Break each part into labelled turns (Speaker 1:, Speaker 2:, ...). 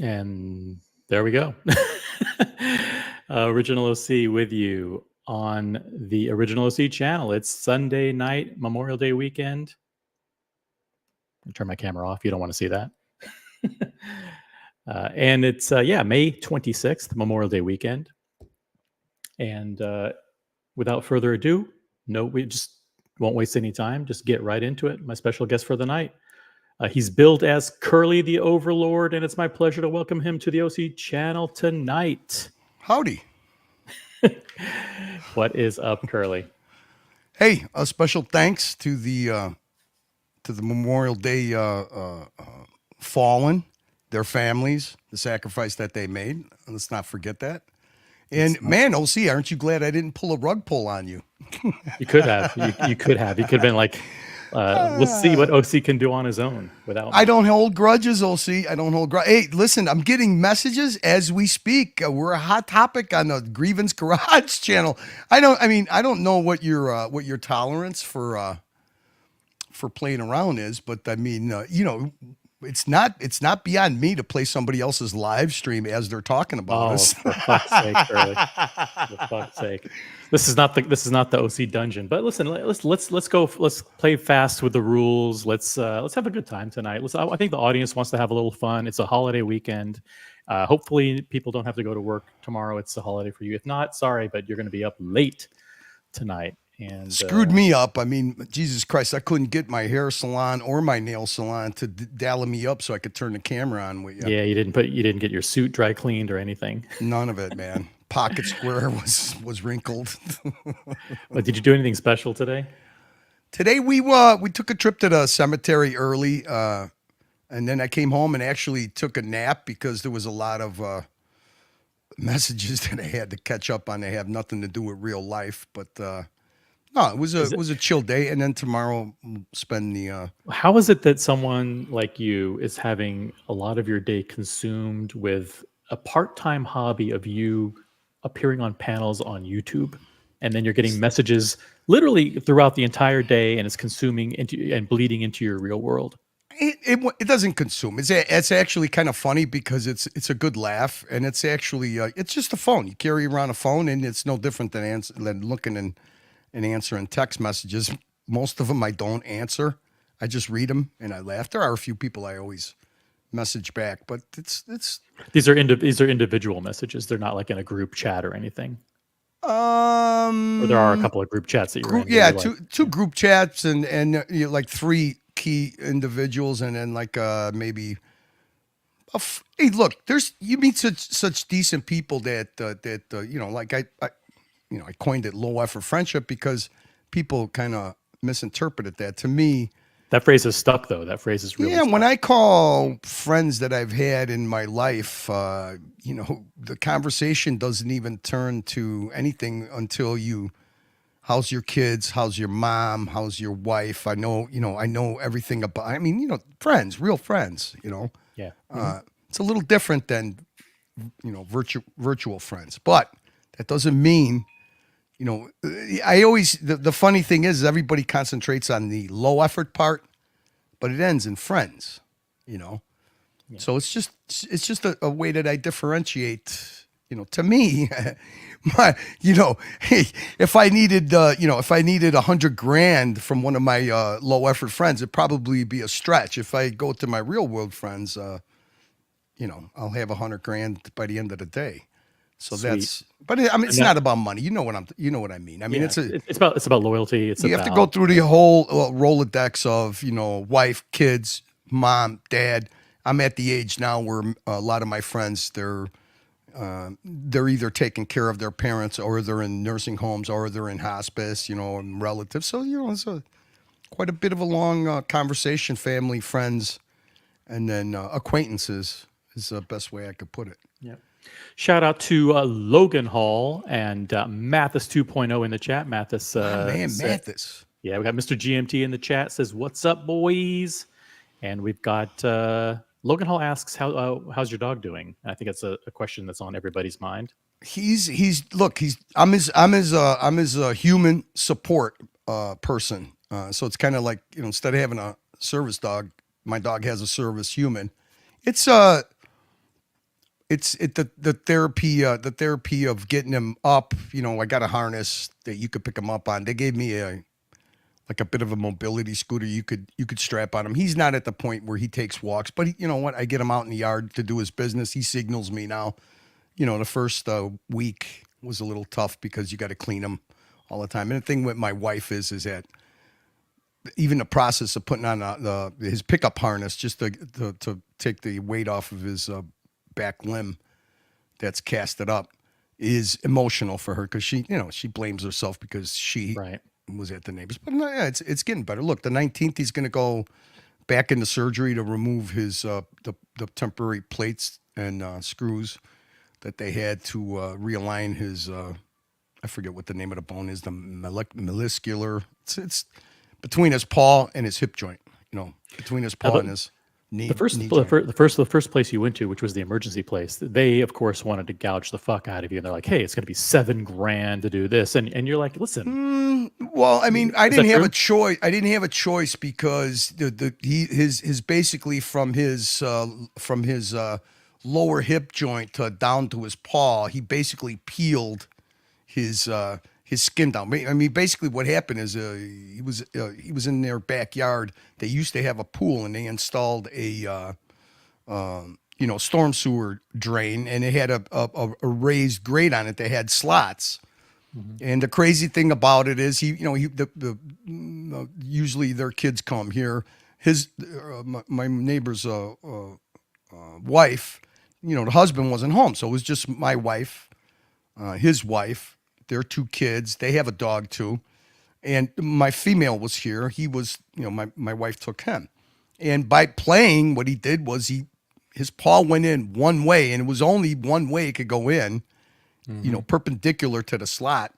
Speaker 1: And there we go. Original OC with you on the Original OC channel. It's Sunday night, Memorial Day weekend. I'll turn my camera off. You don't want to see that. And it's, May 26th, Memorial Day weekend. And without further ado, we just won't waste any time. Just get right into it. My special guest for the night. He's billed as Curly the Overlord, and it's my pleasure to welcome him to the OC channel tonight.
Speaker 2: Howdy.
Speaker 1: What is up, Curly?
Speaker 2: Hey, a special thanks to the Memorial Day fallen, their families, the sacrifice that they made. Let's not forget that. And man, OC, aren't you glad I didn't pull a rug pull on you?
Speaker 1: You could have. You could have. You could have been like, let's see what OC can do on his own without me.
Speaker 2: I don't hold grudges, OC. I don't hold grudges. Hey, listen, I'm getting messages as we speak. We're a hot topic on the Grievance Garage channel. I don't know what your tolerance for playing around is, but I mean, it's not beyond me to play somebody else's live stream as they're talking about us.
Speaker 1: For fuck's sake, Curly. For fuck's sake. This is not the OC dungeon. But listen, let's go. Let's play fast with the rules. Let's have a good time tonight. I think the audience wants to have a little fun. It's a holiday weekend. Hopefully, people don't have to go to work tomorrow. It's a holiday for you. If not, sorry, but you're going to be up late tonight. And
Speaker 2: screwed me up. I mean, Jesus Christ, I couldn't get my hair salon or my nail salon to dial me up so I could turn the camera on with you.
Speaker 1: Yeah, you didn't get your suit dry cleaned or anything.
Speaker 2: None of it, man. Pocket square was wrinkled.
Speaker 1: But did you do anything special today?
Speaker 2: Today we took a trip to the cemetery early, and then I came home and actually took a nap because there was a lot of messages that I had to catch up on. They have nothing to do with real life, but. No, it was a chill day, and then tomorrow we'll spend the.
Speaker 1: How is it that someone like you is having a lot of your day consumed with a part-time hobby of you appearing on panels on YouTube, and then you're getting messages literally throughout the entire day, and it's consuming and bleeding into your real world?
Speaker 2: It doesn't consume. It's actually kind of funny because it's a good laugh, and it's actually it's just a phone. You carry around a phone, and it's no different than looking and answering text messages. Most of them I don't answer. I just read them and I laugh. There are a few people I always message back, but it's
Speaker 1: these are individual messages. They're not like in a group chat or anything. Or there are a couple of group chats that you're in.
Speaker 2: Yeah, two group chats and like three key individuals, and then like maybe. Hey, look, you meet such decent people that like I coined it low effort friendship because people kind of misinterpreted that. To me,
Speaker 1: That phrase is stuck though. That phrase is really
Speaker 2: Yeah,
Speaker 1: stuck.
Speaker 2: when I call friends that I've had in my life, the conversation doesn't even turn to anything until how's your kids? How's your mom? How's your wife? I know everything about, friends, real friends,
Speaker 1: Yeah.
Speaker 2: It's a little different than, virtual friends, but that doesn't mean, the funny thing is everybody concentrates on the low effort part, but it ends in friends, So it's just a way that I differentiate, to me, hey, if I needed, $100,000 from one of my low effort friends, it'd probably be a stretch. If I go to my real world friends, I'll have $100,000 by the end of the day. So
Speaker 1: Sweet.
Speaker 2: it's not about money. You know what I mean. I mean,
Speaker 1: Yeah, it's about loyalty. It's
Speaker 2: you have to go through the whole Rolodex of, wife, kids, mom, dad. I'm at the age now where a lot of my friends, they're either taking care of their parents or they're in nursing homes or they're in hospice, and relatives. So, it's quite a bit of a long conversation, family, friends, and then acquaintances is the best way I could put it.
Speaker 1: Yeah. Shout out to Logan Hall and Mathis 2.0 in the chat. Mathis.
Speaker 2: Mathis.
Speaker 1: Yeah, we got Mr. GMT in the chat says, "What's up, boys?" And we've got Logan Hall asks, how's your dog doing? And I think that's a question that's on everybody's mind.
Speaker 2: I'm his human support person. So it's kind of like, instead of having a service dog, my dog has a service human. It's the therapy of getting him up. I got a harness that you could pick him up on. They gave me a bit of a mobility scooter you could strap on him. He's not at the point where he takes walks, but you know what? I get him out in the yard to do his business. He signals me now. The first week was a little tough because you got to clean him all the time. And the thing with my wife is that even the process of putting on his pickup harness just to take the weight off of his back limb that's casted up is emotional for her because she blames herself because she was at the neighbors. But no, yeah, it's getting better. Look, the 19th he's going to go back into surgery to remove his the temporary plates and screws that they had to realign his I forget what the name of the bone is, the meniscular. It's between his paw and his hip joint. Between his paw and his knee.
Speaker 1: The first place you went to, which was the emergency place, they of course wanted to gouge the fuck out of you, and they're like, "Hey, it's going to be $7,000 to do this," and you're like, "Listen."
Speaker 2: Well, I mean, I didn't have a choice. I didn't have a choice because his basically from his lower hip joint down to his paw, he basically peeled his skin down. I mean, basically what happened is he was in their backyard. They used to have a pool, and they installed a storm sewer drain, and it had a raised grate on it that had slots. Mm-hmm. And the crazy thing about it is usually their kids come here. My neighbor's wife, the husband wasn't home, so it was just my wife, his wife, their two kids. They have a dog too, and my female was here. He was, my wife took him, and by playing, what he did was his paw went in one way, and it was only one way it could go in, perpendicular to the slot.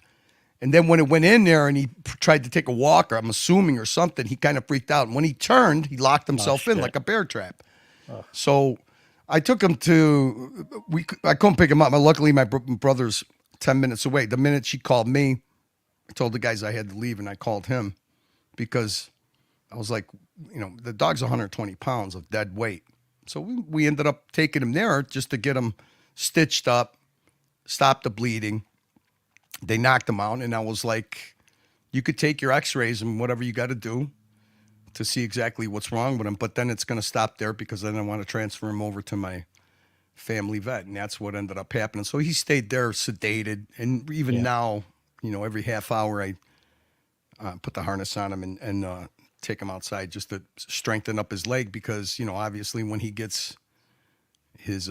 Speaker 2: And then when it went in there and he tried to take a walk, or I'm assuming or something, he kind of freaked out. And when he turned, he locked himself in like a bear trap. Oh. So I took him I couldn't pick him up. Luckily, my brother's 10 minutes away. The minute she called me, I told the guys I had to leave, and I called him because I was like, the dog's 120 pounds of dead weight. So we ended up taking him there just to get him stitched up, stop the bleeding. They knocked him out, and I was like, you could take your x-rays and whatever you got to do to see exactly what's wrong with him, but then it's going to stop there because then I want to transfer him over to my family vet, and that's what ended up happening. So he stayed there sedated, and even now, every half hour I put the harness on him and take him outside just to strengthen up his leg because, obviously when he gets his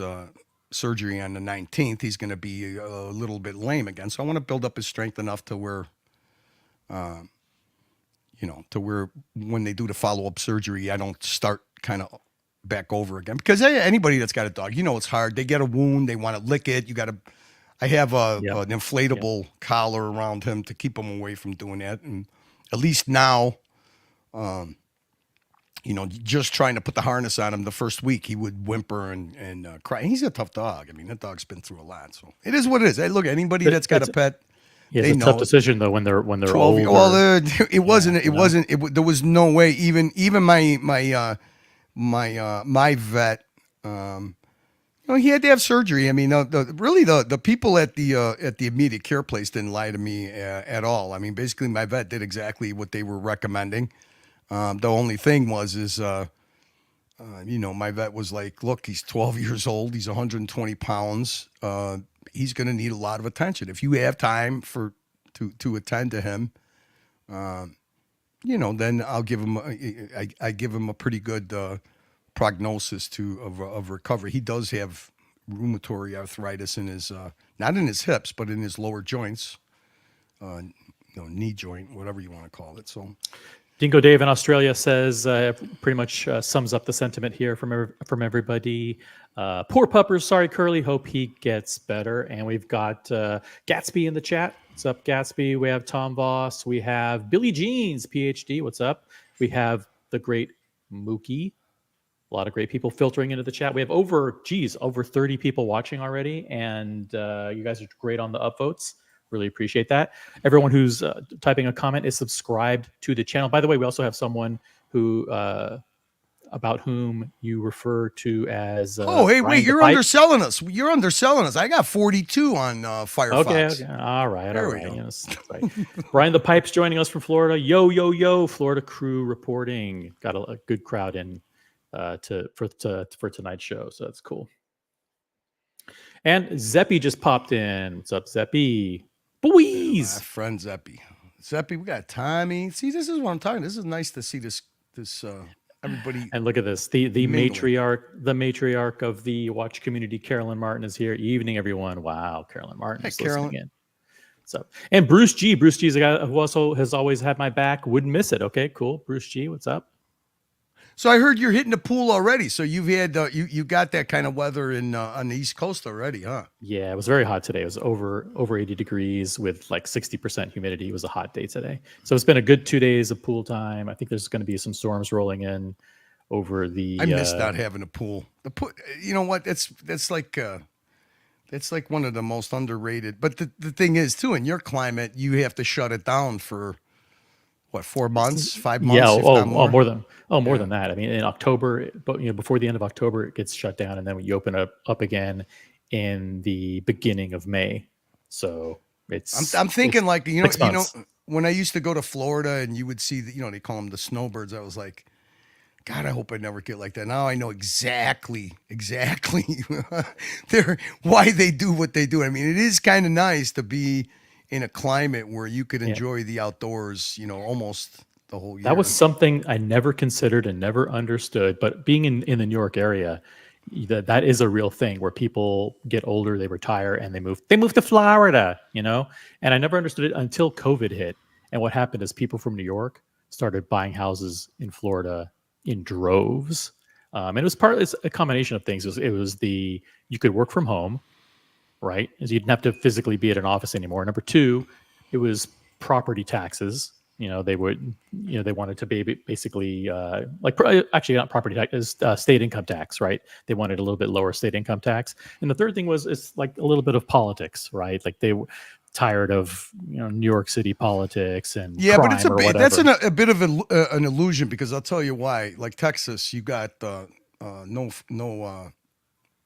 Speaker 2: surgery on the 19th, he's going to be a little bit lame again. So I want to build up his strength enough to where, to where when they do the follow-up surgery, I don't start kind of back over again. Because anybody that's got a dog, it's hard. They get a wound, they want to lick it. I have
Speaker 1: Yep.
Speaker 2: an inflatable collar around him to keep him away from doing that. And at least now, just trying to put the harness on him the first week, he would whimper and cry. He's a tough dog. I mean, that dog's been through a lot. So it is what it is. Hey, look, anybody that's got a pet,
Speaker 1: Yeah,
Speaker 2: they
Speaker 1: it's a
Speaker 2: know
Speaker 1: tough decision though when they're
Speaker 2: 12
Speaker 1: older.
Speaker 2: well, it wasn't. It wasn't. There was no way. Even my vet. He had to have surgery. I mean, the people at the immediate care place didn't lie to me at all. I mean, basically, my vet did exactly what they were recommending. The only thing is my vet was like, look, he's 12 years old. He's 120 pounds. He's going to need a lot of attention. If you have time to attend to him, then I'll give him. I give him a pretty good prognosis of recovery. He does have rheumatoid arthritis in his not in his hips, but in his lower joints, knee joint, whatever you want to call it. So.
Speaker 1: Dingo Dave in Australia says pretty much sums up the sentiment here from everybody. Poor puppers, sorry Curly, hope he gets better. And we've got Gatsby in the chat. What's up, Gatsby? We have Tom Voss. We have Billy Jeans, PhD. What's up? We have the great Mookie. A lot of great people filtering into the chat. We have over 30 people watching already, and you guys are great on the upvotes. Really appreciate that. Everyone who's typing a comment is subscribed to the channel. By the way, we also have someone who about whom you refer to as.
Speaker 2: Oh, hey, wait! You're underselling us. You're underselling us. I got 42 on Firefox.
Speaker 1: Okay. All right.
Speaker 2: There
Speaker 1: all
Speaker 2: we
Speaker 1: right.
Speaker 2: go.
Speaker 1: Yes, right. Brian the Pipes joining us from Florida. Yo, Florida crew reporting. Got a good crowd in for tonight's show, so that's cool. And Zeppy just popped in. What's up, Zeppy? Boys,
Speaker 2: my friend Zeppy. We got Tommy. See, this is what I'm talking. This is nice to see this everybody.
Speaker 1: And look at this. The
Speaker 2: mingling.
Speaker 1: matriarch of the watch community, Carolyn Martin, is here. Evening, everyone. Wow, Carolyn Martin is listening in. So, and Bruce G. Bruce G is a guy who also has always had my back. Wouldn't miss it. Okay, cool. Bruce G, what's up?
Speaker 2: So I heard you're hitting the pool already. So you've had you got that kind of weather on the East Coast already, huh?
Speaker 1: Yeah, it was very hot today. It was over 80 degrees with like 60% humidity. It was a hot day today. So it's been a good 2 days of pool time. I think there's going to be some storms rolling in over the.
Speaker 2: I miss not having a pool. The pool, you know what? That's like one of the most underrated. But the thing is too, in your climate, you have to shut it down for. What, 4 months, 5 months?
Speaker 1: Yeah, more than that. I mean, in October, but before the end of October, it gets shut down, and then you open up again in the beginning of May. So it's.
Speaker 2: I'm thinking like when I used to go to Florida and you would see they call them the snowbirds. I was like, God, I hope I never get like that. Now I know exactly why they do what they do. I mean, it is kind of nice to be in a climate where you could enjoy the outdoors, almost the whole year.
Speaker 1: That was something I never considered and never understood. But being in the New York area, that is a real thing where people get older, they retire, and they move to Florida, And I never understood it until COVID hit. And what happened is people from New York started buying houses in Florida in droves. And it's a combination of things. It was you could work from home. Right, as you didn't have to physically be at an office anymore. Number two, it was property taxes. They wanted to be basically actually not property tax, state income tax. Right, they wanted a little bit lower state income tax. And the third thing was it's like a little bit of politics. Right, like they were tired of New York City politics and crime,
Speaker 2: but it's that's a bit of an illusion because I'll tell you why. Like Texas, you got no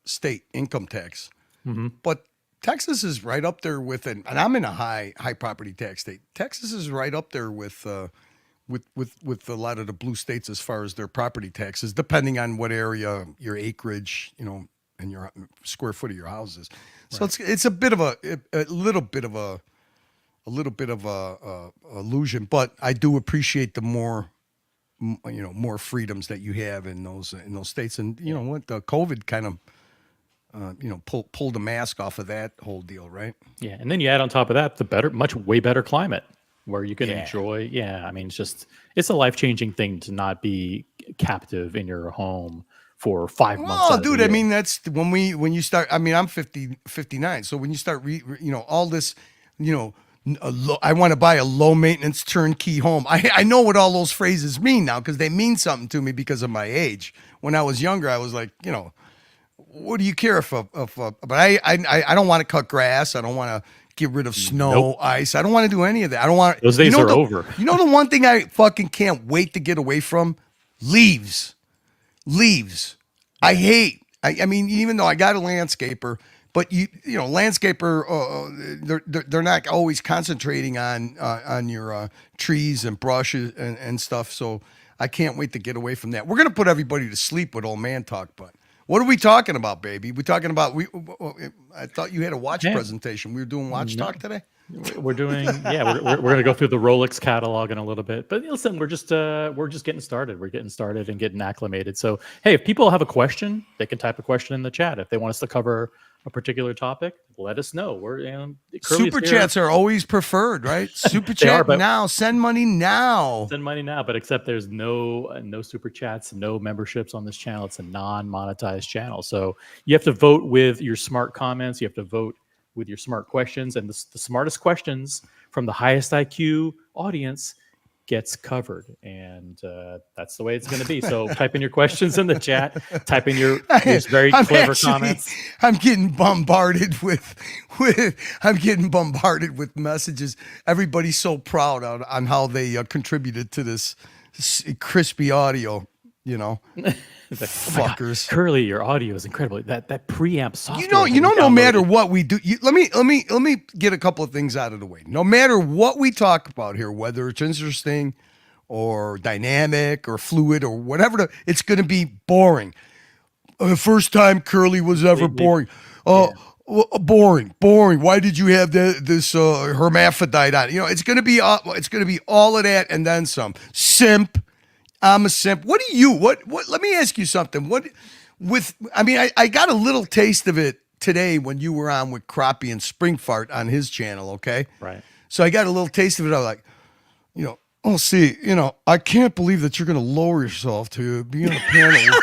Speaker 2: state income tax.
Speaker 1: Mm-hmm.
Speaker 2: But Texas is right up there with and I'm in a high property tax state. Texas is right up there with a lot of the blue states as far as their property taxes, depending on what area, your acreage, and your square foot of your houses. So it's a bit of a little bit of a illusion, but I do appreciate the more freedoms that you have in those states. And what the COVID kind of pull the mask off of that whole deal, right?
Speaker 1: Yeah, and then you add on top of that the way better climate, where you can
Speaker 2: Yeah.
Speaker 1: enjoy. Yeah, I mean, it's a life-changing thing to not be captive in your home for 5 months
Speaker 2: Well,
Speaker 1: out of the
Speaker 2: dude, I
Speaker 1: year.
Speaker 2: mean, that's when you start. I mean, I'm 59. So when you start, all this, you know, I want to buy a low maintenance turnkey home. I know what all those phrases mean now because they mean something to me because of my age. When I was younger, I was like, what do you care but I don't want to cut grass. I don't want to get rid of snow,
Speaker 1: Nope,
Speaker 2: ice. I don't want to do any of that. I don't want.
Speaker 1: those days are over.
Speaker 2: The one thing I fucking can't wait to get away from? Leaves. Leaves. I hate. I mean, even though I got a landscaper, but landscaper, they're not always concentrating on your trees and brushes and stuff. So I can't wait to get away from that. We're gonna put everybody to sleep with old man talk, but what are we talking about, baby? We're talking about I thought you had a watch
Speaker 1: Yeah.
Speaker 2: presentation. We were doing watch talk today.
Speaker 1: We're doing, we're going to go through the Rolex catalog in a little bit. But listen, we're just getting started. We're getting started and getting acclimated. So hey, if people have a question, they can type a question in the chat. If they want us to cover a particular topic, let us know.
Speaker 2: Super chats are always preferred, right? Super
Speaker 1: They are,
Speaker 2: chat
Speaker 1: but-
Speaker 2: now. Send money now.
Speaker 1: Send money now, but except there's no super chats, no memberships on this channel. It's a non-monetized channel, so you have to vote with your smart comments. You have to vote with your smart questions, and the smartest questions from the highest IQ audience gets covered, and that's the way it's going to be. So type in your questions in the chat. Type in your very clever comments.
Speaker 2: I'm getting bombarded with messages. Everybody's so proud on how they contributed to this crispy audio. Fuckers.
Speaker 1: Curly, your audio is incredible. That preamp software.
Speaker 2: No matter what we do, let me get a couple of things out of the way. No matter what we talk about here, whether it's interesting or dynamic or fluid or whatever, it's going to be boring. The first time Curly was ever boring. Boring. Why did you have this hermaphrodite on? It's going to be all of that and then some. Simp. I'm a simp. What do you? What? Let me ask you something. I got a little taste of it today when you were on with Crappie and Springfart on his channel. Okay.
Speaker 1: Right.
Speaker 2: So I got a little taste of it. I was like, I can't believe that you're going to lower yourself to be on a panel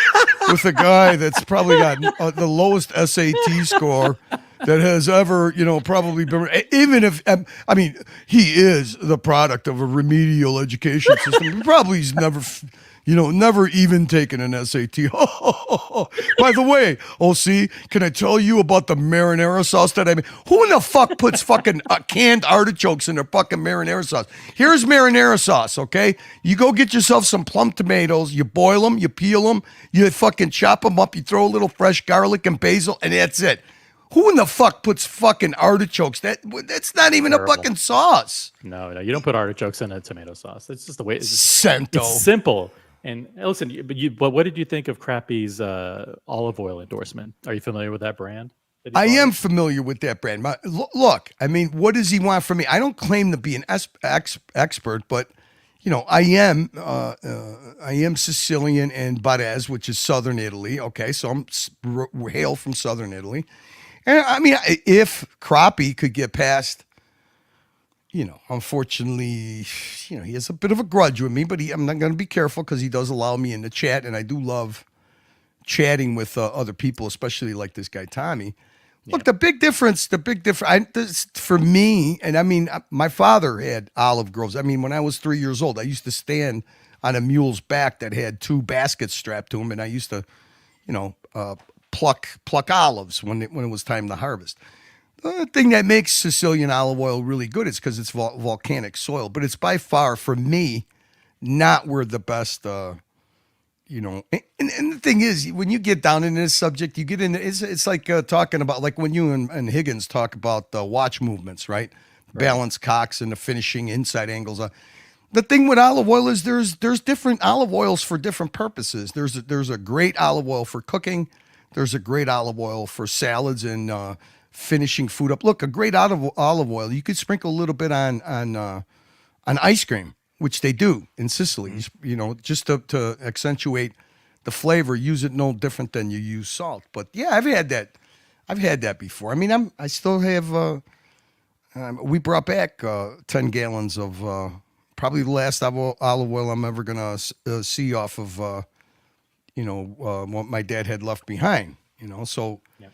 Speaker 2: with a guy that's probably got the lowest SAT score that has ever, probably been, even if, he is the product of a remedial education system. Probably he's never even taken an SAT. By the way, OC, can I tell you about the marinara sauce that I made? Who in the fuck puts fucking canned artichokes in their fucking marinara sauce? Here's marinara sauce, okay? You go get yourself some plum tomatoes, you boil them, you peel them, you fucking chop them up, you throw a little fresh garlic and basil, and that's it. Who in the fuck puts fucking artichokes? That's not even a fucking sauce.
Speaker 1: No, you don't put artichokes in a tomato sauce. It's just the way. It's
Speaker 2: simple.
Speaker 1: And listen, but what did you think of Crappie's olive oil endorsement? Are you familiar with that brand?
Speaker 2: I am familiar with that brand. Look, what does he want from me? I don't claim to be an expert, but I am Sicilian and Barese, which is southern Italy. Okay, so I'm hail from southern Italy. And if Crappie could get past, unfortunately, he has a bit of a grudge with me, but I'm not going to be careful because he does allow me in the chat, and I do love chatting with other people, especially like this guy Tommy. Look, the big difference for me, and my father had olive groves. When I was 3 years old, I used to stand on a mule's back that had 2 baskets strapped to him, and I used to, pluck olives when it was time to harvest. The thing that makes Sicilian olive oil really good is because it's volcanic soil, but it's by far, for me, not where the best, And the thing is, when you get down into this subject, you get into, it's like talking about, like when you and Higgins talk about the watch movements, right? Balance cocks and the finishing inside angles. The thing with olive oil is there's different olive oils for different purposes. There's a great olive oil for cooking. There's a great olive oil for salads and finishing food up. Look, a great olive oil, you could sprinkle a little bit on ice cream, which they do in Sicily, just to accentuate the flavor. Use it no different than you use salt. But yeah, I've had that before. I still have, We brought back 10 gallons of probably the last olive oil I'm ever going to see off of, what my dad had left behind, So,
Speaker 1: Yeah.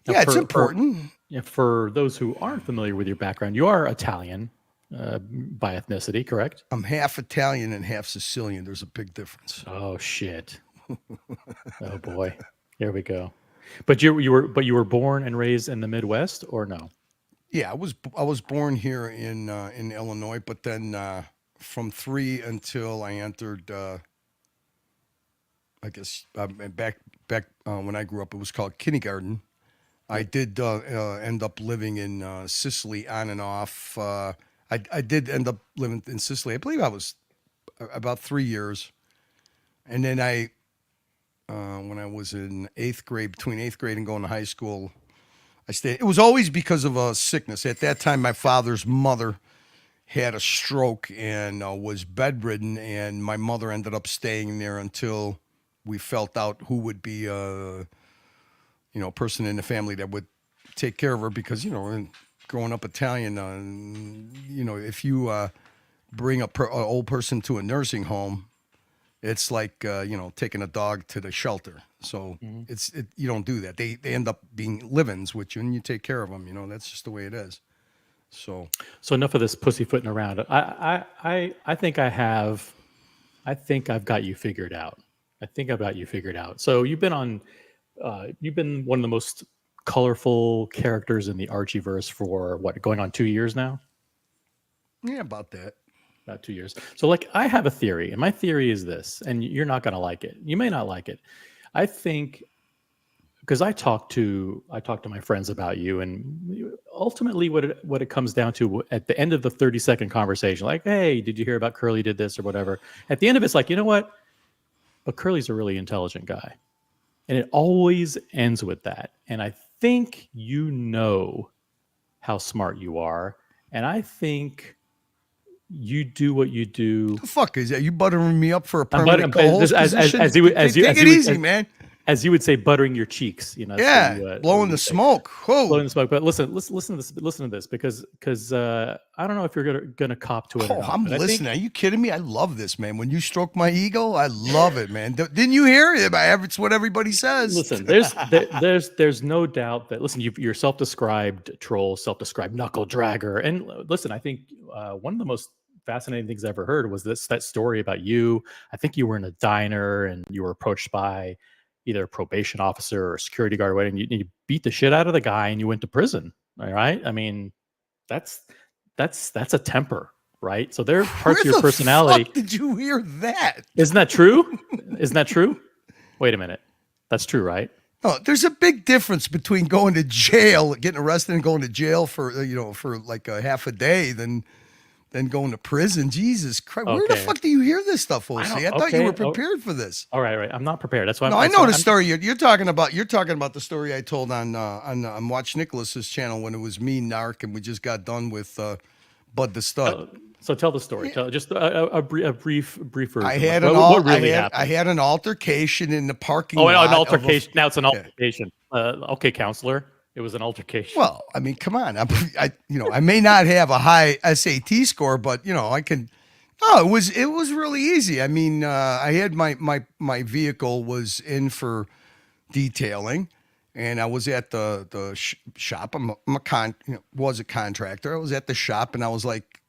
Speaker 2: yeah, it's important.
Speaker 1: For those who aren't familiar with your background, you are Italian by ethnicity, correct?
Speaker 2: I'm half Italian and half Sicilian. There's a big difference.
Speaker 1: Oh, shit. Oh, boy. Here we go. But you were born and raised in the Midwest, or no?
Speaker 2: Yeah, I was born here in Illinois, but then from 3 until I entered, I guess back when I grew up, it was called kindergarten. I did end up living in Sicily on and off. I did end up living in Sicily. I believe I was about 3 years, and then when I was in 8th grade, between 8th grade and going to high school, I stayed. It was always because of a sickness. At that time, my father's mother had a stroke and was bedridden, and my mother ended up staying there until we felt out who would be a person in the family that would take care of her, because growing up Italian, if you bring an old person to a nursing home, it's like taking a dog to the shelter. So you don't do that. They end up being live-ins with you, and you take care of them. That's just the way it is. So
Speaker 1: enough of this pussyfooting around. I think I've got you figured out. So you've been one of the most colorful characters in the Archieverse for going on 2 years now?
Speaker 2: Yeah, about that.
Speaker 1: About 2 years. So I have a theory, and my theory is this, and you're not going to like it. You may not like it. I think, because I talk to my friends about you, and ultimately what it comes down to at the end of the 30-second conversation, like, hey, did you hear about Curly did this or whatever? At the end of it's like, you know what? But Curly's a really intelligent guy. And it always ends with that. And I think how smart you are. And I think you do what you do.
Speaker 2: The fuck is that? You buttering me up for a permanent co-host position? Take it easy, man.
Speaker 1: As you would say, buttering your cheeks.
Speaker 2: Yeah, blowing the smoke. Whoa.
Speaker 1: Blowing the smoke. But listen to this, because I don't know if you're gonna cop to it.
Speaker 2: Oh, I'm listening. Are you kidding me? I love this, man. When you stroke my ego, I love it, man. Didn't you hear it? It's what everybody says.
Speaker 1: Listen, there's no doubt that you're self-described troll, self-described knuckle dragger, and listen, I think one of the most fascinating things I ever heard was that story about you. I think you were in a diner and you were approached by either a probation officer or a security guard, or whatever, and you beat the shit out of the guy and you went to prison. All right. I mean, that's a temper, right? So there are parts of your personality.
Speaker 2: Fuck did you hear that?
Speaker 1: Isn't that true? Wait a minute. That's true, right?
Speaker 2: Oh, there's a big difference between going to jail, getting arrested and going to jail for like a half a day than going to prison. Jesus Christ.
Speaker 1: Okay.
Speaker 2: Where the fuck do you hear this stuff, OC? I thought you were prepared for this.
Speaker 1: All right. I'm not prepared. That's why.
Speaker 2: No, I know the story you're talking about. You're talking about the story I told on Watch Nicholas's channel when it was me, Narc, and we just got done with Bud the Stud.
Speaker 1: So tell the story. Tell just a brief version.
Speaker 2: I had an altercation in the parking lot.
Speaker 1: Oh, an altercation. Now it's an altercation. Okay, counselor. It was an altercation.
Speaker 2: Well, I mean, come on. I may not have a high SAT score, but I can. No, it was really easy. I mean, I had my vehicle was in for detailing, and I was at the shop. Was a contractor. I was at the shop, and I was like,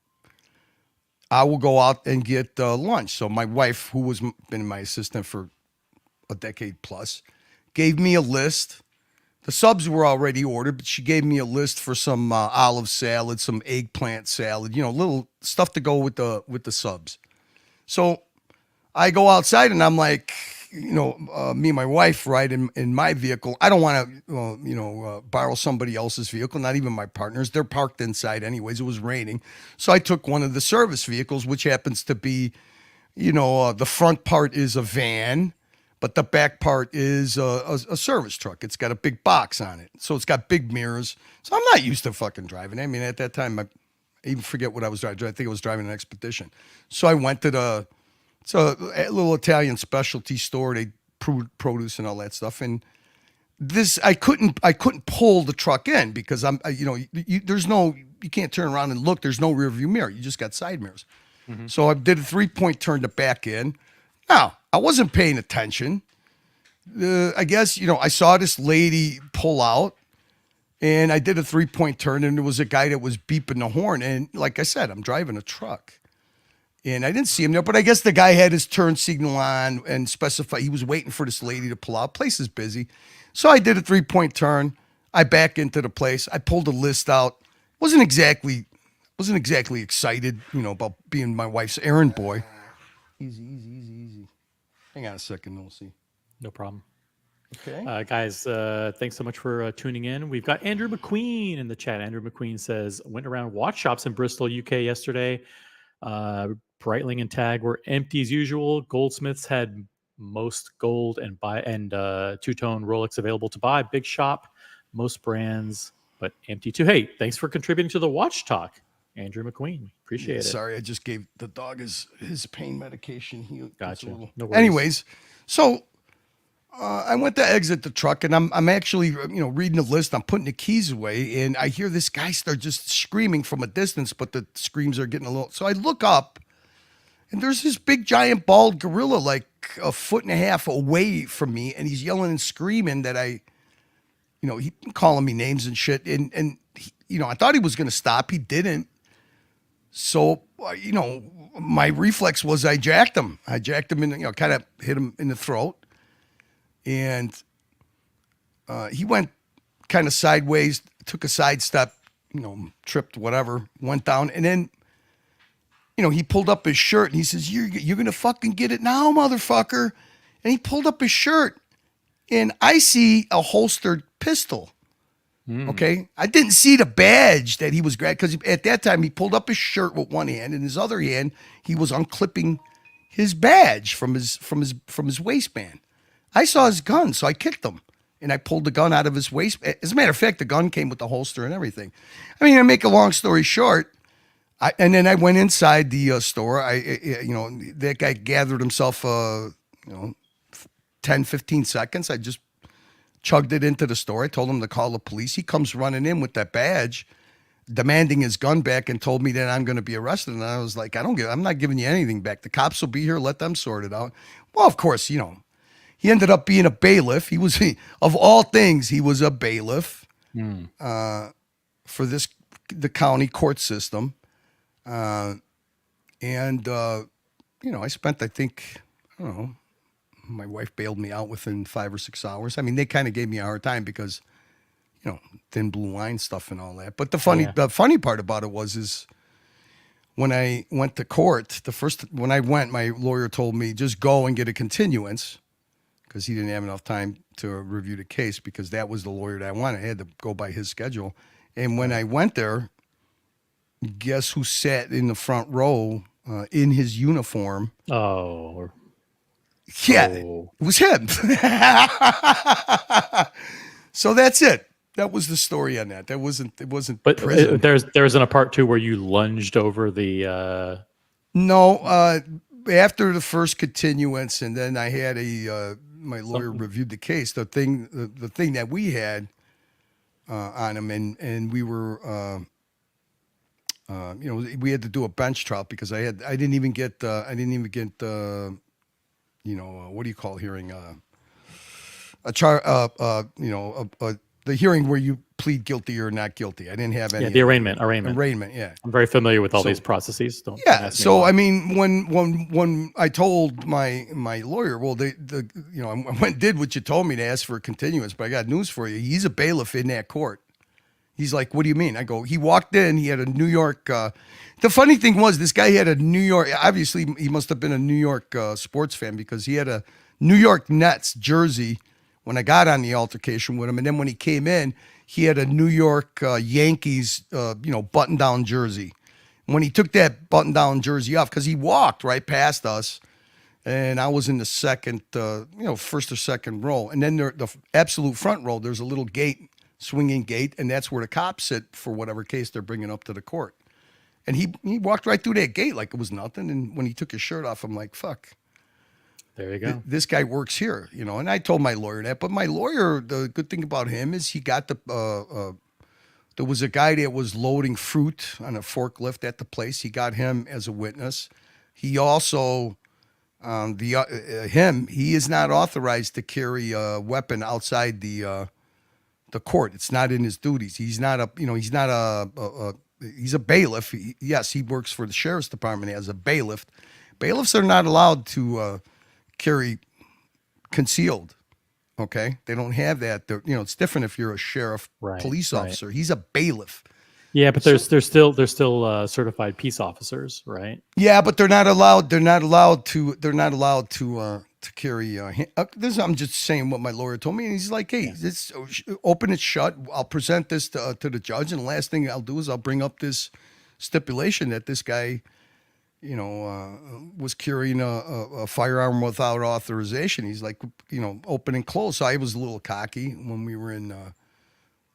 Speaker 2: I will go out and get lunch. So my wife, who was been my assistant for a decade plus, gave me a list. The subs were already ordered, but she gave me a list for some olive salad, some eggplant salad, little stuff to go with the subs. So I go outside and I'm like, me and my wife ride in my vehicle. I don't want to, borrow somebody else's vehicle, not even my partner's. They're parked inside anyways. It was raining. So I took one of the service vehicles, which happens to be, the front part is a van, but the back part is a service truck. It's got a big box on it. So it's got big mirrors. So I'm not used to fucking driving. I mean, at that time, I even forget what I was driving. I think I was driving an Expedition. So I went to it's a little Italian specialty store. They produce and all that stuff. And I couldn't pull the truck in because you can't turn around and look. There's no rear view mirror. You just got side mirrors.
Speaker 1: Mhm.
Speaker 2: So I did a 3-point turn to back in. Now, I wasn't paying attention. I guess, I saw this lady pull out and I did a 3-point turn and there was a guy that was beeping the horn. And like I said, I'm driving a truck and I didn't see him there, but I guess the guy had his turn signal on and specified he was waiting for this lady to pull out. Place is busy. So I did a 3-point turn. I back into the place. I pulled a list out. Wasn't exactly excited, about being my wife's errand boy. Easy. Hang on a second, we'll see.
Speaker 1: No problem.
Speaker 2: Okay.
Speaker 1: Guys, thanks so much for tuning in. We've got Andrew McQueen in the chat. Andrew McQueen says, went around watch shops in Bristol, UK yesterday. Breitling and Tag were empty as usual. Goldsmiths had most gold and two-tone Rolex available to buy. Big shop, most brands, but empty too. Hey, thanks for contributing to the watch talk, Andrew McQueen. Appreciate it.
Speaker 2: Sorry, I just gave the dog his pain medication. He
Speaker 1: Gotcha.
Speaker 2: No worries. Anyways, so I went to exit the truck, and I'm actually reading the list. I'm putting the keys away, and I hear this guy start just screaming from a distance, but the screams are getting a little. So I look up, and there's this big giant bald gorilla like 1.5 feet away from me, and he's yelling and screaming that he calling me names and shit, and he, I thought he was going to stop. He didn't. So, my reflex was I jacked him. I jacked him in, kind of hit him in the throat. And he went kind of sideways, took a sidestep, tripped, whatever, went down. And then, he pulled up his shirt and he says, you're going to fucking get it now, motherfucker. And he pulled up his shirt and I see a holstered pistol. Okay. I didn't see the badge that he was grabbing because at that time he pulled up his shirt with one hand and his other hand, he was unclipping his badge from his waistband. I saw his gun, so I kicked him and I pulled the gun out of his waist. As a matter of fact, the gun came with the holster and everything. I mean, to make a long story short, and then I went inside the store. That guy gathered himself, 10, 15 seconds. I just chugged it into the store. I told him to call the police. He comes running in with that badge, demanding his gun back, and told me that I'm going to be arrested. And I was like, I'm not giving you anything back. The cops will be here. Let them sort it out. Well, of course, he ended up being a bailiff. Of all things, he was a bailiff for the county court system. I spent, I don't know, my wife bailed me out within 5 or 6 hours. I mean, they kind of gave me a hard time because, thin blue line stuff and all that. But the funny part about it is when I went to court, when I went, my lawyer told me just go and get a continuance because he didn't have enough time to review the case because that was the lawyer that I wanted. I had to go by his schedule. And when I went there, guess who sat in the front row in his uniform?
Speaker 1: Oh.
Speaker 2: Yeah, It was him. So that's it. That was the story on that. It wasn't.
Speaker 1: But
Speaker 2: prison.
Speaker 1: there's a part two where you lunged over the.
Speaker 2: No, after the first continuance, and then I had my lawyer reviewed the case. The thing that we had on him, and we were. We had to do a bench trial because I didn't even get what do you call hearing? The hearing where you plead guilty or not guilty. I didn't have any.
Speaker 1: Yeah, the arraignment.
Speaker 2: Arraignment, yeah.
Speaker 1: I'm very familiar with all these processes. Don't ask me
Speaker 2: so
Speaker 1: why.
Speaker 2: I mean, when I told my lawyer, well, I went and did what you told me to ask for a continuance, but I got news for you. He's a bailiff in that court. He's like, what do you mean? I go, he walked in, he had a New York, the funny thing was this guy had a New York, obviously he must have been a New York sports fan because he had a New York Nets jersey when I got on the altercation with him. And then when he came in, he had a New York Yankees, button-down jersey. When he took that button-down jersey off, because he walked right past us, and I was in the second, first or second row. And then the absolute front row, there's a little gate, swinging gate, and that's where the cops sit for whatever case they're bringing up to the court. And he walked right through that gate like it was nothing. And when he took his shirt off, I'm like, fuck.
Speaker 1: There you go.
Speaker 2: This guy works here, and I told my lawyer that. But my lawyer, the good thing about him is he got there was a guy that was loading fruit on a forklift at the place. He got him as a witness. He also, he is not authorized to carry a weapon outside the court. It's not in his duties. He's not he's a bailiff. Yes, he works for the sheriff's department as a bailiff. Bailiffs are not allowed to carry concealed. Okay, they don't have that. It's different if you're a sheriff, police officer. He's a bailiff.
Speaker 1: Yeah, but they're still certified peace officers, right?
Speaker 2: Yeah, but they're not allowed. They're not allowed to carry. I'm just saying what my lawyer told me, and he's like, "Hey, this open it shut. I'll present this to the judge, and the last thing I'll do is I'll bring up this stipulation that this guy, was carrying a firearm without authorization." He's like, open and close. So I was a little cocky when we were in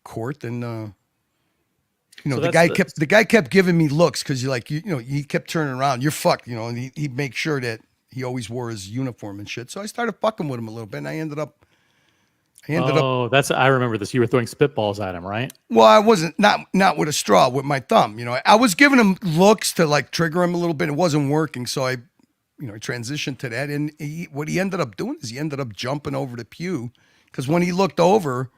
Speaker 2: court, and
Speaker 1: So
Speaker 2: the guy kept giving me looks because he kept turning around. You're fucked, and he'd make sure that he always wore his uniform and shit. So I started fucking with him a little bit, and I ended up.
Speaker 1: I remember this. You were throwing spitballs at him, right?
Speaker 2: Well, I wasn't not with a straw, with my thumb. I was giving him looks to like trigger him a little bit. It wasn't working, so I transitioned to that. And what he ended up doing is he ended up jumping over the pew because when he looked over,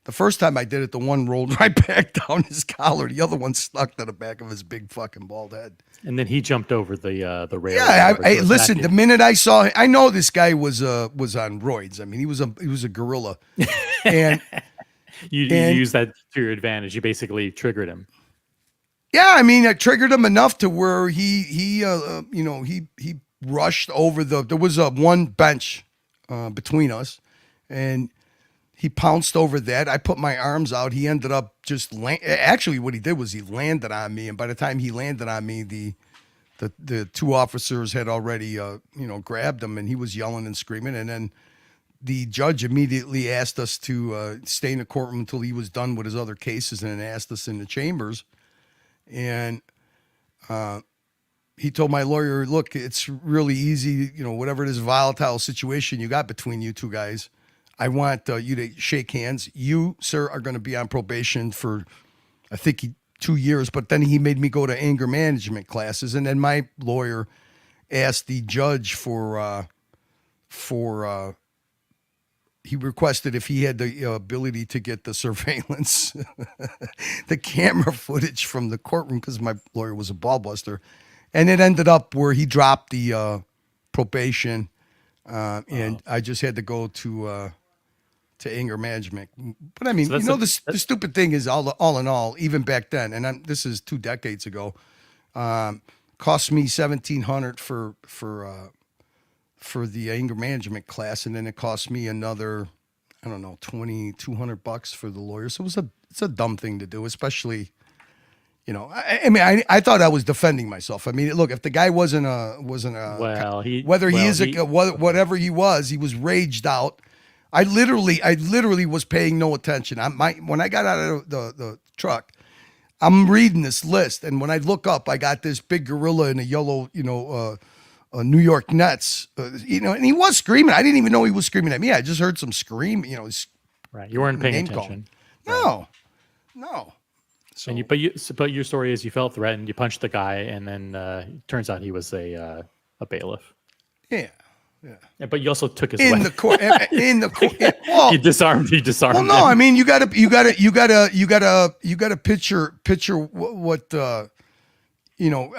Speaker 2: the first time I did it, the one rolled right back down his collar. The other one stuck to the back of his big fucking bald head.
Speaker 1: And then he jumped over the rail.
Speaker 2: Yeah, listen. The minute I saw him, I know this guy was on roids. I mean, he was a gorilla, and
Speaker 1: you used that to your advantage. You basically triggered him.
Speaker 2: Yeah, I mean, I triggered him enough to where he rushed over there was one bench between us, and he pounced over that. I put my arms out. He ended up actually what he did was he landed on me. And by the time he landed on me, the two officers had already, grabbed him, and he was yelling and screaming. And then the judge immediately asked us to stay in the courtroom until he was done with his other cases, and then asked us in the chambers. And he told my lawyer, look, it's really easy, whatever this volatile situation you got between you two guys, I want you to shake hands. You, sir, are going to be on probation for, I think, 2 years. But then he made me go to anger management classes. And then my lawyer asked the judge he requested if he had the ability to get the surveillance, the camera footage from the courtroom, because my lawyer was a ball buster. And it ended up where he dropped the probation, and I just had to go to anger management. But I mean, so the stupid thing is all in all, even back then, and this is 2 decades ago, cost me $1,700 for the anger management class, and then it cost me another, I don't know, $2,200 for the lawyer. So it's a dumb thing to do, especially. I thought I was defending myself. I mean, look, if the guy wasn't whatever he was raged out. I literally was paying no attention. When I got out of the truck, I'm reading this list, and when I look up, I got this big gorilla in a yellow, New York Nets, and he was screaming. I didn't even know he was screaming at me. I just heard some scream.
Speaker 1: Right. You weren't paying attention.
Speaker 2: No.
Speaker 1: So, but your story is you felt threatened. You punched the guy, and then turns out he was a bailiff.
Speaker 2: Yeah.
Speaker 1: But you also took his
Speaker 2: in
Speaker 1: weapon.
Speaker 2: the court. In the court. Well,
Speaker 1: you disarmed. Well,
Speaker 2: no,
Speaker 1: him.
Speaker 2: I mean, you gotta picture what. I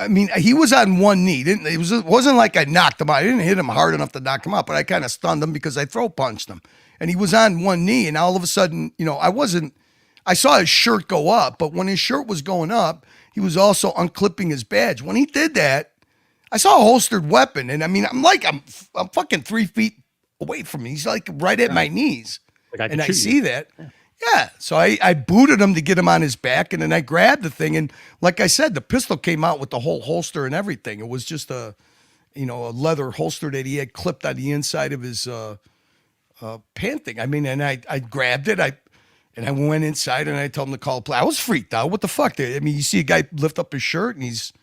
Speaker 2: mean, he was on one knee. It wasn't like I knocked him out. I didn't hit him hard enough to knock him out, but I kind of stunned him because I throw punched him, and he was on one knee. And all of a sudden, I saw his shirt go up, but when his shirt was going up, he was also unclipping his badge. When he did that, I saw a holstered weapon, and I mean, I'm fucking 3 feet away from him. He's like right at my knees, and I see that. Yeah. So I booted him to get him on his back, and then I grabbed the thing, and like I said, the pistol came out with the whole holster and everything. It was just a leather holster that he had clipped on the inside of his pant thing. I mean, and I grabbed it. And I went inside and I told him to call police. I was freaked out. What the fuck? I mean, you see a guy lift up his shirt and he's,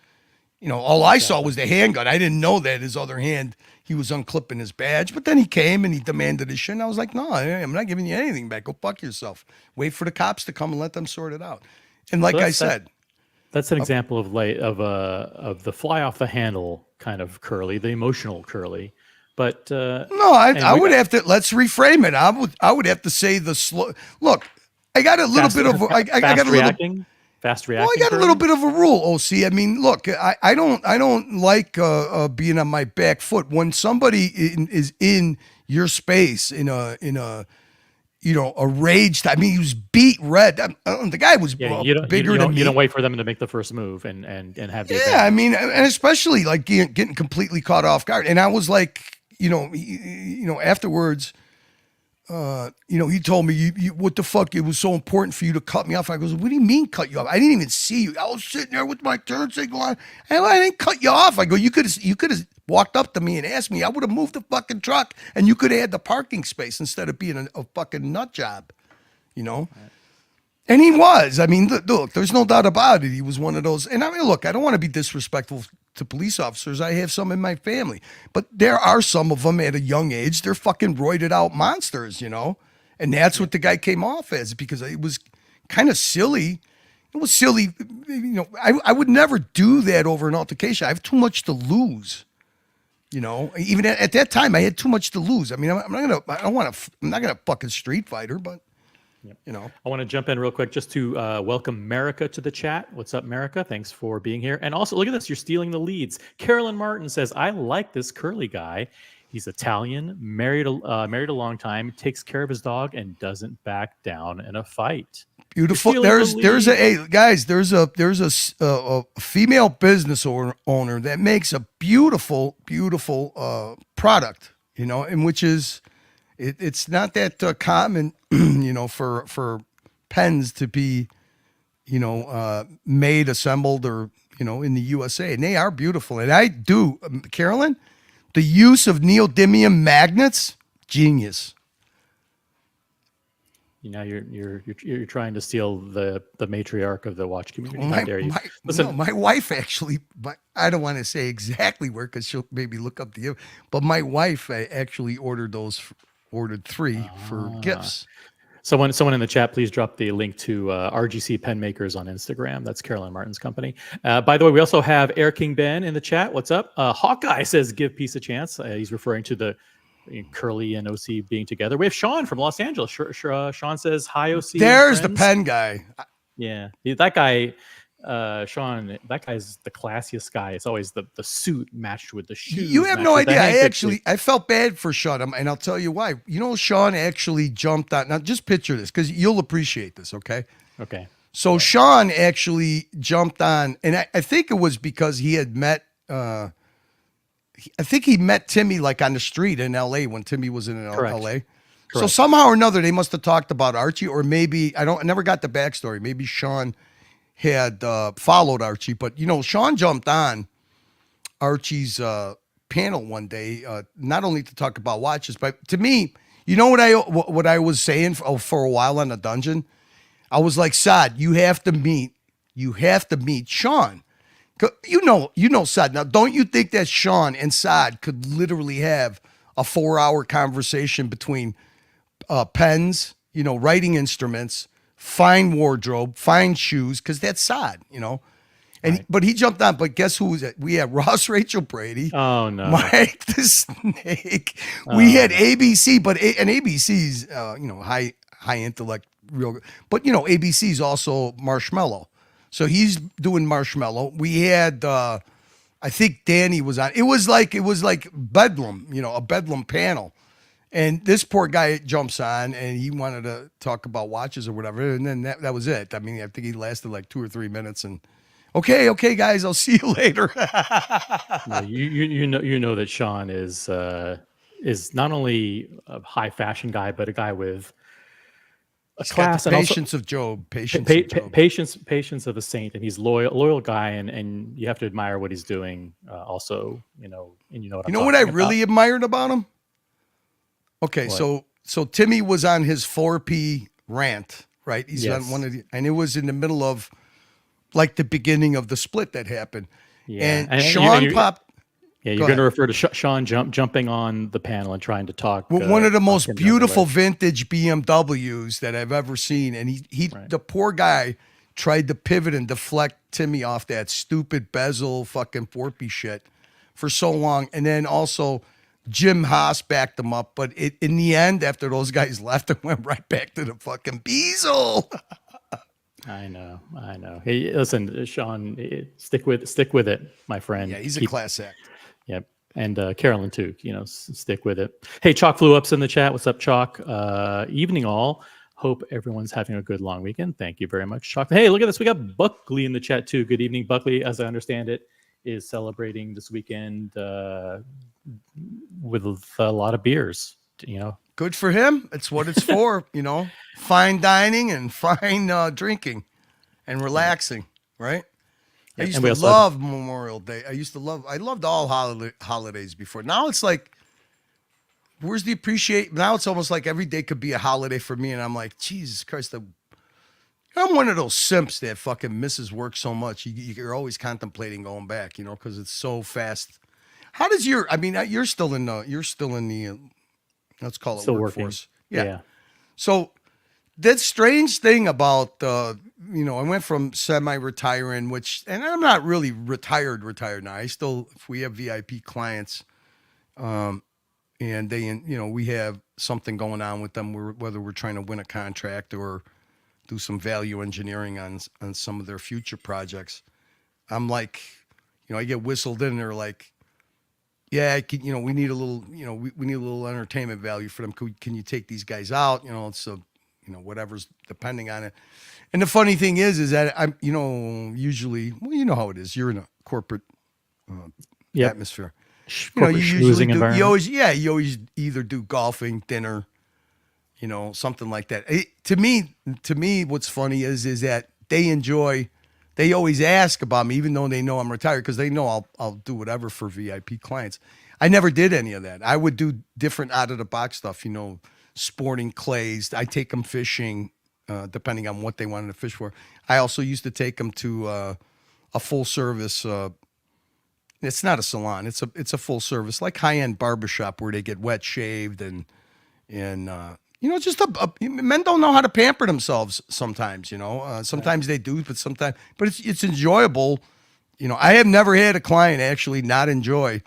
Speaker 2: All I saw was the handgun. I didn't know that his other hand, he was unclipping his badge. But then he came and he demanded his shit. And I was like, no, I'm not giving you anything back. Go fuck yourself. Wait for the cops to come and let them sort it out. And like I said,
Speaker 1: that's an example of the fly off the handle kind of Curly, the emotional Curly. But
Speaker 2: no, I would have to, let's reframe it. I would have to say the slow. Look, I got a little bit of I got a little.
Speaker 1: Fast reacting.
Speaker 2: Well, I got a little bit of a rule, OC. I mean, look, I don't like being on my back foot when somebody is in your space in a a rage. I mean, he was beat red. The guy was bigger than me.
Speaker 1: You don't wait for them to make the first move and have the
Speaker 2: yeah.
Speaker 1: advantage.
Speaker 2: I mean, and especially like getting completely caught off guard. And I was like, afterwards. He told me, what the fuck? It was so important for you to cut me off. I goes, what do you mean cut you off? I didn't even see you. I was sitting there with my turn signal on. And I didn't cut you off. I go, you could have walked up to me and asked me. I would have moved the fucking truck and you could have had the parking space instead of being a fucking nut job, Right. And he was. I mean, look, there's no doubt about it. He was one of those. And I mean, look, I don't want to be disrespectful to police officers. I have some in my family. But there are some of them at a young age, they're fucking roided out monsters, And that's what the guy came off as, because it was kind of silly. It was silly. I would never do that over an altercation. I have too much to lose. Even at that time, I had too much to lose. I mean, I'm not gonna fucking street fighter, but
Speaker 1: I want to jump in real quick just to welcome America to the chat. What's up, America? Thanks for being here. And also, look at this. You're stealing the leads. Carolyn Martin says, I like this Curly guy. He's Italian, married a long time, takes care of his dog, and doesn't back down in a fight.
Speaker 2: Beautiful. There's a female business owner that makes a beautiful product, and which is it's not that common, for pens to be, made, assembled, or in the USA, and they are beautiful. And I do, Carolyn, the use of neodymium magnets, genius.
Speaker 1: You're trying to steal the matriarch of the watch community. How dare you?
Speaker 2: Listen, my wife actually, but I don't want to say exactly where because she'll maybe look up the. But my wife actually ordered 3 for gifts.
Speaker 1: Someone in the chat, please drop the link to RGC Pen Makers on Instagram. That's Carolyn Martin's company. By the way, we also have Air King Ben in the chat. What's up? Hawkeye says, give peace a chance. He's referring to the Curly and OC being together. We have Sean from Los Angeles. Sean says, hi, OC.
Speaker 2: There's the pen guy.
Speaker 1: Yeah, that guy, Sean, that guy's the classiest guy. It's always the suit matched with the shoes.
Speaker 2: You have no idea. I felt bad for Sean, and I'll tell you why. Sean actually jumped out. Now, just picture this, because you'll appreciate this, okay?
Speaker 1: Okay.
Speaker 2: So Sean actually jumped on, and I think it was because he had met, I think he met Timmy like on the street in L.A. when Timmy was in L.A. Correct. So somehow or another, they must have talked about Archie, or maybe, I never got the backstory. Maybe Sean had followed Archie, but Sean jumped on Archie's panel one day, not only to talk about watches, but to me, what I was saying for a while on the dungeon, I was like, Saad, you have to meet Sean. Saad. Now, don't you think that Sean and Saad could literally have a 4-hour conversation between pens, writing instruments, fine wardrobe, fine shoes, because that's Saad, And
Speaker 1: right.
Speaker 2: But he jumped on. But guess who was it? We had Ross Rachel Brady.
Speaker 1: Oh no,
Speaker 2: Mike the Snake. We had ABC, and ABC's high intellect, real. But ABC's also Marshmallow, so he's doing Marshmallow. We had I think Danny was on. It was like Bedlam, a Bedlam panel. And this poor guy jumps on, and he wanted to talk about watches or whatever, and then that was it. I mean, I think he lasted like 2 or 3 minutes, and okay, guys, I'll see you later.
Speaker 1: No, you know that Sean is not only a high fashion guy, but a guy with a class and
Speaker 2: patience of Job, patience
Speaker 1: of a saint, and he's loyal guy, and you have to admire what he's doing. Also, and
Speaker 2: what I really admired about him. Okay,
Speaker 1: what?
Speaker 2: so Timmy was on his 4P rant, right? He's on one of and it was in the middle of like the beginning of the split that happened.
Speaker 1: Yeah,
Speaker 2: And
Speaker 1: and
Speaker 2: Sean popped.
Speaker 1: yeah,
Speaker 2: Go
Speaker 1: you're going to
Speaker 2: ahead.
Speaker 1: refer to Sean jumping on the panel and trying to talk
Speaker 2: Well, one of the
Speaker 1: talk
Speaker 2: most
Speaker 1: him down the
Speaker 2: beautiful
Speaker 1: ledge.
Speaker 2: vintage BMWs that I've ever seen, and
Speaker 1: Right.
Speaker 2: the poor guy tried to pivot and deflect Timmy off that stupid bezel fucking 4-piece shit for so long, and then also Jim Haas backed him up, but in the end, after those guys left, it went right back to the fucking Beazle.
Speaker 1: I know, I know. Hey, listen, Sean, stick with it, my friend.
Speaker 2: Yeah, he's a
Speaker 1: Keep
Speaker 2: class act.
Speaker 1: Yep. And Carolyn too, stick with it. Hey, Chalk flew ups in the chat. What's up, Chalk? Evening all. Hope everyone's having a good long weekend. Thank you very much, Chalk. Hey, look at this. We got Buckley in the chat too. Good evening, Buckley. As I understand it, is celebrating this weekend with a lot of beers.
Speaker 2: Good for him. It's what it's for, fine dining and fine drinking and relaxing, right? I
Speaker 1: Yep.
Speaker 2: used
Speaker 1: And we
Speaker 2: to
Speaker 1: also have,
Speaker 2: love Memorial Day. I loved all holidays before. Now it's like, where's the appreciate? Now it's almost like every day could be a holiday for me. And I'm like, Jesus Christ, I'm one of those simps that fucking misses work so much. You're always contemplating going back, because it's so fast. How does you're still in the, let's call it
Speaker 1: still working.
Speaker 2: workforce. Yeah.
Speaker 1: Yeah.
Speaker 2: So that strange thing about I went from semi-retiring, and I'm not really retired now. I still, if we have VIP clients, and they, we have something going on with them, whether we're trying to win a contract or do some value engineering on some of their future projects. I'm like, I get whistled in. They're like, yeah, we need a little, we need a little entertainment value for them. Can you take these guys out? It's whatever's depending on it. And the funny thing is that I'm, usually, well, you know how it is. You're in a corporate
Speaker 1: Yep.
Speaker 2: atmosphere.
Speaker 1: Corporate
Speaker 2: You usually
Speaker 1: schmoozing
Speaker 2: do.
Speaker 1: environment.
Speaker 2: You always either do golfing, dinner, something like that. To me, what's funny is that they always ask about me, even though they know I'm retired, because they know I'll do whatever for VIP clients. I never did any of that. I would do different out of the box stuff, sporting clays. I take them fishing, depending on what they wanted to fish for. I also used to take them to a full service. It's not a salon. It's a full service, like high end barbershop where they get wet shaved and just men don't know how to pamper themselves sometimes. Sometimes they do, but it's enjoyable. I have never had a client actually not enjoy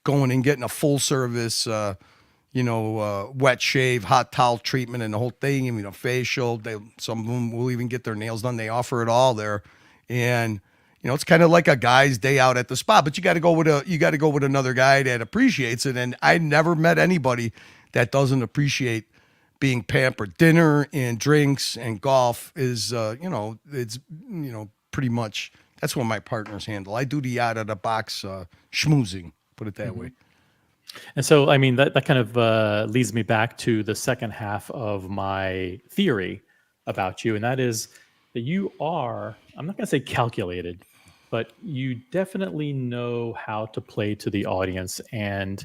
Speaker 2: going and getting a full service, wet shave, hot towel treatment, and the whole thing. Facial. Some of them will even get their nails done. They offer it all there, and it's kind of like a guy's day out at the spa. But you got to go with another guy that appreciates it. And I never met anybody that doesn't appreciate being pampered. Dinner and drinks and golf is, it's pretty much that's what my partners handle. I do the out of the box schmoozing. Put it that way.
Speaker 1: And so, that kind of leads me back to the second half of my theory about you, and that is that you are, I'm not going to say calculated, but you definitely know how to play to the audience, and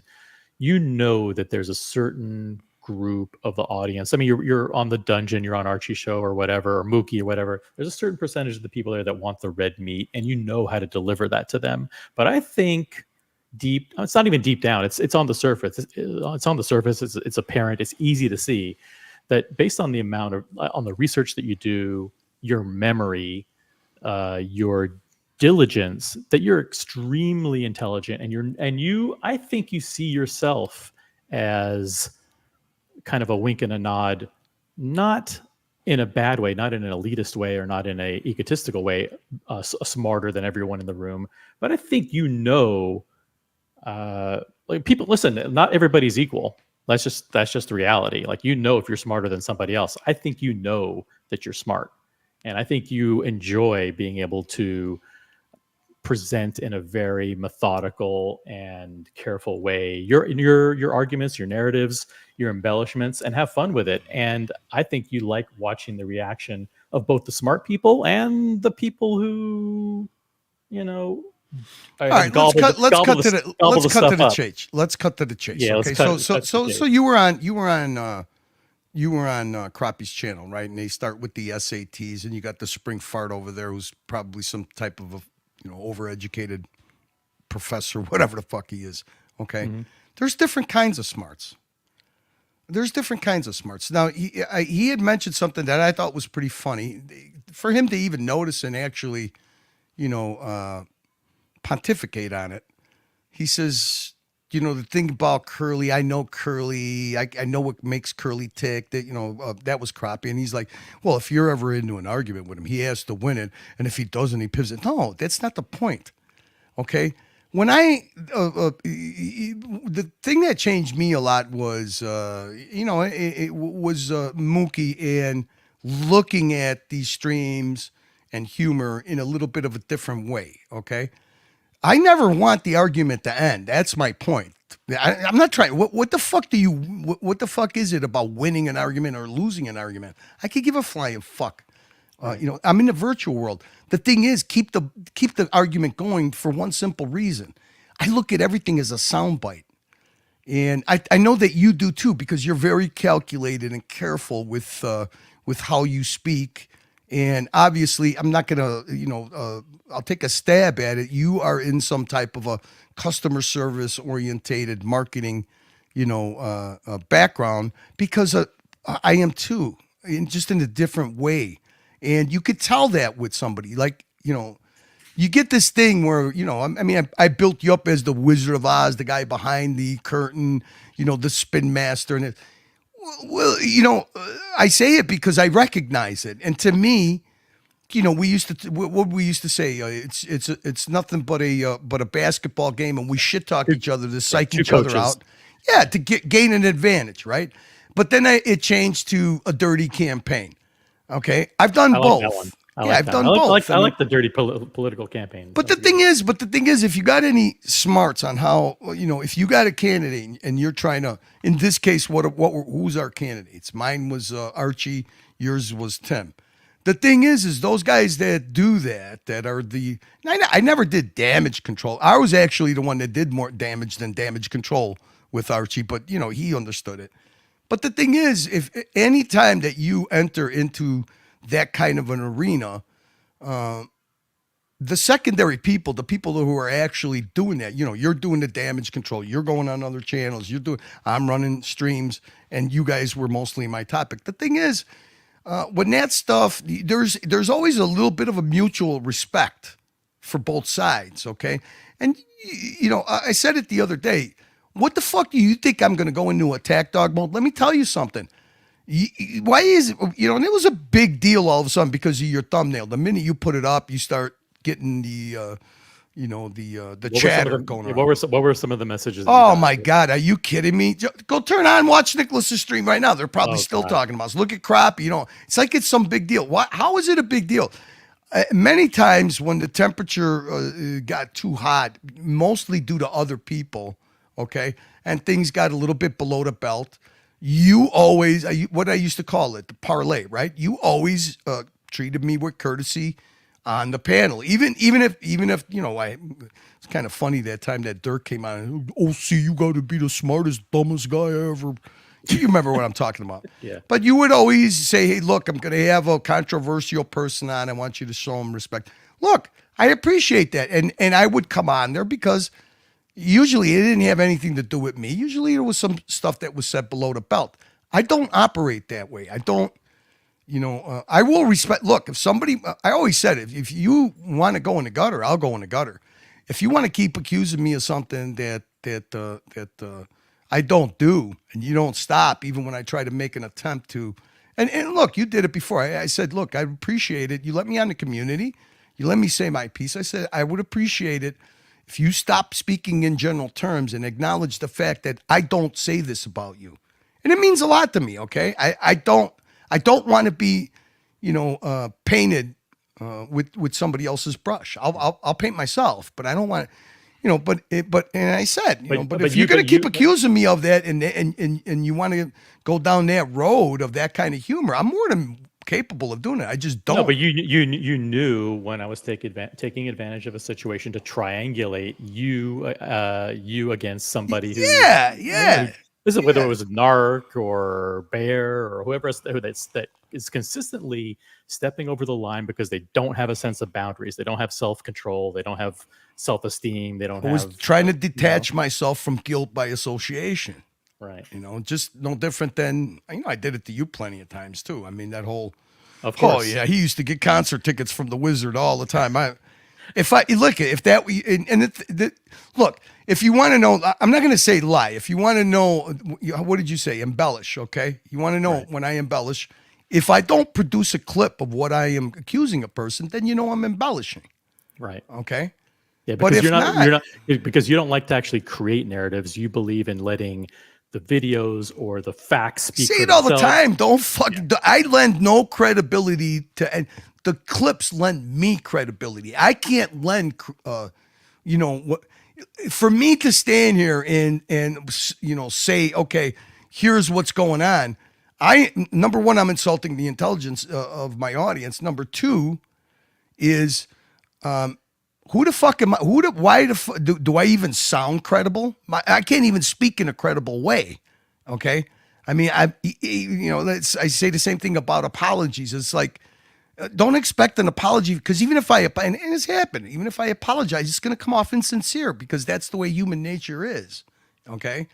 Speaker 1: that there's a certain group of the audience. You're on the Dungeon, you're on Archie show or whatever, or Mookie or whatever. There's a certain percentage of the people there that want the red meat, and you know how to deliver that to them. But I think it's not even deep down. It's on the surface. It's on the surface. It's apparent. It's easy to see that based on the amount of on the research that you do, your memory, your diligence, that you're extremely intelligent, and I think you see yourself as kind of a wink and a nod, not in a bad way, not in an elitist way, or not in a egotistical way, smarter than everyone in the room. But I think like people, listen, not everybody's equal. That's just the reality. Like, if you're smarter than somebody else, I think that you're smart, and I think you enjoy being able to present in a very methodical and careful way your arguments, your narratives, your embellishments, and have fun with it. And I think you like watching the reaction of both the smart people and the people who,
Speaker 2: All right, let's cut to the chase. Let's cut to the chase.
Speaker 1: Yeah,
Speaker 2: okay. So you were on Crappie's channel, right? And they start with the SATs, and you got the spring fart over there, who's probably some type of overeducated professor, whatever the fuck he is. Okay.
Speaker 1: Mhm.
Speaker 2: There's different kinds of smarts. There's different kinds of smarts. Now, he had mentioned something that I thought was pretty funny. For him to even notice and actually, pontificate on it, he says, the thing about Curly, I know Curly, I know what makes Curly tick, that, that was crappy. And he's like, well, if you're ever into an argument with him, he has to win it. And if he doesn't, he pivots. No, that's not the point. Okay. When the thing that changed me a lot was, it was Mookie and looking at these streams and humor in a little bit of a different way. Okay. I never want the argument to end. That's my point. I'm not trying. What the fuck what the fuck is it about winning an argument or losing an argument? I could give a flying fuck. I'm in the virtual world. The thing is, keep the argument going for one simple reason. I look at everything as a soundbite. And I know that you do too, because you're very calculated and careful with how you speak. And obviously, I'm not going to, I'll take a stab at it. You are in some type of a customer service orientated marketing, background, because I am too, just in a different way. And you could tell that with somebody like, you get this thing where, I built you up as the Wizard of Oz, the guy behind the curtain, the spin master. And I say it because I recognize it. And to me, we used to say, it's nothing but a basketball game, and we shit talk each other to psych each other out. Yeah, to gain an advantage, right? But then it changed to a dirty campaign. Okay, I've done both. I've done both.
Speaker 1: I like the dirty political campaign.
Speaker 2: But the thing is, if you got any smarts on how, if you got a candidate and you're trying to, in this case, who's our candidates? Mine was Archie. Yours was Tim. The thing is those guys that do that are I never did damage control. I was actually the one that did more damage than damage control with Archie, but he understood it. But the thing is, if any time that you enter into that kind of an arena, the secondary people, the people who are actually doing that, you're doing the damage control, you're going on other channels, I'm running streams, and you guys were mostly my topic. The thing is, when that stuff, there's always a little bit of a mutual respect for both sides, okay? And, I said it the other day, what the fuck do you think I'm going to go into attack dog mode? Let me tell you something. Why is it, and it was a big deal all of a sudden because of your thumbnail. The minute you put it up, you start getting the chatter going on.
Speaker 1: What were some of the messages?
Speaker 2: Oh my God, are you kidding me? Go turn on, watch Nicholas's stream right now. They're probably still talking about us. Look at crop. It's like it's some big deal. How is it a big deal? Many times when the temperature got too hot, mostly due to other people, okay, and things got a little bit below the belt, you always, what I used to call it, the parlay, right? You always treated me with courtesy on the panel, even if it's kind of funny that time that Dirk came out and, OC, you got to be the smartest, dumbest guy ever. You remember what I'm talking about?
Speaker 1: Yeah.
Speaker 2: But you would always say, hey, look, I'm going to have a controversial person on. I want you to show him respect. Look, I appreciate that. And I would come on there because usually it didn't have anything to do with me. Usually there was some stuff that was said below the belt. I don't operate that way. I don't, I will respect. Look, if somebody, I always said, if you want to go in the gutter, I'll go in the gutter. If you want to keep accusing me of something that I don't do, and you don't stop, even when I try to make an attempt to, and look, you did it before. I said, look, I appreciate it. You let me on the community. You let me say my piece. I said, I would appreciate it if you stop speaking in general terms and acknowledge the fact that I don't say this about you. And it means a lot to me, okay? I don't want to be, painted with somebody else's brush. I'll paint myself, but I don't want to, and I said, but if you're going to keep accusing me of that and you want to go down that road of that kind of humor, I'm more than capable of doing it. I just don't.
Speaker 1: No, but you knew when I was taking advantage of a situation to triangulate you against somebody who.
Speaker 2: Yeah.
Speaker 1: Listen, whether
Speaker 2: Yeah.
Speaker 1: it was Narc or Bear or whoever else that is consistently stepping over the line because they don't have a sense of boundaries, they don't have self control, they don't have self esteem, they don't
Speaker 2: I was
Speaker 1: have
Speaker 2: trying to
Speaker 1: you know
Speaker 2: detach myself from guilt by association.
Speaker 1: right.
Speaker 2: Just no different than I did it to you plenty of times too. I mean, that whole
Speaker 1: Of
Speaker 2: oh
Speaker 1: course,
Speaker 2: yeah, he used to get concert tickets from the Wizard all the time. If I look if that we and look, if you want to know, I'm not going to say lie. If you want to know, what did you say? Embellish, okay? You want to know
Speaker 1: right,
Speaker 2: when I embellish. If I don't produce a clip of what I am accusing a person, then I'm embellishing,
Speaker 1: right.
Speaker 2: okay?
Speaker 1: Yeah,
Speaker 2: But
Speaker 1: because
Speaker 2: if not,
Speaker 1: you're not because you don't like to actually create narratives. You believe in letting the videos or the facts speak
Speaker 2: say
Speaker 1: for
Speaker 2: it all the
Speaker 1: themselves.
Speaker 2: time. Don't
Speaker 1: Yeah,
Speaker 2: fucking. I lend no credibility to, and the clips lend me credibility. I can't lend, what for me to stand here and say, okay, here's what's going on. Number one, I'm insulting the intelligence of my audience. Number two is who the fuck am I? Why do I even sound credible? I can't even speak in a credible way. Okay. I mean, I say the same thing about apologies. It's like, don't expect an apology because even if and it's happened, even if I apologize, it's going to come off insincere because that's the way human nature is. Okay.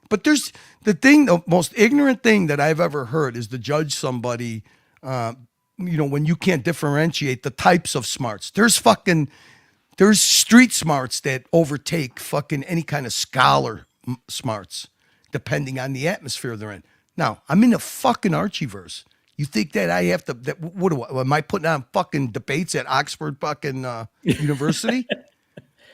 Speaker 2: But there's the most ignorant thing that I've ever heard is to judge somebody, when you can't differentiate the types of smarts. There's street smarts that overtake fucking any kind of scholar smarts, depending on the atmosphere they're in. Now, I'm in the fucking Archieverse. You think that I have to? Am I putting on fucking debates at Oxford fucking University?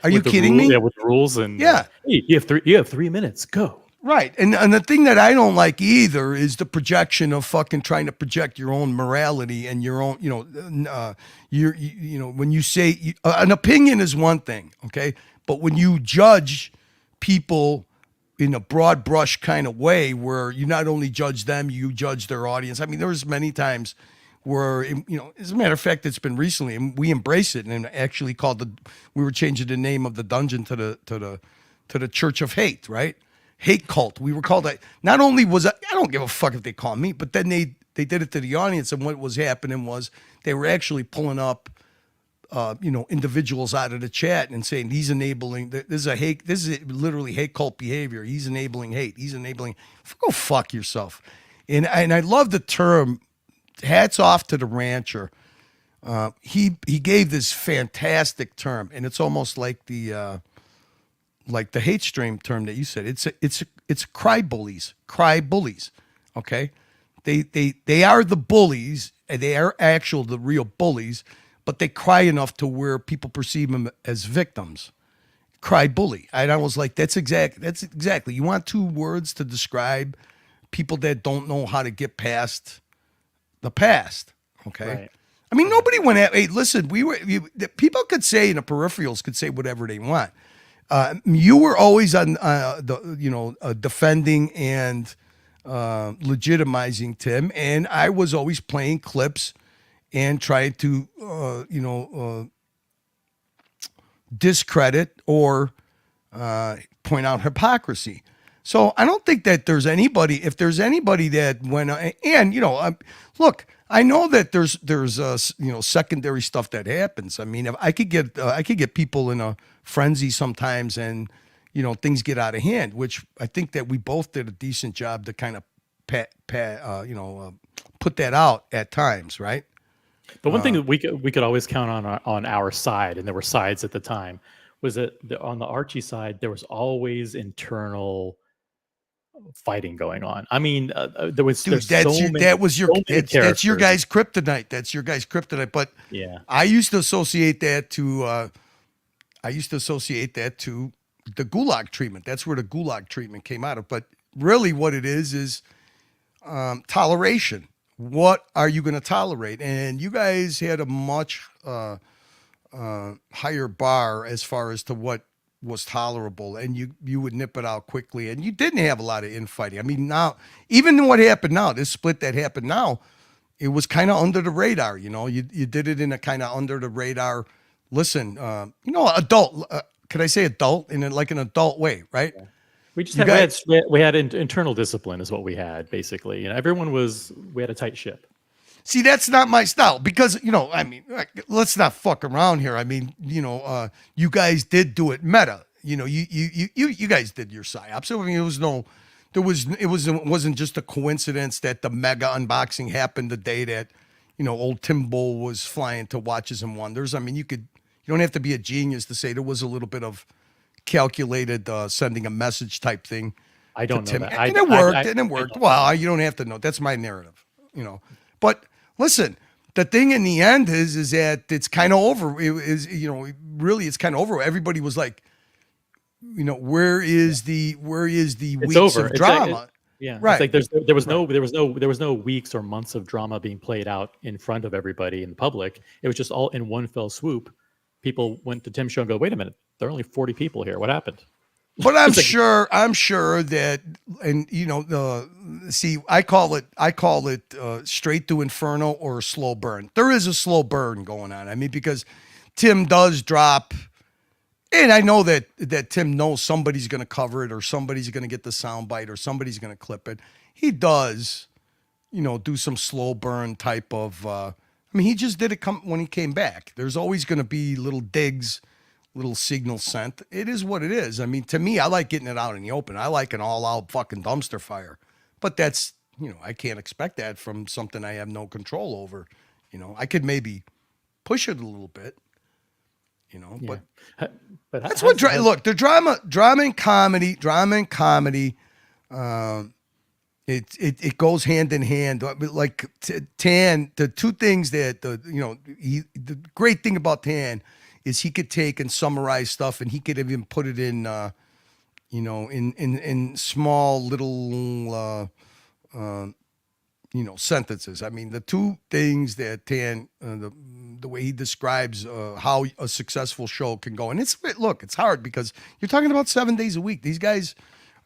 Speaker 2: Are you kidding me?
Speaker 1: Yeah, with the rules and
Speaker 2: Yeah.
Speaker 1: hey, you have 3 minutes. Go.
Speaker 2: Right. And the thing that I don't like either is the projection of fucking trying to project your own morality and your own, when you say an opinion is one thing, okay? But when you judge people in a broad brush kind of way where you not only judge them, you judge their audience. I mean, there's many times where, as a matter of fact, it's been recently and we embrace it and actually we were changing the name of the dungeon to the Church of Hate, right? Hate cult. We were called that. Not only was I don't give a fuck if they call me, but then they did it to the audience. And what was happening was they were actually pulling up, individuals out of the chat and saying he's enabling. This is literally hate cult behavior. He's enabling hate. He's enabling. Go fuck yourself. And I love the term. Hats off to the rancher. He gave this fantastic term, and it's almost like the hate stream term that you said. It's cry bullies. Okay, they are the bullies, and they are the real bullies, but they cry enough to where people perceive them as victims. Cry bully. And I was like, that's exactly. You want two words to describe people that don't know how to get past the past. Okay.
Speaker 1: Right.
Speaker 2: I mean, nobody went at. Hey, listen, people could say, and the peripherals could say whatever they want. You were always on defending and legitimizing Tim, and I was always playing clips and trying to discredit or point out hypocrisy. So I don't think that there's anybody. If there's anybody that went look, I know that there's secondary stuff that happens. I mean, if I could get people in a frenzy sometimes, and things get out of hand. Which I think that we both did a decent job to kind of put that out at times, right?
Speaker 1: But one thing that we could always count on our side, and there were sides at the time, was that on the Archie side there was always internal fighting going on. I mean, there was
Speaker 2: Dude, that's your guy's kryptonite. That's your guy's kryptonite. But
Speaker 1: yeah,
Speaker 2: I used to associate that to the Gulag treatment. That's where the Gulag treatment came out of. But really, what it is toleration. What are you going to tolerate? And you guys had a much higher bar as far as to what was tolerable, and you would nip it out quickly, and you didn't have a lot of infighting. I mean, now, even what happened now, this split that happened now, it was kind of under the radar. You did it in a kind of under the radar. Listen, adult. Could I say adult in an adult way, right?
Speaker 1: We just
Speaker 2: You
Speaker 1: had
Speaker 2: guys,
Speaker 1: we had internal discipline is what we had basically. You know, we had a tight ship.
Speaker 2: see, that's not my style because, I mean, let's not fuck around here. I mean, you guys did do it meta. You guys did your psyops. I mean, it wasn't just a coincidence that the mega unboxing happened the day that, old Tim Bull was flying to Watches and Wonders. I mean, you don't have to be a genius to say there was a little bit of calculated sending a message type thing
Speaker 1: I
Speaker 2: to
Speaker 1: don't know
Speaker 2: Tim,
Speaker 1: that.
Speaker 2: and it worked, and it
Speaker 1: I
Speaker 2: worked.
Speaker 1: don't know
Speaker 2: Well,
Speaker 1: that.
Speaker 2: you don't have to know. That's my narrative. But listen, the thing in the end is that it's kind of over. It is, really, it's kind of over. Everybody was like, where is the
Speaker 1: It's
Speaker 2: weeks
Speaker 1: over.
Speaker 2: of drama?
Speaker 1: Yeah, it's
Speaker 2: Right,
Speaker 1: like
Speaker 2: right.
Speaker 1: there was no weeks or months of drama being played out in front of everybody in the public. It was just all in one fell swoop. People went to Tim's show and go, "Wait a minute, there are only 40 people here. What happened?"
Speaker 2: But
Speaker 1: It's like,
Speaker 2: I'm sure that, and see, I call it straight to inferno or a slow burn. There is a slow burn going on. I mean, because Tim does drop, and I know that Tim knows somebody's going to cover it, or somebody's going to get the sound bite, or somebody's going to clip it. He does, do some slow burn type of. I mean, he just did it when he came back. There's always going to be little digs, little signal sent. It is what it is. I mean, to me, I like getting it out in the open. I like an all-out fucking dumpster fire. But that's, I can't expect that from something I have no control over. I could maybe push it a little bit,
Speaker 1: yeah.
Speaker 2: but
Speaker 1: Ha- But
Speaker 2: that's what
Speaker 1: has
Speaker 2: look, the drama and comedy, it goes hand in hand. Like Tan, the two things that the great thing about Tan is he could take and summarize stuff, and he could even put it in in small little sentences. I mean, the two things that Tan the way he describes how a successful show can go, and it's hard because you're talking about 7 days a week. These guys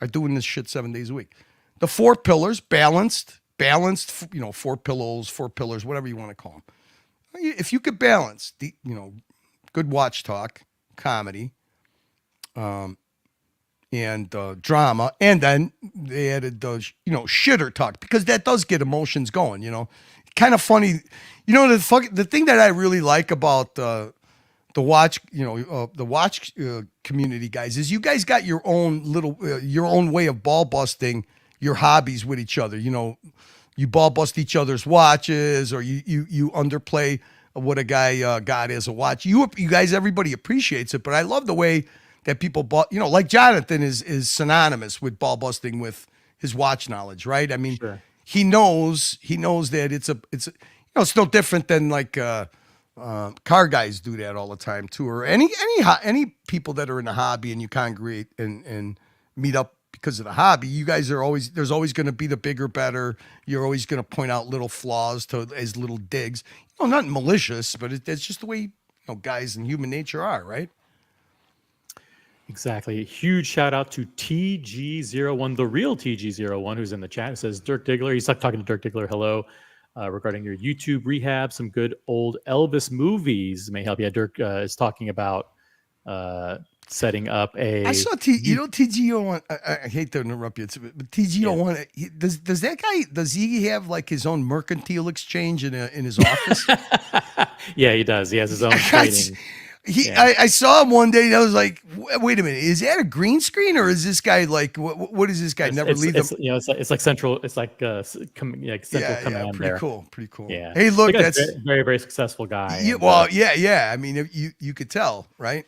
Speaker 2: are doing this shit 7 days a week. The four pillars, balanced, four pillars, whatever you want to call them. If you could balance the, good watch talk, comedy, and drama, and then they added the, shitter talk because that does get emotions going. Kind of funny. The thing that I really like about the watch, the watch community guys is you guys got your own little, your own way of ball busting your hobbies with each other. You ball bust each other's watches, or you underplay what a guy got as a watch. You guys, everybody appreciates it, but I love the way that people bought. Like Jonathan is synonymous with ball busting with his watch knowledge, right? I mean,
Speaker 1: Sure.
Speaker 2: he knows that it's no different than like car guys do that all the time too, or any people that are in the hobby and you congregate and meet up because of the hobby. You guys there's always going to be the bigger, better. You're always going to point out little flaws as little digs. Not malicious, but it's just the way guys and human nature are, right?
Speaker 1: Exactly. Huge shout out to TG01, the real TG01, who's in the chat. It says Dirk Diggler. He's talking to Dirk Diggler. Hello. Regarding your YouTube rehab, some good old Elvis movies may help you. Dirk is talking about setting up
Speaker 2: I
Speaker 1: a.
Speaker 2: saw TG01. I hate to interrupt you, but TG01. Does that guy? Does he have like his own mercantile exchange in his office?
Speaker 1: Yeah, he does. He has his own trading. Yeah.
Speaker 2: I saw him one day. And I was like, wait a minute, is that a green screen or is this guy like what is this guy? Never leave them.
Speaker 1: It's like central. It's like central command
Speaker 2: pretty
Speaker 1: there.
Speaker 2: cool, pretty cool.
Speaker 1: Yeah.
Speaker 2: Hey, look,
Speaker 1: The guy's
Speaker 2: that's
Speaker 1: very, very successful guy.
Speaker 2: yeah.
Speaker 1: And,
Speaker 2: Well, yeah. I mean, you could tell, right?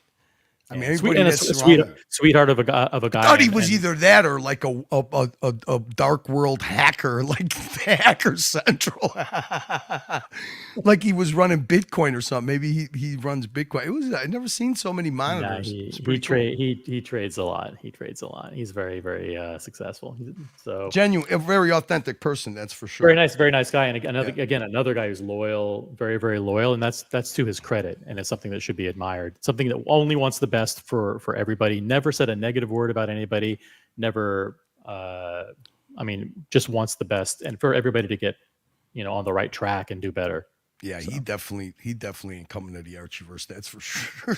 Speaker 2: I mean, everybody
Speaker 1: and
Speaker 2: that's
Speaker 1: a sweetheart of a guy.
Speaker 2: I thought he was either that or like a dark world hacker, like the Hacker Central, like he was running Bitcoin or something. Maybe he runs Bitcoin. I've never seen so many monitors.
Speaker 1: He trades a lot. He's very, very successful. So
Speaker 2: Genuine, a very authentic person, that's for sure.
Speaker 1: very nice guy. And another guy who's loyal, very, very loyal, and that's to his credit, and it's something that should be admired. Something that only wants the best for everybody. Never said a negative word about anybody. Never, just wants the best, and for everybody to get, on the right track and do better.
Speaker 2: Yeah, so. He definitely ain't coming to the Archieverse. That's for sure.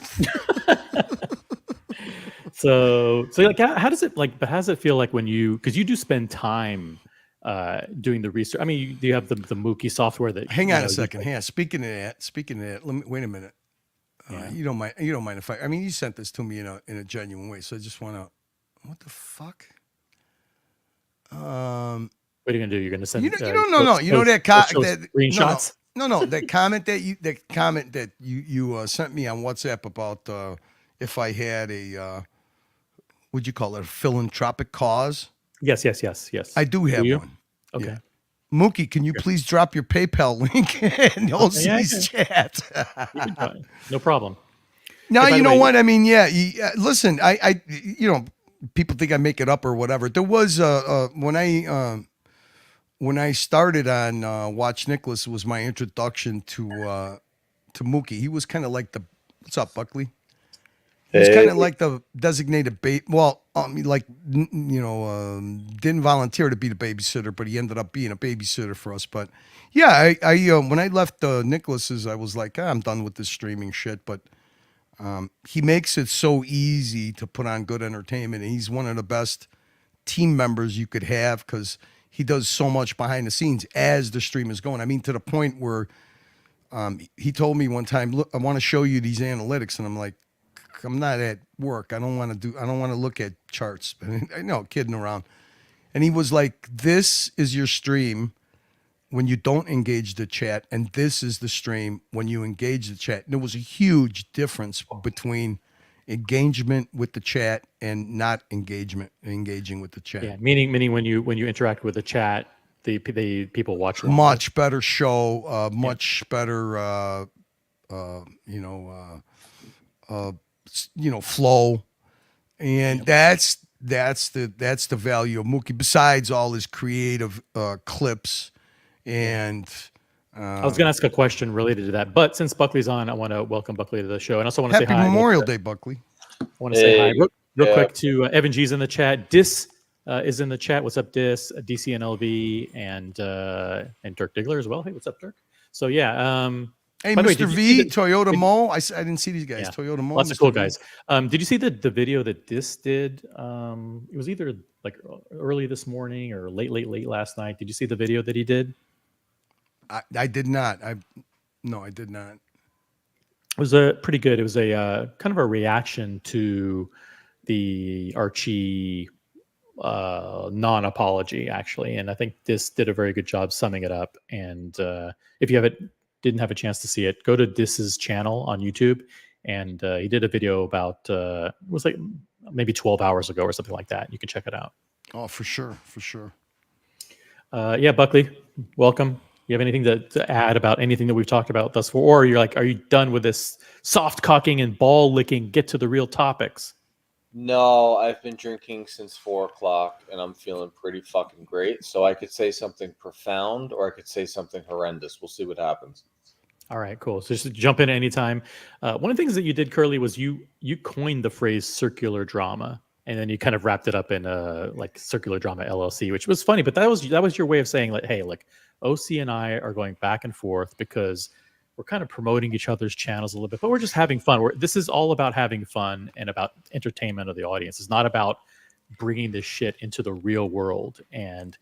Speaker 1: So like, how does it like? But how does it feel like when you, because you do spend time doing the research? I mean, do you have the Mookie software that
Speaker 2: Hang
Speaker 1: you
Speaker 2: on
Speaker 1: know
Speaker 2: a
Speaker 1: you
Speaker 2: second.
Speaker 1: like,
Speaker 2: Hang on. Speaking of that, let me wait a minute.
Speaker 1: yeah.
Speaker 2: You don't mind. You don't mind if I mean, you sent this to me in a genuine way, so I just want to. What the fuck?
Speaker 1: What are you gonna do? You're gonna
Speaker 2: You
Speaker 1: send
Speaker 2: know, no. You know that
Speaker 1: show
Speaker 2: that
Speaker 1: screenshots?
Speaker 2: that comment that you sent me on WhatsApp about if I had a what'd you call it, a philanthropic cause?
Speaker 1: Yes,
Speaker 2: I
Speaker 1: yes.
Speaker 2: do
Speaker 1: Do
Speaker 2: have
Speaker 1: you?
Speaker 2: one. Yeah.
Speaker 1: Okay.
Speaker 2: Mookie, can you
Speaker 1: Okay.
Speaker 2: please drop your PayPal link in
Speaker 1: Okay. Yeah.
Speaker 2: OC's chat?
Speaker 1: You can try. No problem.
Speaker 2: Now
Speaker 1: Hey, by
Speaker 2: you
Speaker 1: the
Speaker 2: know
Speaker 1: way,
Speaker 2: what I mean. Yeah, listen, you know, people think I make it up or whatever. There was when I started on Watch Nicholas was my introduction to Mookie. He was kind of like the what's up, Buckley? He was kind
Speaker 3: Hey,
Speaker 2: of like the designated well, like didn't volunteer to be the babysitter, but he ended up being a babysitter for us. But yeah, I when I left Nicholas's, I was like, I'm done with this streaming shit. But he makes it so easy to put on good entertainment, and he's one of the best team members you could have because he does so much behind the scenes as the stream is going. I mean, to the point where he told me one time, "Look, I want to show you these analytics," and I'm like, "I'm not at work. I don't want to do. I don't want to look at charts." I know, kidding around. And he was like, "This is your stream when you don't engage the chat, and this is the stream when you engage the chat." And there was a huge difference between engagement with the chat and not engaging with the chat.
Speaker 1: yeah, meaning when you interact with the chat, the people watch longer.
Speaker 2: Much better show,
Speaker 1: Yeah.
Speaker 2: much better, uh, you know, flow, and
Speaker 1: Yeah.
Speaker 2: that's the value of Mookie. Besides all his creative clips,
Speaker 1: Yeah.
Speaker 2: and
Speaker 1: I was going to ask a question related to that, but since Buckley's on, I want to welcome Buckley to the show, and also want to say
Speaker 2: Happy
Speaker 1: hi.
Speaker 2: Memorial Day, Buckley.
Speaker 1: I want to say hi
Speaker 3: hey,
Speaker 1: real
Speaker 3: yeah,
Speaker 1: quick to Evan G's in the chat. Dis is in the chat. What's up, Dis? DCNLV and Dirk Diggler as well. Hey, what's up, Dirk? So yeah.
Speaker 2: Hey,
Speaker 1: By the way,
Speaker 2: Mr.
Speaker 1: did you see
Speaker 2: V, Toyota
Speaker 1: did,
Speaker 2: Mo. I didn't see these guys.
Speaker 1: yeah,
Speaker 2: Toyota Mo,
Speaker 1: lots of
Speaker 2: Mr.
Speaker 1: cool
Speaker 2: V.
Speaker 1: guys. Did you see the video that Dis did? It was either like early this morning or late last night. Did you see the video that he did?
Speaker 2: I did not. No, I did not.
Speaker 1: It was a pretty good. It was a kind of a reaction to the Archie non-apology, actually, and I think this did a very good job summing it up. And if you didn't have a chance to see it, go to Dis's channel on YouTube, and he did a video about it was like maybe 12 hours ago or something like that. You can check it out.
Speaker 2: Oh, for sure, for sure.
Speaker 1: Yeah, Buckley, welcome. You have anything to add about anything that we've talked about thus far, or you're like, are you done with this soft cocking and ball licking? Get to the real topics.
Speaker 3: no, I've been drinking since 4 o'clock, and I'm feeling pretty fucking great. So I could say something profound, or I could say something horrendous. We'll see what happens.
Speaker 1: All right, cool. So just jump in anytime. One of the things that you did, Curly, was you coined the phrase circular drama, and then you kind of wrapped it up in like circular drama LLC, which was funny. But that was your way of saying like, hey, like OC and I are going back and forth because we're kind of promoting each other's channels a little bit, but we're just having fun. This is all about having fun and about entertainment of the audience. It's not about bringing this shit into the real world and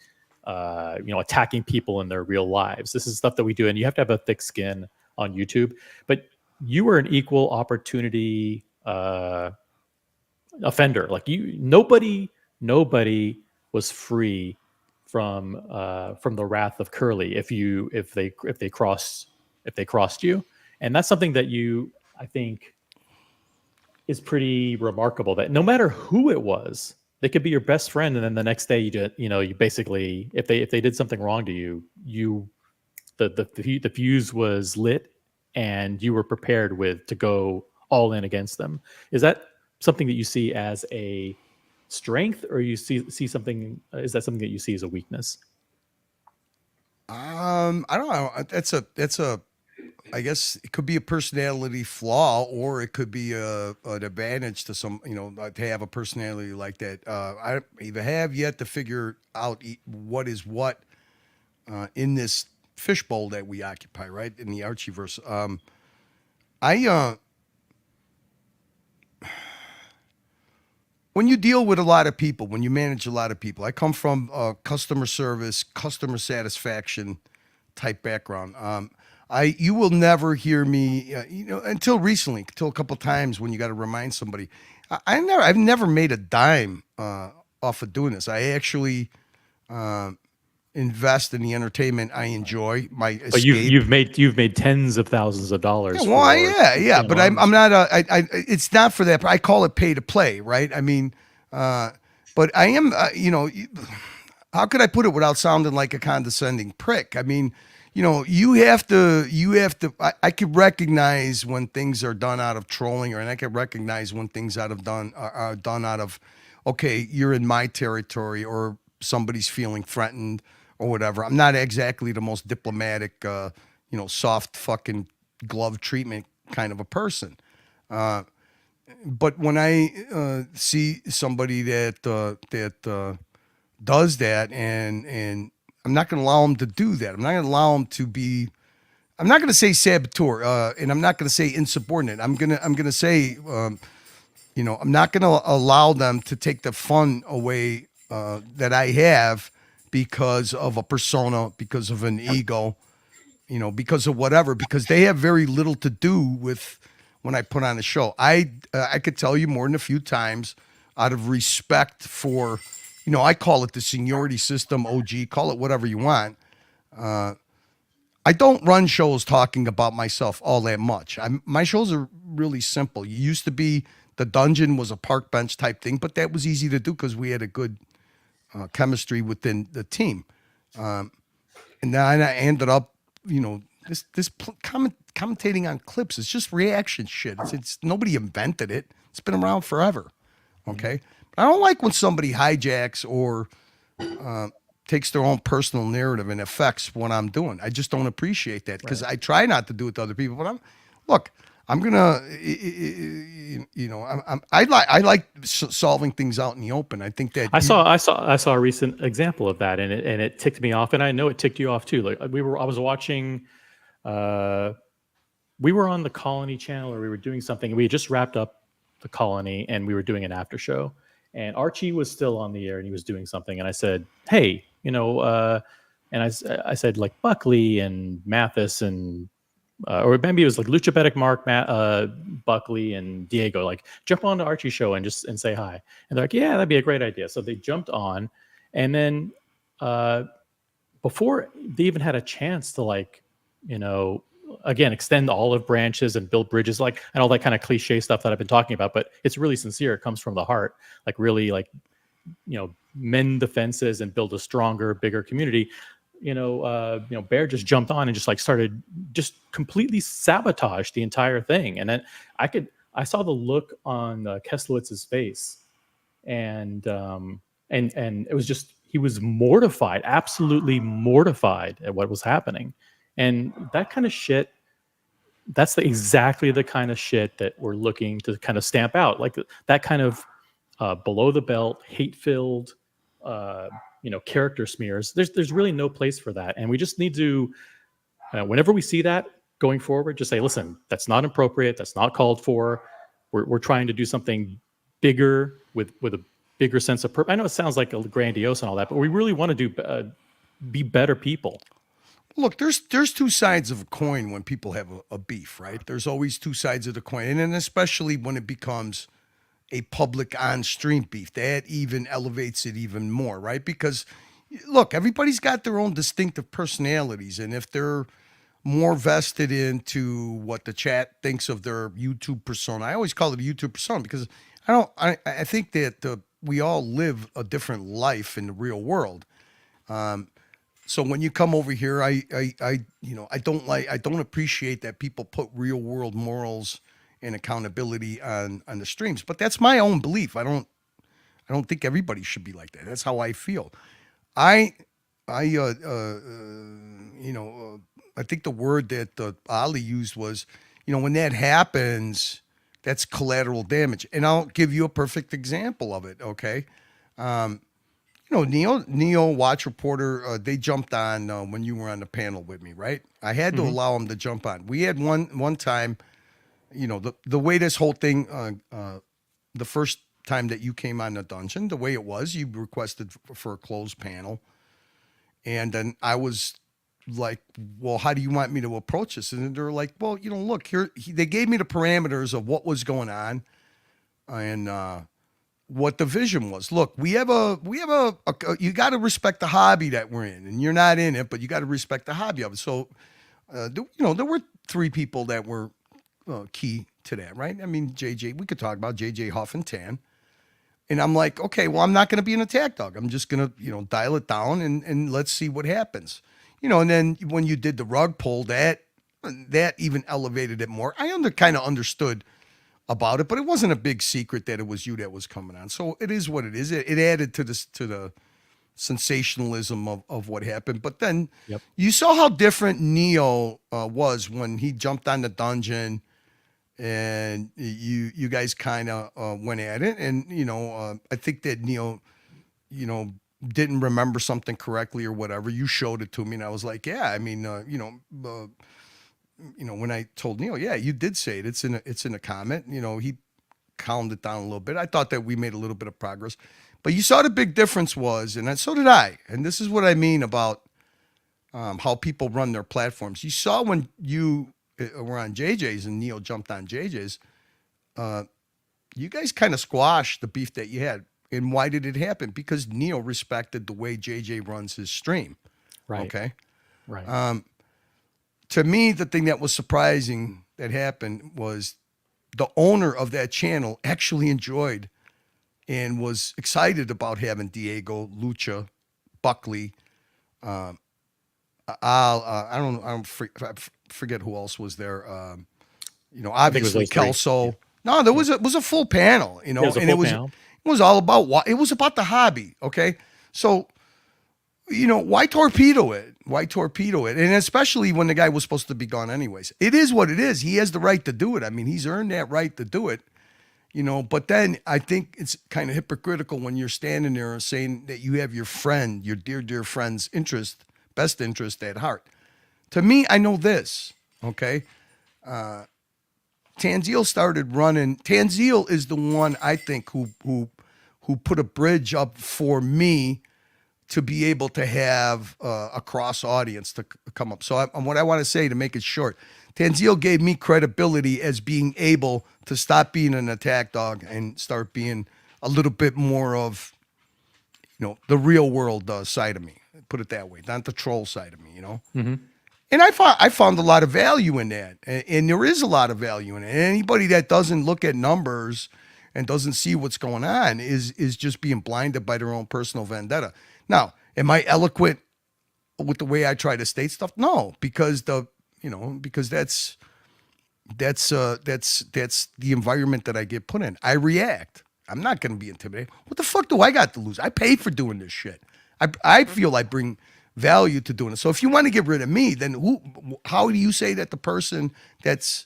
Speaker 1: attacking people in their real lives. This is stuff that we do, and you have to have a thick skin on YouTube. But you were an equal opportunity offender. Like nobody was free from the wrath of Curly if they crossed you, and that's something that I think is pretty remarkable. That no matter who it was, they could be your best friend, and then the next day you basically if they did something wrong to the fuse was lit, and you were prepared to go all in against them. Is that something that you see as a strength, or you see something? Is that something that you see as a weakness?
Speaker 2: I don't know. That's a. I guess it could be a personality flaw, or it could be an advantage to some. To have a personality like that. I even have yet to figure out what is what in this fishbowl that we occupy, right in the Archieverse. I when you deal with a lot of people, when you manage a lot of people, I come from a customer service, customer satisfaction type background. You will never hear me, until recently, until a couple times when you got to remind somebody. I've never made a dime off of doing this. I actually invest in the entertainment I enjoy, my escape.
Speaker 1: But you've made tens of thousands of dollars.
Speaker 2: Yeah, well, yeah. But I'm not it's not for that. I call it pay to play, right? I mean, but I am, how could I put it without sounding like a condescending prick? I mean, you have to, I could recognize when things are done out of trolling, and I could recognize when things are done out of, okay, you're in my territory, or somebody's feeling threatened or whatever. I'm not exactly the most diplomatic, soft fucking glove treatment kind of a person. But when I see somebody that does that, and I'm not going to allow them to do that. I'm not going to allow them to be. I'm not going to say saboteur, and I'm not going to say insubordinate. I'm going to say, I'm not going to allow them to take the fun away that I have because of a persona, because of an ego, because of whatever. Because they have very little to do with when I put on a show. I could tell you more than a few times, out of respect for. I call it the seniority system, OG, call it whatever you want. I don't run shows talking about myself all that much. My shows are really simple. You used to be, the dungeon was a park bench type thing, but that was easy to do because we had a good chemistry within the team. And then I ended up, commentating on clips. It's just reaction shit. It's nobody invented it. It's been around forever. Okay. I don't like when somebody hijacks or takes their own personal narrative and affects what I'm doing. I just don't appreciate that because I try not to do it to other people. But I'm gonna, I like solving things out in the open. I think that
Speaker 1: I saw a recent example of that, and it ticked me off, and I know it ticked you off too. Like I was watching, we were on the Colony channel, or we were doing something. We had just wrapped up the Colony, and we were doing an after show. And Archie was still on the air, and he was doing something. And I said, "Hey, and I said like Buckley and Mathis and or maybe it was like Lucha Bedek, Mark, Buckley, and Diego. Like jump on to Archie's show and say hi." And they're like, "Yeah, that'd be a great idea." So they jumped on, and then before they even had a chance to again, extend olive branches and build bridges, and all that kind of cliche stuff that I've been talking about, but it's really sincere. It comes from the heart, really mend the fences and build a stronger, bigger community. Bear just jumped on and just started just completely sabotage the entire thing. And then I saw the look on Keslowitz's face, and it was just, he was mortified, absolutely mortified at what was happening. And that kind of shit, that's exactly the kind of shit that we're looking to kind of stamp out. Like that kind of below the belt, hate-filled, character smears. There's really no place for that. And we just need to, whenever we see that going forward, just say, listen, that's not appropriate. That's not called for. We're trying to do something bigger with a bigger sense of purpose. I know it sounds like a grandiose and all that, but we really want to be better people.
Speaker 2: Look, there's two sides of a coin when people have a beef, right? There's always two sides of the coin. And then especially when it becomes a public on-stream beef, that even elevates it even more, right? Because, look, everybody's got their own distinctive personalities. And if they're more vested into what the chat thinks of their YouTube persona, I always call it a YouTube persona because I think that we all live a different life in the real world. So when you come over here, I don't appreciate that people put real world morals and accountability on the streams. But that's my own belief. I don't think everybody should be like that. That's how I feel. I think the word that Ali used was, when that happens, that's collateral damage. And I'll give you a perfect example of it. Okay. Neo, Watch Reporter, they jumped on when you were on the panel with me, right? I had to allow them to jump on. We had one time, the way this whole thing, the first time that you came on the dungeon, the way it was, you requested for a closed panel. And then I was like, well, how do you want me to approach this? And they're like, well, look here. They gave me the parameters of what was going on and what the vision was. Look, we have a you got to respect the hobby that we're in, and you're not in it, but you got to respect the hobby of it. So, there were 3 people that were key to that, right? I mean, JJ, we could talk about JJ Huff and Tan. And I'm like, okay, well, I'm not going to be an attack dog. I'm just going to, dial it down and let's see what happens. And then when you did the rug pull, that even elevated it more. I kind of understood about it, but it wasn't a big secret that it was you that was coming on. So it is what it is. It added to the sensationalism of what happened. But then you saw how different Neo was when he jumped on the dungeon. And you guys kind of went at it, and I think that Neo, didn't remember something correctly or whatever. You showed it to me, and I was like, yeah. I mean, when I told Neo, yeah, you did say it. It's in a comment. He calmed it down a little bit. I thought that we made a little bit of progress, but you saw the big difference was, and so did I. And this is what I mean about how people run their platforms. You saw when you were on JJ's and Neo jumped on JJ's, you guys kind of squashed the beef that you had. And why did it happen? Because Neo respected the way JJ runs his stream.
Speaker 1: Right.
Speaker 2: Okay.
Speaker 1: Right.
Speaker 2: To me, the thing that was surprising that happened was the owner of that channel actually enjoyed and was excited about having Diego, Lucha, Buckley, I forget who else was there. Obviously Kelso. No, there was a full panel, and it was all about what it was about the hobby. Okay. So, why torpedo it? Why torpedo it? And especially when the guy was supposed to be gone anyways. It is what it is. He has the right to do it. I mean, he's earned that right to do it, but then I think it's kind of hypocritical when you're standing there saying that you have your friend, your dear, dear friend's best interest at heart. To me, I know this, okay? Tanzil started running. Tanzil is the one, I think, who put a bridge up for me to be able to have a cross audience to come up. So what I want to say, to make it short, Tanzil gave me credibility as being able to stop being an attack dog and start being a little bit more of, the real world side of me. Put it that way, not the troll side of me,
Speaker 1: Mm-hmm.
Speaker 2: And I found a lot of value in that, and there is a lot of value in it. And anybody that doesn't look at numbers and doesn't see what's going on is just being blinded by their own personal vendetta. Now, am I eloquent with the way I try to state stuff? No, because that's the environment that I get put in. I react. I'm not going to be intimidated. What the fuck do I got to lose? I pay for doing this shit. I feel I bring value to doing it. So if you want to get rid of me, then how do you say that the person that's,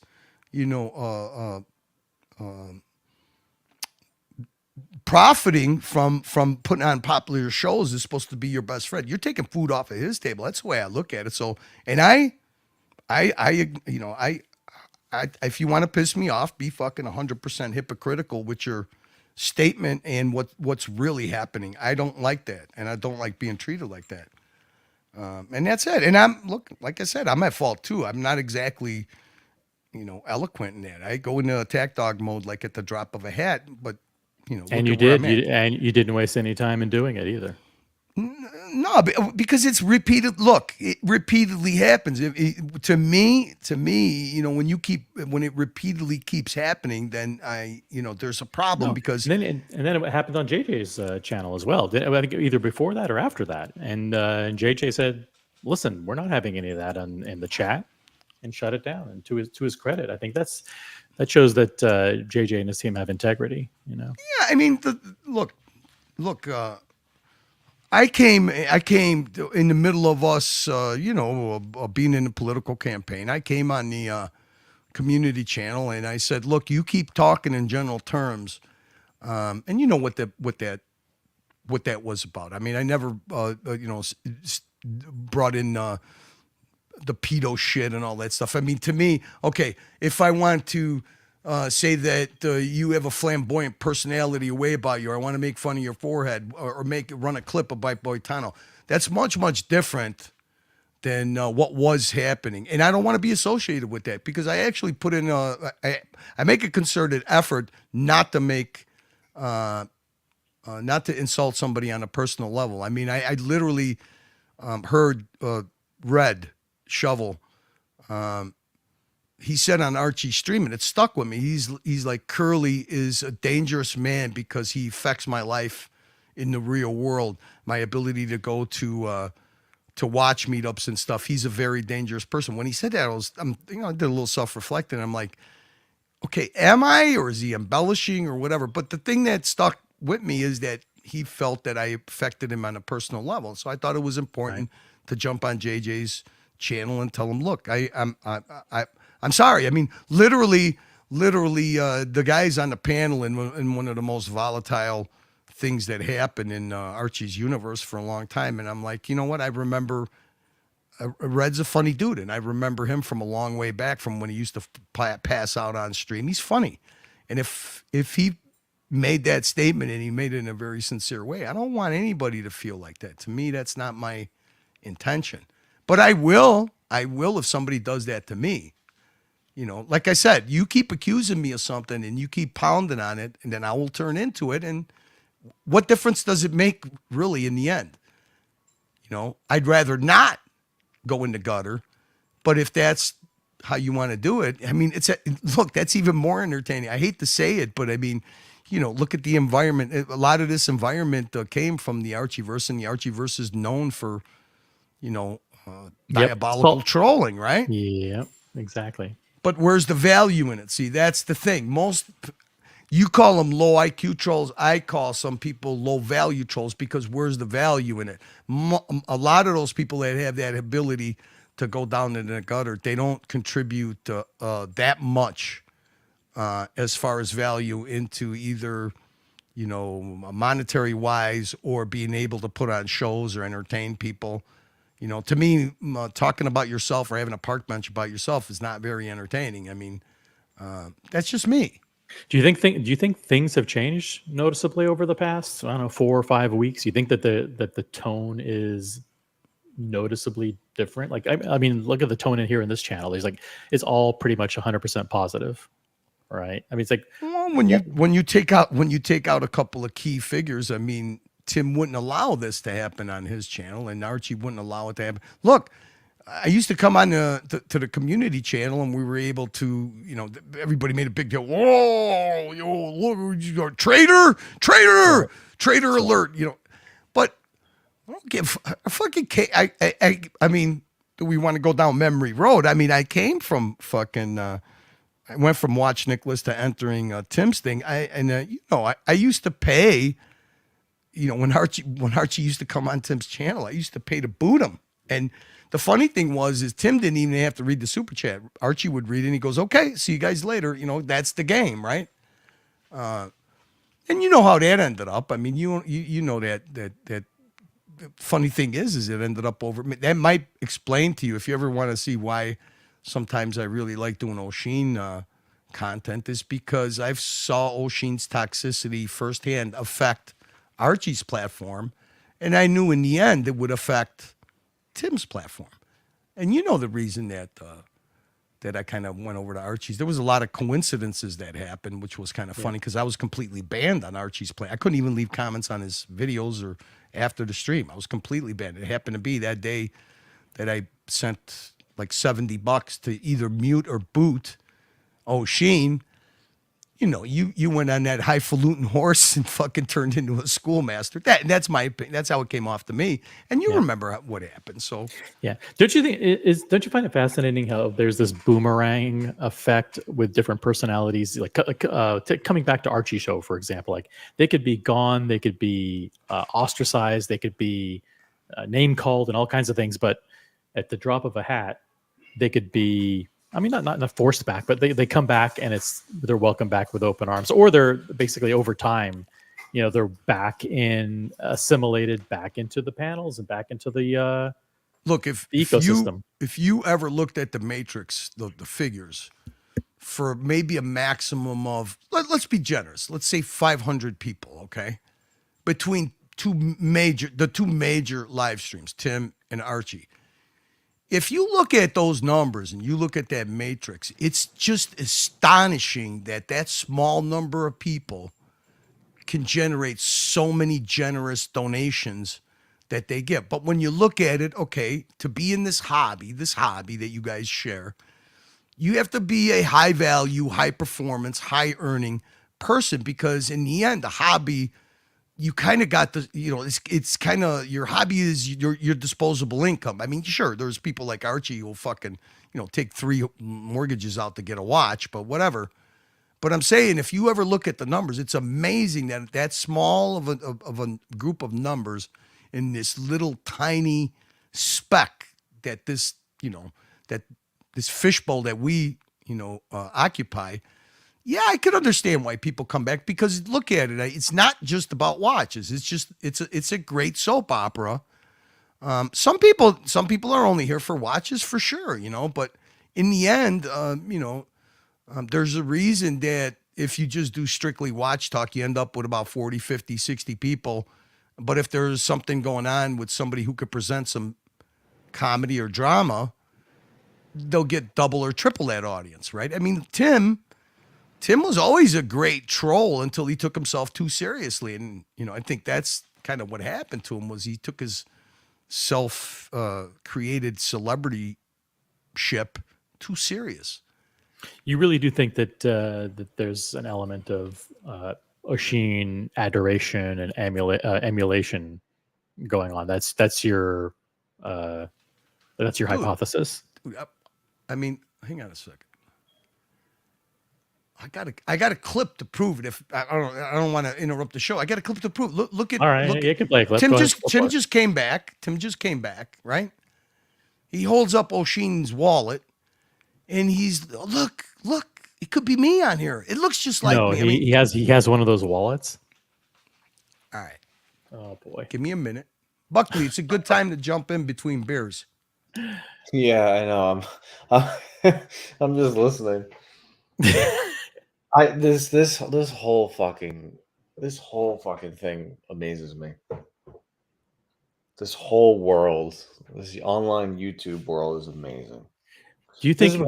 Speaker 2: profiting from putting on popular shows is supposed to be your best friend? You're taking food off of his table. That's the way I look at it. So, and I if you want to piss me off, be fucking 100% hypocritical with your statement and what's really happening. I don't like that, and I don't like being treated like that. And that's it. And like I said, I'm at fault too. I'm not exactly, eloquent in that. I go into attack dog mode like at the drop of a hat, but
Speaker 1: And you did, you didn't waste any time in doing it either.
Speaker 2: No, because it's repeated. Look, it repeatedly happens. To me, when it repeatedly keeps happening, then there's a problem because.
Speaker 1: And then it happened on JJ's channel as well. I think either before that or after that. And JJ said, "Listen, we're not having any of that in the chat," and shut it down. And to his credit, I think that shows that JJ and his team have integrity.
Speaker 2: Yeah, I mean, look. I came in the middle of us, being in a political campaign. I came on the community channel and I said, "Look, you keep talking in general terms," and you know what that was about. I mean, I never, brought in the pedo shit and all that stuff. I mean, to me, okay, if I want to say that you have a flamboyant personality way about you, or I want to make fun of your forehead, or run a clip of Bite Boitano. That's much, much different than what was happening. And I don't want to be associated with that, because I actually put in, I make a concerted effort not to make, not to insult somebody on a personal level. I mean, I literally heard Red Shovel, he said on Archie's stream, and it stuck with me. He's like, Curly is a dangerous man because he affects my life in the real world, my ability to go to watch meetups and stuff. He's a very dangerous person. When he said that, I did a little self-reflecting. I'm like, okay, am I, or is he embellishing or whatever? But the thing that stuck with me is that he felt that I affected him on a personal level. So I thought it was important to jump on JJ's channel and tell him, look, I'm sorry. I mean, literally, the guys on the panel in one of the most volatile things that happened in Archie's universe for a long time. And I'm like, you know what? I remember Red's a funny dude, and I remember him from a long way back, from when he used to pass out on stream. He's funny. And if he made that statement, and he made it in a very sincere way, I don't want anybody to feel like that. To me, that's not my intention. But I will if somebody does that to me. You know, like I said, you keep accusing me of something and you keep pounding on it, and then I will turn into it. And what difference does it make really in the end? You know, I'd rather not go in the gutter, but if that's how you want to do it, I mean, look, that's even more entertaining. I hate to say it, but I mean, you know, look at the environment. A lot of this environment came from the Archieverse, and the Archieverse is known for, you know, diabolical trolling, right?
Speaker 1: Yeah, exactly.
Speaker 2: But where's the value in it? See, that's the thing. You call them low IQ trolls. I call some people low value trolls, because where's the value in it? A lot of those people that have that ability to go down in the gutter, they don't contribute that much as far as value into either, you know, monetary wise, or being able to put on shows or entertain people. You know, to me, talking about yourself or having a park bench about yourself is not very entertaining. I mean, that's just me.
Speaker 1: Do you think things have changed noticeably over the past, I don't know, 4 or 5 weeks? You think that the tone is noticeably different? Like, I mean, look at the tone in here in this channel. It's all pretty much 100% positive, right? I mean, it's like,
Speaker 2: well, when you take out a couple of key figures, I mean, Tim wouldn't allow this to happen on his channel, and Archie wouldn't allow it to happen. Look, I used to come on to the community channel, and we were able to, you know, everybody made a big deal. Whoa, look, you traitor alert, you know. But I don't give a fucking I mean, do we want to go down memory road? I mean, I came from fucking. I went from Watch Nicholas to entering Tim's thing. I used to pay. You know, when Archie used to come on Tim's channel, I used to pay to boot him. And the funny thing is Tim didn't even have to read the super chat. Archie would read it, and he goes, "Okay, see you guys later." You know, that's the game, right? And you know how that ended up. I mean, you know that the funny thing is it ended up over. That might explain to you, if you ever want to see why sometimes I really like doing O'Sheen content, is because I've saw O'Sheen's toxicity firsthand affect Archie's platform, and I knew in the end it would affect Tim's platform. And you know the reason that I kind of went over to Archie's. There was a lot of coincidences that happened, which was kind of funny, because I was completely banned on Archie's play. I couldn't even leave comments on his videos or after the stream. I was completely banned. It happened to be that day that I sent like $70 to either mute or boot O'Sheen. You know, you went on that highfalutin horse and fucking turned into a schoolmaster. That's my opinion. That's how it came off to me. And you remember what happened. So
Speaker 1: yeah, don't you find it fascinating how there's this boomerang effect with different personalities? Like coming back to Archie show, for example, like they could be gone, they could be ostracized, they could be name called, and all kinds of things. But at the drop of a hat, they could be. I mean, not in a forced back, but they come back, and they're welcome back with open arms, or they're basically over time, you know, they're back assimilated back into the panels and back into the
Speaker 2: the
Speaker 1: ecosystem.
Speaker 2: If you ever looked at the Matrix, the figures, for maybe a maximum of, let's be generous. Let's say 500 people, okay? Between the two major live streams, Tim and Archie. If you look at those numbers and you look at that matrix, it's just astonishing that small number of people can generate so many generous donations that they get. But when you look at it, okay, to be in this hobby that you guys share, you have to be a high value, high performance, high earning person, because in the end, the hobby, you kind of got the, it's kind of, your hobby is your disposable income. I mean, sure, there's people like Archie who will fucking, take 3 mortgages out to get a watch, but whatever. But I'm saying, if you ever look at the numbers, it's amazing that small of a group of numbers in this little tiny speck that this, that this fishbowl that we, occupy. Yeah, I could understand why people come back, because look at it. It's not just about watches. It's a great soap opera. Some people are only here for watches, for sure, but in the end, there's a reason that if you just do strictly watch talk, you end up with about 40, 50, 60 people. But if there's something going on with somebody who could present some comedy or drama, they'll get double or triple that audience, right? I mean, Tim was always a great troll until he took himself too seriously. And, I think that's kind of what happened to him, was he took his self-created celebrity ship too serious.
Speaker 1: You really do think that that there's an element of Oshin adoration and emulation going on. That's your hypothesis.
Speaker 2: Dude, I mean, hang on a second. I got a clip to prove it. If I don't want to interrupt the show. I got a clip to prove. Look at.
Speaker 1: All right,
Speaker 2: look,
Speaker 1: you can play a clip.
Speaker 2: Tim just came back. Tim just came back. Right. He holds up Oshin's wallet, and he's look. It could be me on here. It looks just like me.
Speaker 1: He has one of those wallets.
Speaker 2: All right.
Speaker 1: Oh boy.
Speaker 2: Give me a minute, Buckley. It's a good time to jump in between beers.
Speaker 3: Yeah, I know. I'm just listening. This whole fucking thing amazes me. This whole world, this online YouTube world, is amazing.
Speaker 1: Do you think,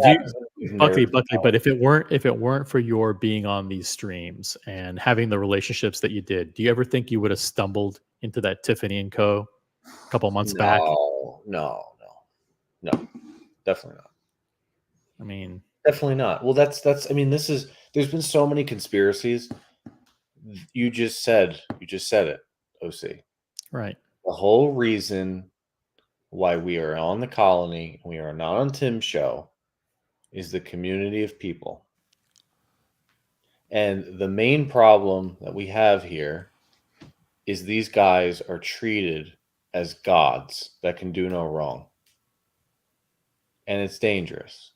Speaker 1: Buckley? But if it weren't for your being on these streams and having the relationships that you did, do you ever think you would have stumbled into that Tiffany and Co. a couple months back?
Speaker 3: No, definitely not.
Speaker 1: I mean,
Speaker 3: definitely not. Well, that's. I mean, there's been so many conspiracies. You just said it, OC.
Speaker 1: Right.
Speaker 3: The whole reason why we are on the colony, we are not on Tim's show, is the community of people. And the main problem that we have here is these guys are treated as gods that can do no wrong. And it's dangerous.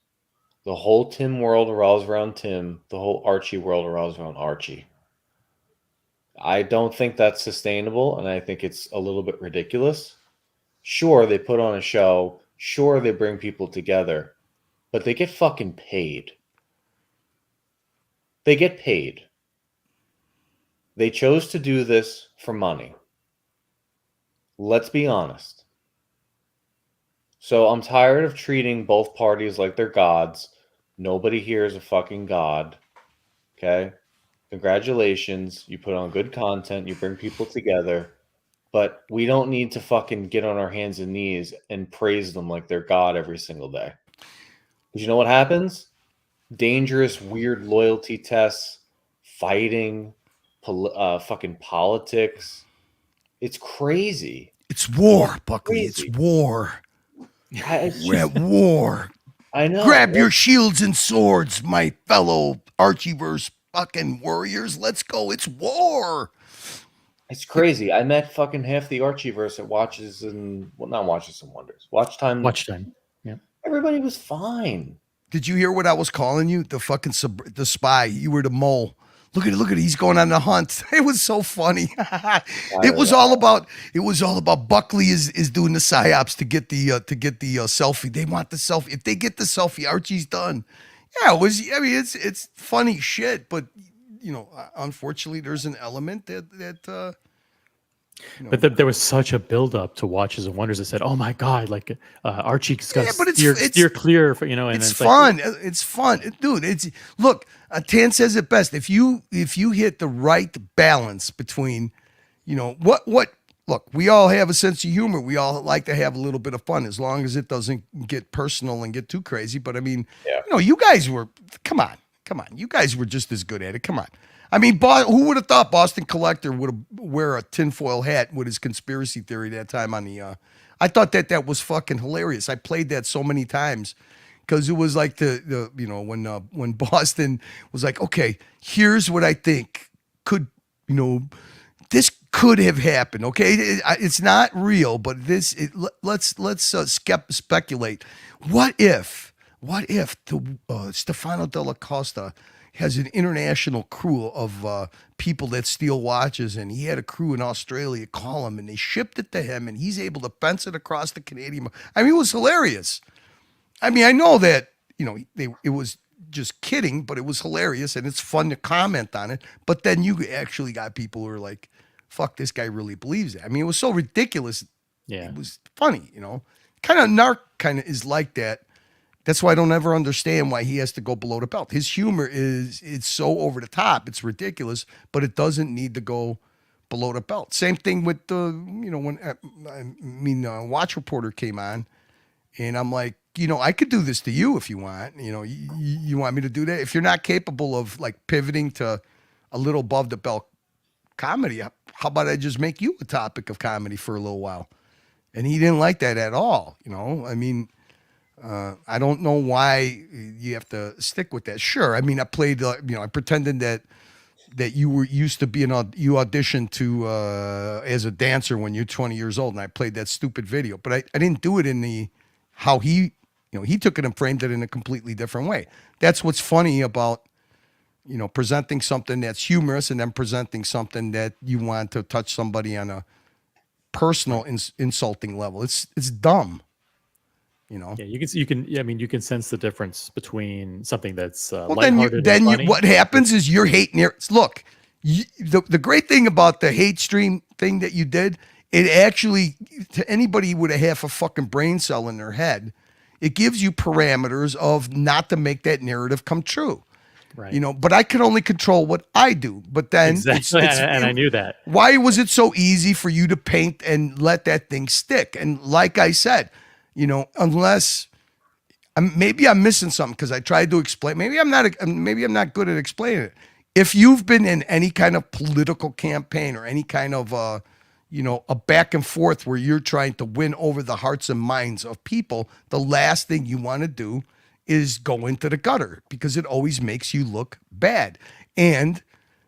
Speaker 3: The whole Tim world revolves around Tim. The whole Archie world revolves around Archie. I don't think that's sustainable, and I think it's a little bit ridiculous. Sure, they put on a show. Sure, they bring people together. But they get fucking paid. They get paid. They chose to do this for money. Let's be honest. So I'm tired of treating both parties like they're gods. Nobody here is a fucking god. Okay? Congratulations. You put on good content. You bring people together. But we don't need to fucking get on our hands and knees and praise them like they're God every single day. Because you know what happens? Dangerous, weird loyalty tests, fighting, fucking politics. It's crazy.
Speaker 2: It's war, Buckley. It's war. We're at war.
Speaker 3: I know.
Speaker 2: Grab your shields and swords, my fellow Archieverse fucking warriors. Let's go. It's war.
Speaker 3: It's crazy. I met fucking half the Archieverse at Watches and not Watches and Wonders. Watch time.
Speaker 1: Yeah.
Speaker 3: Everybody was fine.
Speaker 2: Did you hear what I was calling you? The fucking the spy. You were the mole. Look at it. He's going on the hunt. It was so funny. It was all about Buckley is doing the psyops to get the selfie. They want the selfie. If they get the selfie, Archie's done. Yeah, it was. I mean, it's funny shit, but unfortunately, there's an element that
Speaker 1: But there was such a buildup to Watches and Wonders that said, "Oh my God, like Archie's got to
Speaker 2: yeah, but
Speaker 1: steer clear for and then
Speaker 2: it's
Speaker 1: it's like,
Speaker 2: fun. It's fun, dude. It's look. Tan says it best. If you hit the right balance between, what. Look, we all have a sense of humor. We all like to have a little bit of fun, as long as it doesn't get personal and get too crazy. But I mean,
Speaker 3: Yeah.
Speaker 2: you guys were. Come on. You guys were just as good at it. Come on. I mean, who would have thought Boston Collector would wear a tinfoil hat with his conspiracy theory that time on the? I thought that was fucking hilarious. I played that so many times because it was like the when Boston was like, okay, here's what I think could this could have happened. Okay, it's not real, but let's speculate. What if the Stefano Della Costa has an international crew of people that steal watches, and he had a crew in Australia call him, and they shipped it to him, and he's able to fence it across the Canadian. I mean, it was hilarious. I mean, I know that it was just kidding, but it was hilarious, and it's fun to comment on it. But then you actually got people who are like, "Fuck, this guy really believes it." I mean, it was so ridiculous.
Speaker 1: yeah,
Speaker 2: It was funny, Kind of Narc kind of is like that. That's why I don't ever understand why he has to go below the belt. His humor it's so over the top, it's ridiculous, but it doesn't need to go below the belt. Same thing with the when Watch Reporter came on, and I'm like, I could do this to you if you want. You want me to do that? If you're not capable of like pivoting to a little above the belt comedy, how about I just make you a topic of comedy for a little while? And he didn't like that at all. I mean. I don't know why you have to stick with that. Sure, I mean, I played. I pretended that you were used to being you auditioned to as a dancer when you're 20 years old, and I played that stupid video. But I didn't do it in the how he he took it and framed it in a completely different way. That's what's funny about presenting something that's humorous and then presenting something that you want to touch somebody on a personal insulting level. It's dumb.
Speaker 1: yeah. I mean, you can sense the difference between something that's
Speaker 2: Well,
Speaker 1: lighthearted and funny.
Speaker 2: what happens is you're hating it. Look, the great thing about the hate stream thing that you did, it actually, to anybody with a half a fucking brain cell in their head, it gives you parameters of not to make that narrative come true.
Speaker 1: Right.
Speaker 2: But I can only control what I do. But then
Speaker 1: Exactly, and I knew that.
Speaker 2: Why was it so easy for you to paint and let that thing stick? And like I said, unless maybe I'm missing something because I tried to explain. Maybe I'm not good at explaining it. If you've been in any kind of political campaign or any kind of a back and forth where you're trying to win over the hearts and minds of people, the last thing you want to do is go into the gutter because it always makes you look bad. And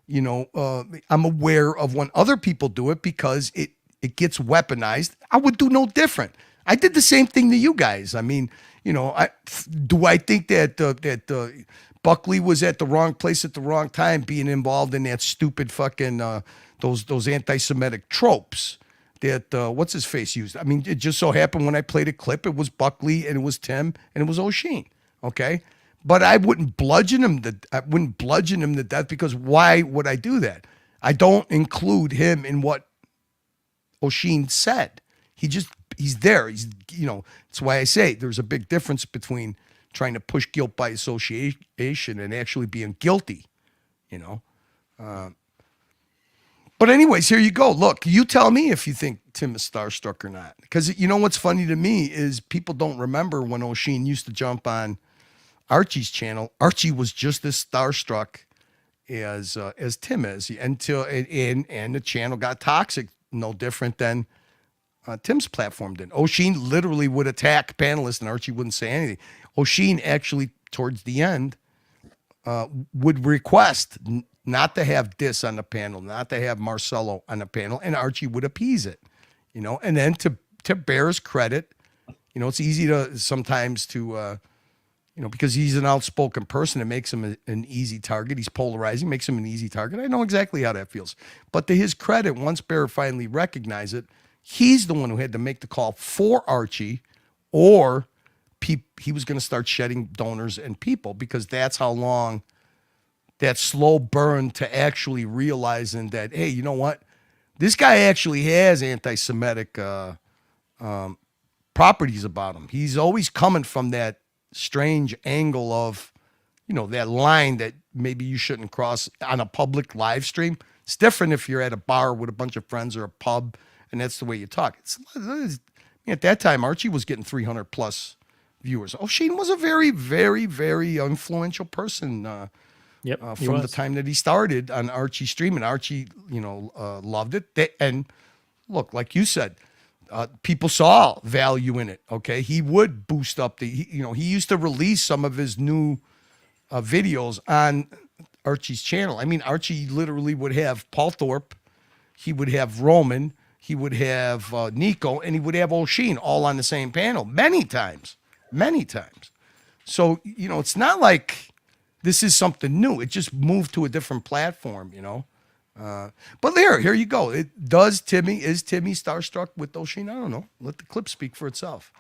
Speaker 2: I'm aware of when other people do it because it gets weaponized. I would do no different. I did the same thing to you guys. I mean, do I think that Buckley was at the wrong place at the wrong time, being involved in that stupid fucking those anti-Semitic tropes that what's his face used? I mean, it just so happened when I played a clip, it was Buckley and it was Tim and it was O'Sheen. Okay, but I wouldn't bludgeon him to death because why would I do that? I don't include him in what O'Sheen said. He's there. That's why I say there's a big difference between trying to push guilt by association and actually being guilty, But anyways, here you go. Look, you tell me if you think Tim is starstruck or not. Because what's funny to me is people don't remember when O'Sheen used to jump on Archie's channel. Archie was just as starstruck as Tim is until and the channel got toxic. No different than Tim's platform did. O'Sheen literally would attack panelists and Archie wouldn't say anything. O'Sheen actually, towards the end, would request not to have Dis on the panel, not to have Marcelo on the panel, and Archie would appease it, And then to Bear's credit, it's easy to sometimes to, because he's an outspoken person, it makes him an easy target. He's polarizing, makes him an easy target. I know exactly how that feels. But to his credit, once Bear finally recognized it, he's the one who had to make the call for Archie or he was going to start shedding donors and people, because that's how long that slow burn to actually realizing that, hey, you know what? This guy actually has anti-Semitic properties about him. He's always coming from that strange angle of, that line that maybe you shouldn't cross on a public live stream. It's different if you're at a bar with a bunch of friends or a pub, and that's the way you talk. At that time, Archie was getting 300 plus viewers. O'Sheen was a very, very, very influential person from the time that he started on Archie stream, and Archie, loved it. And look, like you said, people saw value in it. Okay, he would boost up he used to release some of his new videos on Archie's channel. I mean, Archie literally would have Paul Thorpe, he would have Roman, he would have Nico, and he would have O'Sheen all on the same panel many times. So, it's not like this is something new. It just moved to a different platform, But here you go. Is Timmy starstruck with O'Sheen? I don't know. Let the clip speak for itself.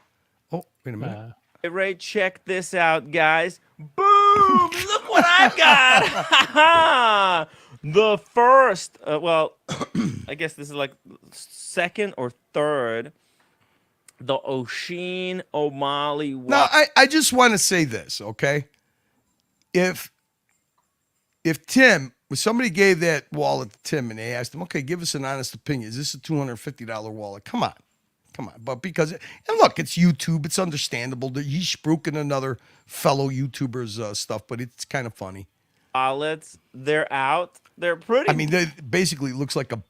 Speaker 2: Oh, wait a minute.
Speaker 4: Hey, Ray, check this out, guys. Boom! Look what I've got! The first, I guess this is like second or third, the O'Sheen O'Malley.
Speaker 2: Now, I just want to say this, okay? If Tim, when somebody gave that wallet to Tim and they asked him, okay, give us an honest opinion, is this a $250 wallet? Come on. But because, and look, it's YouTube, it's understandable that he's spruiking another fellow YouTuber's stuff, but it's kind of funny.
Speaker 4: Wallets, they're out. They're pretty.
Speaker 2: I mean, they basically looks like a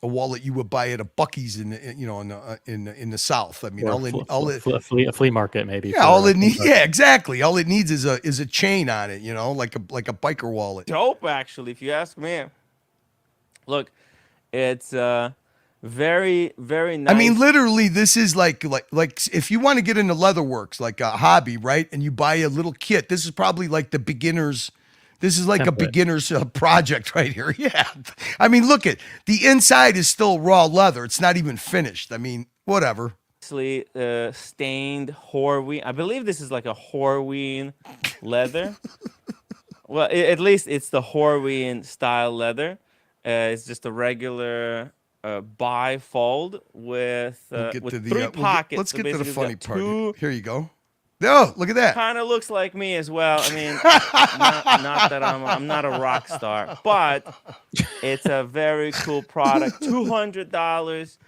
Speaker 2: wallet you would buy at a Buc-ee's in the South. I mean,
Speaker 1: a flea market maybe.
Speaker 2: Yeah, exactly. All it needs is a chain on it, like a biker wallet.
Speaker 4: Dope, actually, if you ask me. Look, it's very, very nice.
Speaker 2: I mean, literally, this is like if you want to get into leatherworks, like a hobby, right? And you buy a little kit. This is probably like the beginner's. This is like a beginner's project right here. Yeah. I mean, look at the inside is still raw leather. It's not even finished. I mean, whatever.
Speaker 4: Stained Horween. I believe this is like a Horween leather. Well, at least it's the Horween style leather. It's just a regular bifold with three pockets.
Speaker 2: Let's get to the funny part. Here you go. Oh, look at that.
Speaker 4: Kind of looks like me as well. I mean, not that I'm not a rock star, but it's a very cool product. $200.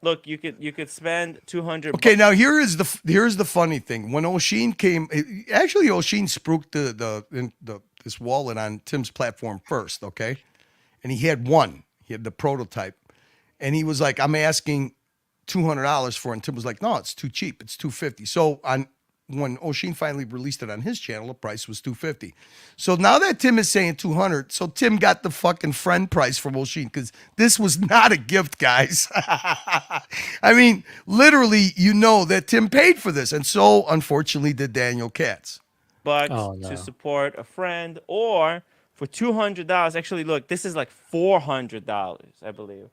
Speaker 4: Look, you could spend $200.
Speaker 2: Okay, now here's the funny thing. When O'Sheen came, actually O'Sheen spruiked this wallet on Tim's platform first, okay? And he had the prototype. And he was like, I'm asking $200 for it. And Tim was like, no, it's too cheap. It's $250. So when O'Sheen finally released it on his channel, the price was $250. So now that Tim is saying $200, so Tim got the fucking friend price from O'Sheen, because this was not a gift, guys. I mean, literally, that Tim paid for this, and so unfortunately did Daniel Katz.
Speaker 4: But to support a friend, or for $200, actually, look, this is like $400, I believe.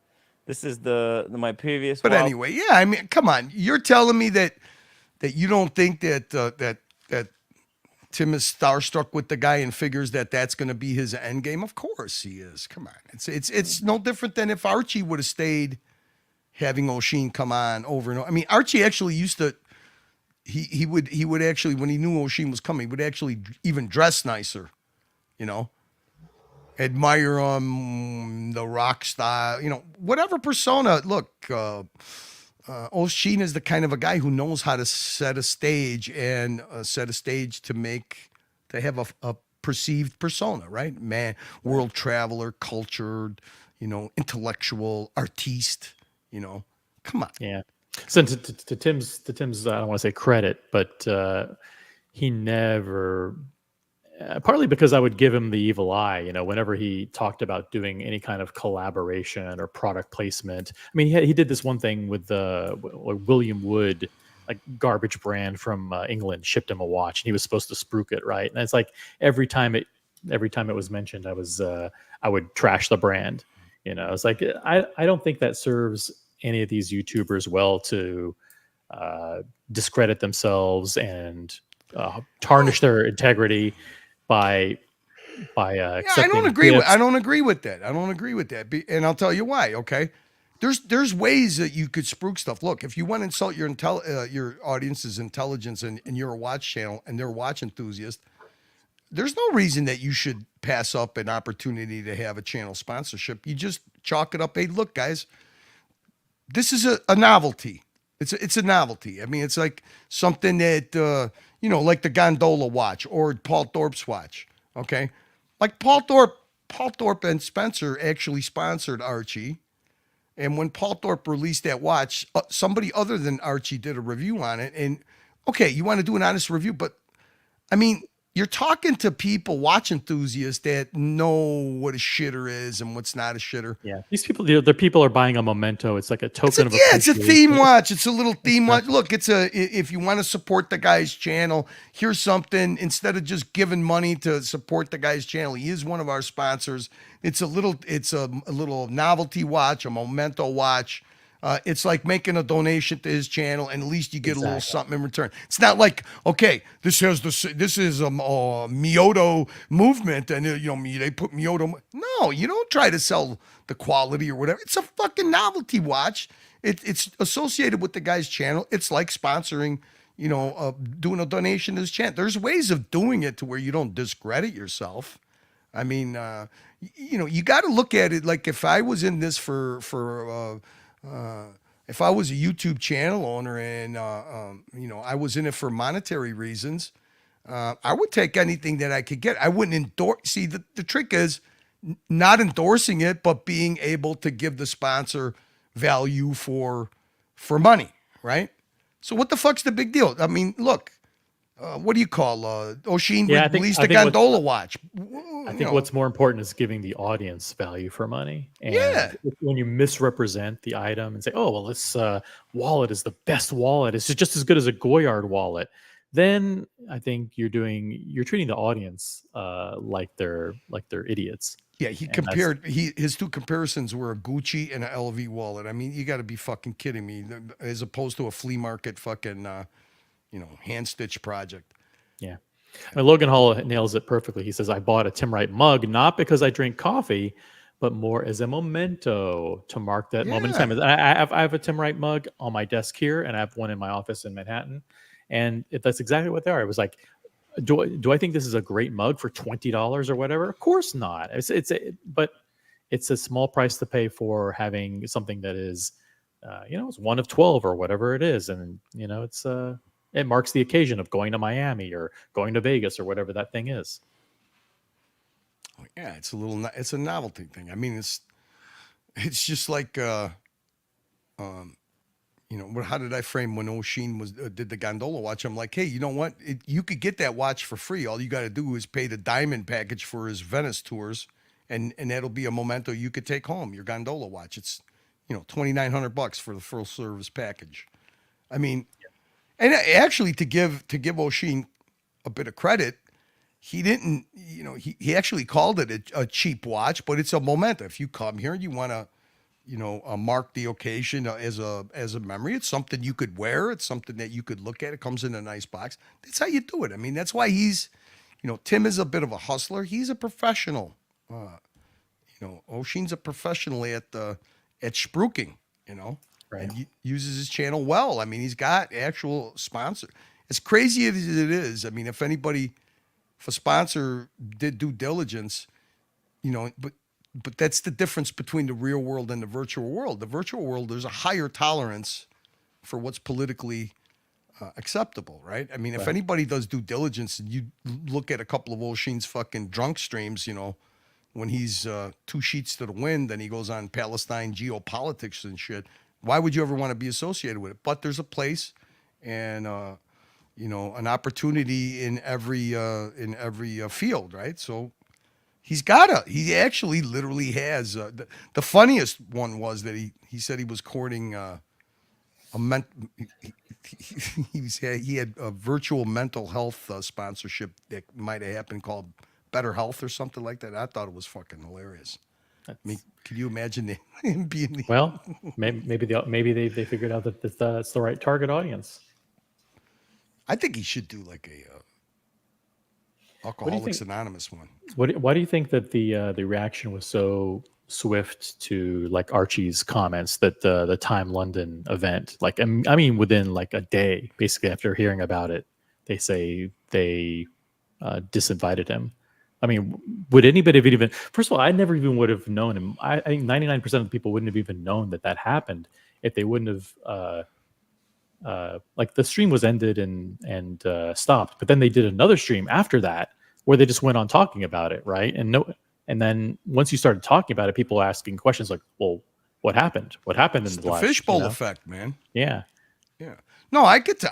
Speaker 4: This is my previous.
Speaker 2: But anyway, yeah, I mean, come on, you're telling me that you don't think that Tim is starstruck with the guy and figures that that's going to be his end game? Of course he is. Come on, it's no different than if Archie would have stayed having O'Sheen come on over and over. I mean, Archie actually used to. He would actually, when he knew O'Sheen was coming, would actually even dress nicer, admire the rock style, whatever persona. Look. O'Sheen is the kind of a guy who knows how to set a stage and to have a perceived persona, right? Man, world traveler, cultured, intellectual, artiste, come on.
Speaker 1: Yeah. So to Tim's, I don't want to say credit, but he never. Partly because I would give him the evil eye, whenever he talked about doing any kind of collaboration or product placement. I mean, he did this one thing with William Wood, like garbage brand from England, shipped him a watch, and he was supposed to spruik it, right? And it's like every time it was mentioned, I would trash the brand. It's like I don't think that serves any of these YouTubers well to discredit themselves and tarnish their integrity by
Speaker 2: Yeah,
Speaker 1: accepting
Speaker 2: I
Speaker 1: gifts.
Speaker 2: don't agree with that. I don't agree with that. And I'll tell you why. Okay, there's ways that you could spruik stuff. Look, if you want to insult your audience's intelligence and you're a watch channel and they're a watch enthusiast, there's no reason that you should pass up an opportunity to have a channel sponsorship. You just chalk it up. Hey, look, guys, this is a novelty. It's a novelty. I mean, it's like something that like the gondola watch or Paul Thorpe's watch. Okay, like Paul Thorpe and Spencer actually sponsored Archie, and when Paul Thorpe released that watch, somebody other than Archie did a review on it. And okay, you want to do an honest review, but I mean, you're talking to people, watch enthusiasts that know what a shitter is and what's not a shitter.
Speaker 1: Yeah, these people, the people are buying a memento. It's like a token of
Speaker 2: It's a
Speaker 1: appreciation.
Speaker 2: theme watch. It's a little theme watch. Look, if you want to support the guy's channel, here's something. Instead of just giving money to support the guy's channel, he is one of our sponsors. It's a little novelty watch, a memento watch. It's like making a donation to his channel, and at least you get a little something in return. It's not like, okay, this is a Miyota movement, and they put Miyota. No, you don't try to sell the quality or whatever. It's a fucking novelty watch. It's associated with the guy's channel. It's like sponsoring, doing a donation to his channel. There's ways of doing it to where you don't discredit yourself. I mean, you got to look at it like if I was in this if I was a YouTube channel owner and I was in it for monetary reasons, I would take anything that I could get. I wouldn't endorse. See, the trick is not endorsing it, but being able to give the sponsor value for money, right? So what the fuck's the big deal? I mean, look, what do you call Oshin released a gondola watch?
Speaker 1: I think what's more important is giving the audience value for money. And when you misrepresent the item and say, "Oh, well, this wallet is the best wallet. It's just as good as a Goyard wallet," then I think you're treating the audience like they're idiots.
Speaker 2: Yeah, his two comparisons were a Gucci and an LV wallet. I mean, you got to be fucking kidding me, as opposed to a flea market fucking hand stitch project.
Speaker 1: Yeah. And Logan Hall nails it perfectly. He says, I bought a Tim Wright mug, not because I drink coffee, but more as a memento to mark that moment in time. I have a Tim Wright mug on my desk here, and I have one in my office in Manhattan. And that's exactly what they are. It was like, do I think this is a great mug for $20 or whatever? Of course not. But it's a small price to pay for having something that is, it's one of 12 or whatever it is. And, it marks the occasion of going to Miami or going to Vegas or whatever that thing is.
Speaker 2: Yeah, it's a novelty thing. I mean, it's just like, how did I frame when Oshin did the gondola watch? I'm like, hey, you know what? You could get that watch for free. All you got to do is pay the diamond package for his Venice tours, and that'll be a memento you could take home. Your gondola watch. It's $2,900 for the full service package. I mean. And actually, to give Oshin a bit of credit, he didn't, he actually called it a cheap watch, but it's a memento. If you come here and you want to, mark the occasion as a memory, it's something you could wear. It's something that you could look at. It comes in a nice box. That's how you do it. I mean, that's why Tim is a bit of a hustler. He's a professional. Oshin's a professional at spruiking, Right. And uses his channel well. I mean, he's got actual sponsor. As crazy as it is, I mean, if a sponsor did due diligence, but that's the difference between the real world and the virtual world. The virtual world, there's a higher tolerance for what's politically acceptable, right? I mean, if anybody does due diligence and you look at a couple of Oshin's fucking drunk streams, when he's 2 sheets to the wind and he goes on Palestine geopolitics and shit, why would you ever want to be associated with it? But there's a place and, an opportunity in every field, right? So he actually literally has, the funniest one was that he said he was courting he had a virtual mental health sponsorship that might have happened called Better Health or something like that. I thought it was fucking hilarious. I mean, can you imagine him being the,
Speaker 1: Well, maybe they figured out that that's the right target audience.
Speaker 2: I think he should do like a
Speaker 1: What do you
Speaker 2: Alcoholics
Speaker 1: think?
Speaker 2: Anonymous one.
Speaker 1: Why do you think that the reaction was so swift to like Archie's comments that the Time London event, like I mean within like a day, basically after hearing about it, they say they disinvited him. I mean, would anybody have even? First of all, I never even would have known him. I think 99% of the people wouldn't have even known that happened if they wouldn't have. Like the stream was ended and stopped, but then they did another stream after that where they just went on talking about it, right? And then once you started talking about it, people were asking questions like, "Well, what happened? What happened in
Speaker 2: It's
Speaker 1: the
Speaker 2: the
Speaker 1: live?"
Speaker 2: fishbowl effect, man.
Speaker 1: Yeah,
Speaker 2: Yeah. No, I could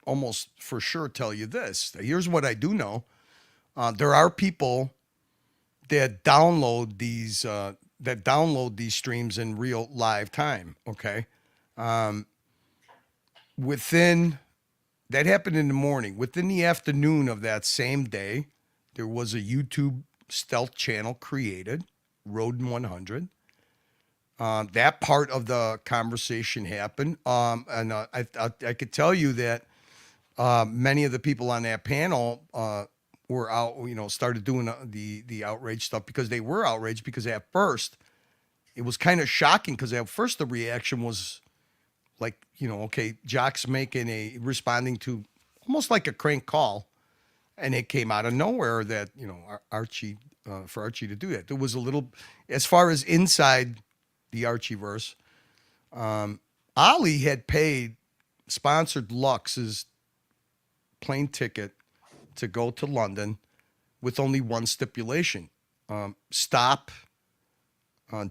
Speaker 2: almost for sure tell you this. Here's what I do know. There are people that download these streams in real live time. Okay. Within that happened in the morning. Within the afternoon of that same day, there was a YouTube stealth channel created, Rodin 100. That part of the conversation happened, and I could tell you that many of the people on that panel were out, started doing the outrage stuff because they were outraged because at first it was kind of shocking because at first the reaction was like, okay, Jock's responding to almost like a crank call, and it came out of nowhere that Archie for Archie to do that. There was a little, as far as inside the Archieverse, Ali had sponsored Lux's plane ticket to go to London with only one stipulation: stop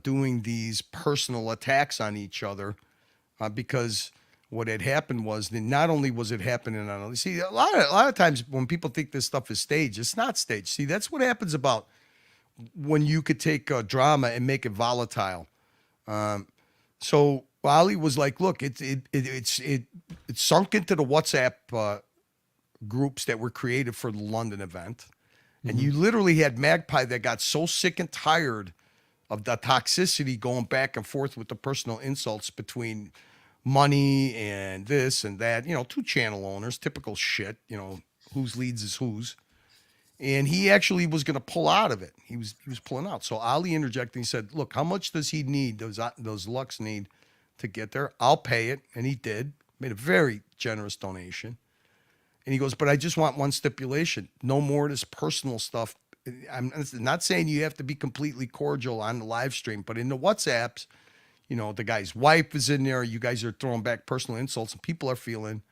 Speaker 2: doing these personal attacks on each other. Because what had happened was that not only was it happening on, see, a lot of times when people think this stuff is staged, it's not staged. See, that's what happens about when you could take drama and make it volatile. So Ali was like, look, it's sunk into the WhatsApp groups that were created for the London event. And you literally had Magpie that got so sick and tired of the toxicity going back and forth with the personal insults between money and this and that, two channel owners, typical shit, whose leads is whose. And he actually was going to pull out of it. He was pulling out. So Ali interjected and he said, look, how much does he need, those Lux need to get there? I'll pay it. And he did, made a very generous donation. And he goes, but I just want one stipulation. No more of this personal stuff. I'm not saying you have to be completely cordial on the live stream, but in the WhatsApps, the guy's wife is in there. You guys are throwing back personal insults and people are feeling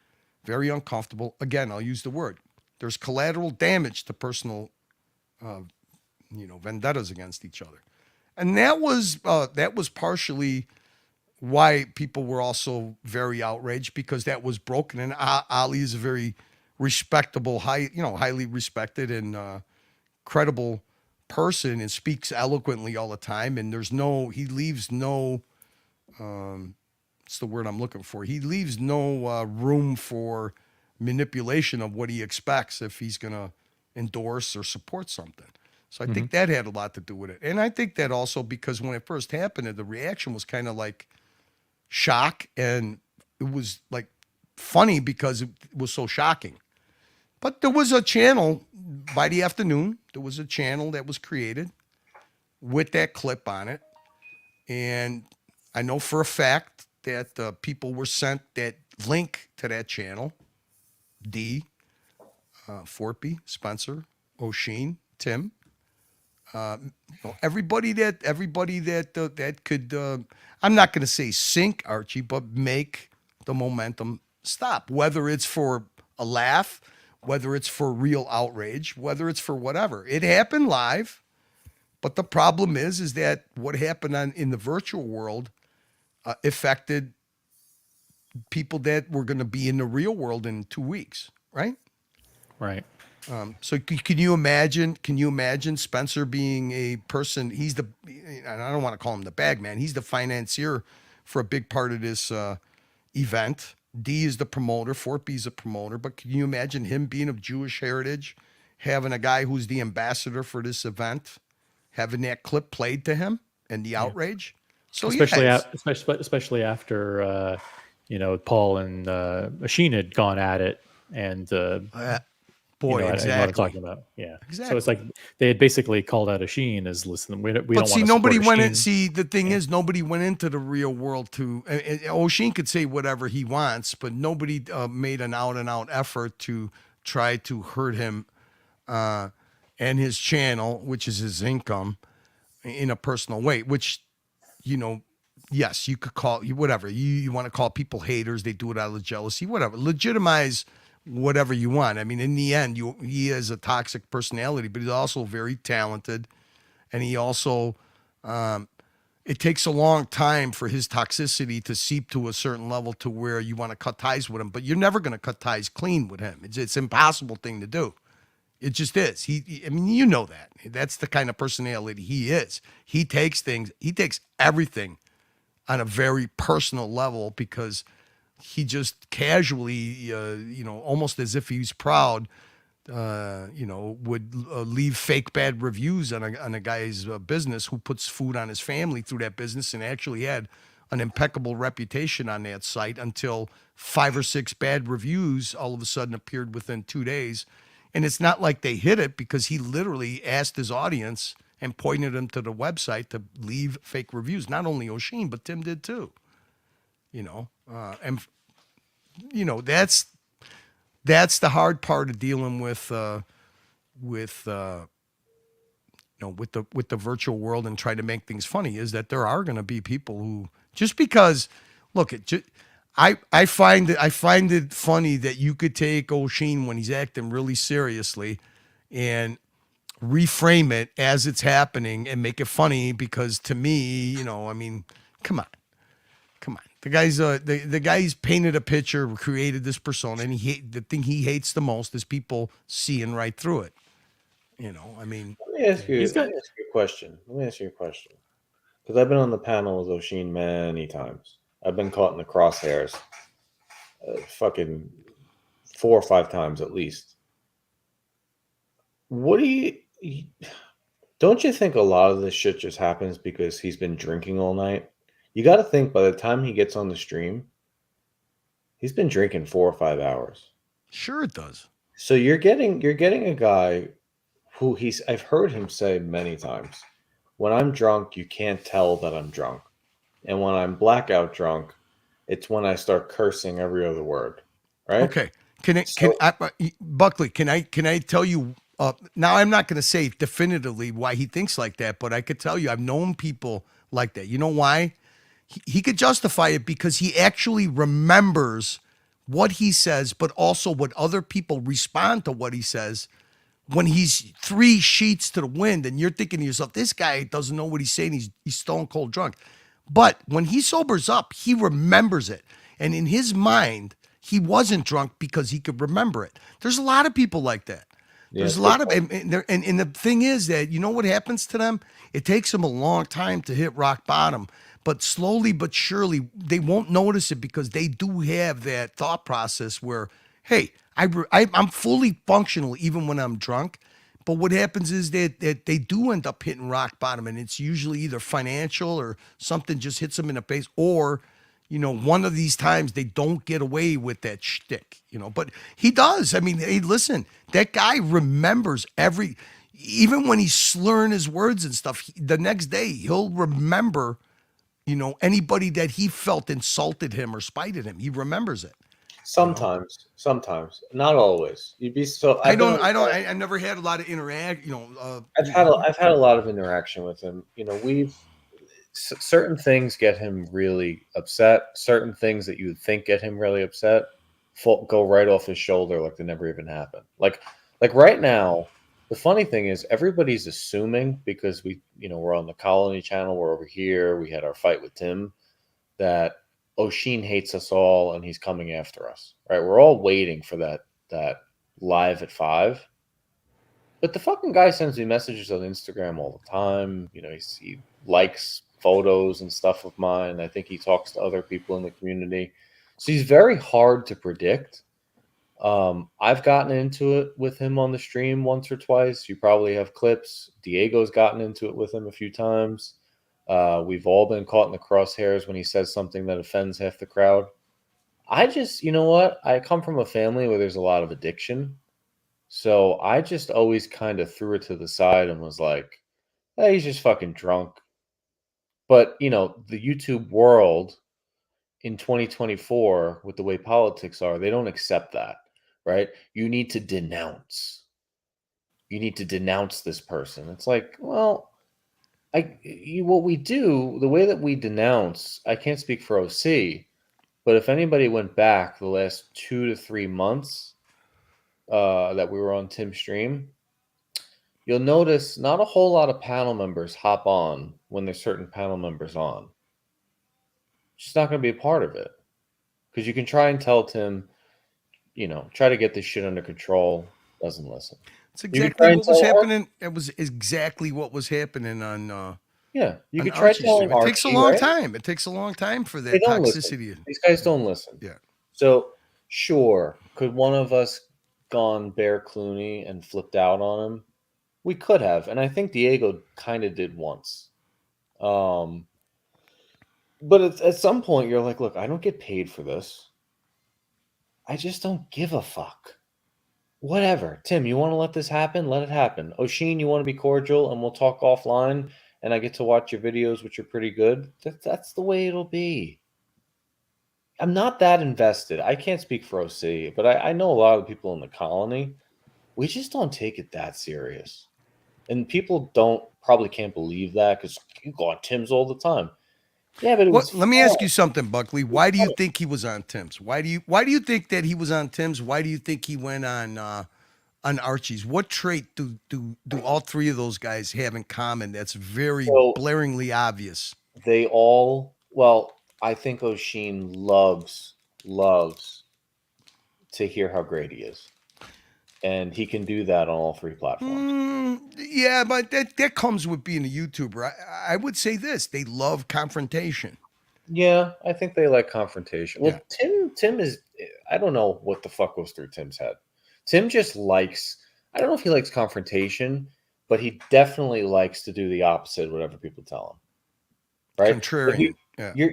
Speaker 2: very uncomfortable. Again, I'll use the word. There's collateral damage to personal, vendettas against each other. And that was partially why people were also very outraged because that was broken. And Ali is a very respectable, highly respected and credible person and speaks eloquently all the time. And he leaves no, what's the word I'm looking for? He leaves no room for manipulation of what he expects if he's going to endorse or support something. So I think that had a lot to do with it. And I think that also because when it first happened, the reaction was kind of like shock. And it was like funny because it was so shocking. But there was a channel by the afternoon. There was a channel that was created with that clip on it. And I know for a fact that people were sent that link to that channel. Forpy, Spencer, O'Sheen, Tim. Everybody that could, I'm not going to say sink Archie, but make the momentum stop. Whether it's for a laugh, whether it's for real outrage, whether it's for whatever. It happened live, but the problem is that what happened in the virtual world affected people that were going to be in the real world in 2 weeks, right?
Speaker 1: right.
Speaker 2: So can you imagine Spencer being a person? And I don't want to call him the bag man. He's the financier for a big part of this event. D is the promoter. Fort B is a promoter. But can you imagine him being of Jewish heritage, having a guy who's the ambassador for this event, having that clip played to him and the outrage. So
Speaker 1: especially
Speaker 2: yes.
Speaker 1: especially after Paul and Machine had gone at it, and
Speaker 2: Boy,
Speaker 1: I know what I'm
Speaker 2: exactly.
Speaker 1: talking about. Yeah,
Speaker 2: Exactly.
Speaker 1: So it's like they had basically called out Sheen as, listen, we don't
Speaker 2: But
Speaker 1: want
Speaker 2: see,
Speaker 1: to
Speaker 2: nobody
Speaker 1: support
Speaker 2: went in.
Speaker 1: Sheen.
Speaker 2: See, the thing is, nobody went into the real world to. O'Sheen could say whatever he wants, but nobody made an out and out effort to try to hurt him and his channel, which is his income, in a personal way. Which, yes, you could call whatever you want to call people haters. They do it out of jealousy, whatever. Legitimize whatever you want. I mean, in the end, he is a toxic personality, but he's also very talented, and he also. It takes a long time for his toxicity to seep to a certain level to where you want to cut ties with him, but you're never going to cut ties clean with him. It's an impossible thing to do. It just is. I mean, you know that. That's the kind of personality he is. He takes everything on a very personal level because he just casually, almost as if he's proud, would leave fake bad reviews on a guy's business who puts food on his family through that business and actually had an impeccable reputation on that site until 5 or 6 bad reviews all of a sudden appeared within 2 days. And it's not like they hid it because he literally asked his audience and pointed them to the website to leave fake reviews. Not only O'Sheen, but Tim did too. That's the hard part of dealing with the virtual world and try to make things funny is that there are going to be people who just because look at I find it funny that you could take O'Sheen when he's acting really seriously and reframe it as it's happening and make it funny because to me, I mean, come on. The guy's painted a picture, created this persona, and the thing he hates the most is people seeing right through it. I mean,
Speaker 3: Let me ask you a question. Because I've been on the panel with O'Sheen many times. I've been caught in the crosshairs fucking 4 or 5 times at least. What do you don't you think a lot of this shit just happens because he's been drinking all night? You got to think by the time he gets on the stream, he's been drinking 4 or 5 hours.
Speaker 2: Sure it does.
Speaker 3: So you're getting a guy who I've heard him say many times, when I'm drunk, you can't tell that I'm drunk. And when I'm blackout drunk, it's when I start cursing every other word. Right?
Speaker 2: Okay. Buckley, can I tell you now I'm not going to say definitively why he thinks like that, but I could tell you I've known people like that. You know why? He could justify it because he actually remembers what he says, but also what other people respond to what he says when he's 3 sheets to the wind and you're thinking to yourself, this guy doesn't know what he's saying. He's stone cold drunk. But when he sobers up, he remembers it. And in his mind, he wasn't drunk because he could remember it. There's a lot of people like that. There's a lot of, and the thing is that, you know what happens to them? It takes them a long time to hit rock bottom. But slowly but surely, they won't notice it because they do have that thought process where, hey, I'm fully functional even when I'm drunk. But what happens is that they do end up hitting rock bottom, and it's usually either financial or something just hits them in the face, or, one of these times they don't get away with that shtick, But he does. I mean, hey, listen, that guy remembers even when he's slurring his words and stuff, the next day he'll remember anybody that he felt insulted him or spited him. He remembers it.
Speaker 3: Sometimes, not always. You'd be so.
Speaker 2: I never had a lot of interact.
Speaker 3: I've had a lot of interaction with him. Certain things get him really upset. Certain things that you would think get him really upset go right off his shoulder like they never even happened. Like right now, the funny thing is everybody's assuming because we're on the Colony channel, we're over here, we had our fight with Tim, that O'Sheen hates us all and he's coming after us. Right? We're all waiting for that live at 5. But the fucking guy sends me messages on Instagram all the time. He likes photos and stuff of mine. I think he talks to other people in the community. So he's very hard to predict. I've gotten into it with him on the stream once or twice. You probably have clips. Diego's gotten into it with him a few times. We've all been caught in the crosshairs when he says something that offends half the crowd. I just, you know what? I come from a family where there's a lot of addiction. So I just always kind of threw it to the side and was like, hey, he's just fucking drunk. But, you know, the YouTube world in 2024, with the way politics are, they don't accept that, right? You need to denounce. You need to denounce this person. It's like, well, what we do, the way that we denounce, I can't speak for OC, but if anybody went back the last 2 to 3 months that we were on Tim's stream, you'll notice not a whole lot of panel members hop on when there's certain panel members on. It's just not going to be a part of it. Because you can try and tell Tim, you know, try to get this shit under control. Doesn't listen.
Speaker 2: It's
Speaker 3: You can try
Speaker 2: exactly
Speaker 3: and
Speaker 2: what was
Speaker 3: tell
Speaker 2: happening. It was exactly what was happening on
Speaker 3: Yeah, you
Speaker 2: on
Speaker 3: could try
Speaker 2: Archie's
Speaker 3: telling
Speaker 2: stream. It takes a
Speaker 3: Archie,
Speaker 2: long
Speaker 3: right?
Speaker 2: time. It takes a long time for
Speaker 3: They
Speaker 2: that
Speaker 3: don't listen.
Speaker 2: toxicity.
Speaker 3: These guys don't listen.
Speaker 2: Yeah.
Speaker 3: So, sure, could one of us gone Bear Clooney and flipped out on him? We could have, and I think Diego kind of did once. But at some point, you're like, look, I don't get paid for this. I just don't give a fuck. Whatever. Tim, you want to let this happen? Let it happen. Oshin, you want to be cordial and we'll talk offline and I get to watch your videos, which are pretty good? That's the way it'll be. I'm not that invested. I can't speak for OC, but I know a lot of people in the colony. We just don't take it that serious. And people probably can't believe that because you go on Tim's all the time. Yeah, but
Speaker 2: Let me ask you something, Buckley. Why do you think he was on Tim's? Why do you think that he was on Tim's? Why do you think he went on Archie's? What trait do all three of those guys have in common that's very blaringly obvious?
Speaker 3: They all, well, I think Oshin loves to hear how great he is. And he can do that on all three platforms.
Speaker 2: Yeah, but that comes with being a YouTuber. I would say this: they love confrontation.
Speaker 3: Yeah, I think they like confrontation. Well,
Speaker 2: Yeah.
Speaker 3: Tim is, I don't know what the fuck goes through Tim's head. Tim just likes, I don't know if he likes confrontation, but he definitely likes to do the opposite of whatever people tell him. Right?
Speaker 2: Contrarian.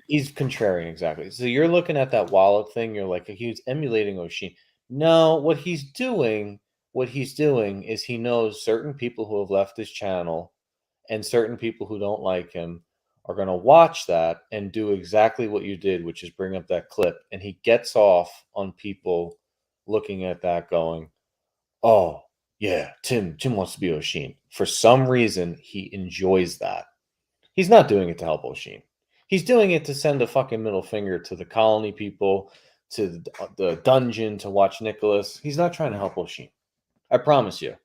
Speaker 3: He's contrarian, exactly. So you're looking at that wallet thing, you're like, he was emulating Oshin. No, what he's doing is he knows certain people who have left his channel and certain people who don't like him are going to watch that and do exactly what you did, which is bring up that clip. And he gets off on people looking at that going, oh, yeah, Tim wants to be Oshin. For some reason, he enjoys that. He's not doing it to help Oshin. He's doing it to send a fucking middle finger to the colony people, to the dungeon, to watch Nicholas. He's not trying to help Oshin. I promise you.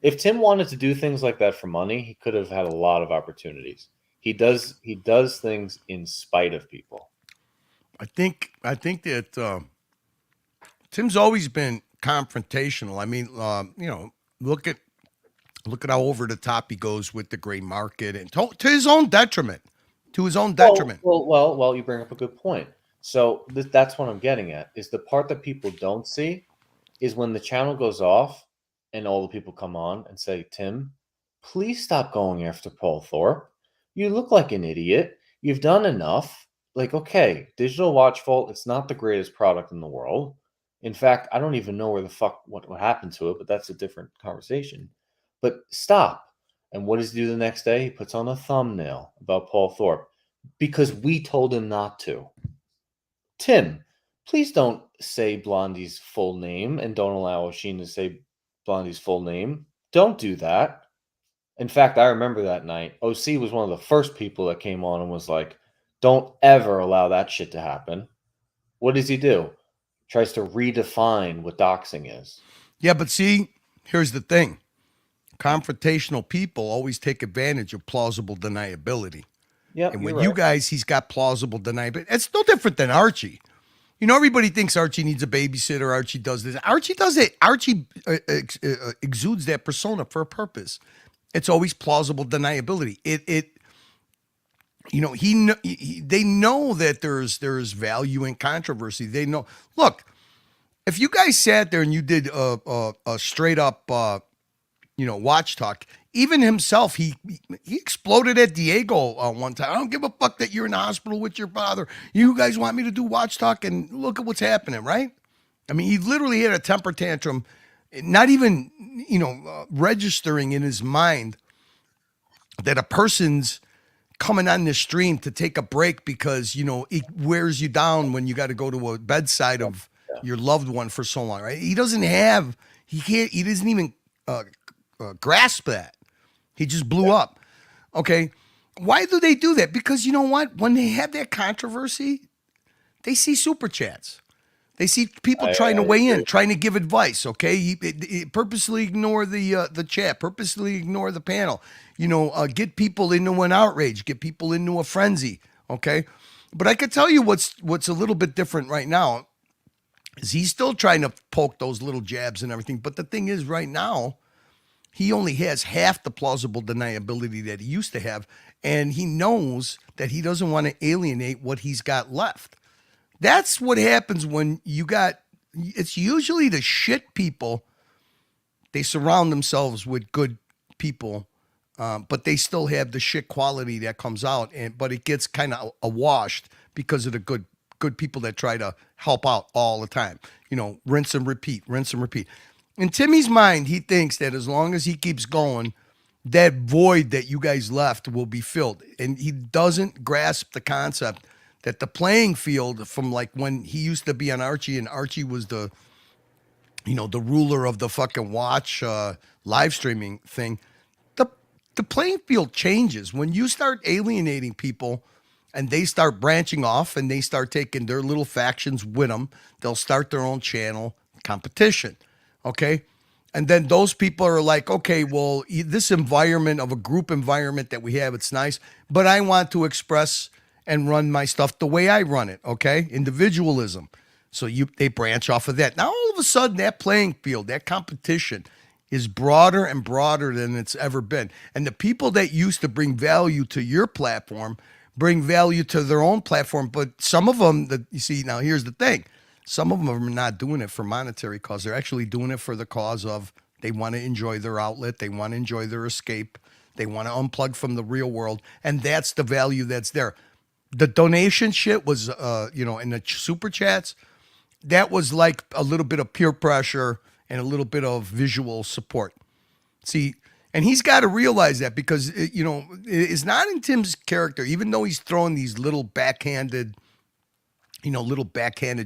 Speaker 3: If Tim wanted to do things like that for money, he could have had a lot of opportunities. He does things in spite of people.
Speaker 2: I think that Tim's always been confrontational. I mean, look at how over the top he goes with the gray market and to his own detriment. To his own detriment.
Speaker 3: Well, you bring up a good point. So that's what I'm getting at, is the part that people don't see is when the channel goes off and all the people come on and say, Tim, please stop going after Paul Thorpe. You look like an idiot. You've done enough. Like, okay, Digital Watch Vault, it's not the greatest product in the world. In fact, I don't even know where the fuck what happened to it, but that's a different conversation. But stop. And what does he do the next day? He puts on a thumbnail about Paul Thorpe because we told him not to. Tim, please don't say Blondie's full name and don't allow Oshin to say Blondie's full name. Don't do that. In fact, I remember that night. OC was one of the first people that came on and was like, don't ever allow that shit to happen. What does he do? Tries to redefine what doxing is.
Speaker 2: Yeah, but see, here's the thing. Confrontational people always take advantage of plausible deniability.
Speaker 3: Yeah,
Speaker 2: and with you guys, he's got plausible deniability. It's no different than Archie. You know, everybody thinks Archie needs a babysitter. Archie does this. Archie does it. Archie exudes that persona for a purpose. It's always plausible deniability. They know that there's value in controversy. They know. Look, if you guys sat there and you did a straight up, watch talk, even himself, he exploded at Diego one time. I don't give a fuck that you're in the hospital with your father. You guys want me to do watch talk, and look at what's happening, right? I mean, he literally had a temper tantrum, not even, registering in his mind that a person's coming on this stream to take a break because, it wears you down when you got to go to a bedside of your loved one for so long, right? He doesn't even grasp that. He just blew up. Okay. Why do they do that? Because you know what? When they have that controversy, they see super chats. They see people trying to weigh in, trying to give advice. Okay, purposely ignore the chat, purposely ignore the panel. Get people into an outrage, get people into a frenzy. Okay, but I could tell you what's a little bit different right now is he's still trying to poke those little jabs and everything. But the thing is, right now, he only has half the plausible deniability that he used to have, and he knows that he doesn't want to alienate what he's got left. That's what happens when it's usually the shit people. They surround themselves with good people, but they still have the shit quality that comes out, but it gets kind of awashed because of the good people that try to help out all the time. Rinse and repeat, rinse and repeat. In Timmy's mind, he thinks that as long as he keeps going, that void that you guys left will be filled. And he doesn't grasp the concept that the playing field from like when he used to be on Archie and Archie was the ruler of the fucking watch live streaming thing, the playing field changes when you start alienating people and they start branching off and they start taking their little factions with them. They'll start their own channel competition. Okay. And then those people are like, okay, well, this environment of a group environment that we have, it's nice, but I want to express and run my stuff the way I run it, okay? Individualism. So they branch off of that. Now, all of a sudden, that playing field, that competition is broader and broader than it's ever been. And the people that used to bring value to your platform bring value to their own platform. But some of them, now here's the thing. Some of them are not doing it for monetary cause. They're actually doing it for the cause of they want to enjoy their outlet. They want to enjoy their escape. They want to unplug from the real world. And that's the value that's there. The donation shit was, in the super chats, that was like a little bit of peer pressure and a little bit of visual support. See, and he's got to realize that because, it's not in Tim's character, even though he's throwing these little backhanded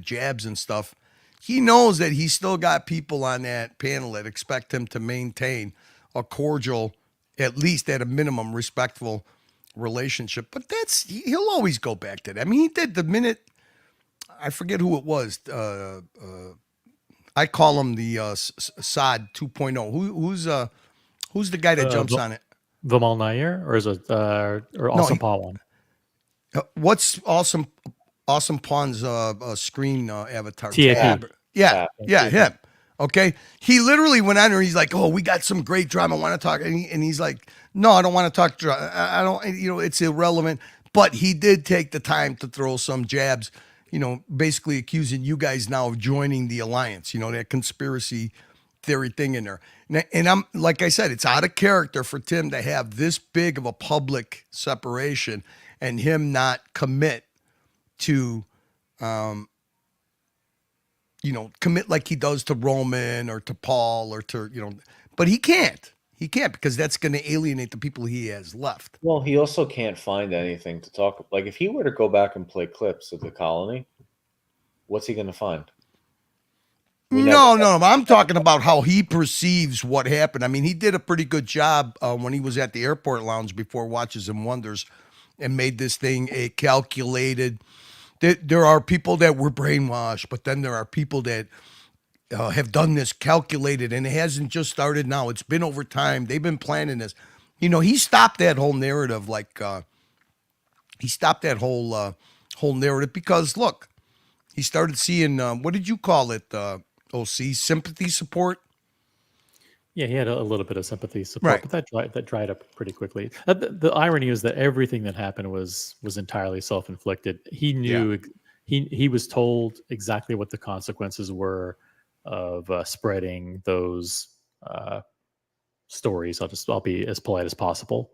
Speaker 2: jabs and stuff. He knows that he's still got people on that panel that expect him to maintain a cordial, at least at a minimum, respectful relationship. But he'll always go back to that. I mean, he did the minute, I forget who it was. I call him the Sod 2.0. Who's the guy that jumps on it?
Speaker 1: Vimal Nair, or is it or Awesome Pawn?
Speaker 2: What's Awesome Pawn's screen avatar?
Speaker 1: TAP.
Speaker 2: Yeah, him. Okay, he literally went on there. He's like, "Oh, we got some great drama. I want to talk," and he's like, "No, I don't want to talk drama. I don't. It's irrelevant." But he did take the time to throw some jabs, basically accusing you guys now of joining the alliance. That conspiracy theory thing in there. And I'm like I said, it's out of character for Tim to have this big of a public separation and him not commit to, commit like he does to Roman or to Paul or to, but he can't. He can't because that's going to alienate the people he has left.
Speaker 3: Well, he also can't find anything to talk. Like if he were to go back and play clips of the colony, what's he going to find?
Speaker 2: No, I'm talking about how he perceives what happened. I mean, he did a pretty good job when he was at the airport lounge before Watches and Wonders and made this thing a calculated. There are people that were brainwashed, but then there are people that have done this calculated, and it hasn't just started now. It's been over time. They've been planning this. He stopped that whole narrative. He stopped that whole narrative because, look, he started seeing, what did you call it, OC? Sympathy support?
Speaker 1: Yeah, he had a little bit of sympathy support,
Speaker 2: Right.
Speaker 1: but that dried up pretty quickly. The irony is that everything that happened was entirely self-inflicted. He knew he was told exactly what the consequences were of spreading those stories. I'll be as polite as possible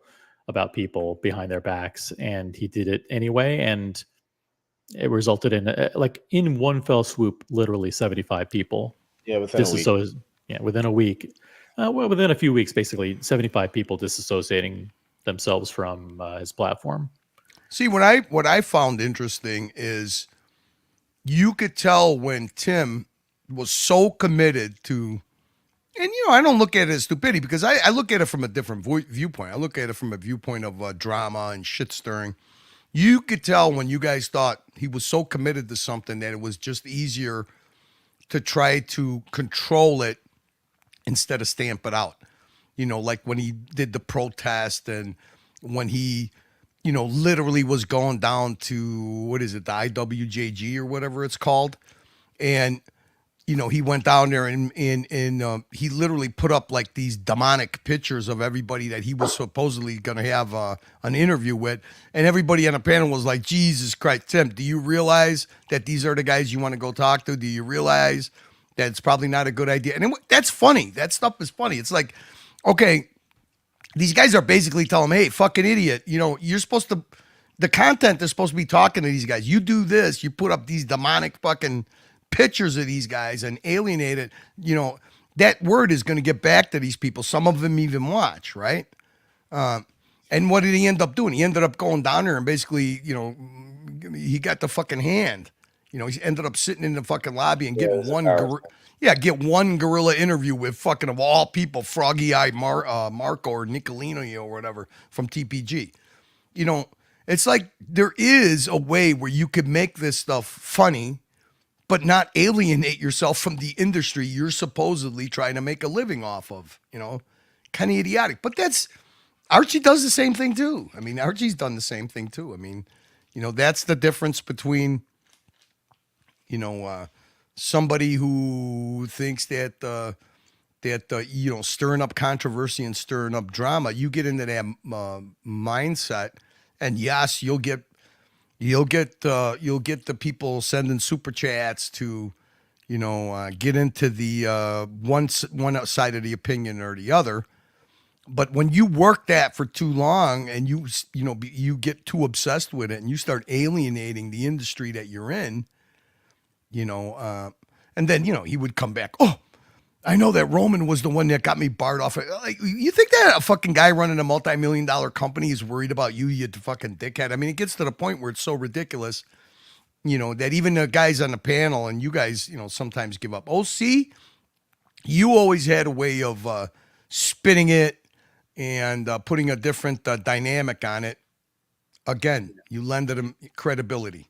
Speaker 1: about people behind their backs, and he did it anyway, and it resulted in like in one fell swoop, literally 75 people.
Speaker 3: Yeah, within a week.
Speaker 1: Yeah, within a week. Well, within a few weeks, basically, 75 people disassociating themselves from his platform.
Speaker 2: See, what I found interesting is you could tell when Tim was so committed to, and I don't look at it as stupidity because I look at it from a different viewpoint. I look at it from a viewpoint of drama and shit stirring. You could tell when you guys thought he was so committed to something that it was just easier to try to control it instead of stamp it out. Like when he did the protest and when he, literally was going down to, what is it, the IWJG or whatever it's called. And, he went down there and he literally put up like these demonic pictures of everybody that he was supposedly going to have an interview with. And everybody on the panel was like, Jesus Christ, Tim, do you realize that these are the guys you want to go talk to? Do you realize that it's probably not a good idea? And that's funny. That stuff is funny. It's like, okay, these guys are basically telling him, hey, fucking idiot, you're supposed to, the content is supposed to be talking to these guys. You do this, you put up these demonic fucking pictures of these guys and alienate it. That word is going to get back to these people. Some of them even watch, right? And what did he end up doing? He ended up going down there and basically, he got the fucking hand. He ended up sitting in the fucking lobby and getting get one gorilla interview with fucking, of all people, Froggy Eye Marco or Nicolino or whatever from TPG. It's like there is a way where you could make this stuff funny, but not alienate yourself from the industry you're supposedly trying to make a living off of. Kind of idiotic. But Archie does the same thing too. I mean, Archie's done the same thing too. I mean, that's the difference between, somebody who thinks that stirring up controversy and stirring up drama, you get into that mindset, and yes, you'll get the people sending super chats to, get into the one side of the opinion or the other. But when you work that for too long and you get too obsessed with it and you start alienating the industry that you're in, and then, he would come back. Oh, I know that Roman was the one that got me barred off. Like, you think that a fucking guy running a multi-million-dollar company is worried about you fucking dickhead? I mean, it gets to the point where it's so ridiculous, that even the guys on the panel and you guys, sometimes give up. Oh, see, you always had a way of spinning it and putting a different dynamic on it. Again, you lended him credibility.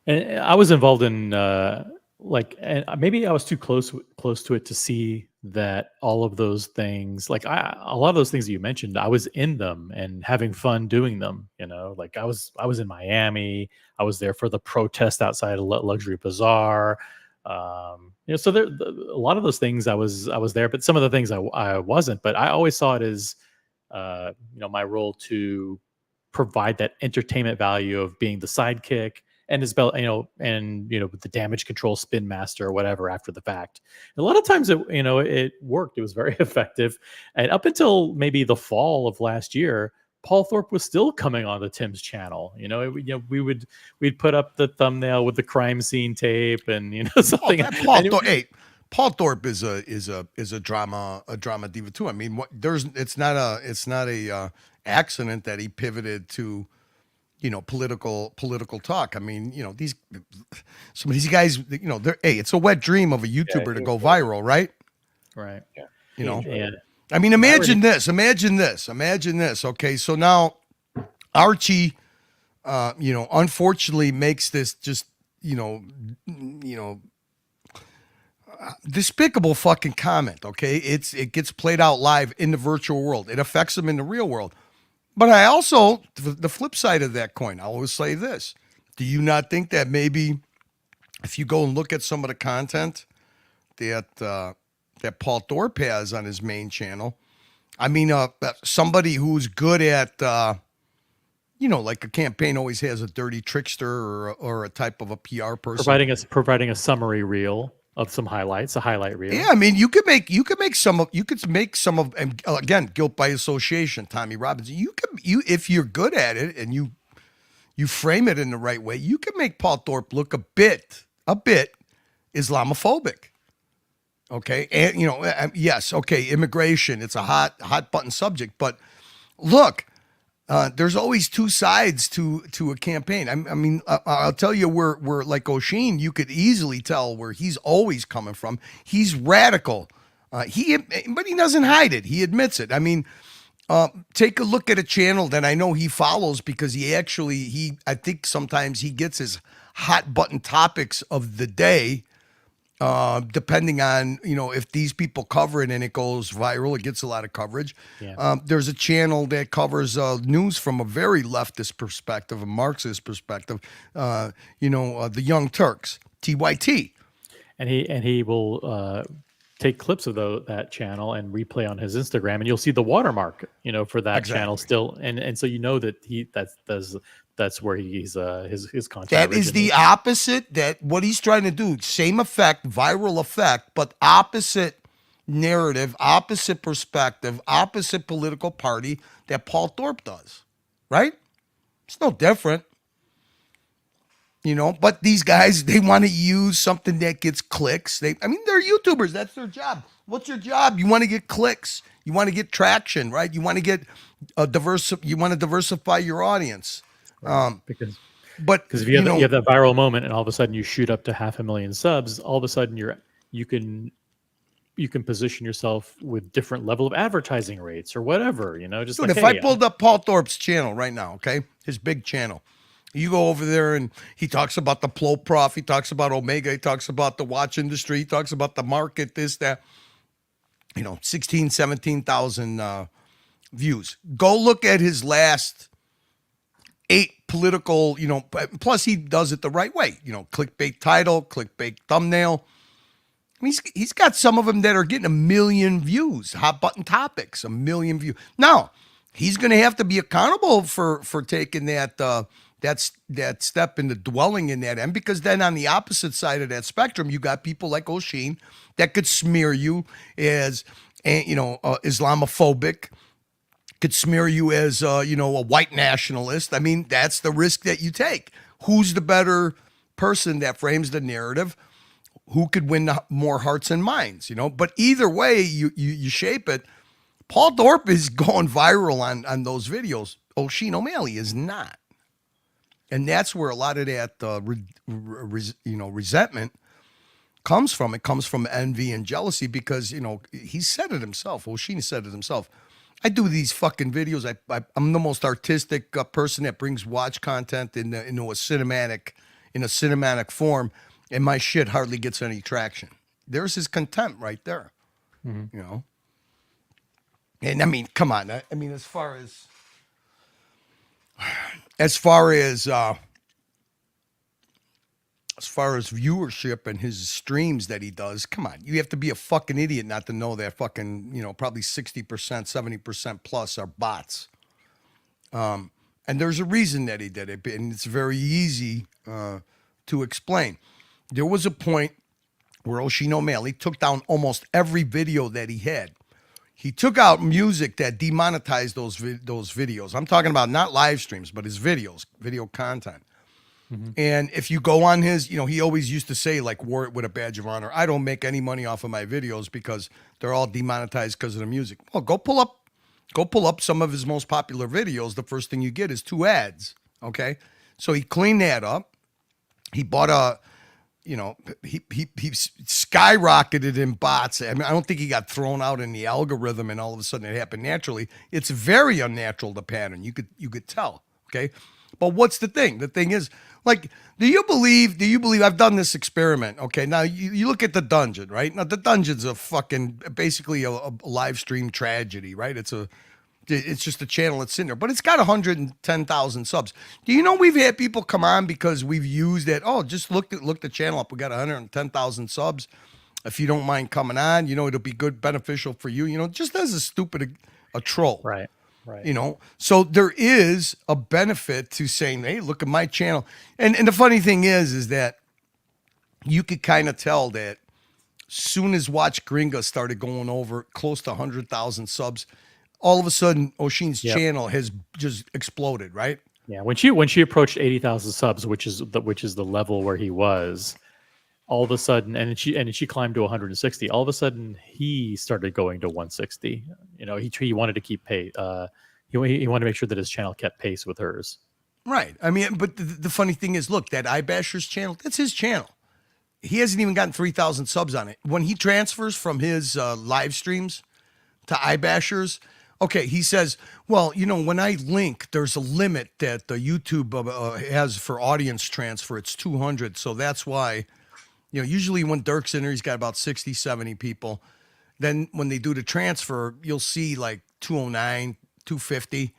Speaker 1: And I was involved in and maybe I was too close to it to see that all of those things, like a lot of those things that you mentioned, I was in them and having fun doing them. Like I was in Miami. I was there for the protest outside of Luxury Bazaar. So there, a lot of those things I was there, but some of the things I wasn't. But I always saw it as my role to provide that entertainment value of being the sidekick. And the damage control spin master or whatever after the fact. And a lot of times it worked. It was very effective. And up until maybe the fall of last year, Paul Thorpe was still coming on the Tim's channel. We'd put up the thumbnail with the crime scene tape and something.
Speaker 2: Paul Thorpe is a drama diva too. I mean, it's not a accident that he pivoted to political talk. I mean, some of these guys, it's a wet dream of a YouTuber to go viral, right?
Speaker 1: Right.
Speaker 3: Yeah.
Speaker 1: And
Speaker 2: I mean, imagine this. Okay, so now Archie, unfortunately makes this just, despicable fucking comment. Okay, it gets played out live in the virtual world. It affects him in the real world. But I also, the flip side of that coin, I always say this. Do you not think that maybe if you go and look at some of the content that Paul Thorpe has on his main channel, I mean, somebody who's good at, like a campaign always has a dirty trickster or a type of a PR person.
Speaker 1: providing a summary reel. of some highlights, a highlight reel.
Speaker 2: Yeah, I mean, you could make some of, and again, guilt by association, Tommy Robinson. If you're good at it and you frame it in the right way, you can make Paul Thorpe look a bit Islamophobic. Okay, and yes, okay, immigration, it's a hot button subject, but look, there's always two sides to a campaign. I mean, I'll tell you where like O'Sheen, you could easily tell where he's always coming from. He's radical, but he doesn't hide it. He admits it. I mean, take a look at a channel that I know he follows because I think sometimes he gets his hot button topics of the day. Depending on, if these people cover it and it goes viral, it gets a lot of coverage.
Speaker 1: Yeah.
Speaker 2: There's a channel that covers news from a very leftist perspective, a Marxist perspective, the Young Turks, TYT.
Speaker 1: And he will take clips of that channel and replay on his Instagram, and you'll see the watermark, for that channel still. And so that's where he's his content.
Speaker 2: That is the opposite. That what he's trying to do. Same effect, viral effect, but opposite narrative, opposite perspective, opposite political party that Paul Thorpe does. Right? It's no different. But these guys, they want to use something that gets clicks. They're YouTubers. That's their job. What's your job? You want to get clicks. You want to get traction, right? You want to get you want to diversify your audience.
Speaker 1: Because if you have that viral moment and all of a sudden you shoot up to 500,000 subs, all of a sudden you can position yourself with different level of advertising rates or whatever, just
Speaker 2: Dude,
Speaker 1: like,
Speaker 2: if I pulled up Paul Thorpe's channel right now, okay, his big channel, you go over there and he talks about the Plo Prof, he talks about Omega, he talks about the watch industry, he talks about the market, this, that, 16, 17,000 views. Go look at his last 8 political, plus he does it the right way, clickbait title, clickbait thumbnail. I mean, he's got some of them that are getting 1 million views, hot button topics, 1 million views. Now, he's going to have to be accountable for taking that step into dwelling in that end, because then on the opposite side of that spectrum, you got people like O'Sheen that could smear you as, Islamophobic, could smear you as, a white nationalist. I mean, that's the risk that you take. Who's the better person that frames the narrative? Who could win more hearts and minds, But either way, you shape it. Paul Thorpe is going viral on those videos. O'Sheen O'Malley is not. And that's where a lot of that, resentment comes from. It comes from envy and jealousy because, he said it himself. O'Sheen said it himself. I do these fucking videos. I'm the most artistic person that brings watch content into a cinematic form, and my shit hardly gets any traction. There's his contempt right there, And I mean, come on. I mean, as far as viewership and his streams that he does, come on, you have to be a fucking idiot not to know that fucking, probably 60%, 70% plus are bots. And there's a reason that he did it, and it's very easy to explain. There was a point where O'Sheen O'Malley took down almost every video that he had. He took out music that demonetized those videos. I'm talking about not live streams, but his videos, video content. Mm-hmm. And if you go on his, he always used to say, like, wore it with a badge of honor. I don't make any money off of my videos because they're all demonetized because of the music. Well, go pull up some of his most popular videos. The first thing you get is 2 ads. Okay. So he cleaned that up. He bought he skyrocketed in bots. I mean, I don't think he got thrown out in the algorithm and all of a sudden it happened naturally. It's very unnatural, the pattern. You could tell. Okay. But what's the thing? The thing is, like, do you believe I've done this experiment? Okay. Now you look at the dungeon, right? Now the dungeon's basically a live stream tragedy, right? It's just a channel that's in there, but it's got 110,000 subs. Do you know we've had people come on because we've used it? Oh, just look the channel up. We got 110,000 subs. If you don't mind coming on, it'll be good, beneficial for you. Just as a troll,
Speaker 1: right?
Speaker 2: So there is a benefit to saying, hey, look at my channel. And the funny thing is that you could kind of tell that soon as Watch Gringa started going over close to 100,000 subs, all of a sudden Oshin's
Speaker 1: Yep.
Speaker 2: channel has just exploded, right?
Speaker 1: Yeah, when she approached 80,000 subs, which is the level where he was, all of a sudden, and she climbed to 160. All of a sudden, he started going to 160. You know, he wanted to keep pace. He wanted to make sure that his channel kept pace with hers.
Speaker 2: Right. I mean, but the funny thing is, look, that iBasher's channel, that's his channel. He hasn't even gotten 3,000 subs on it. When he transfers from his live streams to iBashers, okay, he says, well, you know, when I link, there's a limit that the YouTube has for audience transfer. It's 200. So that's why, you know, usually when Dirk's in there, he's got about 60, 70 people. Then when they do the transfer, you'll see like 209, 250,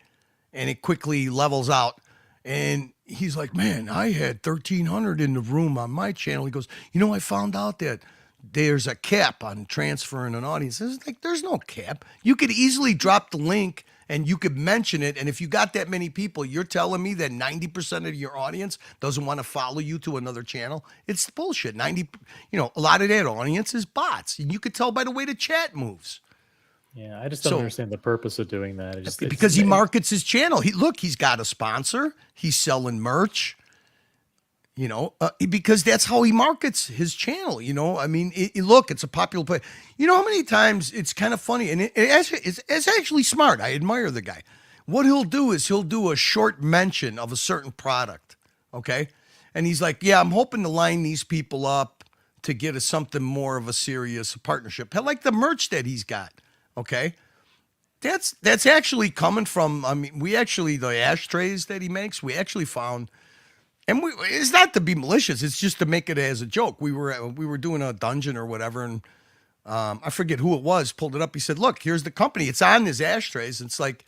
Speaker 2: and it quickly levels out. And he's like, man, I had 1,300 in the room on my channel. He goes, you know, I found out that there's a cap on transferring an audience. It's like, there's no cap. You could easily drop the link and you could mention it. And if you got that many people, you're telling me that 90% of your audience doesn't want to follow you to another channel. It's bullshit. You know, a lot of that audience is bots. And you could tell by the way the chat moves.
Speaker 1: Yeah, I just don't understand the purpose of doing that.
Speaker 2: Because he markets his channel. He's got a sponsor. He's selling merch. You know, because that's how he markets his channel. You know, I mean, look, it's a popular play. You know how many times it's kind of funny, and it's actually smart. I admire the guy. What he'll do is he'll do a short mention of a certain product, okay? And he's like, yeah, I'm hoping to line these people up to get something more of a serious partnership. Like the merch that he's got, okay? That's actually coming from, I mean, the ashtrays that he makes, we actually found. And it's not to be malicious. It's just to make it as a joke. We were doing a dungeon or whatever, and I forget who it was. Pulled it up. He said, "Look, here's the company. It's on his ashtrays. It's like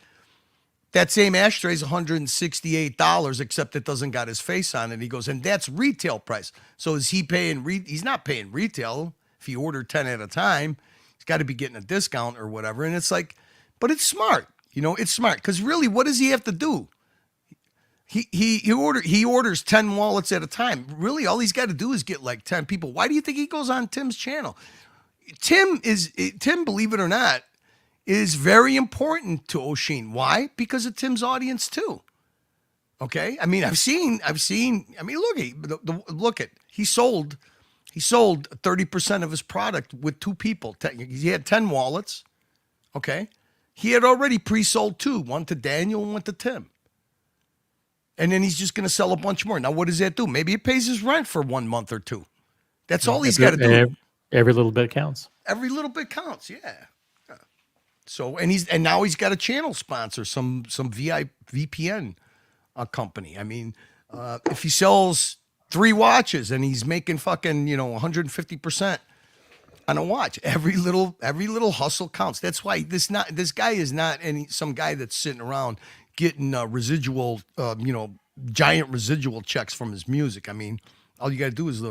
Speaker 2: that same ashtray is $168, except it doesn't got his face on it." He goes, and that's retail price. So is he paying? He's not paying retail. If he ordered 10 at a time, he's got to be getting a discount or whatever. And it's like, but it's smart. You know, it's smart because really, what does he have to do? He orders 10 wallets at a time. Really, all he's got to do is get like 10 people. Why do you think he goes on Tim's channel? Tim, believe it or not, is very important to Oshin. Why? Because of Tim's audience too. Okay, I mean, I've seen. I mean, look at he sold 30% of his product with 2 people. He had 10 wallets. Okay, he had already pre-sold 2, one to Daniel and one to Tim. And then he's just going to sell a bunch more. Now, what does that do? Maybe it pays his rent for 1 month or 2. That's all he's got to do.
Speaker 1: Every little bit counts.
Speaker 2: Every little bit counts, yeah. So, and now he's got a channel sponsor, some VPN company. I mean, if he sells 3 watches and he's making fucking 150% on a watch, every little hustle counts. That's why this guy is not some guy that's sitting around getting residual, giant residual checks from his music. I mean, all you got to do is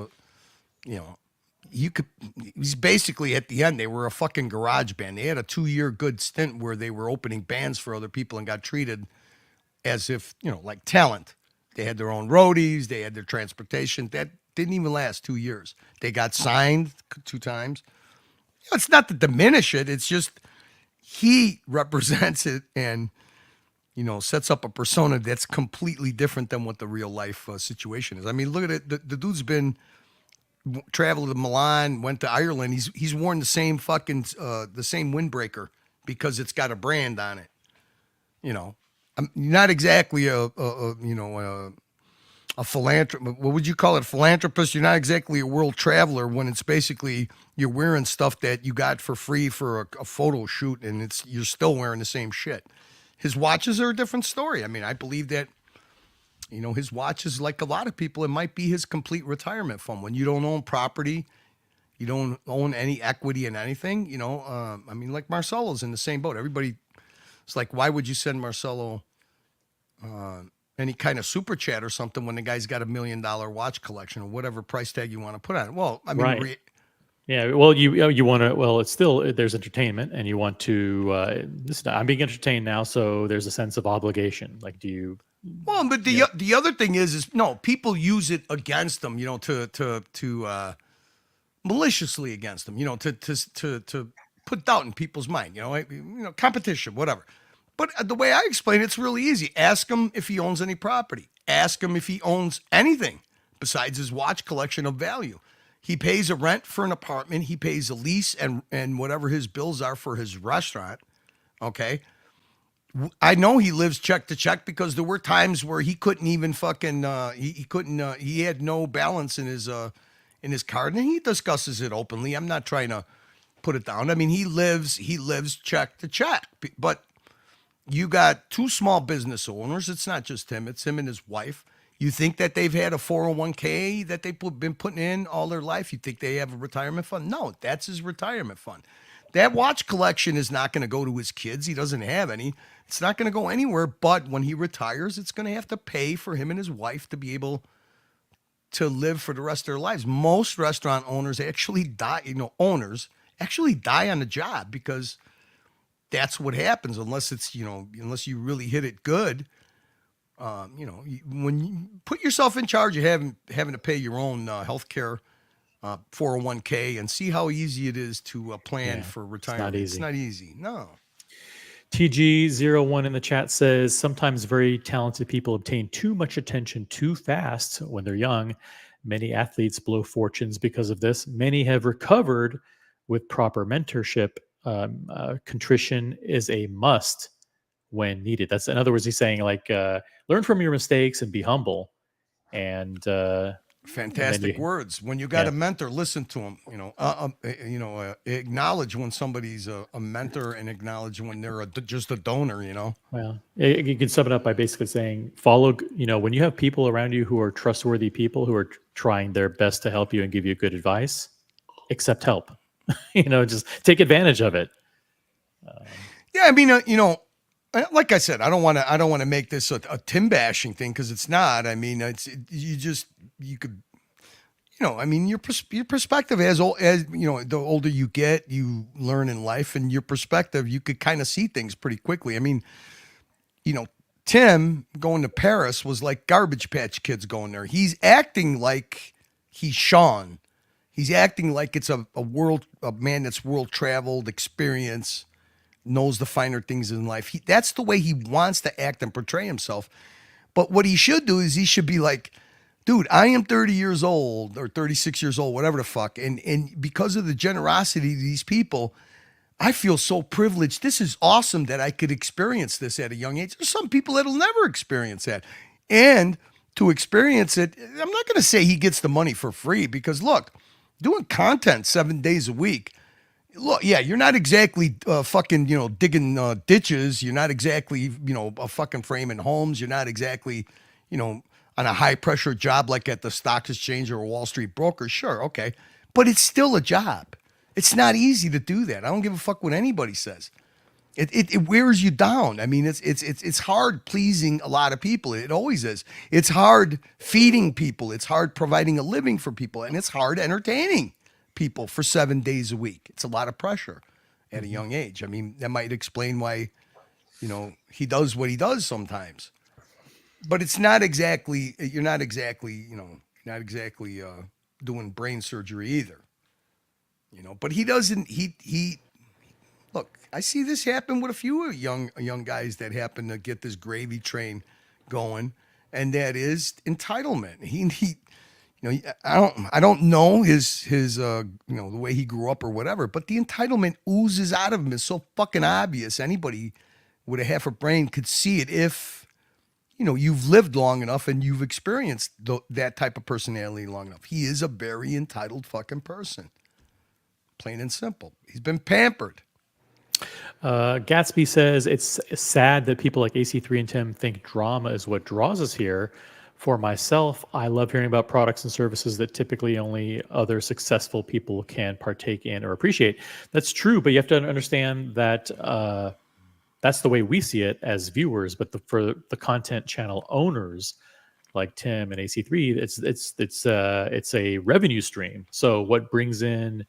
Speaker 2: he's basically at the end, they were a fucking garage band. They had a 2-year good stint where they were opening bands for other people and got treated as if, like talent. They had their own roadies. They had their transportation. That didn't even last 2 years. They got signed 2 times. It's not to diminish it. It's just he represents it and sets up a persona that's completely different than what the real life situation is. I mean, look at it. The dude's been traveled to Milan, went to Ireland. He's worn the same fucking the same windbreaker because it's got a brand on it. I'm not exactly a philanthropist. What would you call it? A philanthropist. You're not exactly a world traveler when it's basically you're wearing stuff that you got for free for a photo shoot, and you're still wearing the same shit. His watches are a different story. I mean, I believe that, his watches, like a lot of people, it might be his complete retirement fund. When you don't own property, you don't own any equity in anything, I mean, like Marcelo's in the same boat. Everybody, it's like, why would you send Marcelo any kind of super chat or something when the guy's got $1 million watch collection or whatever price tag you want to put on it? Well, I mean,
Speaker 1: right. Yeah, well, you want to. Well, it's still there's entertainment, and you want to. I'm being entertained now, so there's a sense of obligation. Like, do you?
Speaker 2: Well, but the other thing is no, people use it against them, to maliciously against them, to put doubt in people's mind, competition, whatever. But the way I explain it's really easy. Ask him if he owns any property. Ask him if he owns anything besides his watch collection of value. He pays a rent for an apartment. He pays a lease and whatever his bills are for his restaurant. Okay. I know he lives check to check because there were times where he couldn't even fucking he couldn't he had no balance in his card, and he discusses it openly. I'm not trying to put it down. I mean, he lives check to check. But you got two small business owners. It's not just him, it's him and his wife. You think that they've had a 401k that they've been putting in all their life? You think they have a retirement fund? No, that's his retirement fund. That watch collection is not going to go to his kids. He doesn't have any. It's not going to go anywhere. But when he retires, it's going to have to pay for him and his wife to be able to live for the rest of their lives. Most restaurant owners actually die, owners actually die on the job because that's what happens unless it's, unless you really hit it good. When you put yourself in charge of having to pay your own health care 401k and see how easy it is to plan for retirement. It's not easy. No.
Speaker 1: TG01 in the chat says sometimes very talented people obtain too much attention too fast when they're young. Many athletes blow fortunes because of this. Many have recovered with proper mentorship. Contrition is a must when needed. That's, in other words, he's saying learn from your mistakes and be humble. And
Speaker 2: fantastic words. When you got a mentor, listen to him. Acknowledge when somebody's a mentor and acknowledge when they're just a donor.
Speaker 1: Well, you can sum it up by basically saying follow. When you have people around you who are trustworthy people who are trying their best to help you and give you good advice, accept help. Just take advantage of it.
Speaker 2: Yeah, I mean, like I said, I don't want to make this a Tim bashing thing because it's not. I mean, you could, I mean, your perspective as the older you get, you learn in life, and your perspective, you could kind of see things pretty quickly. I mean, Tim going to Paris was like Garbage Patch Kids going there. He's acting like he's Sean. He's acting like it's a man that's world traveled, experience, knows the finer things in life. That's the way he wants to act and portray himself. But what he should do is he should be like, dude, I am 30 years old or 36 years old, whatever the fuck. And because of the generosity of these people, I feel so privileged. This is awesome that I could experience this at a young age. There's some people that'll never experience that. And to experience it, I'm not going to say he gets the money for free because look, doing content 7 days a week, look, yeah, you're not exactly fucking, digging ditches. You're not exactly, a fucking framing homes. You're not exactly, on a high pressure job like at the stock exchange or a Wall Street broker. Sure. Okay. But it's still a job. It's not easy to do that. I don't give a fuck what anybody says. It wears you down. I mean, it's hard pleasing a lot of people. It always is. It's hard feeding people. It's hard providing a living for people, and it's hard entertaining people for 7 days a week. It's a lot of pressure at a young age. I mean, that might explain why, he does what he does sometimes. But it's not exactly. You're not exactly doing brain surgery either. But he doesn't. He. Look, I see this happen with a few young guys that happen to get this gravy train going, and that is entitlement. He I don't know his the way he grew up or whatever, but the entitlement oozes out of him. It's so fucking obvious. Anybody with a half a brain could see it if you've lived long enough and you've experienced that type of personality long enough. He is a very entitled fucking person, plain and simple. He's been pampered.
Speaker 1: Gatsby says it's sad that people like AC3 and Tim think drama is what draws us here. For myself, I love hearing about products and services that typically only other successful people can partake in or appreciate. That's true, but you have to understand that that's the way we see it as viewers. But for the content channel owners like Tim and AC3, it's a revenue stream. So what brings in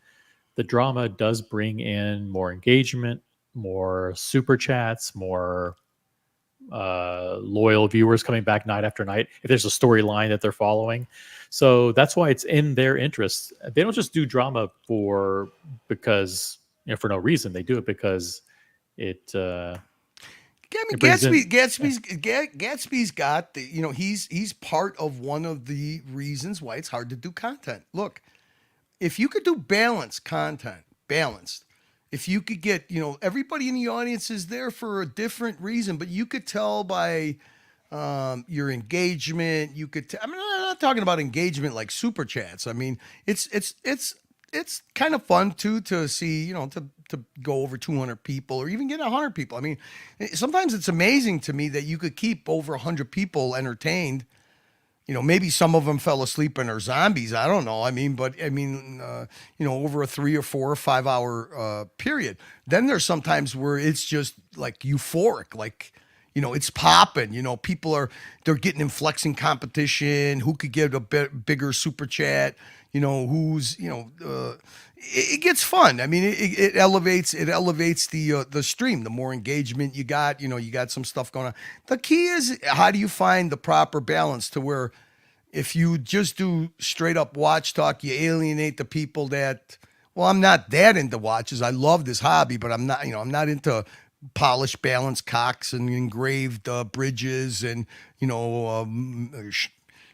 Speaker 1: the drama does bring in more engagement, more super chats, more loyal viewers coming back night after night if there's a storyline that they're following. So that's why it's in their interest. They don't just do drama because for no reason. They do it because it.
Speaker 2: I mean,
Speaker 1: It brings in-
Speaker 2: Gatsby's got the, he's part of one of the reasons why it's hard to do content. Look, if you could do balanced content, if you could get, everybody in the audience is there for a different reason, but you could tell by your engagement. I mean, I'm not talking about engagement like super chats. I mean, it's kind of fun too to see, to go over 200 people or even get 100 people. I mean, sometimes it's amazing to me that you could keep over 100 people entertained. Maybe some of them fell asleep and are zombies. I don't know. I mean, over a 3 or 4 or 5 hour period. Then there's sometimes where it's just like euphoric, like, it's popping. People they're getting in flexing competition. Who could get a bit bigger super chat? Who's it gets fun. I mean, it elevates the stream. The more engagement you got, you got some stuff going on. The key is, how do you find the proper balance to where if you just do straight up watch talk, you alienate the people that, well, I'm not that into watches. I love this hobby, but I'm not, I'm not into polished balanced cocks and engraved bridges and,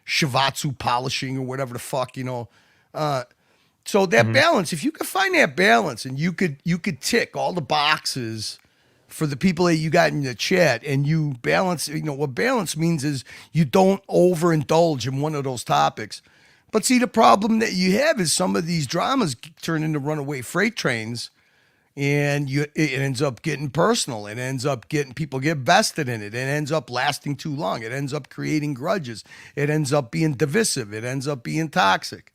Speaker 2: shivatsu polishing or whatever the fuck, so that balance, if you could find that balance and you could tick all the boxes for the people that you got in the chat and you balance, what balance means is you don't overindulge in one of those topics. But see, the problem that you have is some of these dramas turn into runaway freight trains and it ends up getting personal. It ends up getting people get vested in it. It ends up lasting too long. It ends up creating grudges. It ends up being divisive. It ends up being toxic.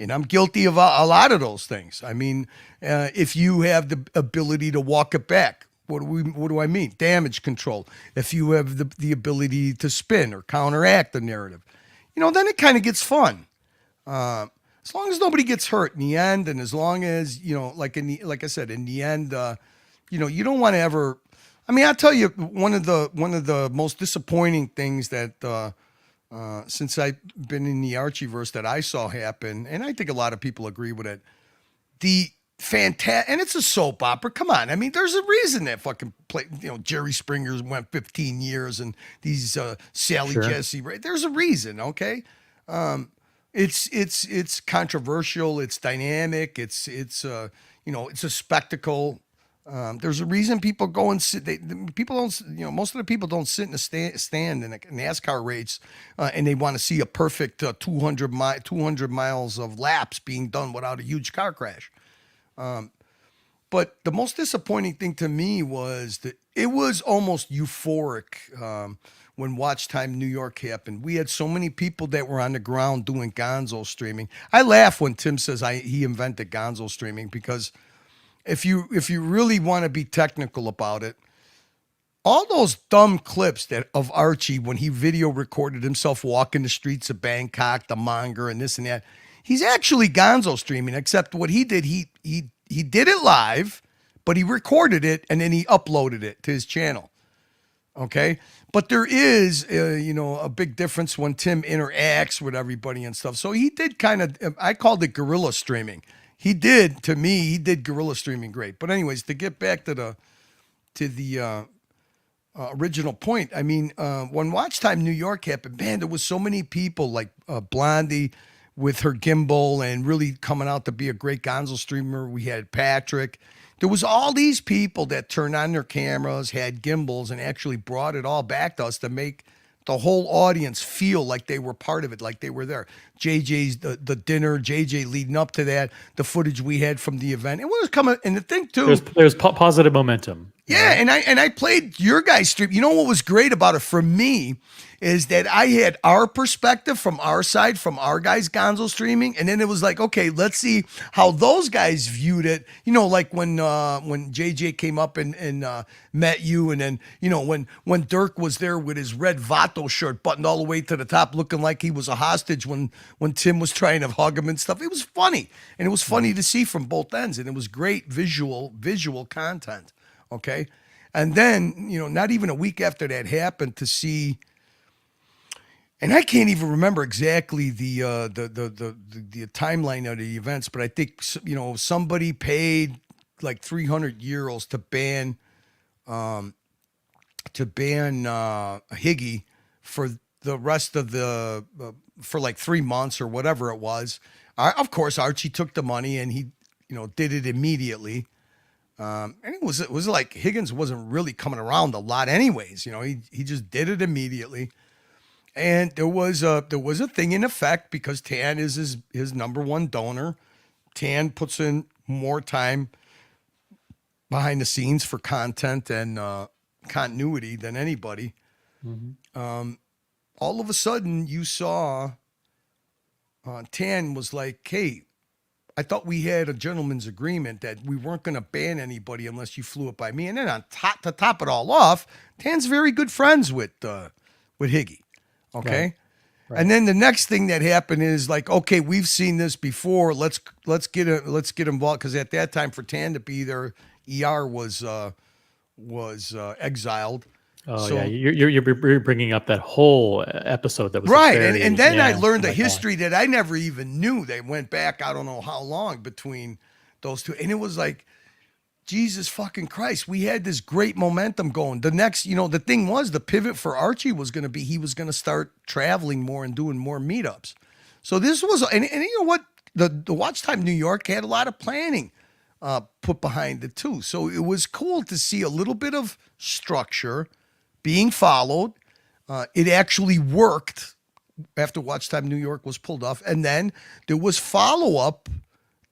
Speaker 2: And I'm guilty of a lot of those things. I mean, if you have the ability to walk it back, what do I mean? Damage control. If you have the ability to spin or counteract the narrative, then it kind of gets fun. As long as nobody gets hurt in the end, and as long as like I said, in the end, you don't want to ever. I mean, I'll tell you one of the most disappointing things that. Since I've been in the Archieverse that I saw happen, and I think a lot of people agree with it, and it's a soap opera. Come on. I mean, there's a reason that fucking Jerry Springer's went 15 years and these Sally Jesse, right? There's a reason, okay? It's controversial, it's dynamic, it's a spectacle. There's a reason people go and sit. People don't. Most of the people don't sit in a stand in a NASCAR race, and they want to see a perfect 200 miles of laps being done without a huge car crash. But the most disappointing thing to me was that it was almost euphoric when Watch Time New York happened. We had so many people that were on the ground doing gonzo streaming. I laugh when Tim says he invented gonzo streaming because. If you really want to be technical about it, all those dumb clips of Archie when he video recorded himself walking the streets of Bangkok, the monger, and this and that, he's actually gonzo streaming. Except what he did, he did it live, but he recorded it and then he uploaded it to his channel. Okay, but there is a big difference when Tim interacts with everybody and stuff. So he did I called it guerrilla streaming. He did guerrilla streaming great. But anyways, to get back to the original point, I mean, when Watch Time New York happened, man, there was so many people like Blondie with her gimbal and really coming out to be a great gonzo streamer. We had Patrick. There was all these people that turned on their cameras, had gimbals, and actually brought it all back to us to make the whole audience feel like they were part of it, like they were there. JJ's the dinner, JJ leading up to that, the footage we had from the event. It was coming, and the thing too,
Speaker 1: there's positive momentum.
Speaker 2: Yeah, and I played your guys' stream. You know what was great about it for me is that I had our perspective from our side, from our guys' gonzo streaming, and then it was like, okay, let's see how those guys viewed it. Like when JJ came up and met you, and then when Dirk was there with his red Vato shirt buttoned all the way to the top, looking like he was a hostage when Tim was trying to hug him and stuff. It was funny, and it was funny to see from both ends, and it was great visual content. Okay. And then, not even a week after that happened, to see, and I can't even remember exactly the timeline of the events, but I think somebody paid like 300 euros to ban Higgy for the rest of the for like 3 months or whatever it was. Of course, Archie took the money and he did it immediately. And it was like Higgins wasn't really coming around a lot anyways. He just did it immediately. And there was a thing in effect because Tan is his number one donor. Tan puts in more time behind the scenes for content and continuity than anybody. All of a sudden, you saw Tan was like, "Hey, I thought we had a gentleman's agreement that we weren't going to ban anybody unless you flew it by me." And then to top it all off, Tan's very good friends with Higgy. Okay. Right. And then the next thing that happened is like, okay, we've seen this before. Let's get involved, because at that time for Tan to be there, ER was exiled.
Speaker 1: Oh, so, yeah, you're bringing up that whole episode that was
Speaker 2: right, and then I learned a history that I never even knew. They went back, I don't know how long between those two, and it was like, Jesus fucking Christ, we had this great momentum going. The next, the thing was, the pivot for Archie was going to be, he was going to start traveling more and doing more meetups. So this was, and you know what, the Watch Time New York had a lot of planning put behind it too. So it was cool to see a little bit of structure being followed. It actually worked after Watch Time New York was pulled off. And then there was follow-up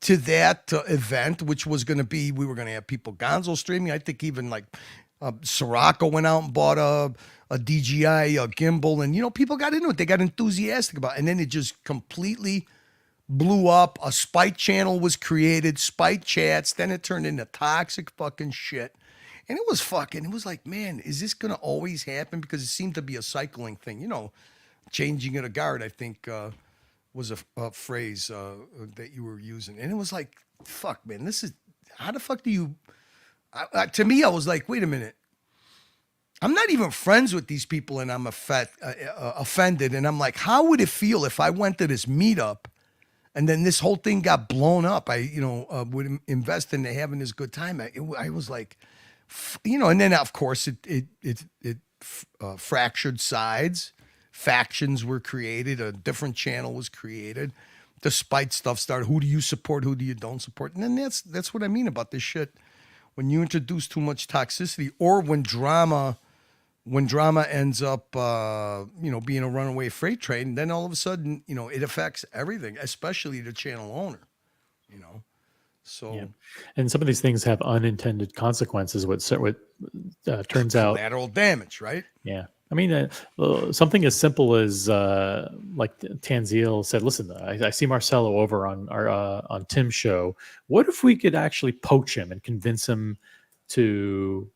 Speaker 2: to that event, which was going to be, we were going to have people Gonzo streaming. I think even like Sirocco went out and bought a DJI gimbal, and people got into it. They got enthusiastic about it. And then it just completely blew up. A spite channel was created, spite chats. Then it turned into toxic fucking shit. And it was like, man, is this going to always happen? Because it seemed to be a cycling thing. Changing of the guard, I think, was a phrase that you were using. And it was like, fuck, man, how the fuck do you, to me, I was like, wait a minute. I'm not even friends with these people and I'm offended. And I'm like, how would it feel if I went to this meetup and then this whole thing got blown up? I, would invest in having this good time. I was like, and then of course it fractured sides. Factions were created. A different channel was created. The spite stuff started. Who do you support? Who do you don't support? And then that's what I mean about this shit. When you introduce too much toxicity, or when drama ends up, being a runaway freight train, and then all of a sudden, it affects everything, especially the channel owner. So,
Speaker 1: yeah. And some of these things have unintended consequences. What turns out
Speaker 2: collateral damage, right?
Speaker 1: Yeah. I mean, something as simple as like Tanzil said, listen, I see Marcelo over on Tim's show. What if we could actually poach him and convince him to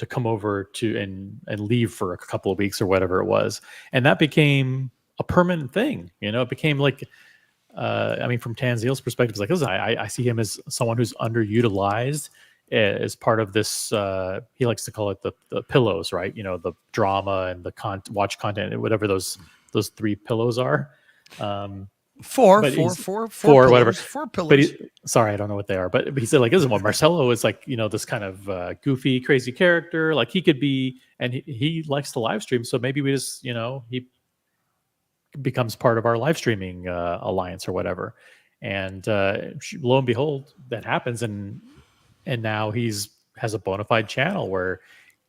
Speaker 1: come over to and leave for a couple of weeks or whatever it was? And that became a permanent thing. It became like, from Tanzil's perspective, it's like, listen, I see him as someone who's underutilized as part of this. He likes to call it the pillows, right? The drama and the watch content, whatever those 3 pillows are.
Speaker 2: Four,
Speaker 1: whatever.
Speaker 2: 4 pillars.
Speaker 1: But sorry, I don't know what they are. But he said, like, listen, well, Marcelo is like, this kind of goofy, crazy character. Like he could be, and he likes to live stream. So maybe we just, he becomes part of our live streaming alliance or whatever. And lo and behold, that happens. And now has a bona fide channel where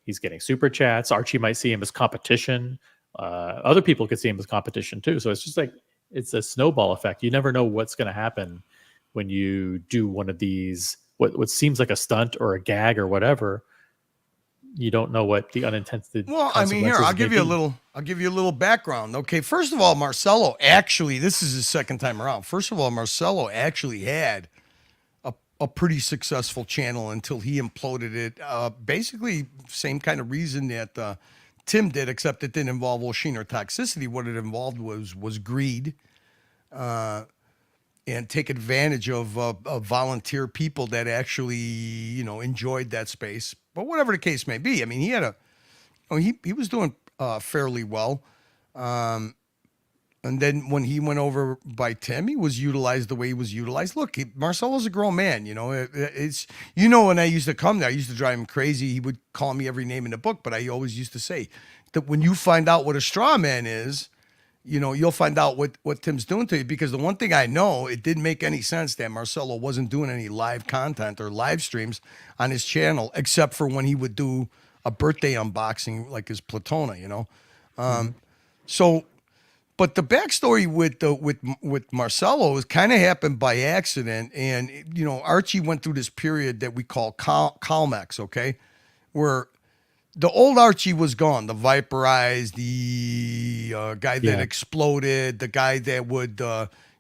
Speaker 1: he's getting super chats. Archie might see him as competition. Other people could see him as competition too. So it's just like, it's a snowball effect. You never know what's going to happen when you do one of these, what seems like a stunt or a gag or whatever. You don't know what the unintended.
Speaker 2: Well, I mean, here, I'll give you a little background. Okay. First of all, Marcelo actually, this is his second time around. First of all, Marcelo actually had a pretty successful channel until he imploded it. Basically, same kind of reason that Tim did, except it didn't involve Oshin or toxicity. What it involved was greed. and take advantage of volunteer people that actually, enjoyed that space. But whatever the case may be, I mean, he had he was doing fairly well. And then when he went over by Tim, he was utilized the way he was utilized. Look, Marcelo's a grown man. It's when I used to come there, I used to drive him crazy. He would call me every name in the book, but I always used to say that when you find out what a straw man is, you'll find out what Tim's doing to you. Because the one thing I know, it didn't make any sense that Marcelo wasn't doing any live content or live streams on his channel, except for when he would do a birthday unboxing like his Platona. So. But the backstory with Marcelo is kind of happened by accident, and Archie went through this period that we call Calmex, okay, where the old Archie was gone, the vaporized, the guy that exploded, the guy that would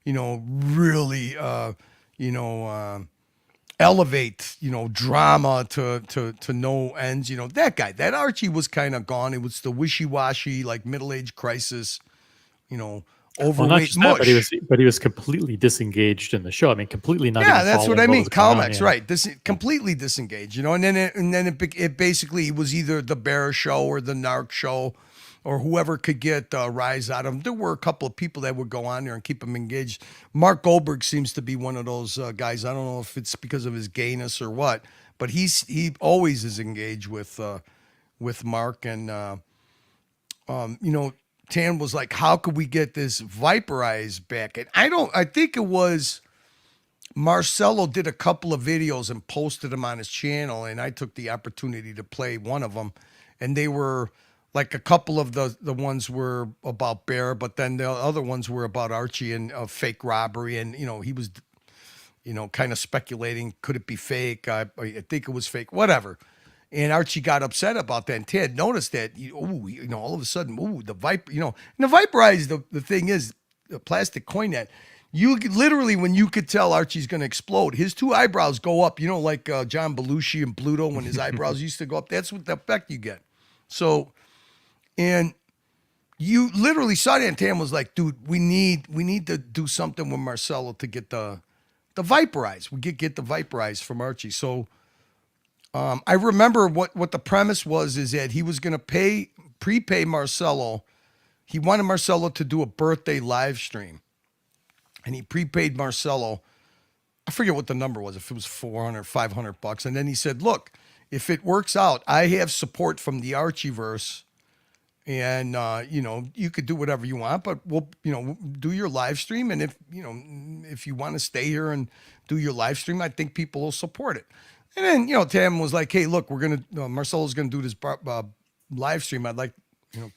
Speaker 2: really elevate drama to no ends, that guy. That Archie was kind of gone. It was the wishy-washy, like middle-age crisis.
Speaker 1: Well,
Speaker 2: Overweight
Speaker 1: not just
Speaker 2: mush.
Speaker 1: that, but he was completely disengaged in the show. I mean, completely not.
Speaker 2: Yeah,
Speaker 1: even
Speaker 2: that's what I
Speaker 1: following
Speaker 2: mean.
Speaker 1: was going on,
Speaker 2: Calmex, right? This completely disengaged, and then it basically was either the Bear Show or the Narc Show, or whoever could get rise out of him. There were a couple of people that would go on there and keep him engaged. Mark Goldberg seems to be one of those guys. I don't know if it's because of his gayness or what, but he always is engaged with Mark, and Tan was like, how could we get this vaporized back? And I think it was Marcelo did a couple of videos and posted them on his channel, and I took the opportunity to play one of them. And they were like a couple of the ones were about Bear, but then the other ones were about Archie and fake robbery. And, he was, kind of speculating, could it be fake? I think it was fake, whatever. And Archie got upset about that. And Ted noticed that, all of a sudden, the Viper, and the Viperize, the thing is, the plastic coin that you could, literally, when you could tell Archie's going to explode, his two eyebrows go up, like John Belushi and Bluto when his eyebrows used to go up. That's what the effect you get. So, and you literally saw that, and Tam was like, dude, we need to do something with Marcelo to get the Viperize. We get the Viperize from Archie. So, I remember what the premise was is that he was going to prepay Marcelo. He wanted Marcelo to do a birthday live stream, and he prepaid Marcelo. I forget what the number was, if it was $400, $500. And then he said, look, if it works out, I have support from the Archieverse, and, you could do whatever you want, but we'll, do your live stream. And if you want to stay here and do your live stream, I think people will support it. And then, Tam was like, hey, look, Marcelo's going to do this live stream. I'd like,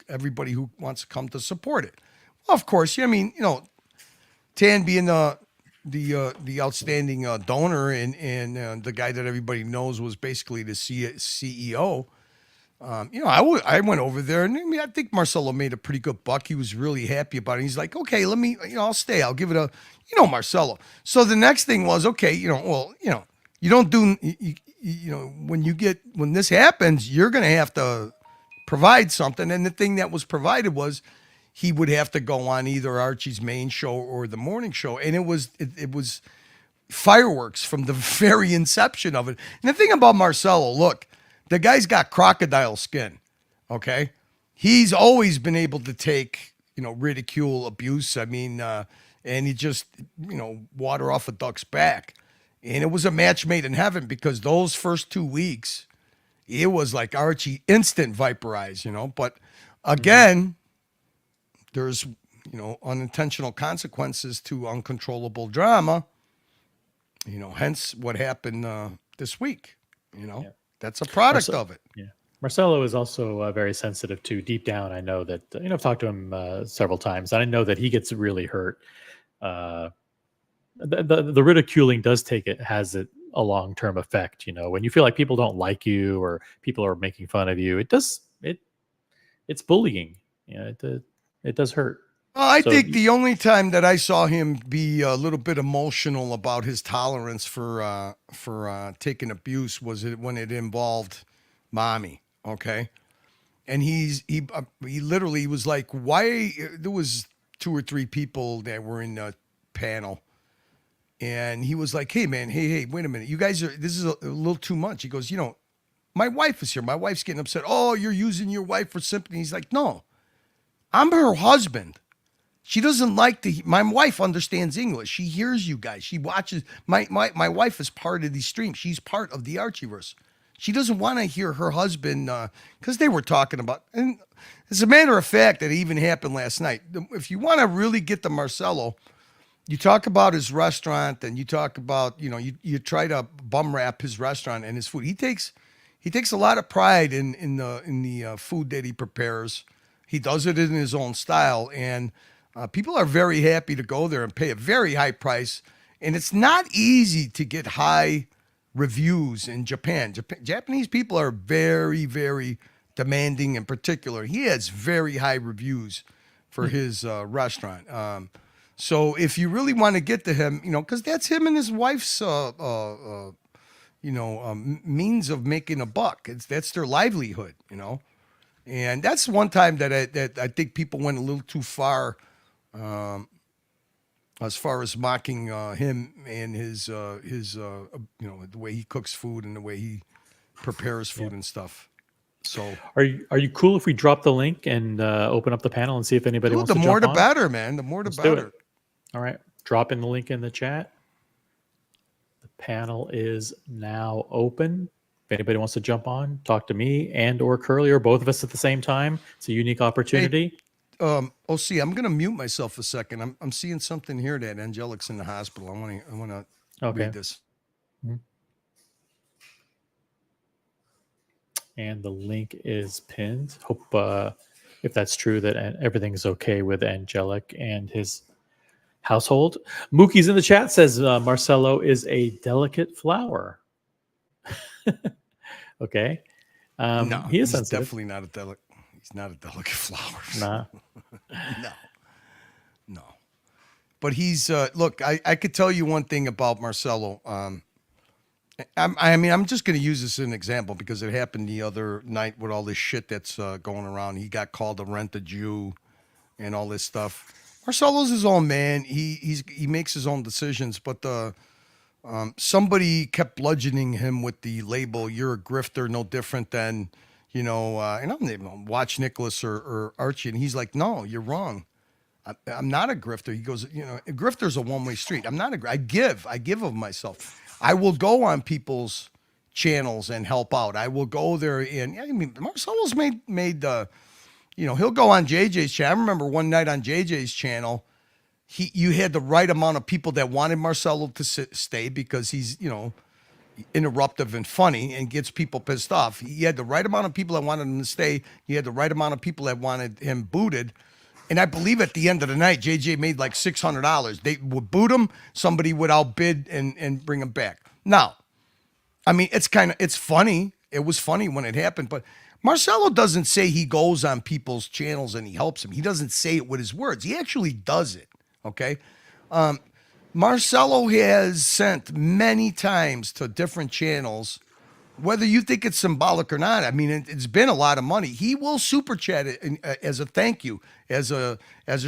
Speaker 2: everybody who wants to come to support it. Well, of course, Tam being the outstanding donor and the guy that everybody knows was basically the CEO. I went over there, and I think Marcelo made a pretty good buck. He was really happy about it. He's like, okay, let me, I'll stay. I'll give it a, Marcelo. So the next thing was, okay, you don't do, when this happens, you're going to have to provide something. And the thing that was provided was he would have to go on either Archie's main show or the morning show. And it was fireworks from the very inception of it. And the thing about Marcelo, look, the guy's got crocodile skin. Okay. He's always been able to take, ridicule, abuse. I mean, and he just, water off a duck's back. And it was a match made in heaven, because those first 2 weeks, it was like Archie instant viperize, But again, there's, unintentional consequences to uncontrollable drama, hence what happened this week, That's a product of it.
Speaker 1: Yeah. Marcelo is also very sensitive to, deep down, I know that, I've talked to him several times, and I know that he gets really hurt. The ridiculing has a long-term effect. When you feel like people don't like you or people are making fun of you, it's bullying. It does hurt.
Speaker 2: Well, I think the only time that I saw him be a little bit emotional about his tolerance for taking abuse was when it involved mommy. Okay. And he literally was like, why? There was 2 or 3 people that were in the panel. And he was like, hey, man, hey, wait a minute. You guys this is a little too much. He goes, my wife is here. My wife's getting upset. Oh, you're using your wife for sympathy. He's like, no, I'm her husband. She doesn't like my wife understands English. She hears you guys. She watches. My wife is part of these streams. She's part of the Archieverse. She doesn't want to hear her husband, because they were talking about, and as a matter of fact, that even happened last night. If you want to really get to Marcelo, you talk about his restaurant, and you talk about, you try to bum rap his restaurant and his food. He takes a lot of pride in the food that he prepares. He does it in his own style, and people are very happy to go there and pay a very high price. And it's not easy to get high reviews in Japan. Japanese people are very, very demanding. In particular, he has very high reviews for his restaurant. So if you really want to get to him, because that's him and his wife's, means of making a buck. That's their livelihood, And that's one time that I think people went a little too far, as far as mocking him and his the way he cooks food and the way he prepares food and stuff. So
Speaker 1: Are you cool if we drop the link and open up the panel and see if anybody wants
Speaker 2: the
Speaker 1: to
Speaker 2: more
Speaker 1: jump
Speaker 2: the
Speaker 1: on?
Speaker 2: better, man. The more the
Speaker 1: Let's do
Speaker 2: better.
Speaker 1: it. All right, dropping the link in the chat. The panel is now open. If anybody wants to jump on, talk to me and or Curly or both of us at the same time. It's a unique opportunity.
Speaker 2: OC, I'm gonna mute myself a second. I'm seeing something here that Angelic's in the hospital. I want to
Speaker 1: Okay.
Speaker 2: read this.
Speaker 1: And the link is pinned. Hope if that's true that everything's okay with Angelic and his household. Mookie's in the chat says Marcelo is a delicate flower. Okay.
Speaker 2: No,
Speaker 1: he is
Speaker 2: he's
Speaker 1: sensitive.
Speaker 2: definitely not a delicate. He's not a delicate flower.
Speaker 1: Nah.
Speaker 2: No. But he's look. I could tell you one thing about Marcelo. I'm just going to use this as an example because it happened the other night with all this shit that's going around. He got called a rent-a-Jew and all this stuff. Marcelo's his own man. He makes his own decisions, but somebody kept bludgeoning him with the label, "You're a grifter, no different than, and I'm even watch Nicholas or Archie," and he's like, "No, you're wrong. I'm not a grifter." He goes, a grifter's a one-way street. I'm not I give of myself. I will go on people's channels and help out. I will go there and Marcelo's made he'll go on JJ's channel. I remember one night on JJ's channel, you had the right amount of people that wanted Marcelo to stay because he's, interruptive and funny and gets people pissed off. He had the right amount of people that wanted him to stay. He had the right amount of people that wanted him booted. And I believe at the end of the night, JJ made like $600. They would boot him. Somebody would outbid and bring him back. Now, it's funny. It was funny when it happened, but Marcelo doesn't say he goes on people's channels and he helps them. He doesn't say it with his words. He actually does it. Okay. Marcelo has sent many times to different channels, whether you think it's symbolic or not. It's been a lot of money. He will super chat it as a thank you, as a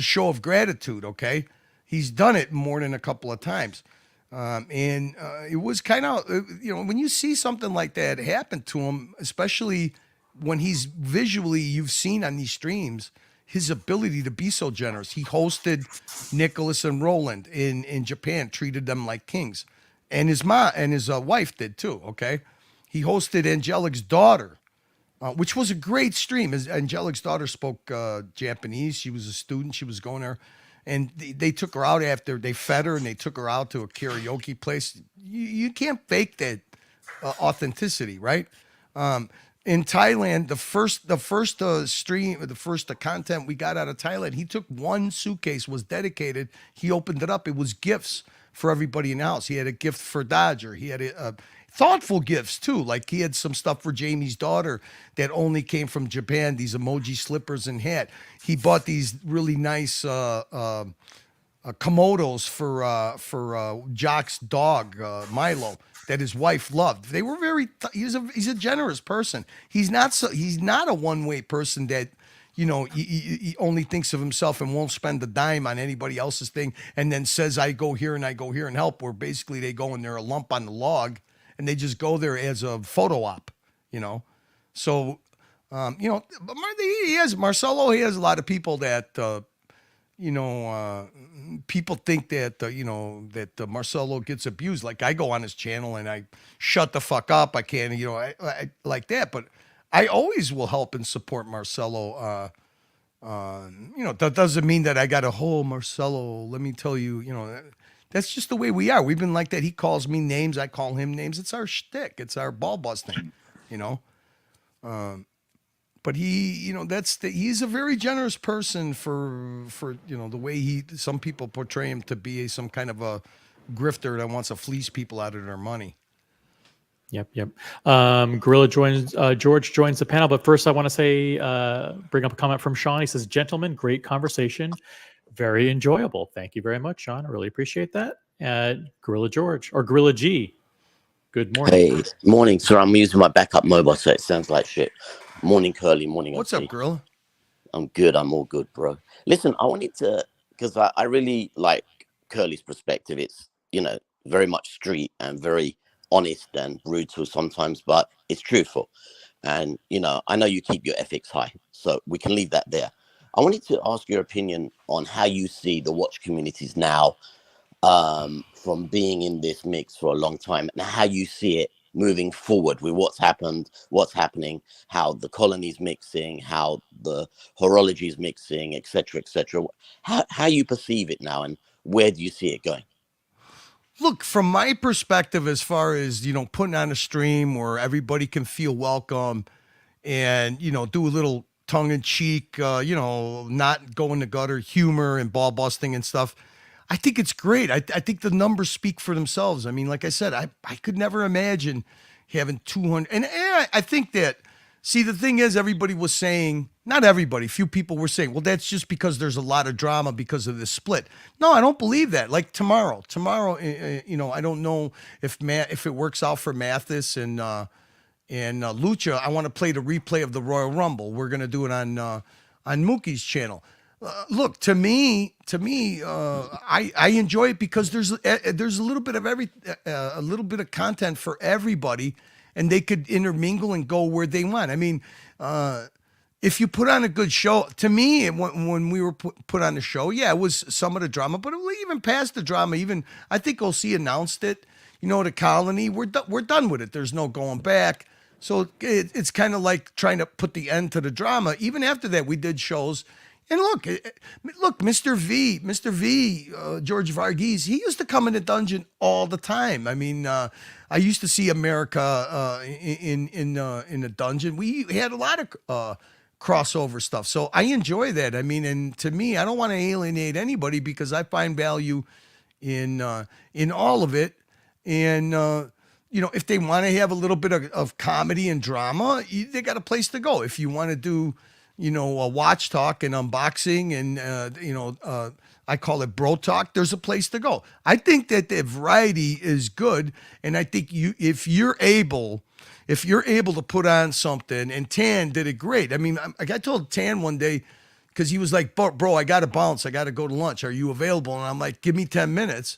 Speaker 2: show of gratitude. Okay, he's done it more than a couple of times, and it was kind of when you see something like that happen to him, especially when he's visually, you've seen on these streams his ability to be so generous. He hosted Nicholas and Roland in Japan, treated them like kings, and his mom and his wife did too. Okay. He hosted Angelic's daughter, which was a great stream. Angelic's daughter spoke Japanese. She was a student. She was going there. And they took her out after they fed her and they took her out to a karaoke place. You can't fake that authenticity, right? In Thailand, the first stream, the first content we got out of Thailand, he took one suitcase, was dedicated. He opened it up. It was gifts for everybody in the house. He had a gift for Dodger. He had thoughtful gifts too. Like he had some stuff for Jamie's daughter that only came from Japan, these emoji slippers and hat. He bought these really nice komodos for Jock's dog, Milo, that his wife loved. They were he's a generous person. He's not a one-way person that he only thinks of himself and won't spend a dime on anybody else's thing, and then says, I go here and help, where basically they go and they're a lump on the log and they just go there as a photo op, So, Marcelo, he has a lot of people that, people think that, that Marcelo gets abused. Like, I go on his channel and I shut the fuck up. I can't, I like that. But I always will help and support Marcelo. That doesn't mean that I got a whole Marcelo. Let me tell you, that's just the way we are. We've been like that. He calls me names. I call him names. It's our shtick. It's our ball busting, But he's a very generous person for the way some people portray him to be some kind of a grifter that wants to fleece people out of their money.
Speaker 1: Yep. George joins the panel, but first I want to say, bring up a comment from Sean. He says, "Gentlemen, great conversation, very enjoyable. Thank you very much, Sean. I really appreciate that." Gorilla George or Gorilla G, good morning.
Speaker 5: Hey, morning, sir. I'm using my backup mobile, so it sounds like shit. Morning, Curly. Morning.
Speaker 2: What's
Speaker 5: OC.
Speaker 2: up, Gorilla?
Speaker 5: I'm good. I'm all good, bro. Listen, I wanted to, because I really like Curly's perspective. It's, very much street and very honest and brutal sometimes, but it's truthful. And, I know you keep your ethics high, so we can leave that there. I wanted to ask your opinion on how you see the watch communities now, from being in this mix for a long time, and how you see it moving forward with what's happening, how the colony's mixing, how the horology is mixing, etc., etc. How you perceive it now, and where do you see it going?
Speaker 2: Look, from my perspective, as far as, putting on a stream where everybody can feel welcome and, do a little tongue in cheek, not go in the gutter humor and ball busting and stuff, I think it's great. I think the numbers speak for themselves. I mean, like I said, I could never imagine having 200. And I think that, see, the thing is, everybody was saying, not everybody, few people were saying, well, that's just because there's a lot of drama because of this split. No, I don't believe that. Like tomorrow, I don't know if it works out for Mathis and Lucha. I want to play the replay of the Royal Rumble. We're going to do it on Mookie's channel. Look, to me, I enjoy it because there's a little bit of a little bit of content for everybody, and they could intermingle and go where they want. I mean, if you put on a good show, to me, when we were put on the show, yeah, it was some of the drama, but even past the drama, even I think OC announced it. The colony, we're done with it. There's no going back. So it's kind of like trying to put the end to the drama. Even after that, we did shows. And look, Mr. V, George Varghese, he used to come in the dungeon all the time. I mean, I used to see America in the dungeon. We had a lot of crossover stuff, so I enjoy that. I mean, and to me, I don't want to alienate anybody because I find value in all of it. And if they want to have a little bit of comedy and drama, they got a place to go. If you want to do a watch talk and unboxing and, I call it bro talk, there's a place to go. I think that the variety is good. And I think if you're able to put on something, and Tan did it great. I mean, I told Tan one day, cause he was like, bro, I got to bounce. I got to go to lunch. Are you available? And I'm like, give me 10 minutes.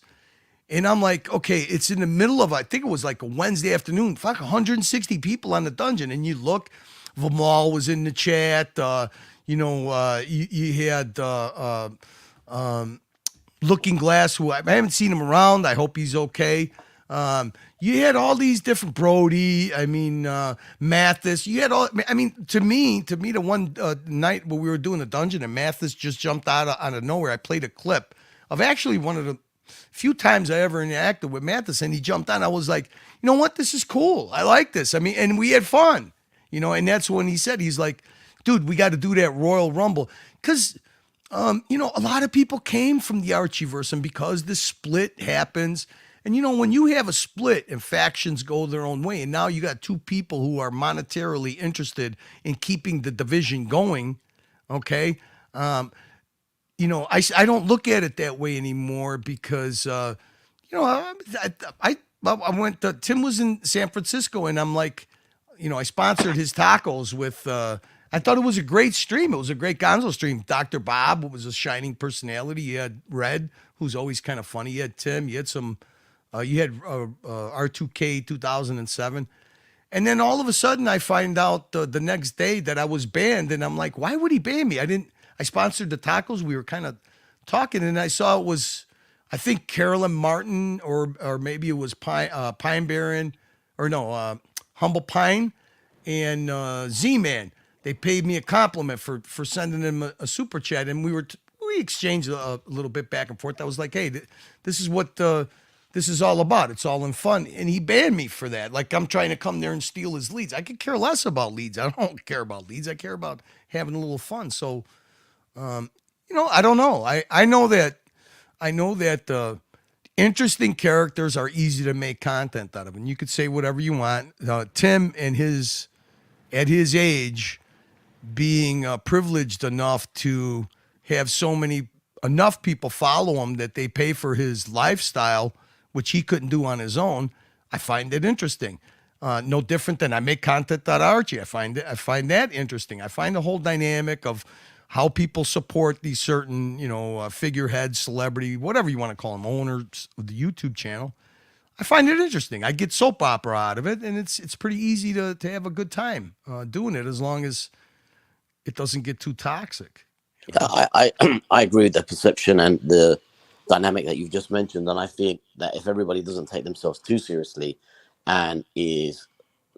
Speaker 2: And I'm like, okay, it's in the middle of, I think it was like a Wednesday afternoon, fuck 160 people on the dungeon. And you look, Vamal was in the chat. You had Looking Glass, who I haven't seen him around. I hope he's okay. You had all these different Brody. I mean, Mathis. You had all. I mean, to me, the one night when we were doing the dungeon and Mathis just jumped out of nowhere. I played a clip of actually one of the few times I ever interacted with Mathis, and he jumped on. I was like, you know what? This is cool. I like this. I mean, and we had fun. And that's when he said, he's like, dude, we got to do that Royal Rumble. Because, a lot of people came from the Archieverse, and because this split happens, and, when you have a split and factions go their own way, and now you got two people who are monetarily interested in keeping the division going, okay? I don't look at it that way anymore because, I went to, Tim was in San Francisco, and I'm like, I sponsored his tacos with I thought it was a great stream. It was a great Gonzo stream. Dr. Bob was a shining personality. You had Red, who's always kind of funny. You had Tim. You had some. You had R2K 2007. And then all of a sudden, I find out the next day that I was banned, and I'm like, why would he ban me? I sponsored the tacos. We were kind of talking, and I saw it was, I think Carolyn Martin, or maybe it was Pine Baron, or no, Humble Pine, and Z-Man. They paid me a compliment for sending them a super chat, and we exchanged a little bit back and forth. I was like, hey, this is what this is all about. It's all in fun. And he banned me for that. Like, I'm trying to come there and steal his leads. I could care less about leads. I don't care about leads. I care about having a little fun. So, I don't know. I know that interesting characters are easy to make content out of. And you could say whatever you want. Tim at his age, being privileged enough to have enough people follow him that they pay for his lifestyle, which he couldn't do on his own. I find it interesting. No different than I make content on Archie. I find that interesting. I find the whole dynamic of how people support these certain, figureheads, celebrity, whatever you want to call them, owners of the YouTube channel. I find it interesting. I get soap opera out of it, and it's pretty easy to have a good time doing it, as long as it doesn't get too toxic.
Speaker 5: Yeah, I agree with the perception and the dynamic that you've just mentioned. And I think that if everybody doesn't take themselves too seriously and is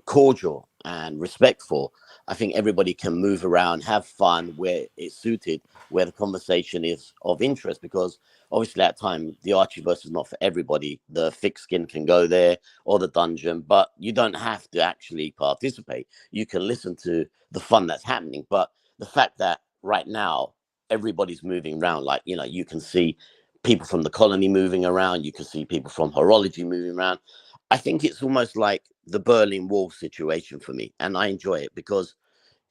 Speaker 5: cordial and respectful, I think everybody can move around, have fun where it's suited, where the conversation is of interest, because obviously at time the Archieverse is not for everybody. The thick skin can go there, or the dungeon, but you don't have to actually participate. You can listen to the fun that's happening. But the fact that right now everybody's moving around, like, you can see people from the colony moving around, you can see people from horology moving around. I think it's almost like the Berlin Wall situation for me, and I enjoy it because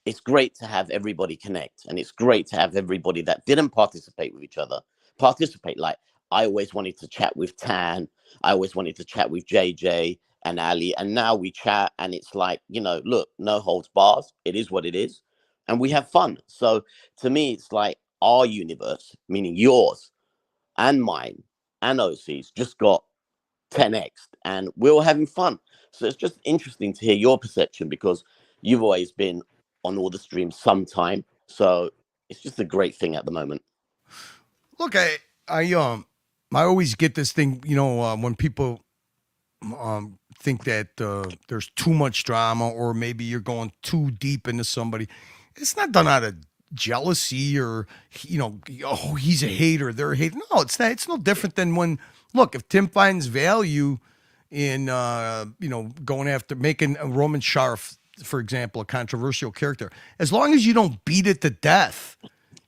Speaker 5: it's great to have everybody connect, and it's great to have everybody that didn't participate with each other participate. Like, I always wanted to chat with Tan, I always wanted to chat with JJ and Ali, and now we chat, and it's like, look, no holds bars. It is what it is, and we have fun. So to me, it's like our universe, meaning yours and mine and OC's, just got 10x, and we're all having fun. So it's just interesting to hear your perception, because you've always been on all the streams sometime. So it's just a great thing at the moment.
Speaker 2: Look, I always get this thing, when people think that there's too much drama, or maybe you're going too deep into somebody. It's not done out of jealousy, or oh, he's a hater, they're a hater. No, it's not. It's no different than when, look, if Tim finds value in going after making a Roman Sharf, for example, a controversial character, as long as you don't beat it to death,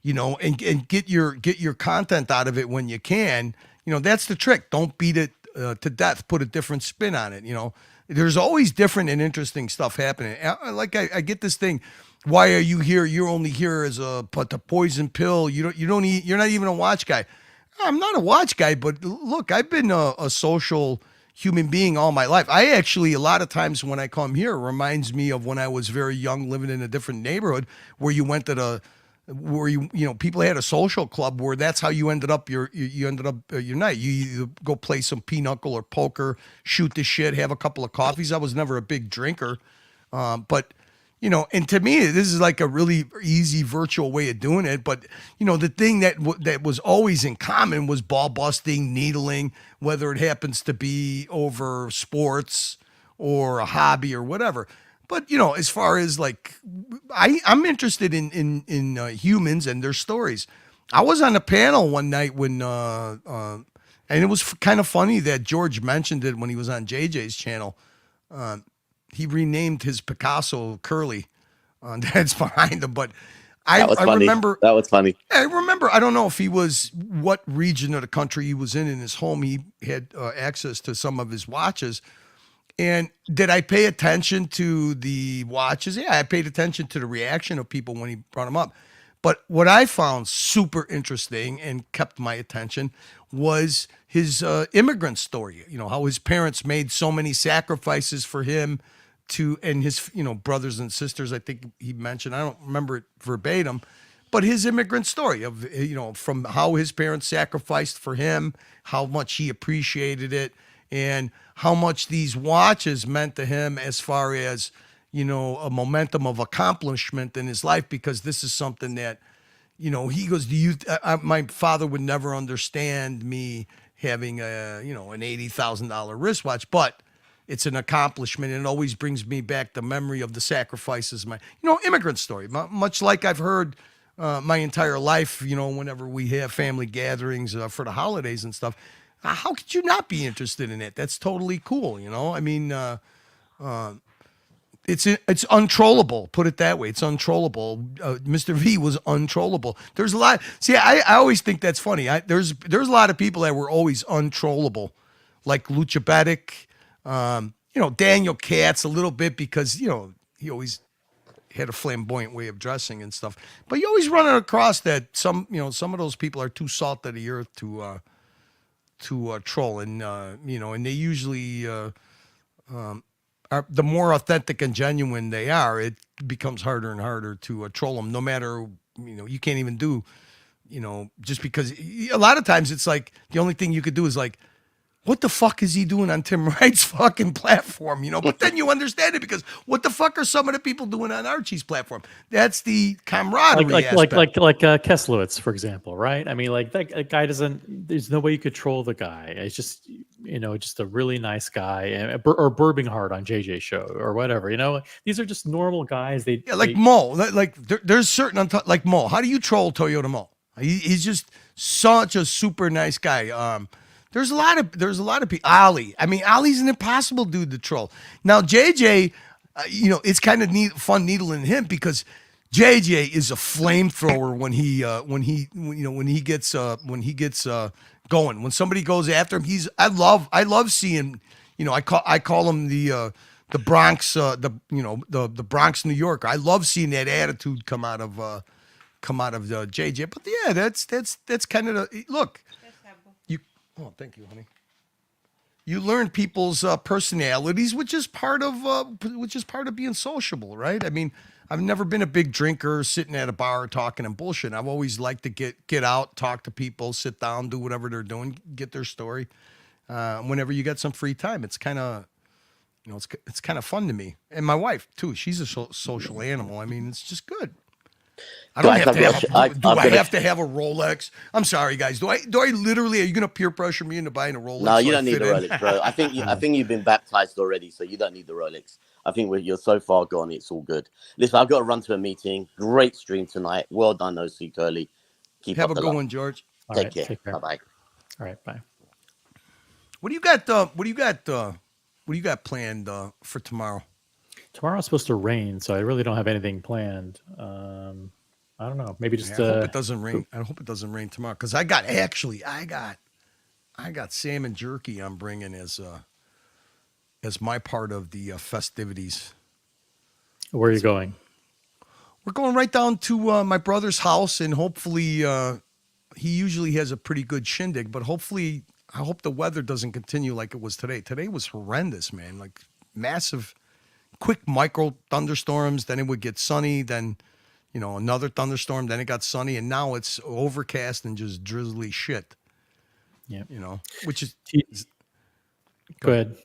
Speaker 2: and get your content out of it when you can, that's the trick. Don't beat it to death. Put a different spin on it. There's always different and interesting stuff happening. Like I get this thing. Why are you here? You're only here as a poison pill. You're not even a watch guy. I'm not a watch guy, but look, I've been a social human being all my life. I actually, a lot of times when I come here, it reminds me of when I was very young, living in a different neighborhood where you went to people had a social club where that's how you ended up your night. You go play some pinochle or poker, shoot the shit, have a couple of coffees. I was never a big drinker, but and to me, this is like a really easy virtual way of doing it. But, the thing that was always in common was ball busting, needling, whether it happens to be over sports or a hobby or whatever. But, as far as like, I'm interested in humans and their stories. I was on a panel one night when, and it was kind of funny that George mentioned it when he was on JJ's channel. He renamed his Picasso Curly. That's behind him. But I remember
Speaker 5: that was funny.
Speaker 2: I remember. I don't know if he was what region of the country he was in his home. He had access to some of his watches. And did I pay attention to the watches? Yeah, I paid attention to the reaction of people when he brought them up. But what I found super interesting and kept my attention was his immigrant story. How his parents made so many sacrifices for him to, and his, brothers and sisters, I think he mentioned, I don't remember it verbatim, but his immigrant story of, from how his parents sacrificed for him, how much he appreciated it, and how much these watches meant to him as far as, a momentum of accomplishment in his life, because this is something that, he goes, my father would never understand me having an $80,000 wristwatch, but it's an accomplishment, and it always brings me back the memory of the sacrifices. My, immigrant story, much like I've heard my entire life, whenever we have family gatherings for the holidays and stuff. How could you not be interested in it? That's totally cool, I mean, it's untrollable. Put it that way. It's untrollable. Mr. V was untrollable. There's a lot. See, I always think that's funny. There's a lot of people that were always untrollable, like Lucha Betic, Daniel Katz a little bit, because he always had a flamboyant way of dressing and stuff. But you always run across that some of those people are too salt of the earth to troll, and and they usually are, the more authentic and genuine they are, it becomes harder and harder to troll them. No matter, you can't even do, just because a lot of times it's like the only thing you could do is like, what the fuck is he doing on Tim Wright's fucking platform? But then you understand it, because what the fuck are some of the people doing on Archie's platform? That's the camaraderie aspect.
Speaker 1: like Keslowitz, for example, right? I mean, like that guy doesn't. There's no way you could troll the guy. It's just just a really nice guy, or Burbinghart on JJ show or whatever. These are just normal guys.
Speaker 2: Mo. There's certain like Mo. How do you troll Toyota Mo? He's just such a super nice guy. There's a lot of people. Ali. I mean, Ali's an impossible dude to troll. Now, JJ, it's kind of fun needling him, because JJ is a flamethrower when he gets going. When somebody goes after him, I love seeing, I call him the Bronx, the Bronx, New York. I love seeing that attitude come out of JJ. But yeah, that's kind of the look. Oh, thank you, honey. You learn people's personalities, which is part of being sociable, right? I mean, I've never been a big drinker, sitting at a bar talking and bullshit. I've always liked to get out, talk to people, sit down, do whatever they're doing, get their story. Whenever you get some free time, it's kind of, it's kind of fun to me. And my wife too. She's a social animal. I mean, it's just good. I don't have to have. I have to have a Rolex? I'm sorry, guys. Do I literally? Are you going to peer pressure me into buying a Rolex?
Speaker 5: No, you don't need the Rolex, bro. I think you've been baptized already, so you don't need the Rolex. I think you're so far gone. It's all good. Listen, I've got to run to a meeting. Great stream tonight. Well done, OC Curly.
Speaker 2: Have a good one, George.
Speaker 5: Take care. Bye bye.
Speaker 1: All right, bye.
Speaker 2: What do you got? What do you got planned for tomorrow?
Speaker 1: Tomorrow's supposed to rain, so I really don't have anything planned. I don't know. Maybe just.
Speaker 2: I hope it doesn't rain. I hope it doesn't rain tomorrow, because I got salmon jerky I'm bringing as my part of the festivities.
Speaker 1: Where are you going?
Speaker 2: We're going right down to my brother's house, and hopefully he usually has a pretty good shindig, but hopefully I hope the weather doesn't continue like it was today. Today was horrendous, man. Like massive, quick micro thunderstorms. Then it would get sunny. Then, another thunderstorm. Then it got sunny, and now it's overcast and just drizzly shit.
Speaker 1: Yeah.
Speaker 2: Which is.
Speaker 1: Go ahead.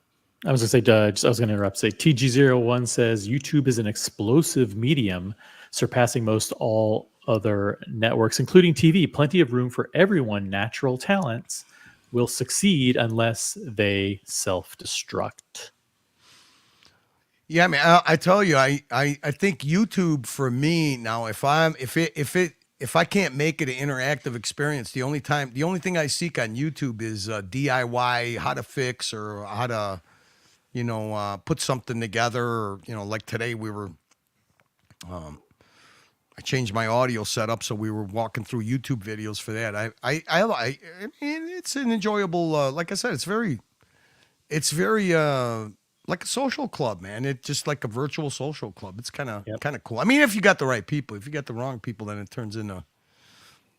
Speaker 1: I was going to say, I was going to interrupt. Say TG01 says YouTube is an explosive medium, surpassing most all other networks, including TV. Plenty of room for everyone. Natural talents will succeed unless they self-destruct.
Speaker 2: Yeah, I mean, I tell you, I think YouTube for me now, if I can't make it an interactive experience, the only thing I seek on YouTube is DIY, how to fix or how to, put something together. Or, like today we were, I changed my audio setup, so we were walking through YouTube videos for that. I mean, it's an enjoyable. Like I said, it's very like a social club, man. It's just like a virtual social club. It's kind of cool. I mean, if you got the right people. If you got the wrong people, then it turns into a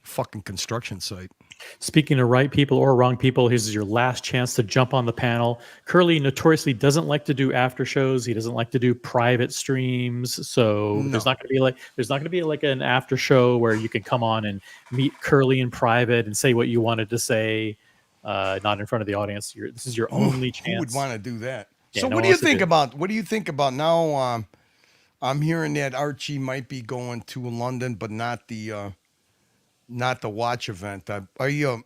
Speaker 2: fucking construction site.
Speaker 1: Speaking of right people or wrong people, here's your last chance to jump on the panel. Curly notoriously doesn't like to do after shows. He doesn't like to do private streams. So
Speaker 2: No.
Speaker 1: there's not going to be like an after show where you can come on and meet Curly in private and say what you wanted to say, not in front of the audience. This is your only chance.
Speaker 2: Who would want to do that?
Speaker 1: Yeah,
Speaker 2: So
Speaker 1: no
Speaker 2: what
Speaker 1: one
Speaker 2: do you
Speaker 1: wants to
Speaker 2: think
Speaker 1: do it.
Speaker 2: about now? I'm hearing that Archie might be going to London, but not the watch event. Are you?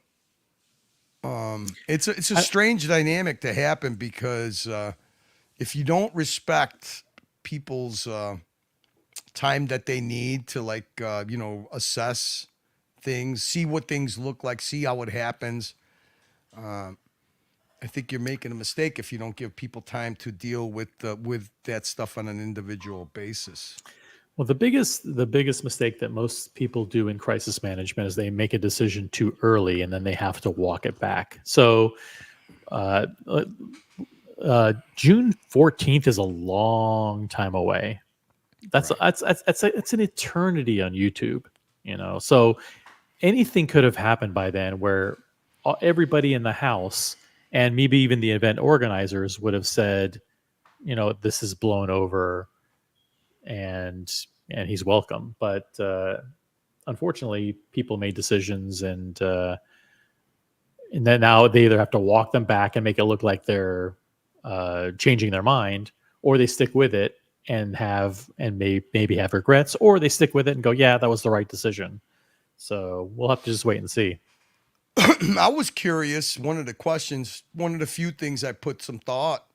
Speaker 2: It's a strange dynamic to happen because if you don't respect people's time that they need to assess things, see what things look like, see how it happens. I think you're making a mistake if you don't give people time to deal with that stuff on an individual basis.
Speaker 1: Well, the biggest mistake that most people do in crisis management is they make a decision too early and then they have to walk it back. So June 14th is a long time away. That's an eternity on YouTube, So anything could have happened by then where everybody in the house and maybe even the event organizers would have said, this is blown over and he's welcome. But unfortunately, people made decisions and then now they either have to walk them back and make it look like they're changing their mind, or they stick with it and maybe have regrets, or they stick with it and go, yeah, that was the right decision. So we'll have to just wait and see.
Speaker 2: I was curious. One of the few things I put some thought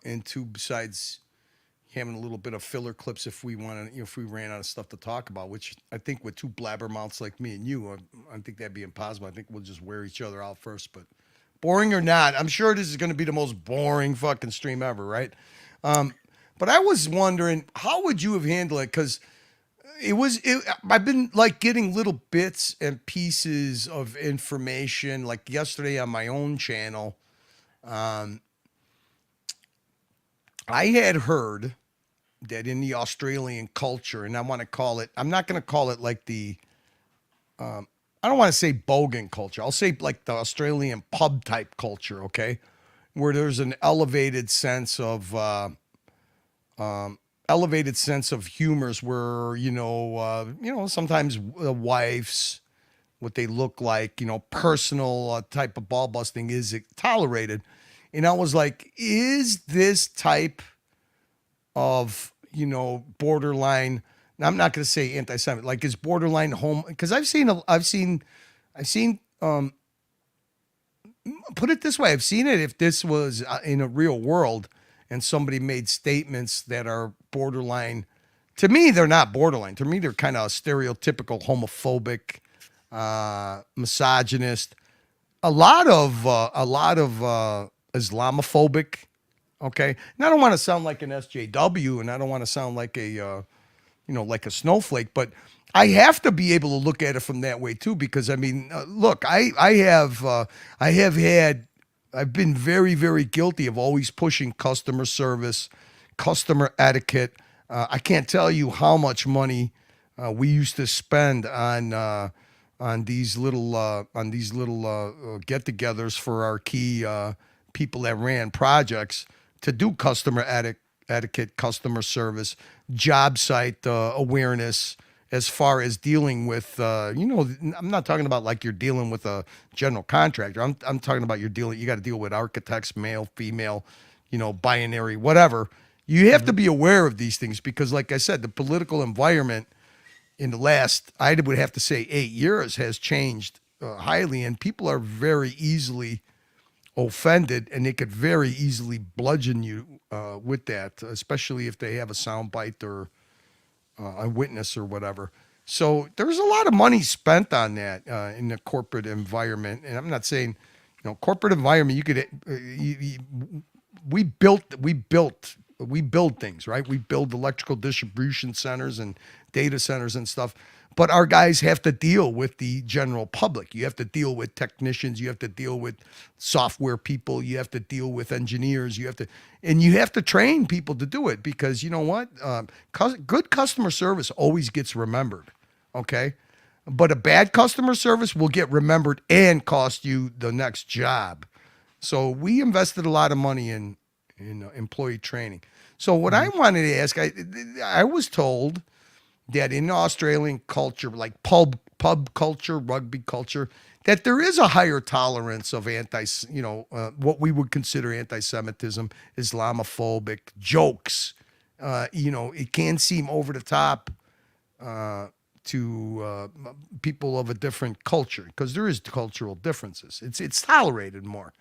Speaker 2: into, besides having a little bit of filler clips if we ran out of stuff to talk about, which I think with two blabbermouths like me and you, I think that'd be impossible. I think we'll just wear each other out first. But boring or not, I'm sure this is going to be the most boring fucking stream ever, right? But I was wondering, how would you have handled it? Because I've been like getting little bits and pieces of information. Like yesterday on my own channel, I had heard that in the Australian culture, and I'm not going to call it like I don't want to say bogan culture. I'll say like the Australian pub type culture, okay? Where there's an elevated sense of humors where, sometimes wives, what they look like, personal type of ball busting is tolerated. And I was like, is this type of, borderline, I'm not going to say anti-Semitic, like is borderline home, because I've seen, put it this way, I've seen it if this was in a real world and somebody made statements that are borderline. To me, they're not borderline. To me, they're kind of stereotypical homophobic, misogynist, a lot of Islamophobic. Okay, and I don't want to sound like an SJW, and I don't want to sound like a like a snowflake, but I have to be able to look at it from that way too, because I mean, look, I've been very, very guilty of always pushing customer service, customer etiquette. I can't tell you how much money we used to spend on these little get-togethers for our key people that ran projects to do customer etiquette, customer service, job site awareness. As far as dealing with, I'm not talking about like you're dealing with a general contractor. I'm talking about you got to deal with architects, male, female, binary, whatever. You have to be aware of these things because, like I said, the political environment in the last, I would have to say 8 years has changed highly, and people are very easily offended, and they could very easily bludgeon you with that, especially if they have a soundbite or a witness or whatever. So there's a lot of money spent on that in the corporate environment. And I'm not saying, corporate environment, we build things, right? We build electrical distribution centers and data centers and stuff. But our guys have to deal with the general public. You have to deal with technicians. You have to deal with software people. You have to deal with engineers. You have to train people to do it because you know what? Good customer service always gets remembered. Okay. but a bad customer service will get remembered and cost you the next job. So we invested a lot of money in employee training. So what I wanted to ask, I was told that in Australian culture, like pub culture, rugby culture, that there is a higher tolerance of what we would consider anti-Semitism, Islamophobic jokes. It can seem over the top to people of a different culture because there is cultural differences. It's tolerated more.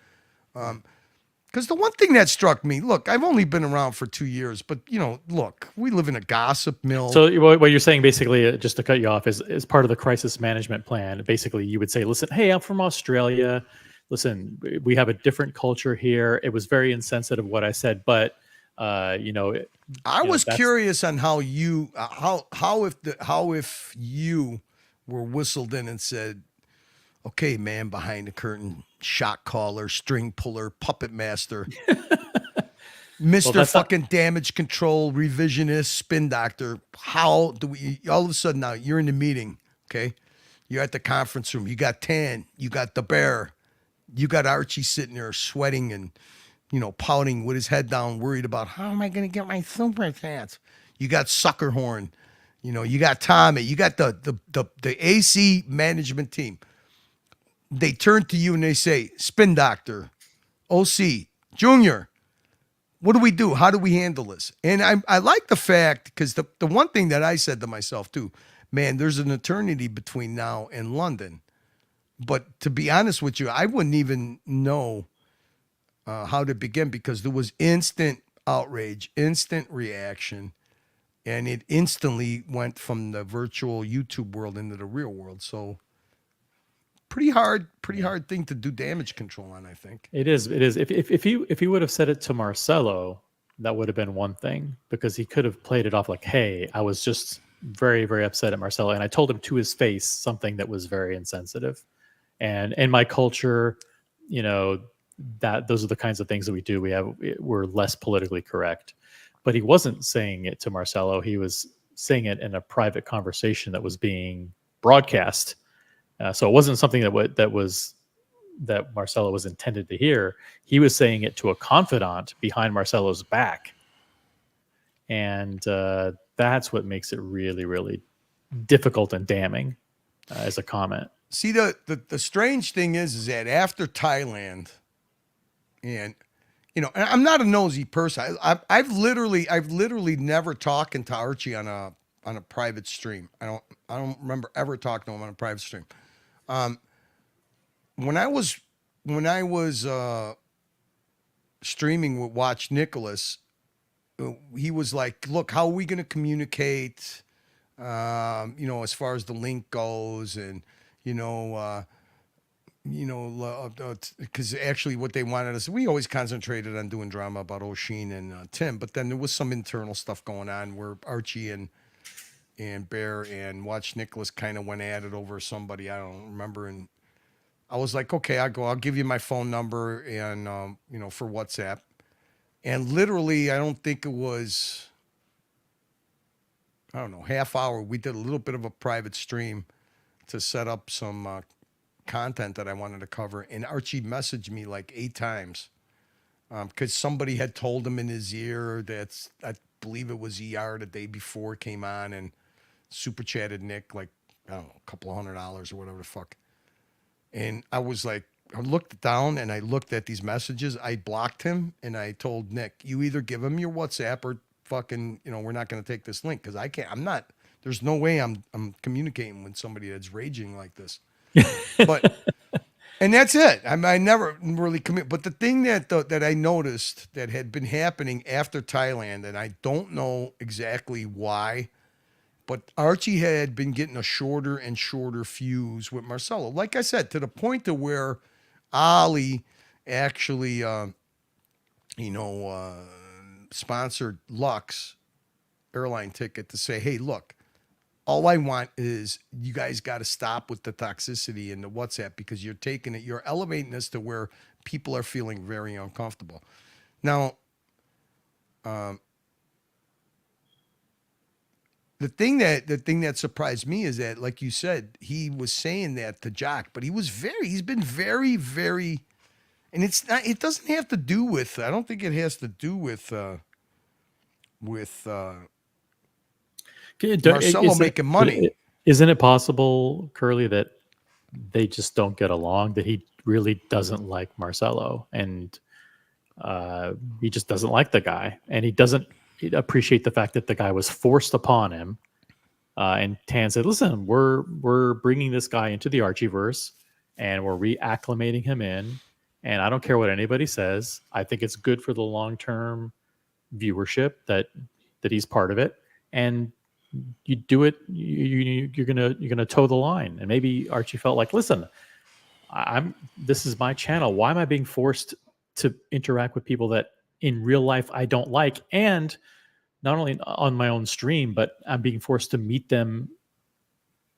Speaker 2: Because the one thing that struck me, look, I've only been around for 2 years, but look, we live in a gossip mill.
Speaker 1: So what you're saying, basically, just to cut you off, is part of the crisis management plan. Basically, you would say, listen, hey, I'm from Australia. Listen, we have a different culture here. It was very insensitive what I said, but
Speaker 2: I was curious on how you if you were whistled in and said, okay, man behind the curtain, shot caller, string puller, puppet master, Mr. fucking damage control, revisionist, spin doctor. How do we all of a sudden now you're in the meeting, okay? You're at the conference room. You got Tan, you got the bear, you got Archie sitting there sweating and pouting with his head down, worried about how am I gonna get my super chance? You got Suckerhorn, you got Tommy, you got the AC management team. They turn to you and they say, spin doctor, OC, Junior, what do we do? How do we handle this? And I like the fact, because the one thing that I said to myself too, man, there's an eternity between now and London. But to be honest with you, I wouldn't even know how to begin because there was instant outrage, instant reaction, and it instantly went from the virtual YouTube world into the real world. So pretty hard thing to do damage control on, I think.
Speaker 1: It is. If he would have said it to Marcelo, that would have been one thing, because he could have played it off like, hey, I was just very, very upset at Marcelo, and I told him to his face something that was very insensitive. And in my culture, that those are the kinds of things that we do. We're less politically correct. But he wasn't saying it to Marcelo. He was saying it in a private conversation that was being broadcast. So it wasn't something that Marcelo was intended to hear. He was saying it to a confidant behind Marcelo's back. And that's what makes it really, really difficult and damning as a comment.
Speaker 2: See, the strange thing is that after Thailand, and and I'm not a nosy person. I've literally never talking to Archie on a private stream. I don't remember ever talking to him on a private stream. When I was streaming with Watch Nicholas, he was like, "Look, how are we going to communicate? As far as the link goes, and because actually what they wanted us, we always concentrated on doing drama about O'Sheen and Tim, but then there was some internal stuff going on where Archie and Bear and Watch Nicholas kind of went at it over somebody I don't remember, and I was like, okay, I'll give you my phone number and for WhatsApp, and literally I don't think it was, I don't know, half hour, we did a little bit of a private stream to set up some content that I wanted to cover, and Archie messaged me like 8 times because somebody had told him in his ear that I believe it was ER the day before came on and super chatted Nick like, I don't know, a couple of $100 or whatever the fuck. And I was like, I looked down and I looked at these messages. I blocked him and I told Nick, you either give him your WhatsApp or fucking, we're not going to take this link because I can't. There's no way I'm communicating with somebody that's raging like this. But and that's it. I never really commit. But the thing that I noticed that had been happening after Thailand, and I don't know exactly why, but Archie had been getting a shorter and shorter fuse with Marcelo. Like I said, to the point to where Ali actually, sponsored Lux airline ticket to say, hey, look, all I want is you guys got to stop with the toxicity in the WhatsApp because you're elevating this to where people are feeling very uncomfortable. Now, the thing that surprised me is that, like you said, he was saying that to Jock, but he's been very, very, and it doesn't have to do with, I don't think it has to do with Marcelo making money.
Speaker 1: Isn't it possible, Curly, that they just don't get along? That he really doesn't like Marcelo, and he just doesn't like the guy, and he doesn't appreciate the fact that the guy was forced upon him. And Tan said, "Listen, we're bringing this guy into the Archieverse, and we're reacclimating him in. And I don't care what anybody says. I think it's good for the long-term viewership that he's part of it. And you do it. You're gonna toe the line." And maybe Archie felt like, "Listen, this is my channel. Why am I being forced to interact with people that in real life I don't like, and not only on my own stream, but I'm being forced to meet them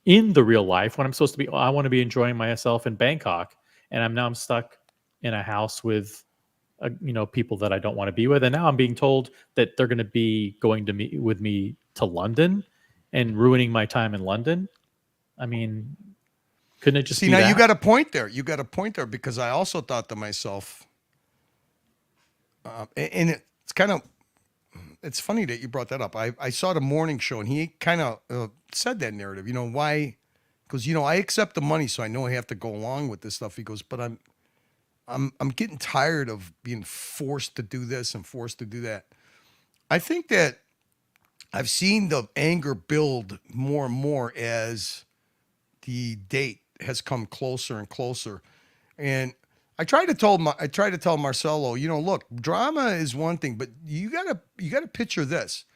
Speaker 1: in the real life when I'm supposed to be, I want to be enjoying myself in Bangkok, and I'm stuck in a house with people that I don't want to be with, and now I'm being told that they're going to be going to meet with me to London and ruining my time in London." I mean, couldn't it just
Speaker 2: see,
Speaker 1: be
Speaker 2: now
Speaker 1: that?
Speaker 2: you got a point there. You got a point there, because I also thought to myself, and it's kind of, it's funny that you brought that up. I saw the morning show, and he kind of said that narrative. Why? Because I accept the money, so I know I have to go along with this stuff. He goes, but I'm getting tired of being forced to do this and forced to do that. I think that I've seen the anger build more and more as the date has come closer and closer. And I try to tell Marcelo, look, drama is one thing, but you gotta picture this.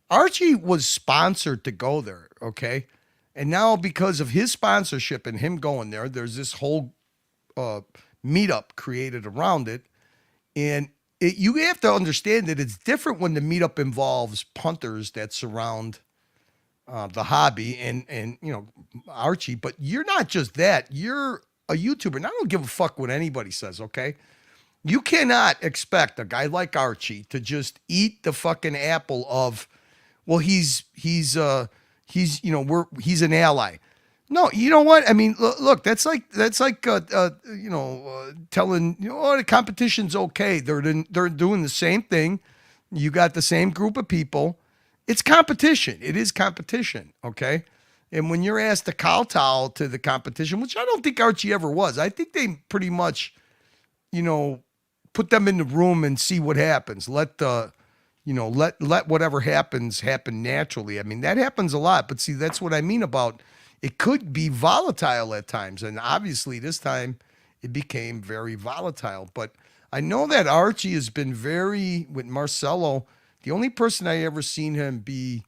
Speaker 2: Archie was sponsored to go there, okay? And now because of his sponsorship and him going there, there's this whole meetup created around it. And you have to understand that it's different when the meetup involves punters that surround the hobby and Archie. But you're not just that. You're a YouTuber. And I don't give a fuck what anybody says, okay? You cannot expect a guy like Archie to just eat the fucking apple of, well, he's an ally. No, you know what? I mean, look, that's like telling the competition's okay. They're doing the same thing. You got the same group of people. It's competition. It is competition, okay? And when you're asked to kowtow to the competition, which I don't think Archie ever was, I think they pretty much, put them in the room and see what happens. Let whatever happens happen naturally. I mean, that happens a lot. But see, that's what I mean about it could be volatile at times. And obviously this time it became very volatile. But I know that Archie has been with Marcelo, the only person I ever seen him be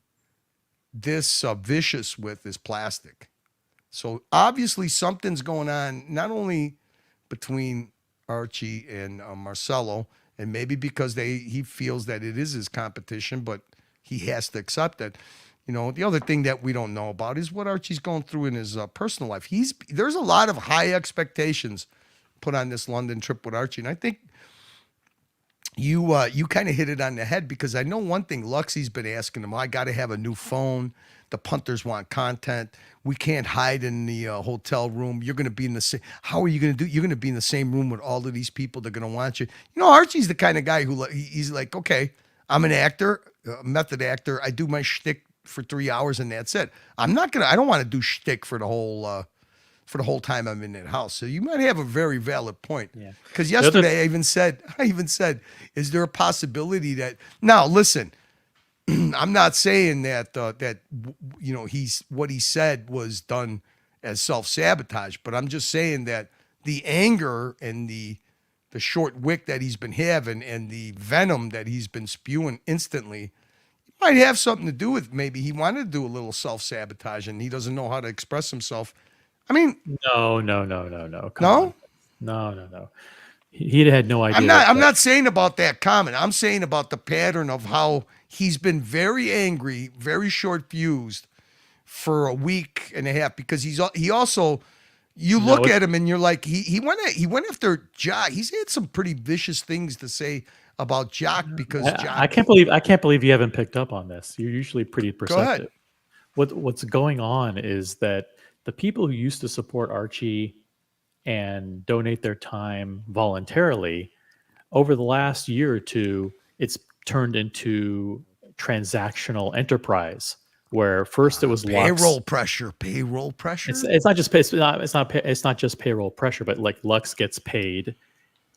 Speaker 2: this vicious with is Plastic. So obviously something's going on, not only between Archie and Marcelo, and maybe because he feels that it is his competition, but he has to accept it. The other thing that we don't know about is what Archie's going through in his personal life. There's a lot of high expectations put on this London trip with Archie, and I think you kind of hit it on the head, because I know one thing Luxie's been asking him. I got to have a new phone. The punters want content. We can't hide in the hotel room. You're going to be in the same. How are you going to do? You're going to be in the same room with all of these people. They're going to want you. Archie's the kind of guy who he's like, okay, I'm an actor, a method actor. I do my shtick for 3 hours and that's it. I don't want to do shtick for the whole time I'm in that house. So you might have a very valid point. Yeah. Because yesterday I even said, is there a possibility that now listen, I'm not saying that what he said was done as self-sabotage, but I'm just saying that the anger and the short wick that he's been having and the venom that he's been spewing instantly might have something to do with, maybe he wanted to do a little self-sabotage and he doesn't know how to express himself. I mean,
Speaker 1: No. Come on. No. He had no idea.
Speaker 2: I'm not saying about that comment. I'm saying about the pattern of how he's been very angry, very short-fused for a week and a half, because he also, look at him and you're like, he went after Jock. He's had some pretty vicious things to say about Jock, because Jock.
Speaker 1: I can't believe you haven't picked up on this. You're usually pretty perceptive. what's going on is that the people who used to support Archie and donate their time voluntarily over the last year or two, it's turned into transactional enterprise where first it was Lux.
Speaker 2: Payroll pressure.
Speaker 1: It's not just it's not just payroll pressure, but like Lux gets paid,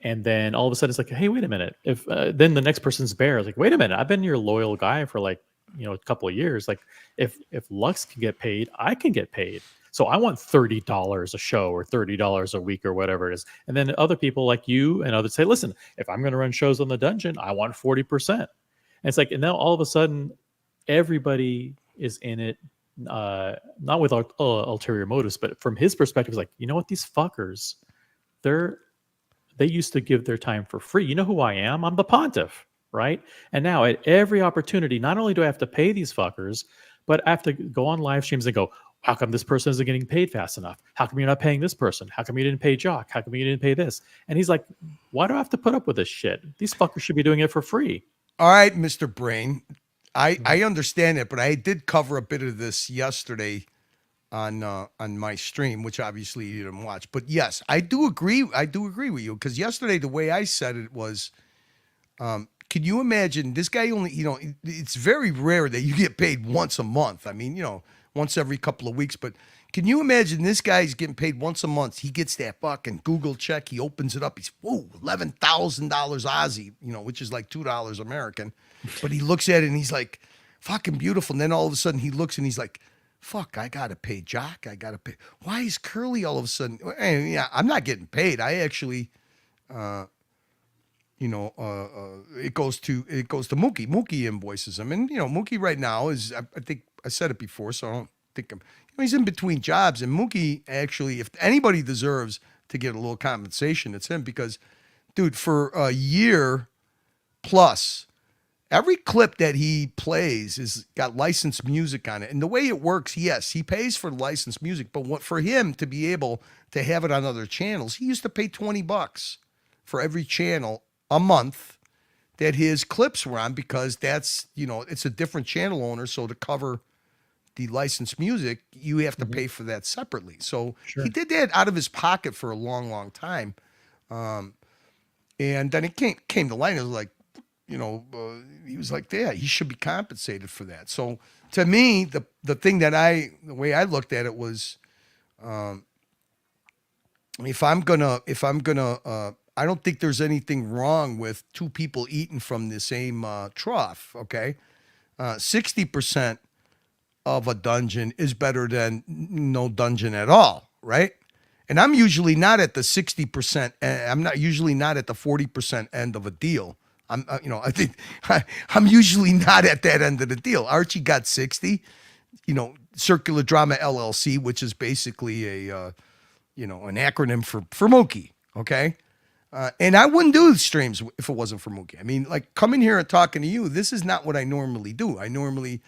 Speaker 1: and then all of a sudden it's like, hey, wait a minute. If then the next person's Bear is like, wait a minute, I've been your loyal guy for like a couple of years. Like if Lux can get paid, I can get paid. So I want $30 a show or $30 a week or whatever it is. And then other people like you and others say, listen, if I'm going to run shows on the dungeon, I want 40%. And it's like, and now all of a sudden, everybody is in it, not with ulterior motives, but from his perspective, it's like, you know what, these fuckers, they used to give their time for free. You know who I am? I'm the pontiff, right? And now at every opportunity, not only do I have to pay these fuckers, but I have to go on live streams and go, how come this person isn't getting paid fast enough? How come you're not paying this person? How come you didn't pay Jock? How come you didn't pay this? And he's like, why do I have to put up with this shit? These fuckers should be doing it for free.
Speaker 2: All right, Mr. Brain. I understand it, but I did cover a bit of this yesterday on my stream, which obviously you didn't watch. But yes, I do agree. I do agree with you, because yesterday the way I said it was, can you imagine this guy only? It's very rare that you get paid once a month. I mean, once every couple of weeks. But can you imagine this guy's getting paid once a month? He gets that fucking Google check. He opens it up. He's $11,000 Aussie, which is like $2 American. But he looks at it and he's like, fucking beautiful. And then all of a sudden he looks and he's like, fuck, I got to pay Jock. I got to pay. Why is Curly all of a sudden? And yeah, I'm not getting paid. I actually, it goes to Mookie. Mookie invoices him. And, Mookie right now is, I think I said it before, so I don't think he's in between jobs. And Mookie actually, if anybody deserves to get a little compensation, it's him, because, dude, for a year plus, every clip that he plays is got licensed music on it. And the way it works, yes, he pays for licensed music, but for him to be able to have it on other channels, he used to pay $20 for every channel a month that his clips were on, because that's, it's a different channel owner. So to cover the licensed music, you have to pay for that separately. So he did that out of his pocket for a long, long time. And then it came to light. It was like, he was like, yeah, he should be compensated for that. So to me, the thing that the way I looked at it was, if I'm gonna, I don't think there's anything wrong with two people eating from the same trough. Okay, 60% of a dungeon is better than no dungeon at all, right? And I'm usually not at the 60%. I'm not usually not at the 40% end of a deal. I think I'm usually not at that end of the deal. Archie got 60. Circular Drama LLC, which is basically an acronym for Mookie. Okay. And I wouldn't do streams if it wasn't for Mookie. I mean, like, coming here and talking to you, this is not what I normally do. I normally,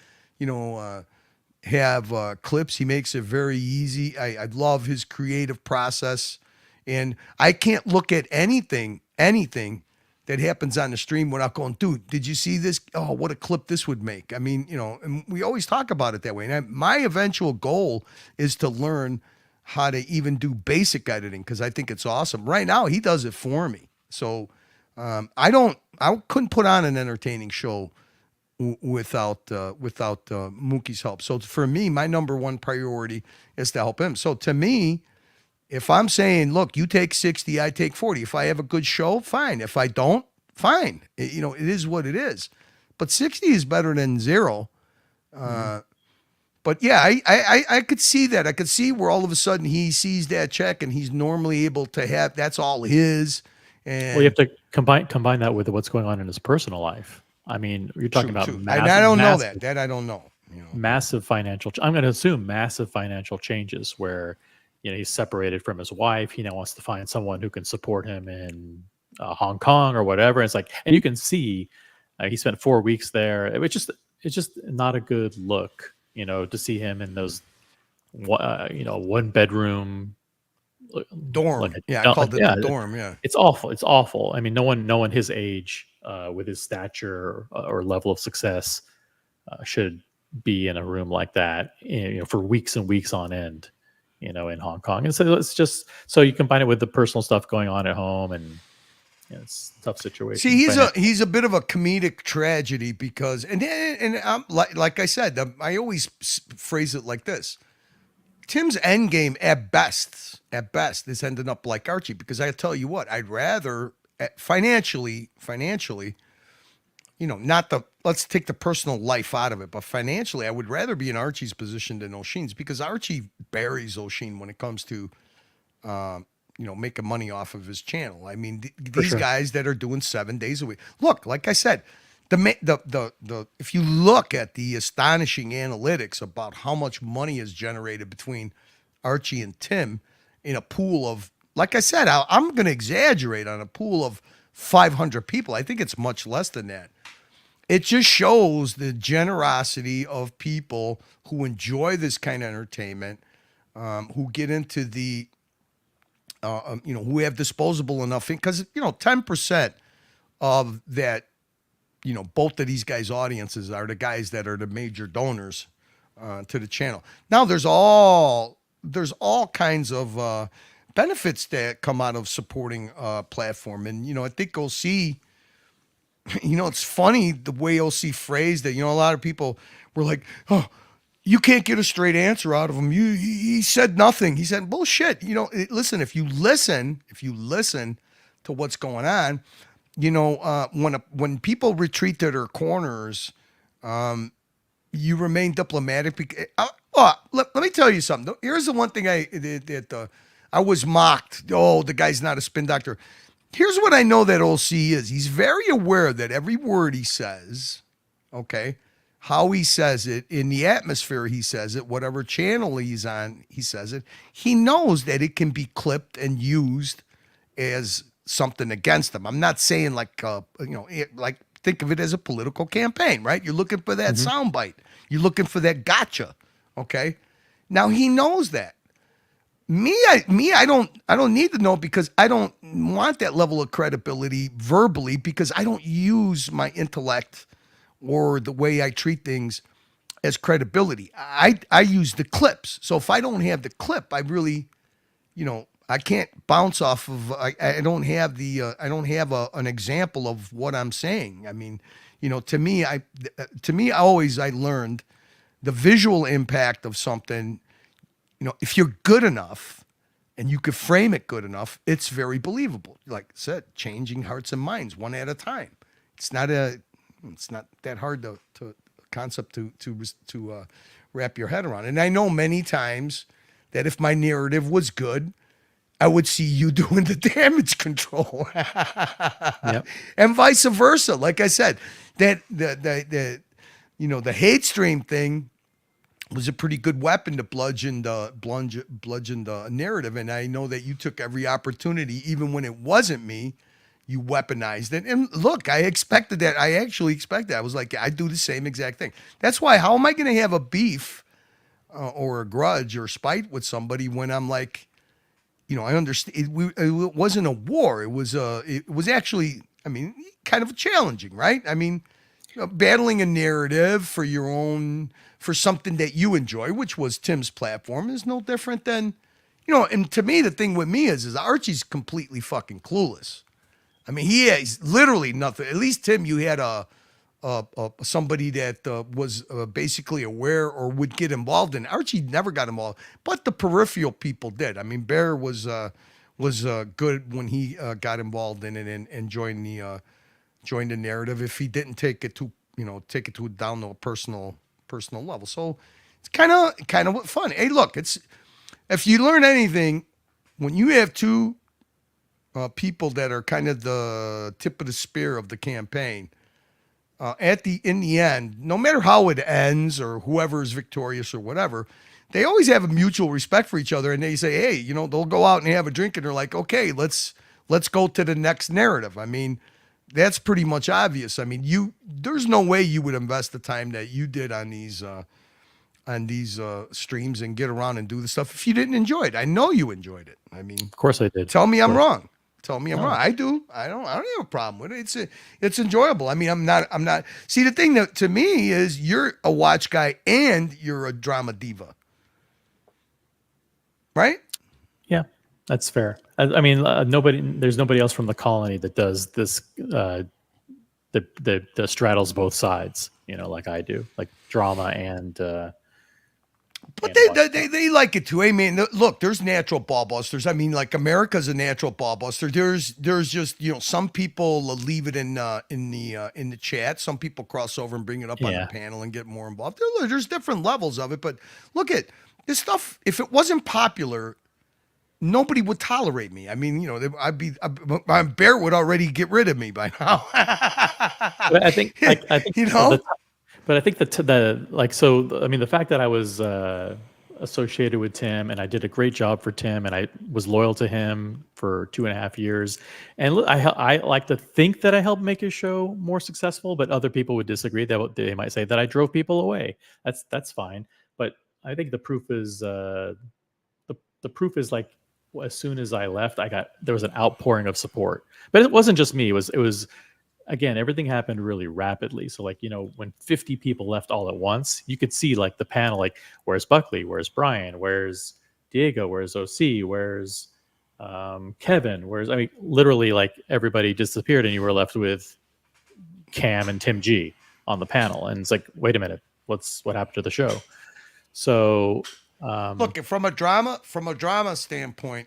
Speaker 2: have clips. He makes it very easy. I love his creative process. And I can't look at anything that happens on the stream without going, dude, did you see this? Oh, what a clip this would make. I mean, and we always talk about it that way. And my eventual goal is to learn how to even do basic editing, because I think it's awesome. Right now, he does it for me. So I couldn't put on an entertaining show without Mookie's help. So for me, my number one priority is to help him. So to me, if I'm saying, look, you take 60, I take 40. If I have a good show, fine. If I don't, fine. It is what it is. But 60 is better than 0. But yeah, I could see that. I could see where all of a sudden he sees that check and he's normally able to have, that's all his. And
Speaker 1: well, you have to combine that with what's going on in his personal life. I mean, you're talking about massive,
Speaker 2: I don't know that. That I don't know.
Speaker 1: Massive financial. I'm going to assume massive financial changes where he's separated from his wife. He now wants to find someone who can support him in Hong Kong or whatever. It's like, and you can see he spent 4 weeks there. It's just not a good look, to see him in those, 1 bedroom
Speaker 2: dorm. I called it the dorm. Yeah,
Speaker 1: it's awful. It's awful. I mean, no one his age, with his stature or level of success, should be in a room like that, for weeks and weeks on end, in Hong Kong. And so it's just so you combine it with the personal stuff going on at home, and it's a tough situation.
Speaker 2: See, he's a bit of a comedic tragedy because, and like I said, I always phrase it like this: Tim's end game at best is ending up like Archie, because I tell you what, I'd rather financially, let's take the personal life out of it, but financially, I would rather be in Archie's position than O'Sheen's, because Archie buries O'Sheen when it comes to, making money off of his channel. I mean, these guys that are doing 7 days a week. Look, like I said, if you look at the astonishing analytics about how much money is generated between Archie and Tim in a pool of, like I said, I'm going to exaggerate, on a pool of 500 people. I think it's much less than that. It just shows the generosity of people who enjoy this kind of entertainment, who get into the, who have disposable enough, because 10% of that, both of these guys' audiences are the guys that are the major donors to the channel. Now there's all kinds of benefits that come out of supporting a platform, and I think we'll see. It's funny the way OC phrased it. A lot of people were like, "Oh, you can't get a straight answer out of him. He said nothing. He said bullshit." Listen, if you listen to what's going on, when people retreat to their corners, you remain diplomatic. Let me tell you something. Here's the one thing I was mocked. Oh, the guy's not a spin doctor. Here's what I know that OC is. He's very aware that every word he says, okay, how he says it, in the atmosphere he says it, whatever channel he's on, he says it. He knows that it can be clipped and used as something against him. I'm not saying like think of it as a political campaign, right? You're looking for that soundbite. You're looking for that gotcha. Okay. Now he knows that. I don't need to know, because I don't want that level of credibility verbally, because I don't use my intellect or the way I treat things as credibility. I use the clips. So if I don't have the clip, I really, I can't bounce off of. I don't have an example of what I'm saying. I mean, to me, I learned the visual impact of something. If you're good enough and you could frame it good enough, it's very believable. Like I said, changing hearts and minds one at a time. It's not that hard to concept to wrap your head around. And I know many times that if my narrative was good, I would see you doing the damage control,
Speaker 1: Yep.
Speaker 2: And vice versa. Like I said, that the hate stream thing was a pretty good weapon to bludgeon the narrative. And I know that you took every opportunity, even when it wasn't me, you weaponized it. And look, I expected that. I actually expected that. I was like, I do the same exact thing. That's why, how am I going to have a beef or a grudge or spite with somebody when I'm like, I understand it wasn't a war. It was actually, kind of challenging, right? Battling a narrative for something that you enjoy, which was Tim's platform, is no different than, and to me, the thing with me is Archie's completely fucking clueless. He has literally nothing. At least Tim, you had somebody that was basically aware or would get involved in. Archie never got involved, but the peripheral people did. Bear was good when he got involved in it and joined the narrative. If he didn't take it to down to a personal level, so it's kind of fun. Hey, look, if you learn anything, when you have two people that are kind of the tip of the spear of the campaign, in the end, no matter how it ends or whoever is victorious or whatever, they always have a mutual respect for each other, and they say, hey, they'll go out and have a drink, and they're like, okay, let's go to the next narrative. That's pretty much obvious. There's no way you would invest the time that you did on these streams and get around and do the stuff if you didn't enjoy it. I know you enjoyed it.
Speaker 1: Of course I did.
Speaker 2: Tell me I'm wrong. Tell me I'm
Speaker 1: No.
Speaker 2: wrong. I do. I don't have a problem with it. It's enjoyable. I mean, I'm not. See, the thing that to me is you're a watch guy and you're a drama diva, right?
Speaker 1: Yeah, that's fair. I mean, there's nobody else from the colony that does this, that straddles both sides, like I do, like drama and,
Speaker 2: But
Speaker 1: and
Speaker 2: they like it too. I mean, look, there's natural ball busters. I mean, like America's a natural ball buster. There's just some people leave it in the chat. Some people cross over and bring it up on the panel and get more involved. There's different levels of it. But look at this stuff. If it wasn't popular, nobody would tolerate me. I mean, my bear would already get rid of me by now.
Speaker 1: But I think, but I think the fact that I was associated with Tim and I did a great job for Tim and I was loyal to him for 2.5 years, and I like to think that I helped make his show more successful, but other people would disagree. They might say that I drove people away. That's fine, but I think the proof is the proof is like as soon as I left, there was an outpouring of support, but it wasn't just me. It was again, everything happened really rapidly. So like, when 50 people left all at once, you could see like the panel, like, where's Buckley? Where's Brian? Where's Diego? Where's OC? Where's Kevin? Literally like everybody disappeared and you were left with Cam and Tim G on the panel. And it's like, wait a minute, what happened to the show? So
Speaker 2: look, from a drama standpoint,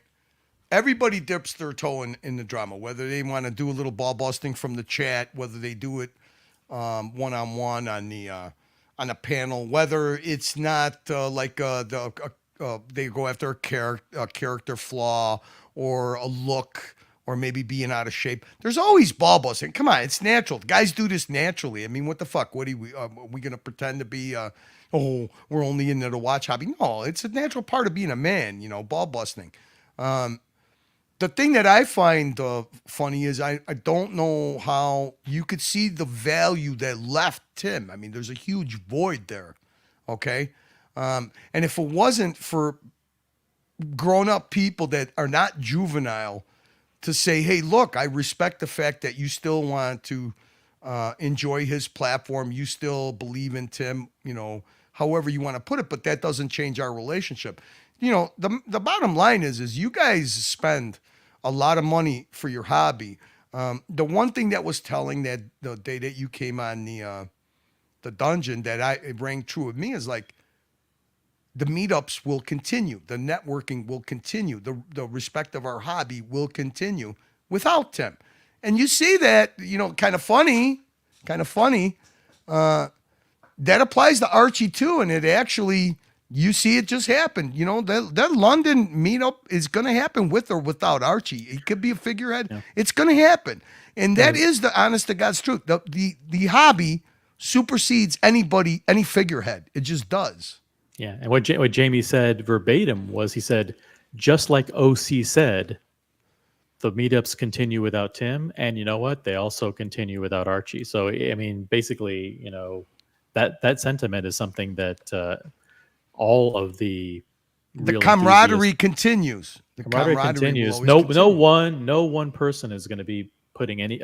Speaker 2: everybody dips their toe in the drama, whether they want to do a little ball busting from the chat, whether they do it one-on-one on the panel, whether it's not they go after a character flaw or a look or maybe being out of shape. There's always ball busting. Come on, it's natural. Guys do this naturally. I mean, what the fuck? Are we going to pretend to be we're only into the watch hobby? No, it's a natural part of being a man, ball busting. The thing that I find funny is I don't know how you could see the value that left Tim. I mean, there's a huge void there, okay? And if it wasn't for grown-up people that are not juvenile to say, hey, look, I respect the fact that you still want to enjoy his platform, you still believe in Tim, however you want to put it, but that doesn't change our relationship. The bottom line is you guys spend a lot of money for your hobby. The one thing that was telling that the day that you came on the dungeon that it rang true with me is like the meetups will continue, the networking will continue, the respect of our hobby will continue without Tim. And you see that, kind of funny. That applies to Archie too, and it actually. You see it just happen. That London meetup is going to happen with or without Archie. It could be a figurehead. Yeah. It's going to happen. And that is the honest to God's truth. The hobby supersedes any figurehead. It just does.
Speaker 1: Yeah. And what Jamie said verbatim was he said, just like OC said, the meetups continue without Tim. And you know what? They also continue without Archie. So, I mean, basically, that sentiment is something that all of the
Speaker 2: camaraderie continues.
Speaker 1: The camaraderie continues. No one person is going to be putting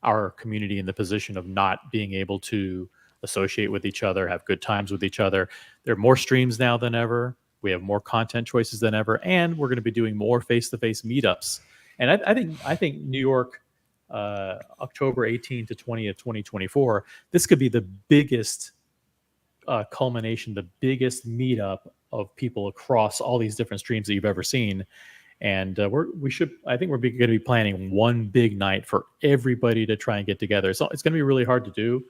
Speaker 1: our community in the position of not being able to associate with each other, have good times with each other. There are more streams now than ever. We have more content choices than ever, and we're going to be doing more face-to-face meetups. And I think New York, October 18 to 20th, 2024. This could be the biggest. Culmination, the biggest meetup of people across all these different streams that you've ever seen, and I think we're going to be planning one big night for everybody to try and get together. So it's going to be really hard to do.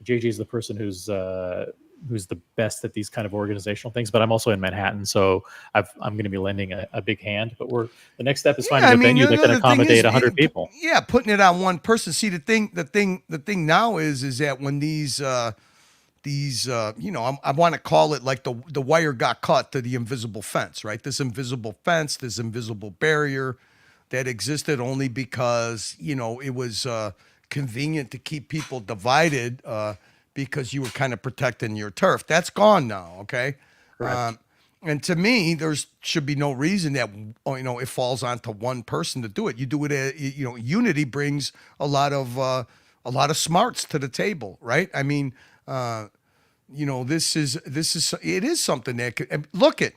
Speaker 1: JJ is the person who's the best at these kind of organizational things, but I'm also in Manhattan, so I'm going to be lending a big hand. But the next step is finding a venue that can accommodate 100 people.
Speaker 2: Yeah, putting it on one person. See, the thing now is that when these I want to call it like the wire got cut to the invisible fence, right? This invisible fence, this invisible barrier that existed only because, it was convenient to keep people divided because you were kind of protecting your turf. That's gone now, okay? And to me, there's should be no reason that it falls onto one person to do it. You do it. Unity brings a lot of smarts to the table, right? I mean, this is something that could look at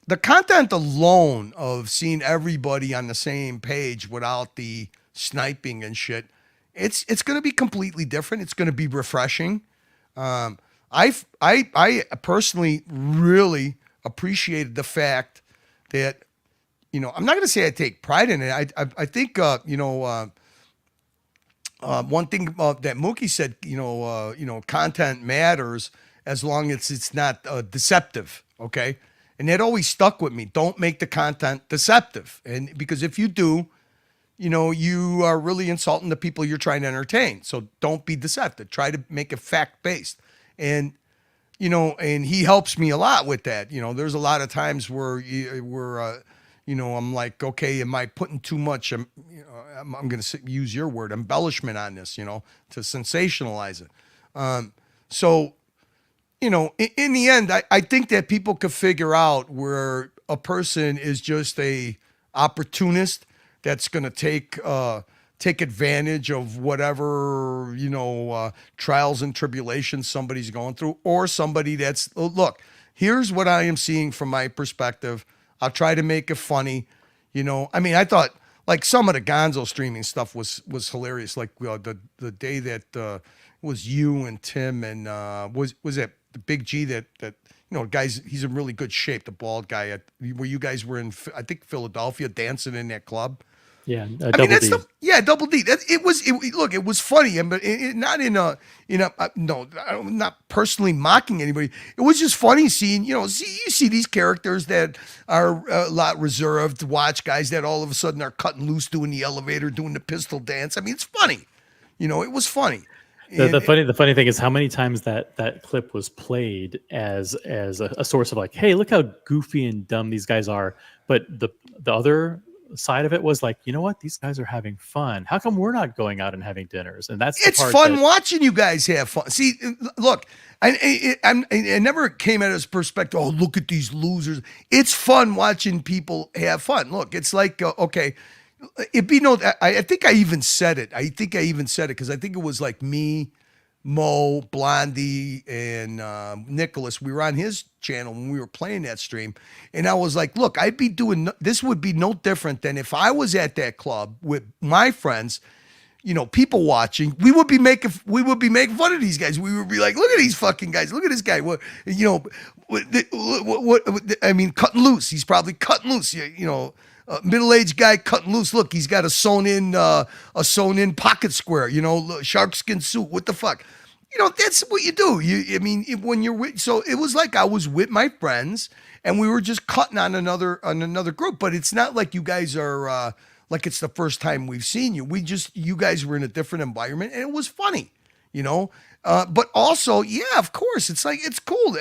Speaker 2: the content alone of seeing everybody on the same page without the sniping and shit. It's going to be completely different. It's going to be refreshing. I personally really appreciated the fact that I'm not going to say I take pride in it. I think one thing that Mookie said, content matters as long as it's not deceptive. Okay. And that always stuck with me. Don't make the content deceptive. And because if you do, you are really insulting the people you're trying to entertain. So don't be deceptive. Try to make it fact-based. And, and he helps me a lot with that. There's a lot of times where I'm like, okay, am I putting too much, I'm going to use your word, embellishment on this, to sensationalize it. So, in the end, I think that people could figure out where a person is just a opportunist that's going to take advantage of whatever, trials and tribulations somebody's going through, or somebody that's, look, here's what I am seeing from my perspective. I'll try to make it funny. I thought like some of the Gonzo streaming stuff was hilarious. Like the day that was you and Tim and was it the Big G that guys, he's in really good shape, the bald guy where you guys were in, I think, Philadelphia, dancing in that club.
Speaker 1: Yeah,
Speaker 2: Double D. Double D. It was funny, but not I'm not personally mocking anybody. It was just funny seeing, you see these characters that are a lot reserved, watch guys that all of a sudden are cutting loose, doing the elevator, doing the pistol dance. I mean, it's funny. It was funny.
Speaker 1: The funny thing is how many times that clip was played as a source of like, hey, look how goofy and dumb these guys are. But the other side of it was like, you know what? These guys are having fun. How come we're not going out and having dinners? And it's
Speaker 2: fun watching you guys have fun. See, look, I never came at his perspective. Oh, look at these losers. It's fun watching people have fun. Look, it's like okay. I think I even said it. Because I think it was like me, Mo, Blondie, and Nicholas. We were on his channel when we were playing that stream. And I was like, look, this would be no different than if I was at that club with my friends, people watching. We would be making fun of these guys. We would be like, look at these fucking guys. Look at this guy. What I mean, cutting loose. He's probably cutting loose, middle-aged guy cutting loose. Look, he's got a sewn-in pocket square. Shark skin suit. What the fuck? That's what you do. When you're with. So it was like I was with my friends, and we were just cutting on another group. But it's not like you guys are like it's the first time we've seen you. You guys were in a different environment, and it was funny. But also, yeah, of course, it's like, it's cool.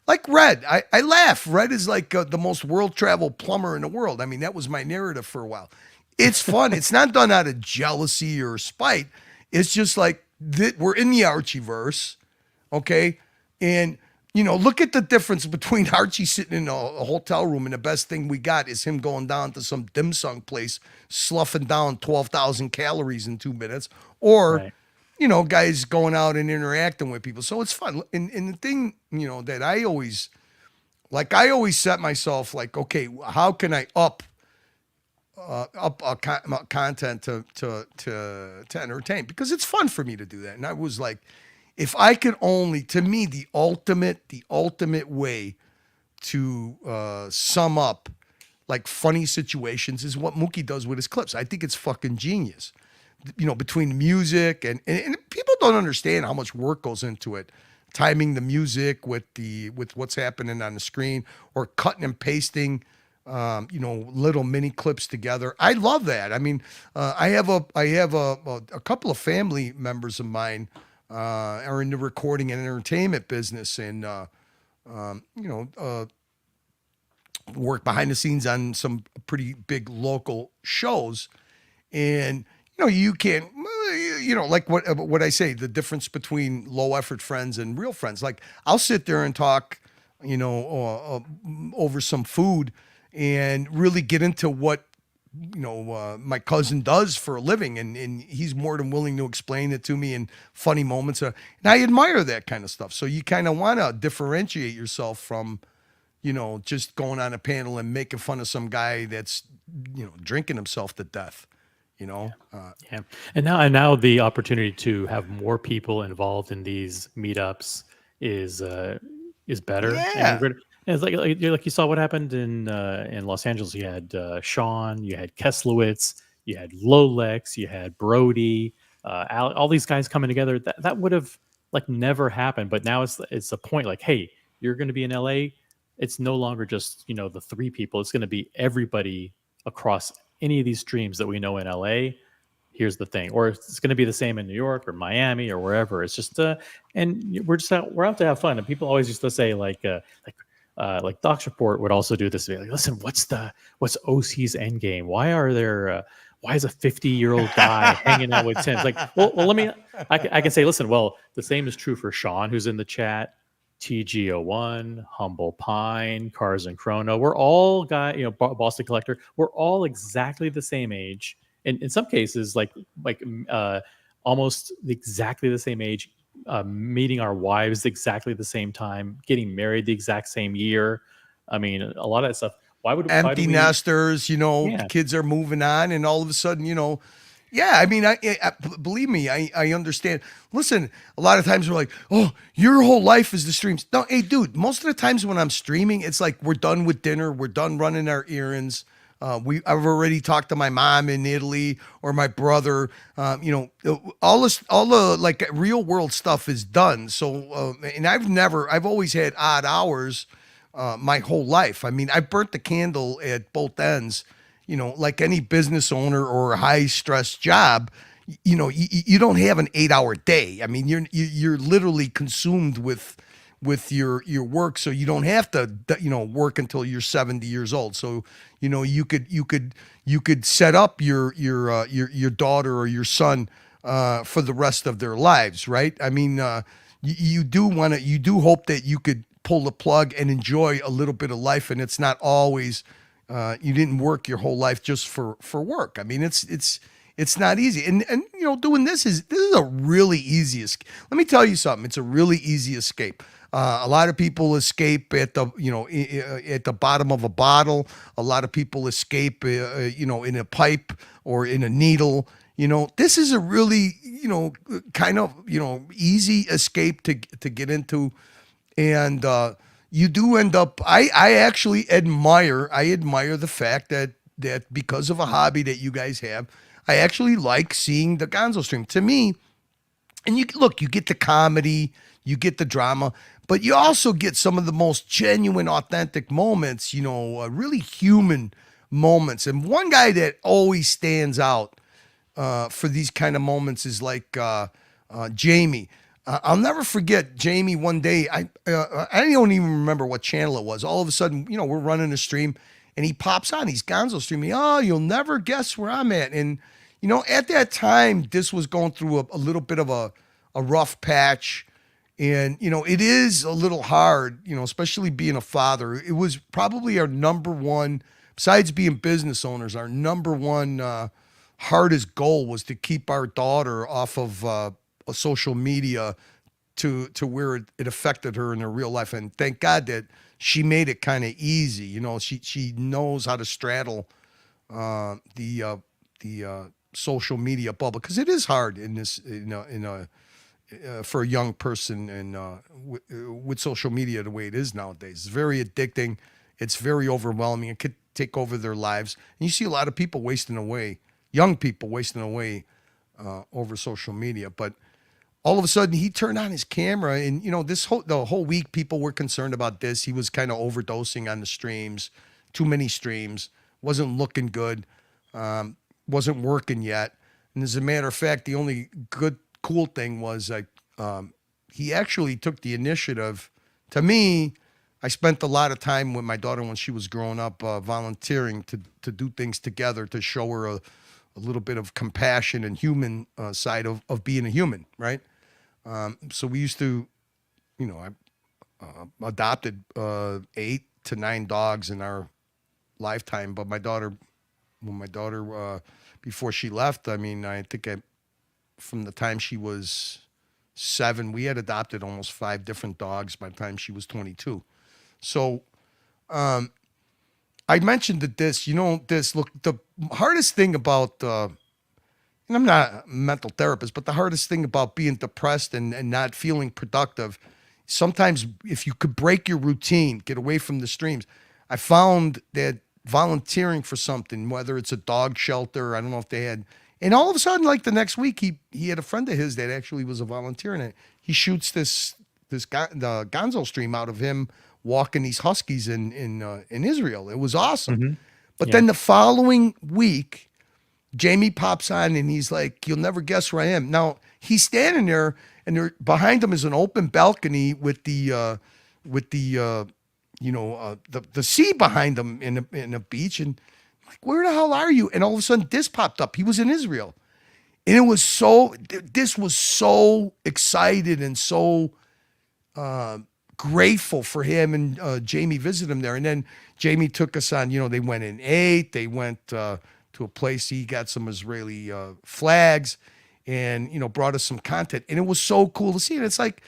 Speaker 2: Like Red, I laugh. Red is like the most world travel plumber in the world. I mean, that was my narrative for a while. It's fun. It's not done out of jealousy or spite. It's just like we're in the Archieverse, okay? And, look at the difference between Archie sitting in a hotel room and the best thing we got is him going down to some dim sum place, sloughing down 12,000 calories in 2 minutes, or... Right. Guys going out and interacting with people. So it's fun. And the thing, that I always set myself like, okay, how can I up content to entertain? Because it's fun for me to do that. And I was like, if I could only, to me, the ultimate way to sum up like funny situations is what Mookie does with his clips. I think it's fucking genius. Between music and people don't understand how much work goes into it. Timing the music with what's happening on the screen, or cutting and pasting, little mini clips together. I love that. I mean, I have a couple of family members of mine are in the recording and entertainment business, and work behind the scenes on some pretty big local shows, and. You can't, like what I say, the difference between low effort friends and real friends. Like I'll sit there and talk over some food and really get into what my cousin does for a living, and he's more than willing to explain it to me in funny moments. And I admire that kind of stuff. So you kind of want to differentiate yourself from, just going on a panel and making fun of some guy that's, drinking himself to death.
Speaker 1: Yeah, and now the opportunity to have more people involved in these meetups is better.
Speaker 2: Yeah.
Speaker 1: And it's like you saw what happened in Los Angeles. You had Sean, you had Keslowitz, you had Lolex, you had Brody, all these guys coming together. That would have like never happened. But now it's a point like, hey, you're going to be in LA. It's no longer just the three people. It's going to be everybody across any of these streams that we know in LA. Here's the thing, or it's going to be the same in New York or Miami or wherever. It's just and we're out to have fun. And people always used to say like Doc's Report would also do this. Like, listen, what's OC's end game? Why is a 50-year-old guy hanging out with Tim? It's like, well, I can say, listen, well, the same is true for Sean, who's in the chat, TG01, Humble Pine, Cars and Chrono. We're all Boston Collector. We're all exactly the same age. And in some cases, almost exactly the same age, meeting our wives exactly the same time, getting married the exact same year. I mean, a lot of that stuff.
Speaker 2: Empty nesters, kids are moving on, and all of a sudden, yeah, I mean, believe me, I understand. Listen, a lot of times we're like, oh, your whole life is the streams. No, hey, dude, most of the times when I'm streaming, it's like we're done with dinner, we're done running our errands. I've already talked to my mom in Italy or my brother. All the like real world stuff is done. So, and I've always had odd hours my whole life. I mean, I burnt the candle at both ends. Like any business owner or a high stress job, you don't have an 8-hour day. I mean, you're literally consumed with your work, so you don't have to work until you're 70 years old. So you could set up your daughter or your son for the rest of their lives, right? I mean, you do hope that you could pull the plug and enjoy a little bit of life, and it's not always you didn't work your whole life just for work. I mean, it's not easy. And doing this is a really easy escape. Let me tell you something. It's a really easy escape. A lot of people escape at the bottom of a bottle. A lot of people escape, in a pipe or in a needle. This is a really, kind of, easy escape to get into. And you do end up, I actually admire the fact that because of a hobby that you guys have, I actually like seeing the Gonzo stream. To me, and you get the comedy, you get the drama, but you also get some of the most genuine, authentic moments, really human moments. And one guy that always stands out for these kind of moments is like Jamie. I'll never forget Jamie one day. I don't even remember what channel it was. All of a sudden, we're running a stream and he pops on. He's Gonzo streaming. Oh, you'll never guess where I'm at. And, at that time, this was going through a little bit of a rough patch. And, it is a little hard, especially being a father. It was probably our number one, besides being business owners, our number one hardest goal was to keep our daughter off of social media to where it affected her in her real life. And thank God that she made it kind of easy. She knows how to straddle the social media bubble, because it is hard in this, for a young person and with social media the way it is nowadays. It's very addicting. It's very overwhelming. It could take over their lives. And you see a lot of people wasting away, young people wasting away over social media. But all of a sudden he turned on his camera and, the whole week people were concerned about this. He was kind of overdosing on the streams, too many streams, wasn't looking good, wasn't working yet. And as a matter of fact, the only cool thing was he actually took the initiative. To me, I spent a lot of time with my daughter when she was growing up, volunteering to do things together to show her a little bit of compassion and human side of being a human, right? So we used to, adopted 8 to 9 dogs in our lifetime. But when my daughter, before she left, I mean, I think from the time she was 7, we had adopted almost 5 different dogs by the time she was 22. So I mentioned that look, the hardest thing about, and I'm not a mental therapist, but the hardest thing about being depressed and not feeling productive, sometimes if you could break your routine, get away from the streams, I found that volunteering for something, whether it's a dog shelter, I don't know if they had, and all of a sudden, like the next week, he had a friend of his that actually was a volunteer in it. He shoots the Gonzo stream out of him walking these huskies in Israel. It was awesome. But then the following week, Jamie pops on and he's like, "You'll never guess where I am." Now he's standing there, and behind him is an open balcony with the sea behind him in a beach, and I'm like, "Where the hell are you?" And all of a sudden, this popped up. He was in Israel, and this was so excited and so grateful for him. And Jamie visited him there, and then Jamie took us on. They went and ate. They went to a place. He got some Israeli flags, and brought us some content, and it was so cool to see. And it's like,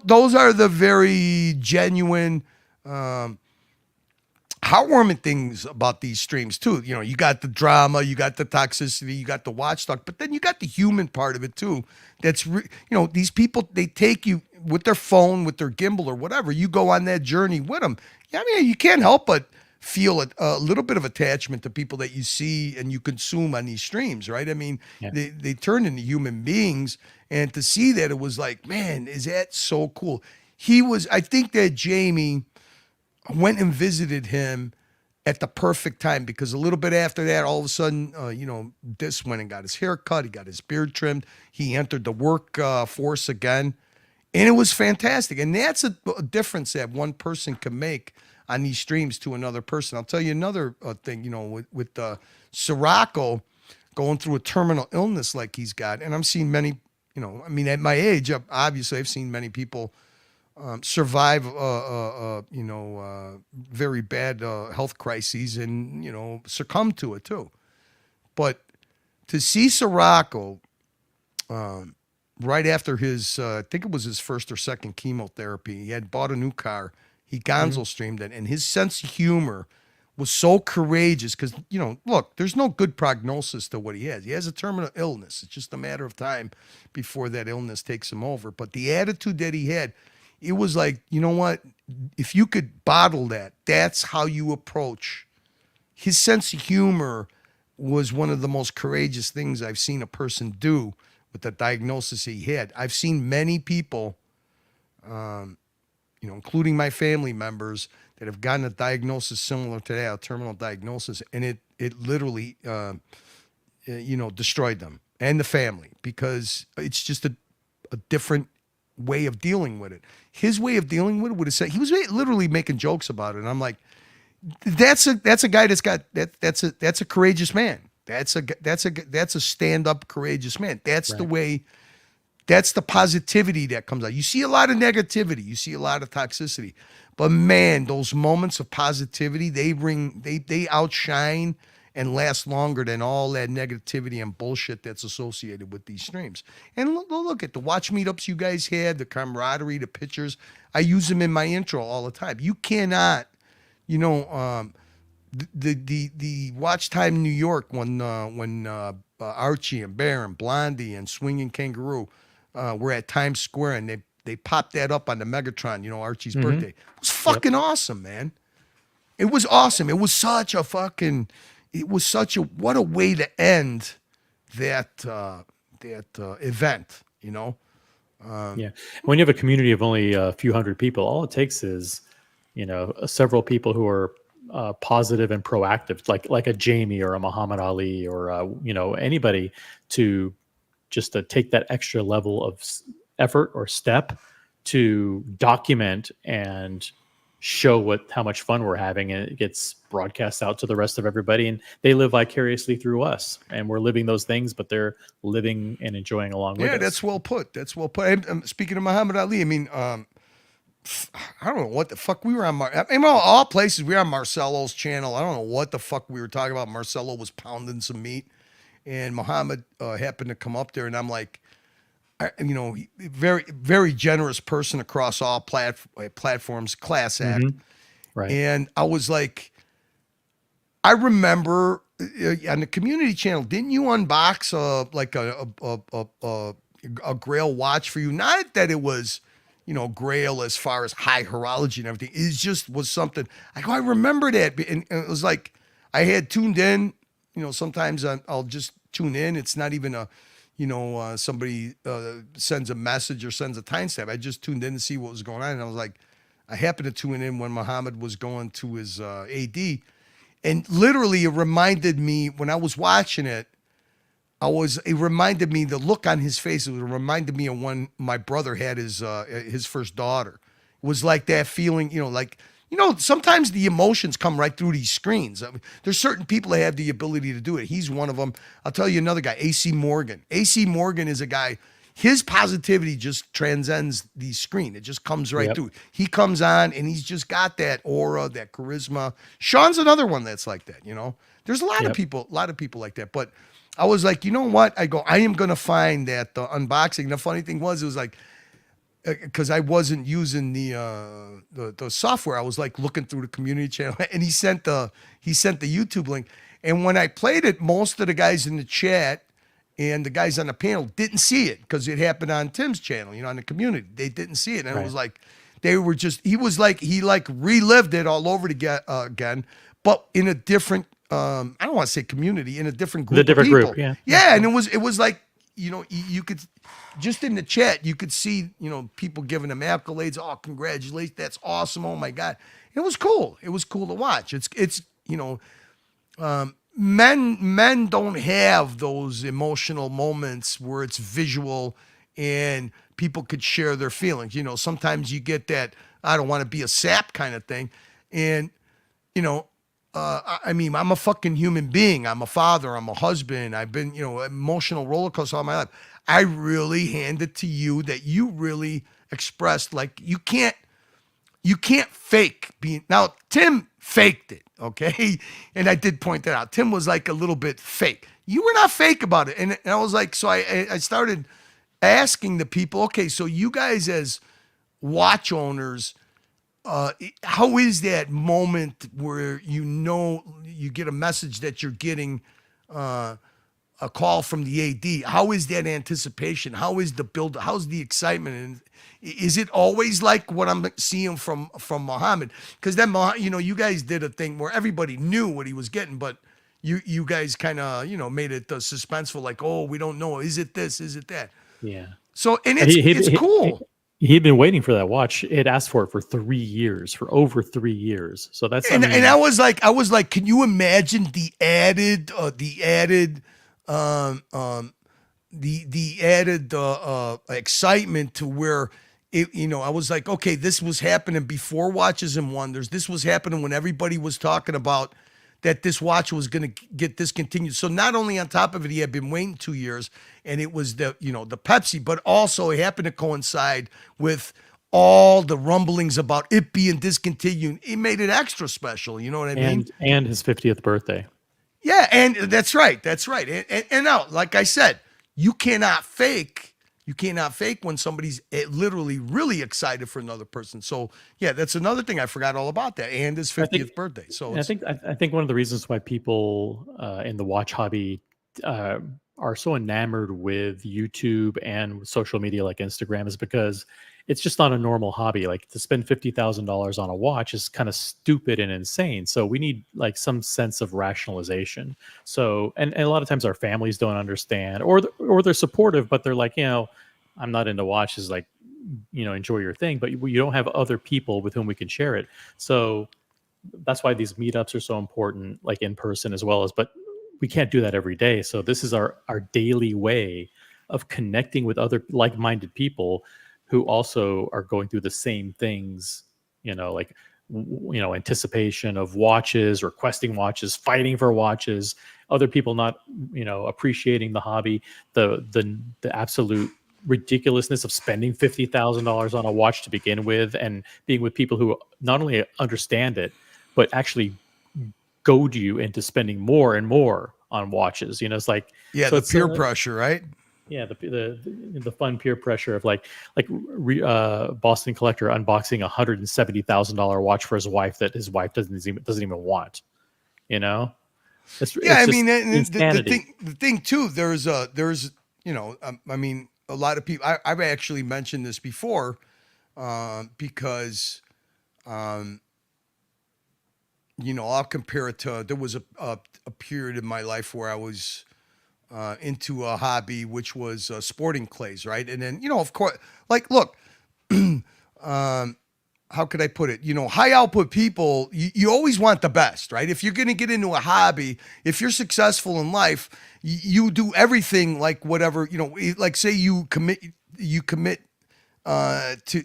Speaker 2: those are the very genuine, heartwarming things about these streams too. You got the drama, you got the toxicity, you got the watchdog, but then you got the human part of it too. That's these people, they take you with their phone, with their gimbal or whatever. You go on that journey with them. Yeah, I mean, you can't help but feel a little bit of attachment to people that you see and you consume on these streams, right? I mean, they turn into human beings, and to see that, it was like, man, is that so cool? I think that Jamie went and visited him at the perfect time, because a little bit after that, all of a sudden, this went and got his hair cut. He got his beard trimmed. He entered the work force again, and it was fantastic. And that's a difference that one person can make on these streams to another person. I'll tell you another thing, with Sirocco going through a terminal illness like he's got. And I'm seeing many, at my age, obviously I've seen many people survive, very bad health crises and, succumb to it too. But to see Sirocco right after his, I think it was his first or second chemotherapy, he had bought a new car. He Gonzo streamed it, and his sense of humor was so courageous because, look, there's no good prognosis to what he has. He has a terminal illness. It's just a matter of time before that illness takes him over. But the attitude that he had, it was like, you know what? If you could bottle that, that's how you approach. His sense of humor was one of the most courageous things I've seen a person do with the diagnosis he had. I've seen many people, including my family members, that have gotten a diagnosis similar to that, a terminal diagnosis, and it literally, destroyed them and the family, because it's just a different way of dealing with it. His way of dealing with it would have said, he was literally making jokes about it, and I'm like, that's a guy that's got that's a courageous man. That's a stand-up courageous man. That's right. The way. That's the positivity that comes out. You see a lot of negativity. You see a lot of toxicity. But man, those moments of positivity, they outshine and last longer than all that negativity and bullshit that's associated with these streams. And look at the watch meetups you guys had, the camaraderie, the pictures. I use them in my intro all the time. You cannot, the watch time in New York when Archie and Bear and Blondie and Swinging Kangaroo were at Times Square, and they popped that up on the Megatron, Archie's birthday. It was fucking awesome, man. It was awesome. It was such a what a way to end that event,
Speaker 1: Yeah. When you have a community of only a few hundred people, all it takes is, several people who are positive and proactive, like a Jamie or a Muhammad Ali or anybody, to just to take that extra level of effort or step to document and show how much fun we're having, and it gets broadcast out to the rest of everybody, and they live vicariously through us, and we're living those things, but they're living and enjoying along with us.
Speaker 2: Yeah, that's well put. And, speaking of Muhammad Ali, I mean, I don't know what the fuck we were on. I mean, all places we were on Marcelo's channel. I don't know what the fuck we were talking about. Marcelo was pounding some meat, and Muhammad happened to come up there, and I'm like, very very generous person across all platforms, class act,
Speaker 1: Right.
Speaker 2: and I was like, I remember on the community channel, didn't you unbox like a Grail watch for you? Not that it was, Grail as far as high horology and everything. It just was something. I remember that, and it was like I had tuned in. Sometimes I'll just tune in. It's not even a, somebody sends a message or sends a timestamp. I just tuned in to see what was going on, and I was like, I happened to tune in when Muhammad was going to his AD. And literally, it reminded me when I was watching it. It reminded me the look on his face. It reminded me of when my brother had his first daughter. It was like that feeling, sometimes the emotions come right through these screens. I mean, there's certain people that have the ability to do it. He's one of them. I'll tell you another guy, AC Morgan. AC Morgan is a guy. His positivity just transcends the screen. It just comes right through. He comes on and he's just got that aura, that charisma. Sean's another one that's like that, There's a lot of people like that. But I was like, you know what? I am going to find that the unboxing. The funny thing was, it was like, because I wasn't using the software. I was like looking through the community channel, and he sent the YouTube link. And when I played it, most of the guys in the chat and the guys on the panel didn't see it because it happened on Tim's channel, on the community. They didn't see it. And it was like, he relived it all over again, but in a different, I don't want to say community, in a different group of people.
Speaker 1: Yeah.
Speaker 2: Yeah. And it was like, you could, just in the chat, you could see, people giving him accolades. Oh, congratulations. That's awesome. Oh my God. It was cool. It was cool to watch. It's men don't have those emotional moments where it's visual and people could share their feelings. Sometimes you get that I don't want to be a sap kind of thing. And, I mean, I'm a fucking human being. I'm a father. I'm a husband. I've been, emotional roller coaster all my life. I really hand it to you that you really expressed, like, you can't fake being. Now, Tim faked it, okay? And I did point that out. Tim was like a little bit fake. You were not fake about it. And I was like, so I started asking the people, okay, so you guys as watch owners, how is that moment where you get a message that you're getting a call from the AD? How is that anticipation? How is the build? How's the excitement? And is it always like what I'm seeing from Muhammad? Because then, you guys did a thing where everybody knew what he was getting, but you guys kind of, made it suspenseful, like, oh, we don't know. Is it this? Is it that?
Speaker 1: Yeah.
Speaker 2: So, and it's cool.
Speaker 1: He'd been waiting for that watch. It asked for it for 3 years, for over 3 years. So that's,
Speaker 2: and I was like, can you imagine the added excitement to where it, I was like, okay, this was happening before Watches and Wonders. This was happening when everybody was talking about that this watch was going to get discontinued. So not only on top of it, he had been waiting 2 years, and it was the Pepsi, but also it happened to coincide with all the rumblings about it being discontinued. It made it extra special. You know what I mean?
Speaker 1: And his 50th birthday.
Speaker 2: Yeah, and that's right. That's right. And now, like I said, you cannot fake when somebody's literally really excited for another person. So yeah, that's another thing I forgot all about that, and his 50th birthday. So
Speaker 1: I think one of the reasons why people in the watch hobby are so enamored with YouTube and social media like Instagram is because it's just not a normal hobby. Like, to spend $50,000 on a watch is kind of stupid and insane. So we need like some sense of rationalization. So, and a lot of times our families don't understand, or they're supportive, but they're like, I'm not into watches. Like, enjoy your thing, but you don't have other people with whom we can share it. So that's why these meetups are so important, like in person as well as, but we can't do that every day. So this is our daily way of connecting with other like-minded people who also are going through the same things, like, anticipation of watches, requesting watches, fighting for watches, other people not, appreciating the hobby, the absolute ridiculousness of spending $50,000 on a watch to begin with, and being with people who not only understand it, but actually goad you into spending more and more on watches. You know, it's like,
Speaker 2: Yeah,
Speaker 1: so
Speaker 2: the
Speaker 1: it's
Speaker 2: peer pressure, right?
Speaker 1: yeah, the fun peer pressure of Boston Collector unboxing $170,000 watch for his wife that his wife doesn't even want. You know,
Speaker 2: Yeah, I
Speaker 1: just
Speaker 2: mean, and
Speaker 1: insanity.
Speaker 2: the thing too, there's you know, I mean, a lot of people. I've actually mentioned this before, because, you know, I'll compare it to, there was a period in my life where I was into a hobby, which was sporting clays, right? And then, you know, of course, like, look, how could I put it? You know, high output people, you always want the best, right? If you're going to get into a hobby, if you're successful in life, you do everything like whatever, you know, like say you commit to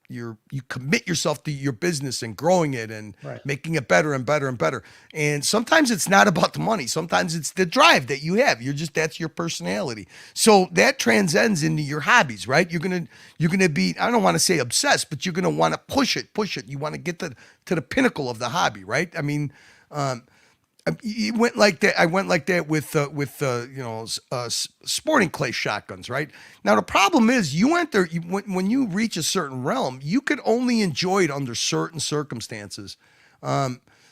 Speaker 2: you commit yourself to your business and growing it and
Speaker 1: Right.
Speaker 2: making it better and better and better. And sometimes it's not about the money. Sometimes it's the drive that you have. That's your personality. So that transcends into your hobbies, right? You're gonna be, I don't want to say obsessed, but you're gonna want to push it. You want to get to the pinnacle of the hobby, right? I mean, it went like that. I went like that with you know, sporting clay shotguns, right? Now the problem is you enter when you reach a certain realm, you could only enjoy it under certain circumstances.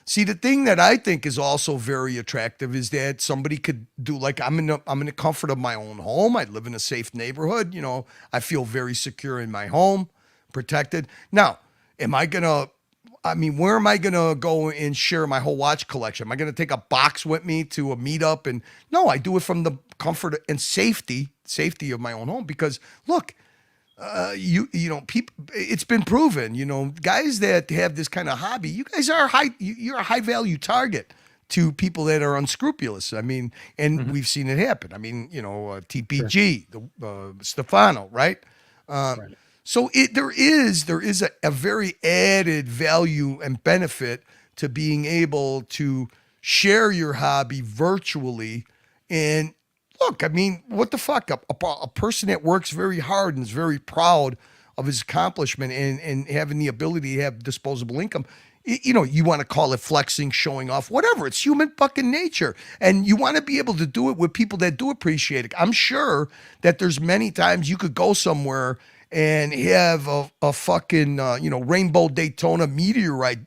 Speaker 2: See, the thing that I think is also very attractive is that somebody could do, like, I'm in the comfort of my own home. I live in a safe neighborhood. You know, I feel very secure in my home, protected. Now, where am I going to go and share my whole watch collection? Am I going to take a box with me to a meetup? And no, I do it from the comfort and safety of my own home, because look, you know, people, it's been proven, you know, guys that have this kind of hobby, you guys are you're a high value target to people that are unscrupulous. I mean, and we've seen it happen. I mean, you know, TPG, Stefano, right?
Speaker 1: Right.
Speaker 2: So there is a very added value and benefit to being able to share your hobby virtually. And look, I mean, what the fuck? A person that works very hard and is very proud of his accomplishment and having the ability to have disposable income, you know, you want to call it flexing, showing off, whatever. It's human fucking nature. And you want to be able to do it with people that do appreciate it. I'm sure that there's many times you could go somewhere and have a fucking, you know, Rainbow Daytona meteorite,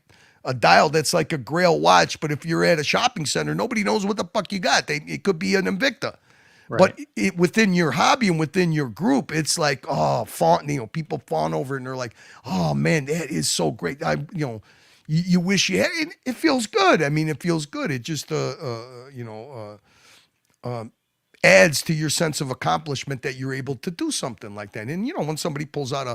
Speaker 2: a dial that's like a Grail watch. But if you're at a shopping center, nobody knows what the fuck you got. It could be an Invicta.
Speaker 1: Right.
Speaker 2: But within your hobby and within your group, it's like, oh, you know, people fawn over it and they're like, oh man, that is so great. You know, you wish you had it. It feels good. I mean, it feels good. It just, you know, adds to your sense of accomplishment that you're able to do something like that. And, you know, when somebody pulls out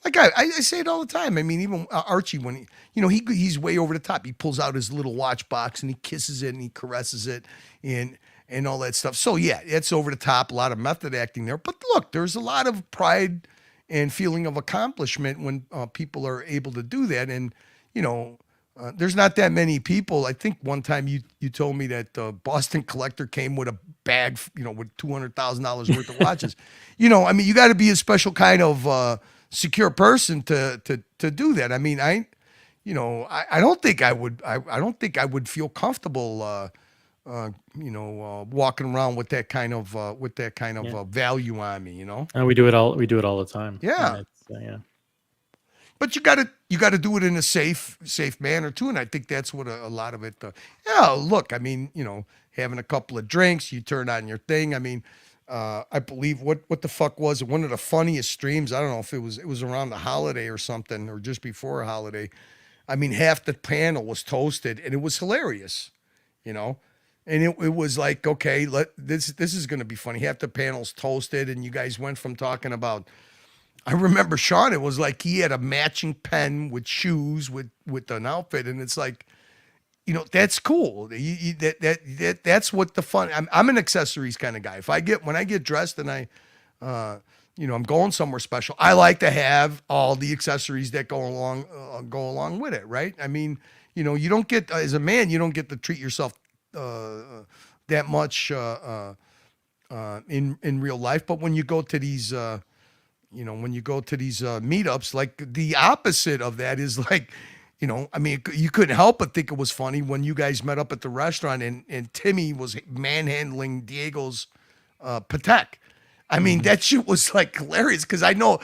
Speaker 2: like I say it all the time. I mean, even Archie, when you know, he's way over the top. He pulls out his little watch box and he kisses it and he caresses it and all that stuff. So yeah, it's over the top, a lot of method acting there. But look, there's a lot of pride and feeling of accomplishment when people are able to do that. And, you know, there's not that many people. I think one time you told me that Boston Collector came with a bag, you know, with $200,000 worth of watches. You know, I mean, you got to be a special kind of secure person to do that. I mean, I don't think I would feel comfortable, you know, walking around with that kind of value on me. You know,
Speaker 1: And we do it all the time.
Speaker 2: Yeah.
Speaker 1: And it's, yeah.
Speaker 2: but you gotta do it in a safe manner too. And I think that's what a lot of it. Yeah, look, I mean, you know, having a couple of drinks, you turn on your thing. I mean, I believe what the fuck was it? One of the funniest streams. I don't know if it was around the holiday or something, or just before a holiday. I mean, half the panel was toasted, and it was hilarious, you know. And it was like, okay, this is going to be funny. Half the panel's toasted, and you guys went from talking about. I remember Sean. It was like he had a matching pen with shoes with an outfit, and it's like, you know, that's cool. That's what the fun. I'm an accessories kind of guy. When I get dressed and I, you know, I'm going somewhere special, I like to have all the accessories that go along with it, right? I mean, you know, you don't get, as a man, you don't get to treat yourself that much in real life. But when you go to these, when you go to these meetups, like the opposite of that is like, I mean, you couldn't help but think it was funny when you guys met up at the restaurant and Timmy was manhandling Diego's Patek. I mean, that shit was like hilarious because I know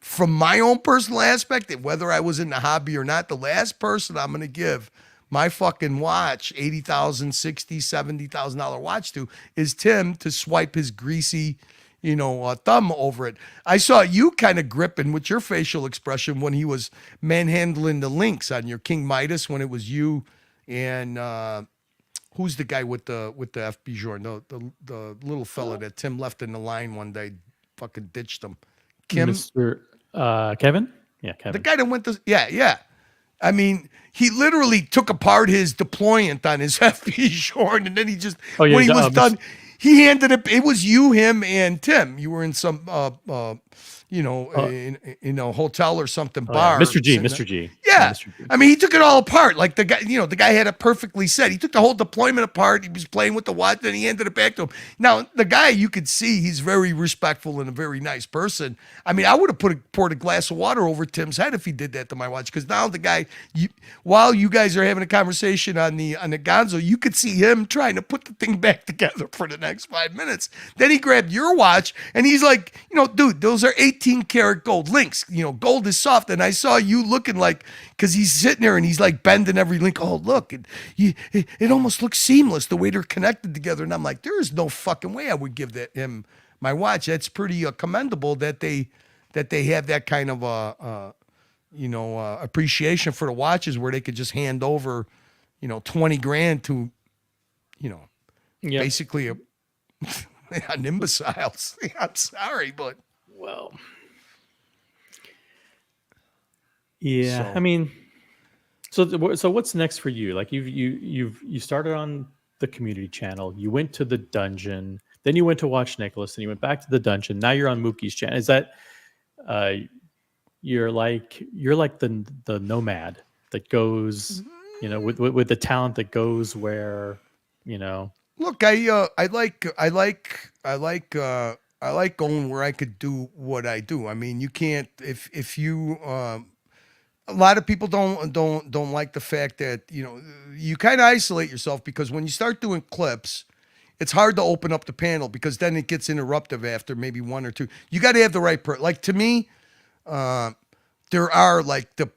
Speaker 2: from my own personal aspect that whether I was in the hobby or not, the last person I'm going to give my fucking watch, $80,000, $60,000, $70,000 watch to is Tim to swipe his greasy, thumb over it. I saw you kind of gripping with your facial expression when he was manhandling the links on your King Midas when it was you and who's the guy with the FB Jordan, the little fella that Tim left in the line one day, fucking ditched him.
Speaker 1: Mr. Kevin? Yeah, Kevin.
Speaker 2: The guy that went to yeah. I mean, he literally took apart his deployant on his FB Jordan, and then he just when he was done, he handed it. It was you, him, and Tim. You were in some in a hotel or something bar.
Speaker 1: Mr. G.
Speaker 2: Yeah.
Speaker 1: Mr. G.
Speaker 2: I mean, he took it all apart. Like the guy had it perfectly set. He took the whole deployment apart. He was playing with the watch, then he handed it back to him. Now, the guy, you could see he's very respectful and a very nice person. I mean, I would have poured a glass of water over Tim's head if he did that to my watch. Because now the guy, while you guys are having a conversation on the Gonzo, you could see him trying to put the thing back together for the next 5 minutes. Then he grabbed your watch and he's like, dude, those are 18 karat gold links. Gold is soft. And I saw you looking like, because he's sitting there and he's like bending every link. Oh, look, it almost looks seamless the way they're connected together. And I'm like, there is no fucking way I would give him my watch. That's pretty commendable that they have that kind of appreciation for the watches where they could just hand over, 20 grand to, basically an imbecile. I'm sorry, but
Speaker 1: well. Yeah,
Speaker 2: So-
Speaker 1: I mean, so what's next for you? Like you started on the community channel, you went to the dungeon, then you went to watch Nicholas, and you went back to the dungeon. Now you're on Mookie's channel. Is that you're like the nomad that goes, with the talent that goes where,
Speaker 2: Look, I like going where I could do what I do. I mean, you can't if you a lot of people don't like the fact that you kind of isolate yourself because when you start doing clips, it's hard to open up the panel because then it gets interruptive after maybe one or two. You got to have the right like to me, there are like the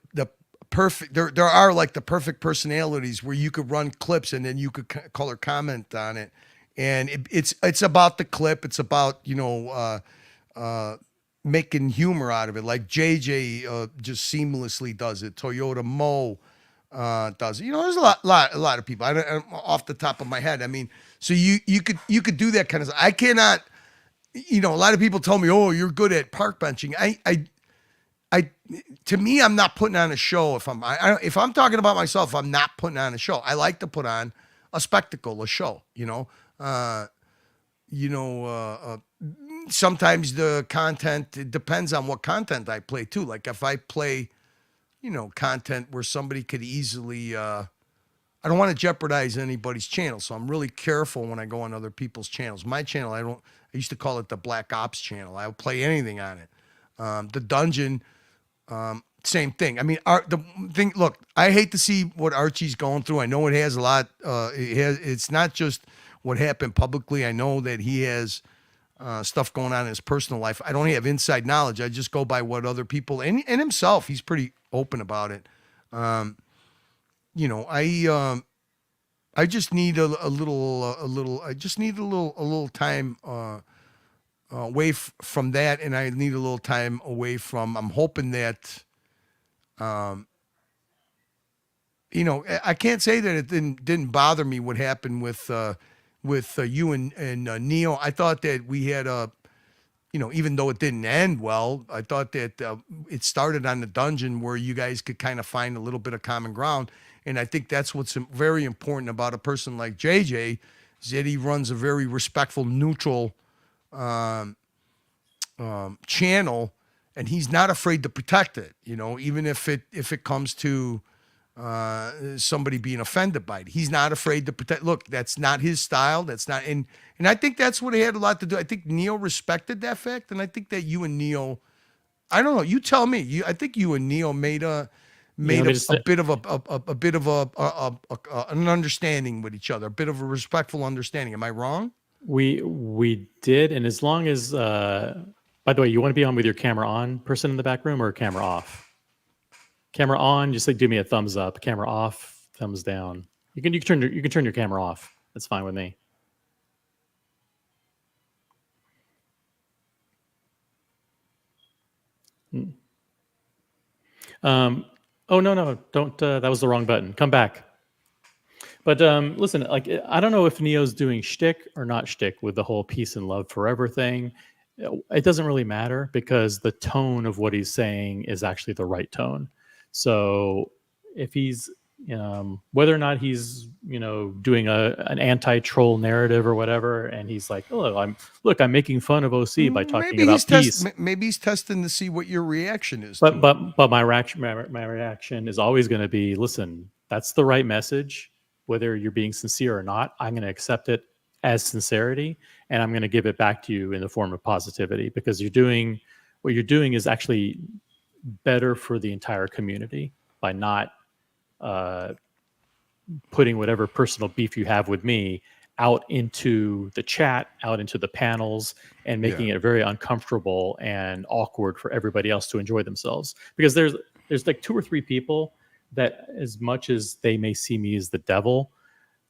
Speaker 2: perfect there are like the perfect personalities where you could run clips and then you could color comment on it, and it's about the clip. It's about making humor out of it. Like JJ just seamlessly does it. Toyota Mo does it. There's a lot of people. I'm off the top of my head. I mean, so you could do that kind of stuff. I cannot. A lot of people tell me, "Oh, you're good at park benching." To me, I'm not putting on a show. If I'm talking about myself, I'm not putting on a show. I like to put on a spectacle, a show. Sometimes the content, it depends on what content I play too. Like if I play, content where somebody could easily, I don't want to jeopardize anybody's channel. So I'm really careful when I go on other people's channels. My channel, I used to call it the Black Ops channel. I'll play anything on it. The dungeon, same thing. I mean, the thing, look, I hate to see what Archie's going through. I know it has a lot, it's not just what happened publicly. I know that he has, stuff going on in his personal life. I don't have inside knowledge. I just go by what other people and himself. He's pretty open about it. I just need a little time away from that, and I need a little time away from. I'm hoping that, I can't say that it didn't bother me what happened with you and Neo. I thought that we had even though it didn't end well, I thought that it started on the dungeon where you guys could kind of find a little bit of common ground. And I think that's what's very important about a person like JJ is that he runs a very respectful, neutral channel, and he's not afraid to protect it. Even if it comes to somebody being offended by it. He's not afraid to protect. Look, that's not his style. That's not, and I think that's what he had a lot to do. I think Neo respected that fact, and I think that you and Neo, I don't know. You tell me. I think you and Neo made a bit of an understanding with each other, a bit of a respectful understanding. Am I wrong?
Speaker 1: We did, and as long as, by the way, you want to be on with your camera on, person in the back room, or camera off? Camera on, just like do me a thumbs up. Camera off, thumbs down. You can turn your camera off. That's fine with me. Oh no, don't. That was the wrong button. Come back. But listen, like I don't know if Neo's doing shtick or not shtick with the whole peace and love forever thing. It doesn't really matter because the tone of what he's saying is actually the right tone. So if he's whether or not he's doing an anti-troll narrative or whatever, and he's like, oh, I'm making fun of OC by talking about peace.
Speaker 2: Maybe he's testing to see what your reaction is.
Speaker 1: But my reaction is always going to be, listen, that's the right message. Whether you're being sincere or not, I'm going to accept it as sincerity, and I'm going to give it back to you in the form of positivity, because what you're doing is actually better for the entire community by not putting whatever personal beef you have with me out into the chat, out into the panels, and making it very uncomfortable and awkward for everybody else to enjoy themselves. Because there's like 2 or 3 people that, as much as they may see me as the devil,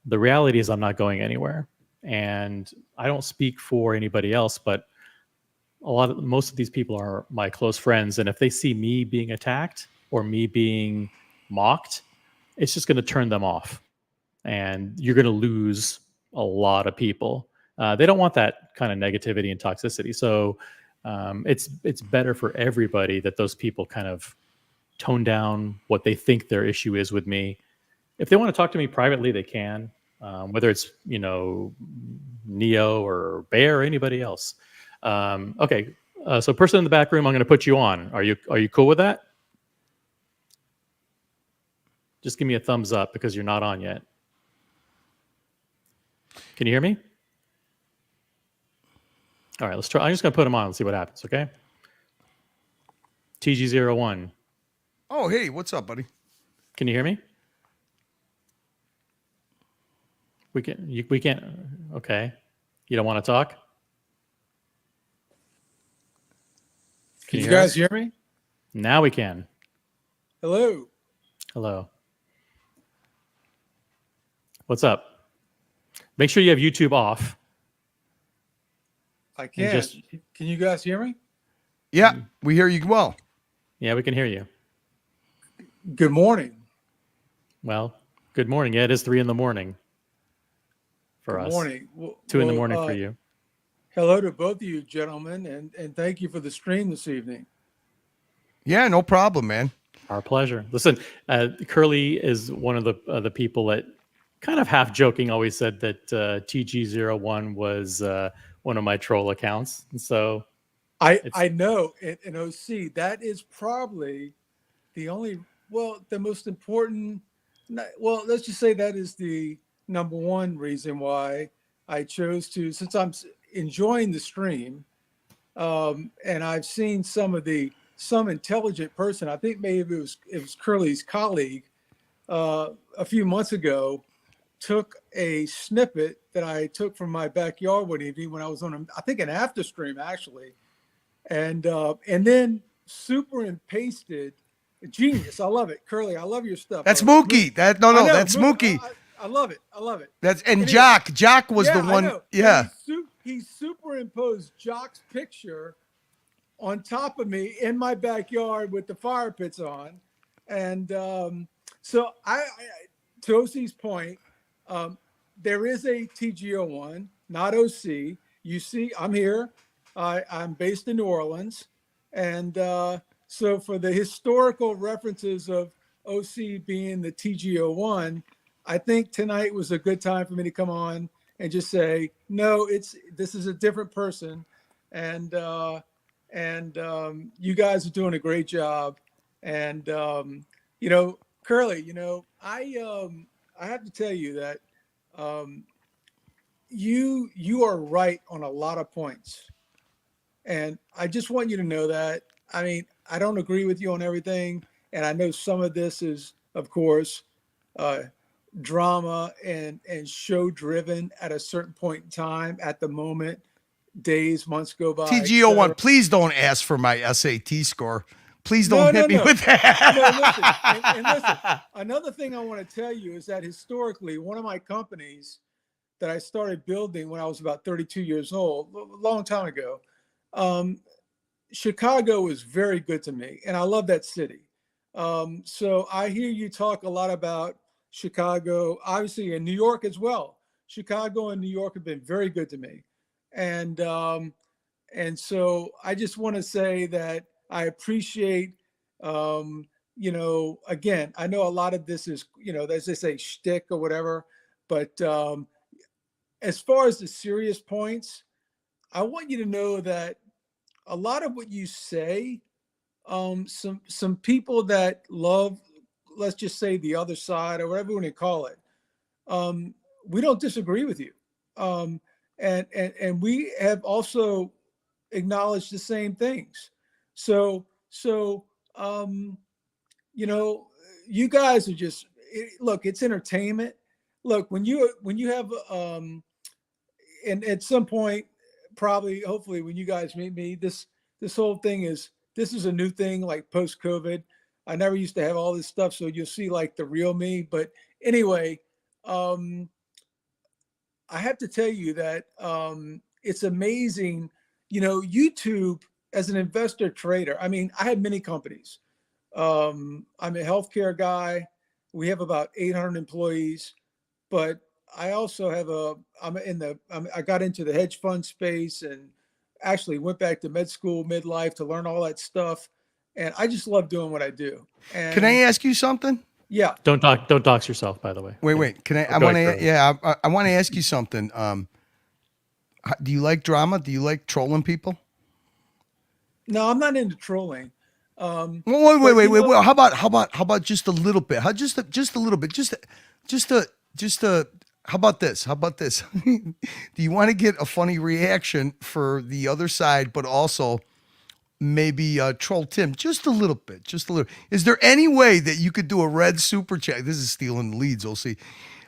Speaker 1: the reality is I'm not going anywhere. And I don't speak for anybody else, but most of these people are my close friends. And if they see me being attacked or me being mocked, it's just going to turn them off. And you're going to lose a lot of people. They don't want that kind of negativity and toxicity. So it's better for everybody that those people kind of tone down what they think their issue is with me. If they want to talk to me privately, they can, whether it's, Neo or Bear or anybody else. Okay. So person in the back room, I'm going to put you on. Are you cool with that? Just give me a thumbs up because you're not on yet. Can you hear me? All right, let's try. I'm just going to put him on and see what happens, okay? TG01.
Speaker 2: Oh, hey, what's up, buddy?
Speaker 1: Can you hear me? We can't. Okay. You don't want to talk?
Speaker 6: Can you guys hear me?
Speaker 1: Now we can.
Speaker 6: Hello.
Speaker 1: Hello. What's up? Make sure you have YouTube off.
Speaker 6: I can. Can you guys hear me?
Speaker 2: Yeah, we hear you well.
Speaker 1: Yeah, we can hear you.
Speaker 6: Good morning.
Speaker 1: Well, good morning. Yeah, it is 3 a.m. for us.
Speaker 6: Good morning.
Speaker 1: 2 a.m. for you.
Speaker 6: Hello to both of you, gentlemen, and thank you for the stream this evening.
Speaker 2: Yeah, no problem, man.
Speaker 1: Our pleasure. Listen, Curly is one of the people that kind of half joking always said that TG01 was one of my troll accounts. And so
Speaker 6: I know in OC, that is probably the most important. Well, let's just say that is the number one reason why I chose to, since I'm enjoying the stream, and I've seen some intelligent person. I think maybe it was Curly's colleague a few months ago, took a snippet that I took from my backyard one evening when I was on I think an after stream actually, and then super and pasted. Genius. I love it. Curly, I love your stuff.
Speaker 2: That's Mookie. That's Mookie.
Speaker 6: I love it. I love it.
Speaker 2: Jock was the one. Yeah.
Speaker 6: He superimposed Jock's picture on top of me in my backyard with the fire pits on. And so I to OC's point, there is a TG01, not OC. You see, I'm here. I'm based in New Orleans. And so for the historical references of OC being the TG01, I think tonight was a good time for me to come on and just say, no, this is a different person. And you guys are doing a great job. And, Curly, I have to tell you that um, you are right on a lot of points, and I just want you to know that. I mean, I don't agree with you on everything, and I know some of this is, of course, uh, drama and show driven at a certain point in time, at the moment, days, months go by,
Speaker 2: TG01,
Speaker 6: etc.
Speaker 2: please don't ask for my SAT score. Please
Speaker 6: No,
Speaker 2: don't
Speaker 6: no,
Speaker 2: hit me
Speaker 6: no.
Speaker 2: with that.
Speaker 6: No, listen, and listen. Another thing I want to tell you is that historically, one of my companies that I started building when I was about 32 years old, a long time ago, um, Chicago was very good to me, and I love that city. So I hear you talk a lot about Chicago, obviously, and New York as well. Chicago and New York have been very good to me, and so I just want to say that I appreciate, again, I know a lot of this is, as they say, shtick or whatever, but as far as the serious points, I want you to know that a lot of what you say, some people that love, let's just say the other side or whatever you want to call it, um, we don't disagree with you, and we have also acknowledged the same things. So um, you know, you guys are just look. It's entertainment. Look, when you have and at some point, probably, hopefully, when you guys meet me, this whole thing this is a new thing, like post COVID. I never used to have all this stuff, so you'll see like the real me. But anyway, um, I have to tell you that it's amazing. YouTube as an investor trader. I mean, I had many companies. I'm a healthcare guy. We have about 800 employees, but I also have I got into the hedge fund space and actually went back to med school midlife to learn all that stuff. And I just love doing what I do.
Speaker 2: Can I
Speaker 6: And
Speaker 2: ask you something?
Speaker 6: yeah,
Speaker 1: Don't dox yourself, by the way.
Speaker 2: Wait. Can I? I
Speaker 1: Go
Speaker 2: want
Speaker 1: ahead,
Speaker 2: to.
Speaker 1: Curly.
Speaker 2: Yeah, I want to ask you something. Do you like drama? Do you like trolling people?
Speaker 6: no, I'm not into trolling.
Speaker 2: Wait. How about just a little bit? Just a little bit? Just a. How about this? How about this? Do you want to get a funny reaction for the other side, but also maybe troll Tim just a little bit? Just a little. Is there any way that you could do a red super chat? This is stealing the leads. We'll see.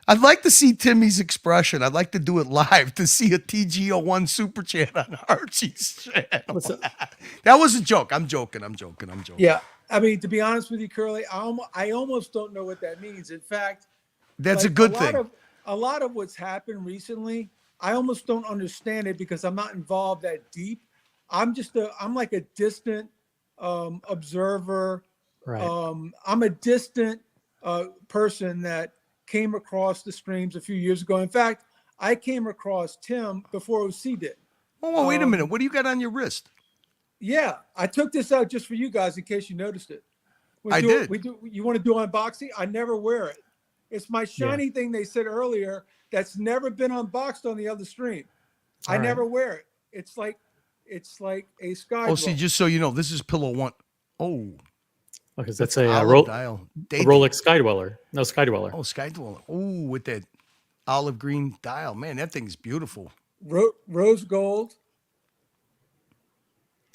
Speaker 2: I'd like to see Timmy's expression. I'd like to do it live to see a TG01 super chat on Archie's channel. That was a joke. I'm joking.
Speaker 6: Yeah, I mean, to be honest with you, Curly, I almost don't know what that means. In fact,
Speaker 2: That's a
Speaker 6: like
Speaker 2: good thing.
Speaker 6: A lot of what's happened recently, I almost don't understand it because I'm not involved that deep. I'm like a distant observer.
Speaker 1: Right.
Speaker 6: I'm a distant person that came across the streams a few years ago. In fact, I came across Tim before OC did.
Speaker 2: Oh, wait a minute. What do you got on your wrist?
Speaker 6: Yeah, I took this out just for you guys in case you noticed it.
Speaker 2: I did.
Speaker 6: You want to do unboxing? I never wear it. It's my shiny thing they said earlier that's never been unboxed on the other stream. I never wear it. It's like a sky.
Speaker 2: Oh, see, just so you know, this is pillow one. Oh,
Speaker 1: Because that's a
Speaker 2: olive dial.
Speaker 1: Rolex Skydweller. No, Skydweller.
Speaker 2: Oh, Skydweller. Oh, with that olive green dial. Man, that thing's beautiful.
Speaker 6: Rose gold.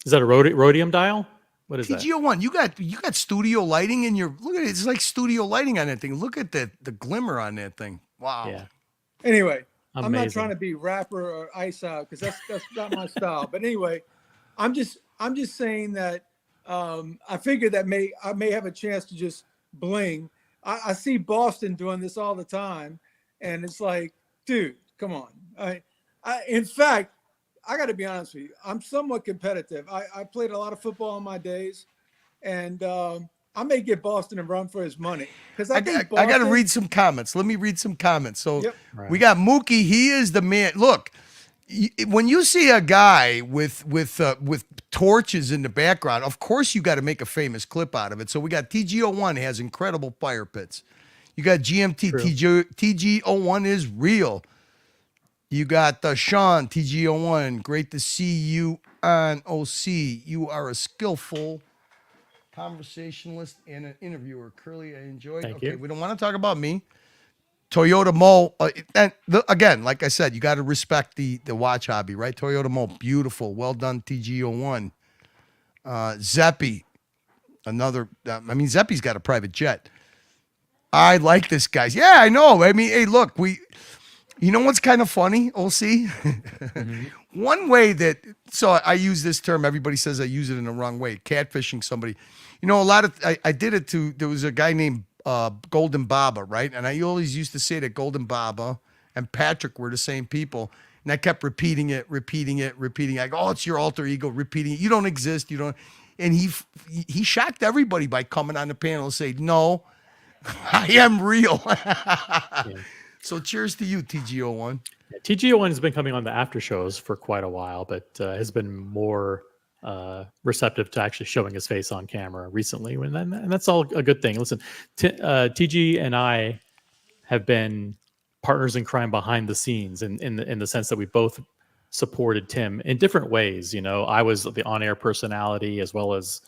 Speaker 1: Is that a rhodium dial? What is that?
Speaker 2: TG01, you got studio lighting in your, look at it. It's like studio lighting on that thing. Look at the glimmer on that thing. Wow.
Speaker 1: Yeah.
Speaker 6: Anyway, I'm not
Speaker 1: Amazing.
Speaker 6: trying to be rapper or ice out because that's not my style. But anyway, I'm just saying that I figure that I may have a chance to just bling. I see Boston doing this all the time, and it's like, dude, come on. In fact, I got to be honest with you. I'm somewhat competitive. I played a lot of football in my days, and I may get Boston and run for his money because I
Speaker 2: got to read some comments. Let me read some comments. So
Speaker 6: Yep.
Speaker 2: we got Mookie. He is the man. Look, when you see a guy with torches in the background, of course you got to make a famous clip out of it. So we got TG01 has incredible fire pits. You got GMT. TG01 is real. You got Sean, TG01. Great to see you on OC. You are a skillful conversationalist and an interviewer. Curly, I enjoyed.
Speaker 1: Thank
Speaker 2: Okay,
Speaker 1: you.
Speaker 2: we don't want to talk about me. Toyota Mo, again, like I said, you got to respect the watch hobby, right? Toyota Mo, beautiful, well done. TG01, Zeppy, another. Zeppy's got a private jet. I like this guy's. Yeah, I know. I mean, hey, look, you know what's kind of funny, OC? One way that, so I use this term, everybody says I use it in the wrong way, catfishing somebody. You know, I did it there was a guy named Golden Baba, right? And I always used to say that Golden Baba and Patrick were the same people. And I kept repeating it. I go, oh, it's your alter ego, repeating it. You don't exist. You don't. And he shocked everybody by coming on the panel and saying, no, I am real. So cheers to you, TG01.
Speaker 1: Yeah, TG01 has been coming on the after shows for quite a while, but has been more receptive to actually showing his face on camera recently, and that's all a good thing. Listen, TG and I have been partners in crime behind the scenes, in the sense that we both supported Tim in different ways. You know, I was the on-air personality as well as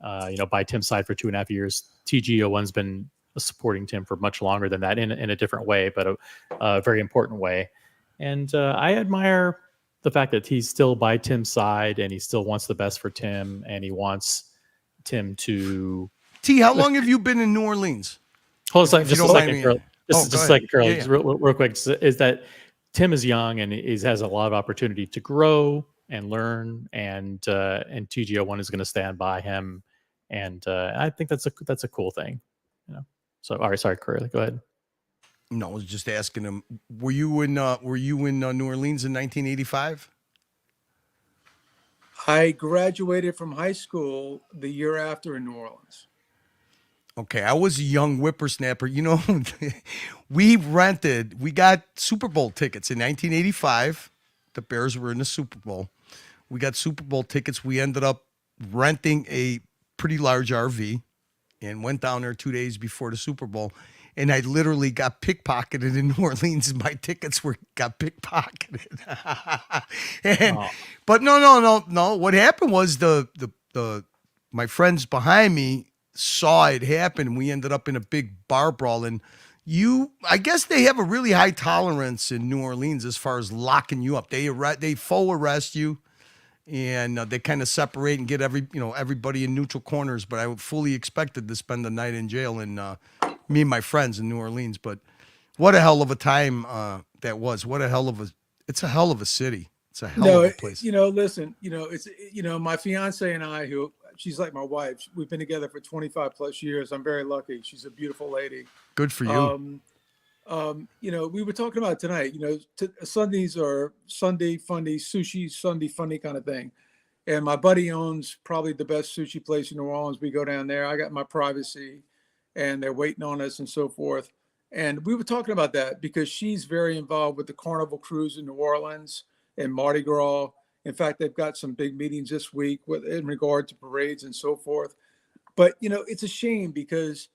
Speaker 1: by Tim's side for 2.5 years. TG01's been supporting Tim for much longer than that in a different way, but a very important way. And I admire the fact that he's still by Tim's side and he still wants the best for Tim and he wants Tim to.
Speaker 2: T, how long have you been in New Orleans?
Speaker 1: Hold on, just a second, Curly. Just a second, Curly.
Speaker 2: Yeah.
Speaker 1: Real quick, is that Tim is young and he has a lot of opportunity to grow and learn, and TG01 is going to stand by him, and I think that's a cool thing, you know. So, all right, sorry, Curly, go ahead.
Speaker 2: No, I was just asking him. Were you in New Orleans in 1985?
Speaker 6: I graduated from high school the year after in New Orleans.
Speaker 2: Okay, I was a young whippersnapper. You know, we got Super Bowl tickets in 1985. The Bears were in the Super Bowl. We got Super Bowl tickets. We ended up renting a pretty large RV and went down there 2 days before the Super Bowl. And I literally got pickpocketed in New Orleans. My tickets got pickpocketed. But no. What happened was my friends behind me saw it happen. We ended up in a big bar brawl. And I guess they have a really high tolerance in New Orleans as far as locking you up. They full arrest you. And they kind of separate and get everybody in neutral corners. But I fully expected to spend the night in jail, and me and my friends in New Orleans. But what a hell of a time that was! It's a hell of a city. It's a hell of a place.
Speaker 6: Listen, it's my fiance and I, who she's like my wife. We've been together for 25 plus years. I'm very lucky. She's a beautiful lady.
Speaker 2: Good for you.
Speaker 6: We were talking about tonight, Sundays are Sunday funny, sushi, Sunday funny kind of thing. And my buddy owns probably the best sushi place in New Orleans. We go down there. I got my privacy and they're waiting on us and so forth. And we were talking about that because she's very involved with the Carnival Cruise in New Orleans and Mardi Gras. In fact, they've got some big meetings this week in regard to parades and so forth. But, it's a shame because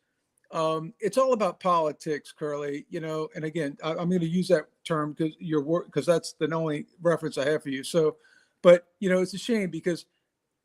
Speaker 6: it's all about politics, Curly, and again, I'm going to use that term because that's the only reference I have for you. So, but, it's a shame because,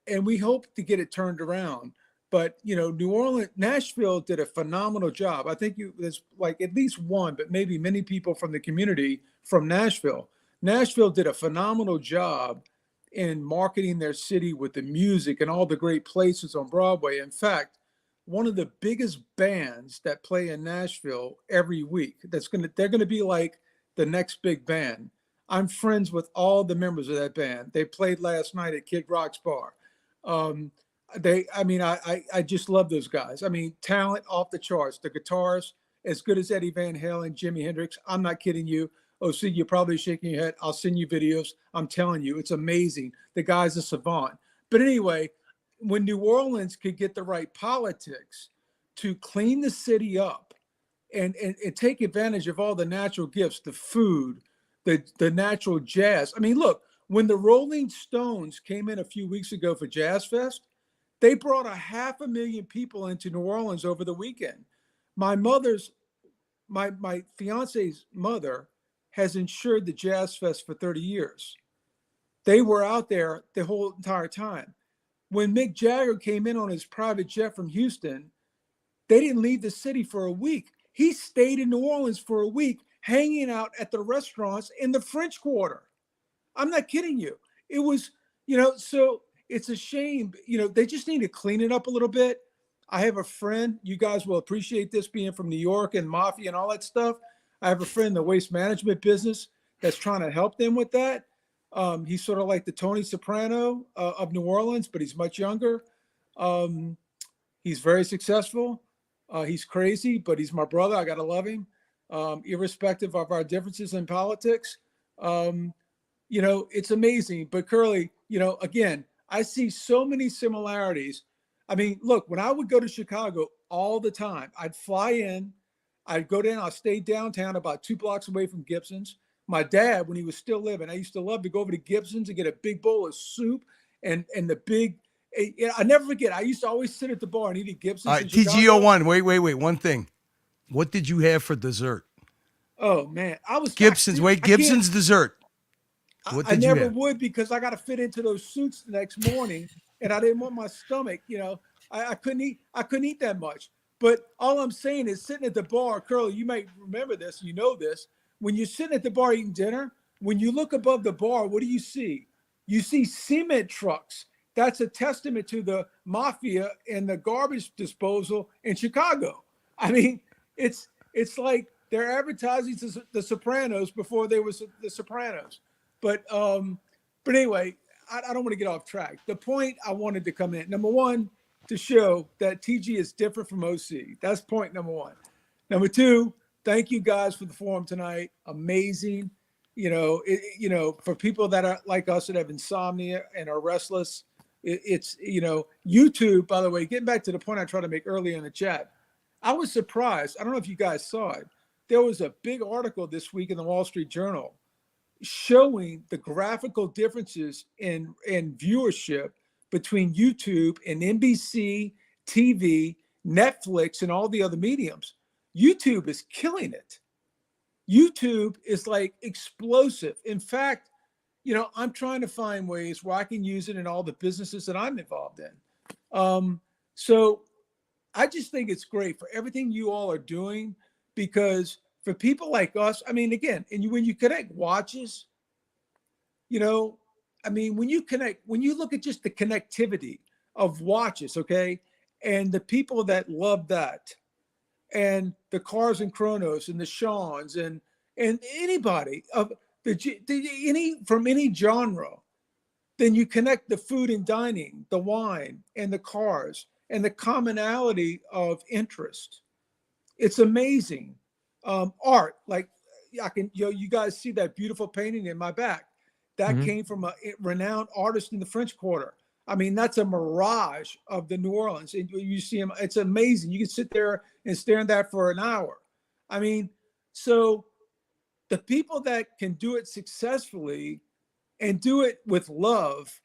Speaker 6: and we hope to get it turned around, but, New Orleans, Nashville did a phenomenal job. I think there's like at least one, but maybe many people from the community from Nashville. Nashville did a phenomenal job in marketing their city with the music and all the great places on Broadway. In fact, one of the biggest bands that play in Nashville every week, they're going to be like the next big band. I'm friends with all the members of that band. They played last night at Kid Rock's bar. I just love those guys. I mean, talent off the charts. The guitars, as good as Eddie Van Halen, Jimi Hendrix. I'm not kidding you. Oh, see, you're probably shaking your head. I'll send you videos. I'm telling you, it's amazing. The guy's a savant. But anyway, when New Orleans could get the right politics to clean the city up and take advantage of all the natural gifts, the food, the natural jazz. I mean, look, when the Rolling Stones came in a few weeks ago for Jazz Fest, they brought 500,000 people into New Orleans over the weekend. My fiance's mother has insured the Jazz Fest for 30 years. They were out there the whole entire time. when Mick Jagger came in on his private jet from Houston, they didn't leave the city for a week. He stayed in New Orleans for a week, hanging out at the restaurants in the French Quarter. I'm not kidding you. It was, so it's a shame. They just need to clean it up a little bit. I have a friend, you guys will appreciate this being from New York and mafia and all that stuff. I have a friend in the waste management business that's trying to help them with that. He's sort of like the Tony Soprano of New Orleans, but he's much younger. He's very successful. He's crazy, but he's my brother. I got to love him, irrespective of our differences in politics. It's amazing. But Curly, again, I see so many similarities. I mean, look, when I would go to Chicago all the time, I'd fly in, I'd go down, I'd stay downtown about 2 blocks away from Gibson's. My dad, when he was still living, I used to love to go over to Gibson's and get a big bowl of soup and the big, I never forget, I used to always sit at the bar and eat at Gibson's.
Speaker 2: All right, TG01, wait, one thing. What did you have for dessert?
Speaker 6: Oh, man.
Speaker 2: Gibson's dessert. What did
Speaker 6: I never
Speaker 2: you have?
Speaker 6: would, because I got to fit into those suits the next morning, and I didn't want my stomach, I couldn't eat that much. But all I'm saying is, sitting at the bar, Curly, you might remember this, this. When you're sitting at the bar eating dinner, when you look above the bar, what do you see? You see cement trucks. That's a testament to the mafia and the garbage disposal in Chicago. I mean, it's like they're advertising the Sopranos before there was the Sopranos. But anyway, I don't want to get off track. The point I wanted to come in, number one, to show that TG is different from OC. That's point number one. Number two, thank you guys for the forum tonight. Amazing. For people that are like us that have insomnia and are restless, it's YouTube, by the way, getting back to the point I tried to make earlier in the chat, I was surprised. I don't know if you guys saw it. There was a big article this week in the Wall Street Journal showing the graphical differences in viewership between YouTube and NBC, TV, Netflix, and all the other mediums. YouTube is killing it. YouTube is like explosive. In fact, I'm trying to find ways where I can use it in all the businesses that I'm involved in. So I just think it's great for everything you all are doing, because for people like us, I mean, again, when you connect watches, when you look at just the connectivity of watches, okay, and the people that love that, and the Cars and Chronos and the Seans and anybody of from any genre, then you connect the food and dining, the wine and the cars, and the commonality of interest. It's amazing. Art, like you guys see that beautiful painting in my back. That came from a renowned artist in the French Quarter. I mean, that's a mirage of the New Orleans. And you see him, it's amazing. You can sit there and stare at that for an hour. I mean, so the people that can do it successfully and do it with love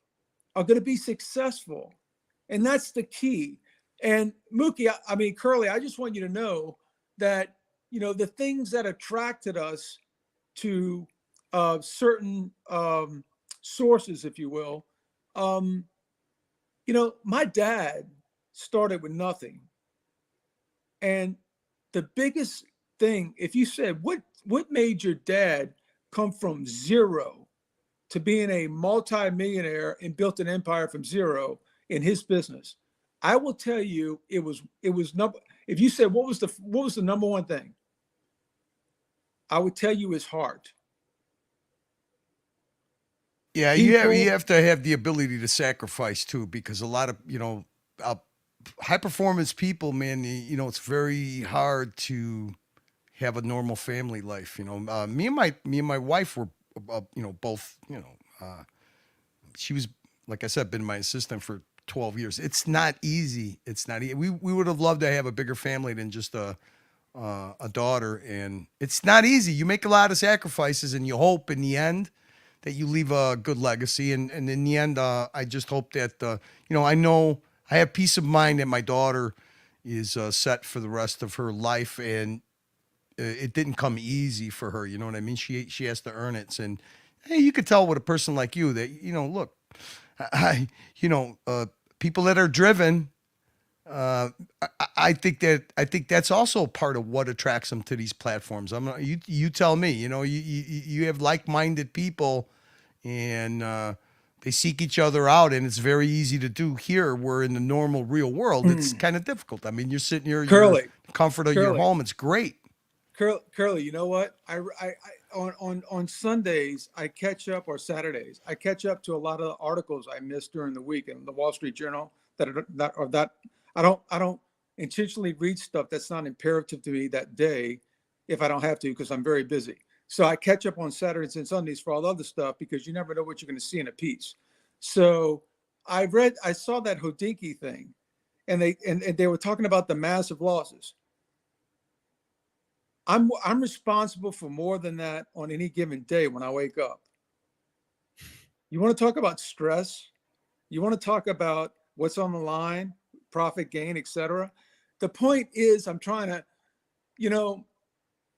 Speaker 6: are going to be successful. And that's the key. And Mookie, Curly, I just want you to know that, the things that attracted us to certain sources, if you will, my dad started with nothing. And the biggest thing, if you said, what made your dad come from zero to being a multi-millionaire and built an empire from zero in his business, I will tell you, it was if you said, what was the number one thing? I would tell you his heart.
Speaker 2: Yeah, you have to have the ability to sacrifice too, because a lot of high performance people, man, it's very hard to have a normal family life. Me and my wife were, both, she was, like I said, been my assistant for 12 years. It's not easy. We would have loved to have a bigger family than just a daughter, and it's not easy. You make a lot of sacrifices, and you hope in the end that you leave a good legacy. And in the end, I just hope that, I know I have peace of mind that my daughter is set for the rest of her life, and it didn't come easy for her. You know what I mean? She has to earn it. And hey, you could tell with a person like you that, look, people that are driven. I think that's also part of what attracts them to these platforms. You tell me. You have like-minded people, and they seek each other out, and it's very easy to do here. Where in the normal real world, it's kind of difficult. I mean, you're sitting here,
Speaker 6: Curly.
Speaker 2: you're comfort of your home. It's great.
Speaker 6: Curly, you know what? On Sundays I catch up, or Saturdays I catch up to a lot of the articles I missed during the week in the Wall Street Journal that I don't intentionally read stuff that's not imperative to me that day if I don't have to, because I'm very busy. So I catch up on Saturdays and Sundays for all the other stuff, because you never know what you're going to see in a piece. So I saw that Hodinkee thing, and they were talking about the massive losses. I'm responsible for more than that on any given day when I wake up. You want to talk about stress? You want to talk about what's on the line, profit gain, etc. The point is, I'm trying to,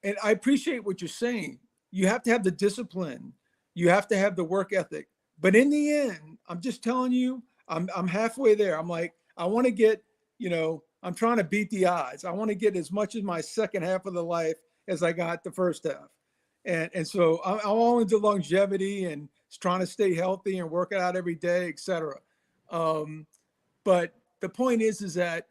Speaker 6: and I appreciate what you're saying. You have to have the discipline. You have to have the work ethic. But in the end, I'm just telling you, I'm halfway there. I'm like, I want to get, I'm trying to beat the odds. I want to get as much of my second half of the life as I got the first half. And so I'm all into longevity and trying to stay healthy and work out every day, etc. But the point is that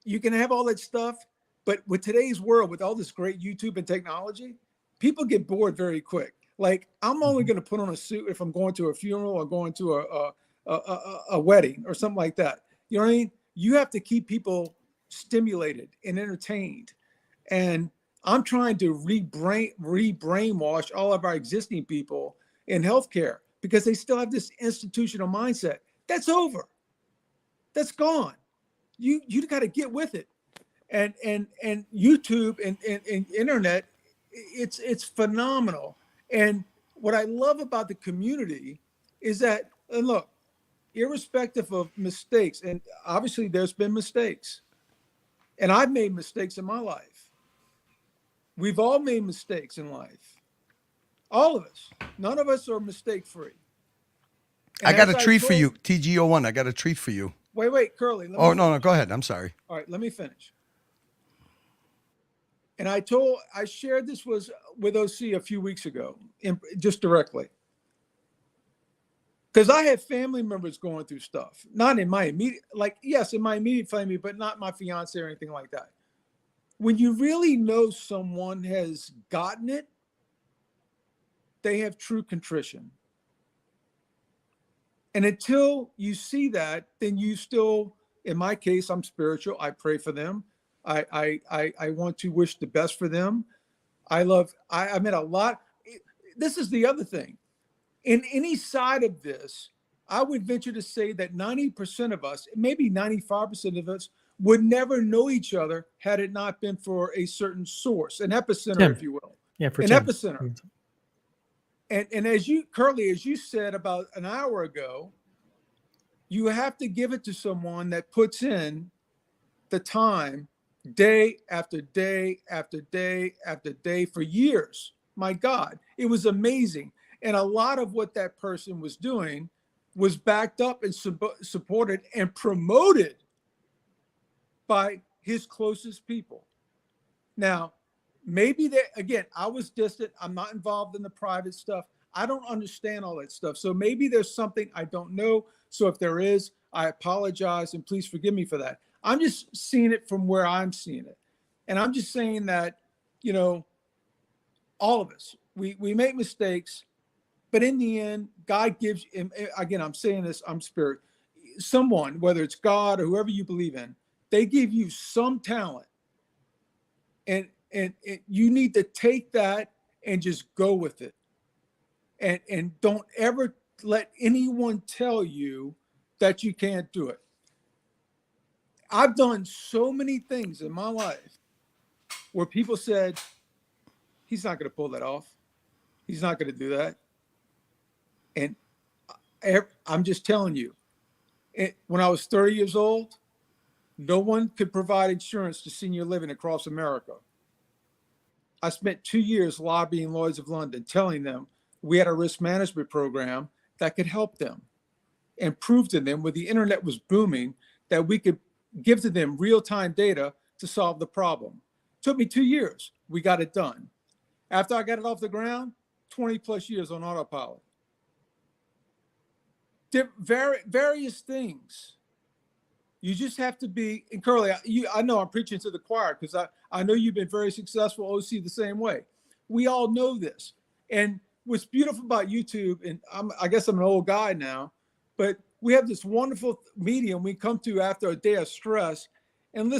Speaker 6: you can have all that stuff, but with today's world, with all this great YouTube and technology, people get bored very quick. Like, I'm only going to put on a suit if I'm going to a funeral or going to a wedding or something like that. You know what I mean? You have to keep people stimulated and entertained. And I'm trying to re-brainwash all of our existing people in healthcare, because they still have this institutional mindset. That's over. That's gone. You got to get with it. And YouTube and internet, it's phenomenal. And what I love about the community is that, and look, irrespective of mistakes, and obviously there's been mistakes, and I've made mistakes in my life. We've all made mistakes in life. All of us. None of us are mistake free.
Speaker 2: I got a treat for you, TG01. I got a treat for you.
Speaker 6: Wait, Curly.
Speaker 2: No, go ahead. I'm sorry.
Speaker 6: All right, let me finish. And I shared this with OC a few weeks ago, just directly. Because I had family members going through stuff, not in my immediate, in my immediate family, but not my fiance or anything like that. When you really know someone has gotten it, they have true contrition. And until you see that, then you still, in my case, I'm spiritual. I pray for them. I want to wish the best for them. I met a lot. This is the other thing. In any side of this, I would venture to say that 90% of us, maybe 95% of us, would never know each other had it not been for a certain source, an epicenter, if you will.
Speaker 1: Yeah, for
Speaker 6: an
Speaker 1: Tim.
Speaker 6: epicenter. And as you, Curly, as you said about an hour ago, you have to give it to someone that puts in the time, day after day after day after day for years. My God, it was amazing. And a lot of what that person was doing was backed up and supported and promoted by his closest people. Now, maybe that, again, I was distant. I'm not involved in the private stuff. I don't understand all that stuff. So maybe there's something I don't know. So if there is, I apologize and please forgive me for that. I'm just seeing it from where I'm seeing it. And I'm just saying that, all of us, we make mistakes, but in the end, God gives, again, I'm saying this, I'm spirit, someone, whether it's God or whoever you believe in, they give you some talent. And you need to take that and just go with it. And don't ever let anyone tell you that you can't do it. I've done so many things in my life where people said, he's not going to pull that off. He's not going to do that. And I'm just telling you, when I was 30 years old, no one could provide insurance to senior living across America. I spent 2 years lobbying Lloyd's of London, telling them we had a risk management program that could help them. and prove to them when the internet was booming that we could give to them real-time data to solve the problem. Took me 2 years. We got it done. After I got it off the ground, 20 plus years on autopilot. Various things. You just have to be, and Curly, I know I'm preaching to the choir because I know you've been very successful, OC, the same way. We all know this. And what's beautiful about YouTube, and I guess I'm an old guy now, but we have this wonderful medium we come to after a day of stress and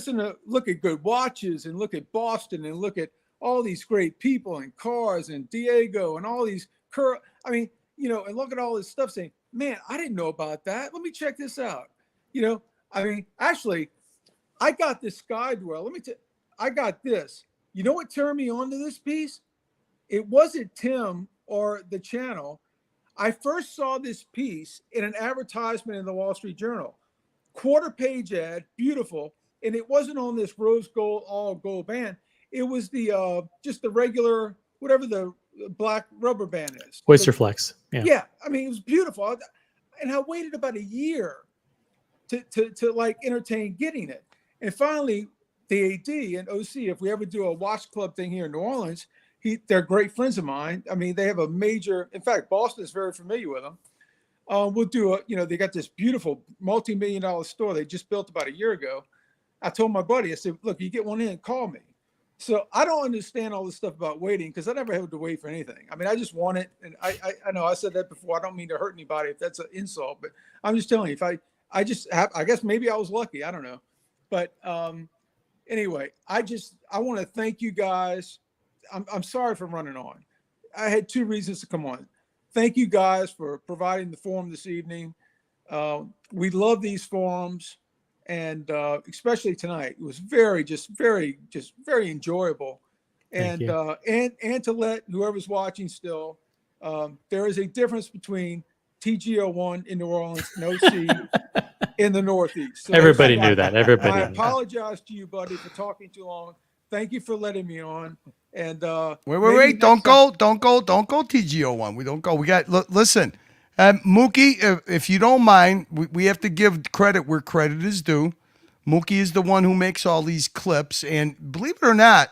Speaker 6: look at good watches and look at Boston and look at all these great people and cars and Diego and all these, and look at all this stuff saying, man, I didn't know about that. Let me check this out. Actually, I got this Sky Dweller. I got this. You know what turned me on to this piece? It wasn't Tim or the channel. I first saw this piece in an advertisement in the Wall Street Journal. Quarter-page ad, beautiful. And it wasn't on this rose gold, all gold band. It was just the regular, whatever the black rubber band is.
Speaker 1: Oyster Flex.
Speaker 6: Yeah. It was beautiful. And I waited about a year to like entertain getting it. And finally, the AD and OC, if we ever do a watch club thing here in New Orleans, they're great friends of mine. They have a major, in fact, Boston is very familiar with them. We'll do they got this beautiful multi-million-dollar store they just built about a year ago. I told my buddy, I said, look, you get one in, call me. So I don't understand all this stuff about waiting because I never had to wait for anything. I just want it. And I know I said that before. I don't mean to hurt anybody if that's an insult, but I'm just telling you, I guess maybe I was lucky. I don't know. But anyway, I want to thank you guys. I'm sorry for running on. I had 2 reasons to come on. Thank you guys for providing the forum this evening. We love these forums. And especially tonight, it was very enjoyable, and to let whoever's watching still, there is a difference between TG01 in New Orleans and OC in the Northeast. So
Speaker 1: everybody knew that.
Speaker 6: I apologize to you, buddy, for talking too long. Thank you for letting me on. And
Speaker 2: wait! Don't go, TG01. We don't go. We got listen. Mookie, if you don't mind, we have to give credit where credit is due. Mookie is the one who makes all these clips, and believe it or not,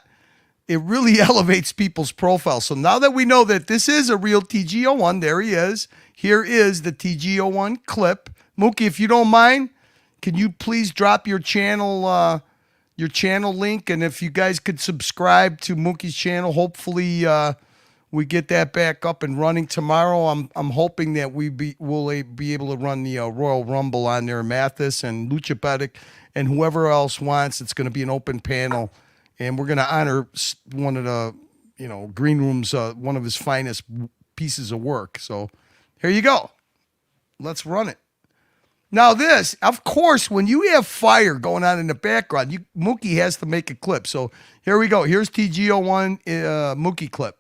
Speaker 2: it really elevates people's profiles. So now that we know that this is a real TG01, there he is. Here is the TG01 clip. Mookie, if you don't mind, can you please drop your channel link, and if you guys could subscribe to Mookie's channel, hopefully we get that back up and running tomorrow. I'm hoping that we'll be able to run the Royal Rumble on there. Mathis and Lucha Pedic and whoever else wants. It's going to be an open panel, and we're going to honor one of the Green Room's one of his finest pieces of work. So here you go. Let's run it. Now this, of course, when you have fire going on in the background, Mookie has to make a clip. So here we go. Here's TG01 Mookie clip.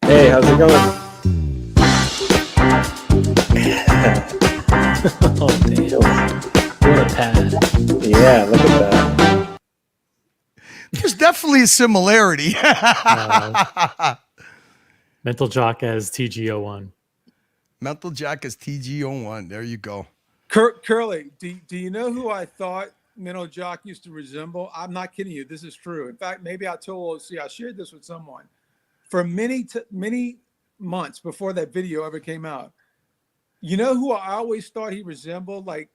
Speaker 7: Hey, how's it going?
Speaker 1: Oh, damn. What a pad.
Speaker 7: Yeah, look at that.
Speaker 2: There's definitely a similarity.
Speaker 1: Mental Jock as TG01.
Speaker 2: Mental Jock as TG01. There you go.
Speaker 6: Curly, do you know who I thought Mental Jock used to resemble? I'm not kidding you. This is true. In fact, maybe I shared this with someone. For many months before that video ever came out, you know who I always thought he resembled? Like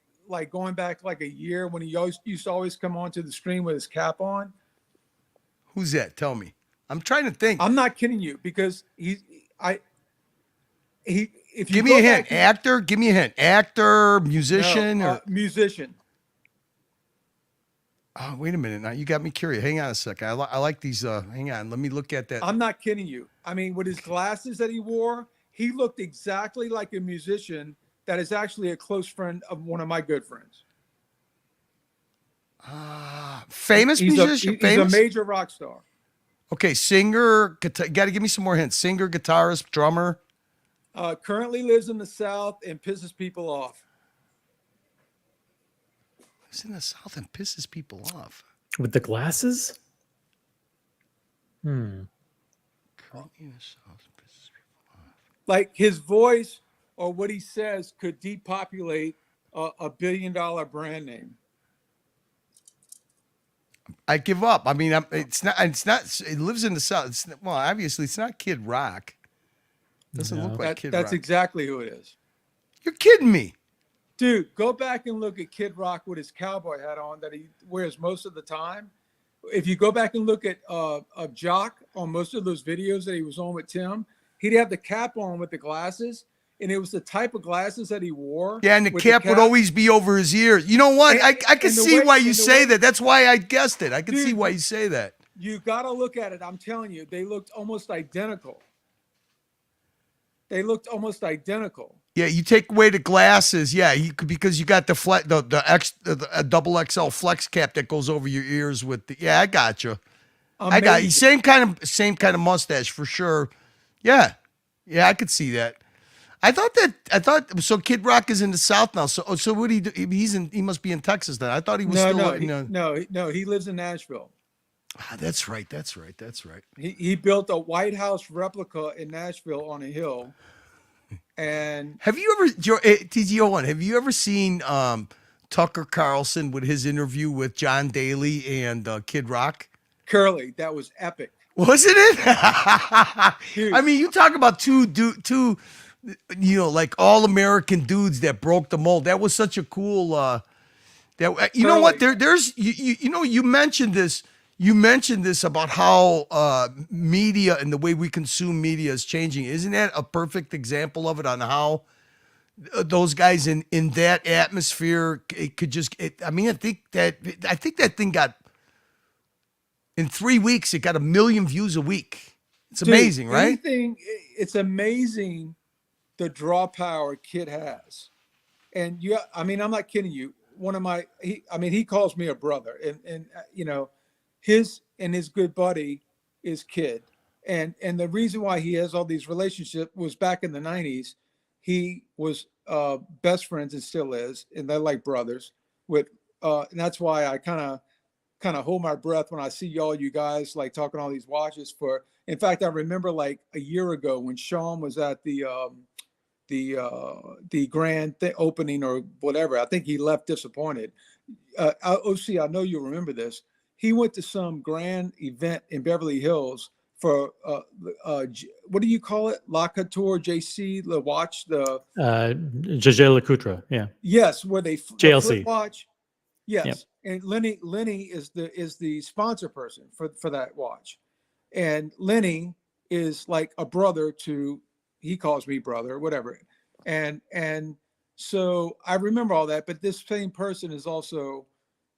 Speaker 6: going back like a year when he used to always come onto the stream with his cap on.
Speaker 2: Who's that? Tell me. I'm trying to think.
Speaker 6: I'm not kidding you because if you
Speaker 2: give me a hint. Actor. Give me a hint. Actor, musician,
Speaker 6: or musician.
Speaker 2: Oh, wait a minute. Now you got me curious. Hang on a second. I like these. Hang on. Let me look at that.
Speaker 6: I'm not kidding you. With his glasses that he wore, he looked exactly like a musician that is actually a close friend of one of my good friends.
Speaker 2: Famous musician?
Speaker 6: He's a major rock star.
Speaker 2: Okay, singer. Got to give me some more hints. Singer, guitarist, drummer.
Speaker 6: Currently lives in the South and pisses people off.
Speaker 2: Lives in the South and pisses people off.
Speaker 1: With the glasses?
Speaker 2: Currently in the South and pisses people off.
Speaker 6: Like his voice or what he says could depopulate a $1 billion brand name.
Speaker 2: I give up. I mean, it's not. It lives in the South. Well, obviously, it's not Kid Rock. Doesn't look
Speaker 1: No.
Speaker 2: like Kid
Speaker 6: That's
Speaker 2: Rock.
Speaker 6: exactly who it is.
Speaker 2: You're kidding me.
Speaker 6: Dude, go back and look at Kid Rock with his cowboy hat on that he wears most of the time. If you go back and look at Jock on most of those videos that he was on with Tim, he'd have the cap on with the glasses, and it was the type of glasses that he wore.
Speaker 2: Yeah, and the
Speaker 6: with
Speaker 2: cap would always be over his ears. You know what?
Speaker 6: And-
Speaker 2: I can
Speaker 6: and the
Speaker 2: see
Speaker 6: way-
Speaker 2: why you
Speaker 6: and the
Speaker 2: say
Speaker 6: way-
Speaker 2: that. That's why I guessed it. I can
Speaker 6: Dude,
Speaker 2: see why you say that.
Speaker 6: You got to look at it. I'm telling you, they looked almost identical. They looked almost identical.
Speaker 2: Yeah, you take away the glasses. Yeah, because you got the double XL flex cap that goes over your ears with the. Yeah, I got you. I got you.
Speaker 6: Amazing.
Speaker 2: Same kind of mustache for sure. Yeah, I could see that. I thought so. Kid Rock is in the South now. So what do he do? He must be in Texas then. I thought he was
Speaker 6: No, he lives in Nashville.
Speaker 2: That's right.
Speaker 6: He built a White House replica in Nashville on a hill. And
Speaker 2: Have you ever, TG01, have you ever seen Tucker Carlson with his interview with John Daly and Kid Rock?
Speaker 6: Curly, that was epic.
Speaker 2: Wasn't it?
Speaker 6: Dude.
Speaker 2: I mean, you talk about two, like all American dudes that broke the mold. That was such a cool. You know what? There's you mentioned this. You mentioned this about how media and the way we consume media is changing. Isn't that a perfect example of it on how those guys in that atmosphere it could just? I think that thing got in 3 weeks. It got 1 million views a week. It's amazing, right?
Speaker 6: It's amazing the draw power Kid has, and I'm not kidding you. He calls me a brother, and his good buddy is Kid. And the reason why he has all these relationships was back in the 90s, he was best friends and still is, and they're like brothers with, and that's why I kind of hold my breath when I see all you guys like talking all these watches in fact, I remember like a year ago when Sean was at the grand opening or whatever, I think he left disappointed. OC, I know you'll remember this. He went to some grand event in Beverly Hills for what do you call it? La Couture JC, the watch, the
Speaker 1: Jaja Lacoutre, yeah.
Speaker 6: Yes, where they
Speaker 1: JLC
Speaker 6: flip watch. Yes,
Speaker 1: Yep.
Speaker 6: and Lenny is the sponsor person for that watch, and Lenny is like a brother to. He calls me brother, whatever, and so I remember all that. But this same person is also.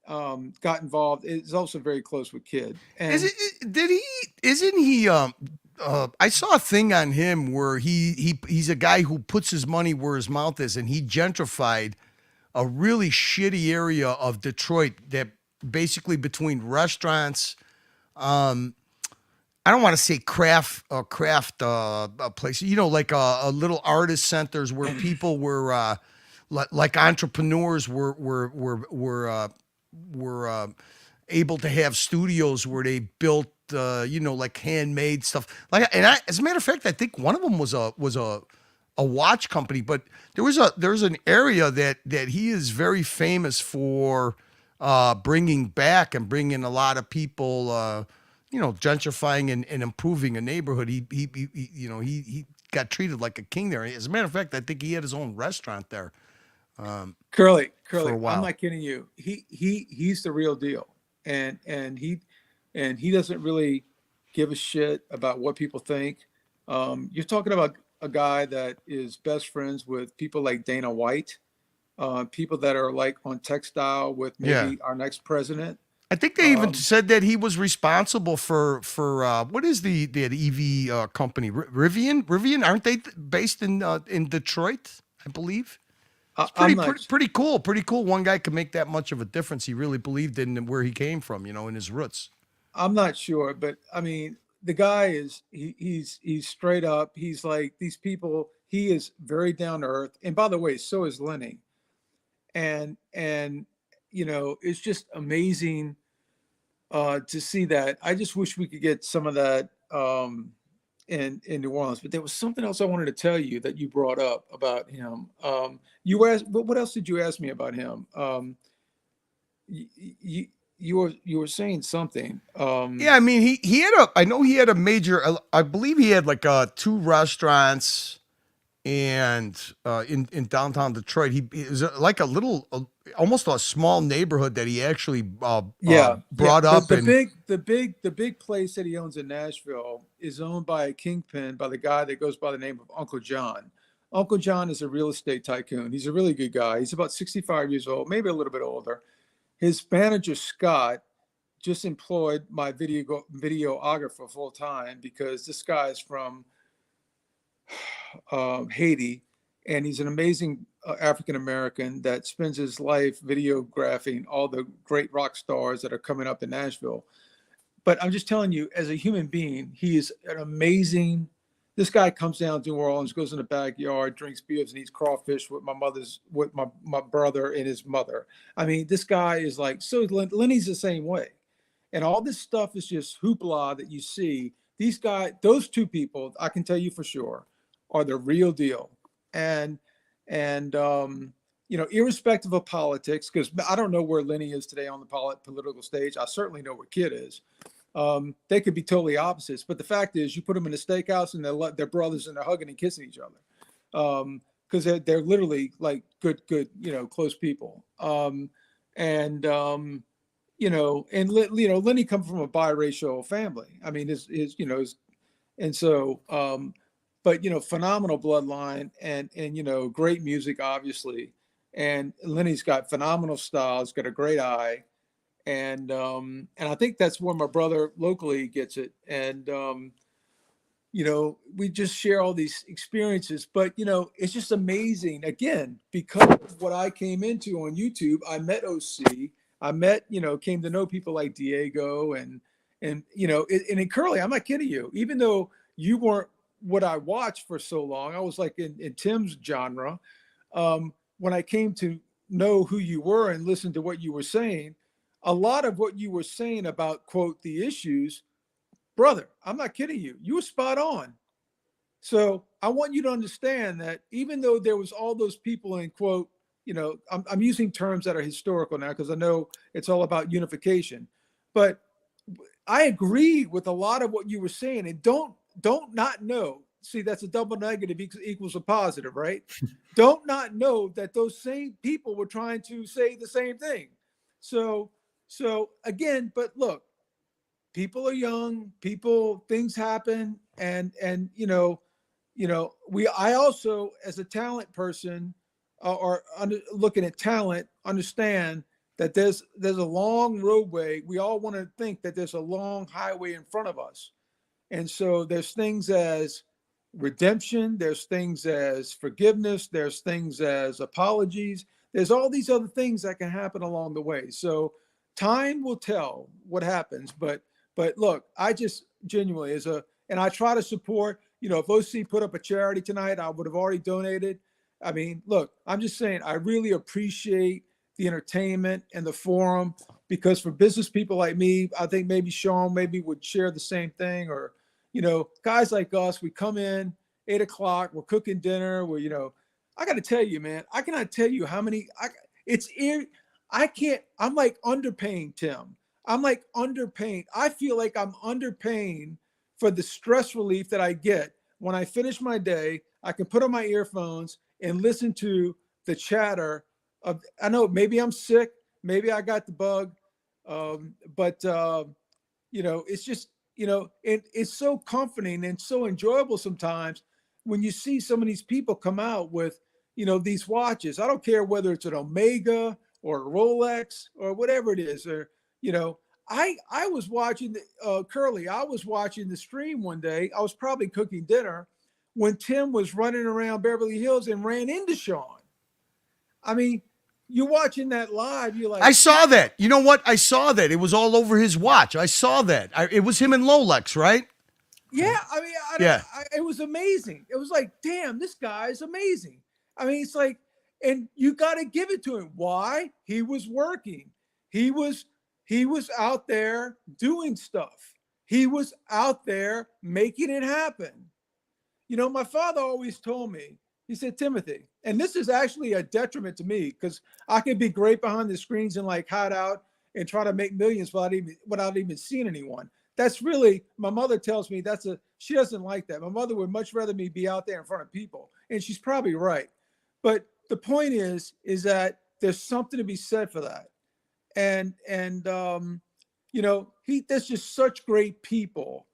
Speaker 6: Got involved. Is also very close with Kid. And
Speaker 2: Isn't he? I saw a thing on him where he's a guy who puts his money where his mouth is, and he gentrified a really shitty area of Detroit that basically between restaurants. I don't want to say craft places, like a little artist centers where people were like entrepreneurs were able to have studios where they built, like handmade stuff. As a matter of fact, I think one of them was a watch company. But there's an area that he is very famous for bringing back and bringing a lot of people, gentrifying and improving a neighborhood. He got treated like a king there. As a matter of fact, I think he had his own restaurant there.
Speaker 6: Curly,
Speaker 2: for a while.
Speaker 6: I'm not kidding you. He's the real deal, and he doesn't really give a shit about what people think. You're talking about a guy that is best friends with people like Dana White, people that are like on textile with maybe our next president.
Speaker 2: I think they even said that he was responsible for what is the EV company Rivian? Aren't they based in Detroit? I believe. It's pretty cool. Pretty cool. One guy could make that much of a difference. He really believed in where he came from, in his roots.
Speaker 6: I'm not sure, but I mean, the guy is he's straight up. He's like these people. He is very down to earth. And by the way, so is Lenny. And it's just amazing to see that. I just wish we could get some of that in New Orleans. But there was something else I wanted to tell you that you brought up about him. You asked, but what else did you ask me about him? You were saying something.
Speaker 2: Yeah, I mean, he had a. I know he had a major. I believe he had like 2 restaurants, and in downtown Detroit, it was like a little, almost a small neighborhood that he actually brought up.
Speaker 6: The big place that he owns in Nashville is owned by a kingpin by the guy that goes by the name of Uncle John. Uncle John is a real estate tycoon. He's a really good guy. He's about 65 years old, maybe a little bit older. His manager, Scott, just employed my videographer full time because this guy is from Haiti, and he's an amazing African American that spends his life videographing all the great rock stars that are coming up in Nashville. But I'm just telling you, as a human being, he is an amazing. This guy comes down to New Orleans, goes in the backyard, drinks beers, and eats crawfish with my brother and his mother. I mean, this guy is like, so Lenny's the same way. And all this stuff is just hoopla that you see. These guys, those 2 people, I can tell you for sure, are the real deal. And irrespective of politics, because I don't know where Lenny is today on the political stage. I certainly know where Kid is. They could be totally opposites, but the fact is, you put them in a steakhouse and they're brothers and they're hugging and kissing each other, because they're literally like good, close people. And Lenny comes from a biracial family. I mean, phenomenal bloodline and great music, obviously. And Lenny's got phenomenal style. He's got a great eye. And I think that's where my brother locally gets it. And, we just share all these experiences, but, it's just amazing. Again, because of what I came into on YouTube, I met OC. I met, came to know people like Diego and in Curly, I'm not kidding you. Even though you weren't what I watched for so long, I was like in Tim's genre. When I came to know who you were and listen to what you were saying, a lot of what you were saying about, quote, the issues, brother, I'm not kidding you. You were spot on. So I want you to understand that even though there was all those people in, quote, I'm using terms that are historical now because I know it's all about unification, but I agree with a lot of what you were saying. And don't not know. See, that's a double negative equals a positive, right? Don't not know that those same people were trying to say the same thing. So again, but look, people are young, things happen. And I also, as a talent person looking at talent, understand that there's a long roadway. We all want to think that there's a long highway in front of us. And so there's things as redemption, there's things as forgiveness, there's things as apologies. There's all these other things that can happen along the way. So time will tell what happens. But look, I just genuinely and I try to support, if OC put up a charity tonight, I would have already donated. I mean, look, I'm just saying, I really appreciate the entertainment and the forum, because for business people like me, I think maybe Sean would share the same thing, or, guys like us, we come in 8 o'clock, we're cooking dinner, I got to tell you, man, I cannot tell you how many, I'm like underpaying, Tim. I'm like underpaying. I feel like I'm underpaying for the stress relief that I get when I finish my day. I can put on my earphones and listen to the chatter of, I know maybe I'm sick, maybe I got the bug, but it's just, it's so comforting and so enjoyable sometimes when you see some of these people come out with, these watches. I don't care whether it's an Omega or a Rolex or whatever it is, or, I was watching Curly. I was watching the stream one day. I was probably cooking dinner when Tim was running around Beverly Hills and ran into Sean. I mean, you're watching that live. You're like,
Speaker 2: I saw that. You know what? I saw that. It was all over his watch. I saw that. It was him and Lolex, right?
Speaker 6: Yeah. I mean, it was amazing. It was like, damn, this guy is amazing. I mean, it's like, and you got to give it to him. Why? He was working. He was out there doing stuff. He was out there making it happen. You know, my father always told me, he said, Timothy, and this is actually a detriment to me because I could be great behind the screens and like hide out and try to make millions without even seeing anyone. That's really, my mother tells me she doesn't like that. My mother would much rather me be out there in front of people. And she's probably right. But the point is that there's something to be said for that. And you know, there's just such great people,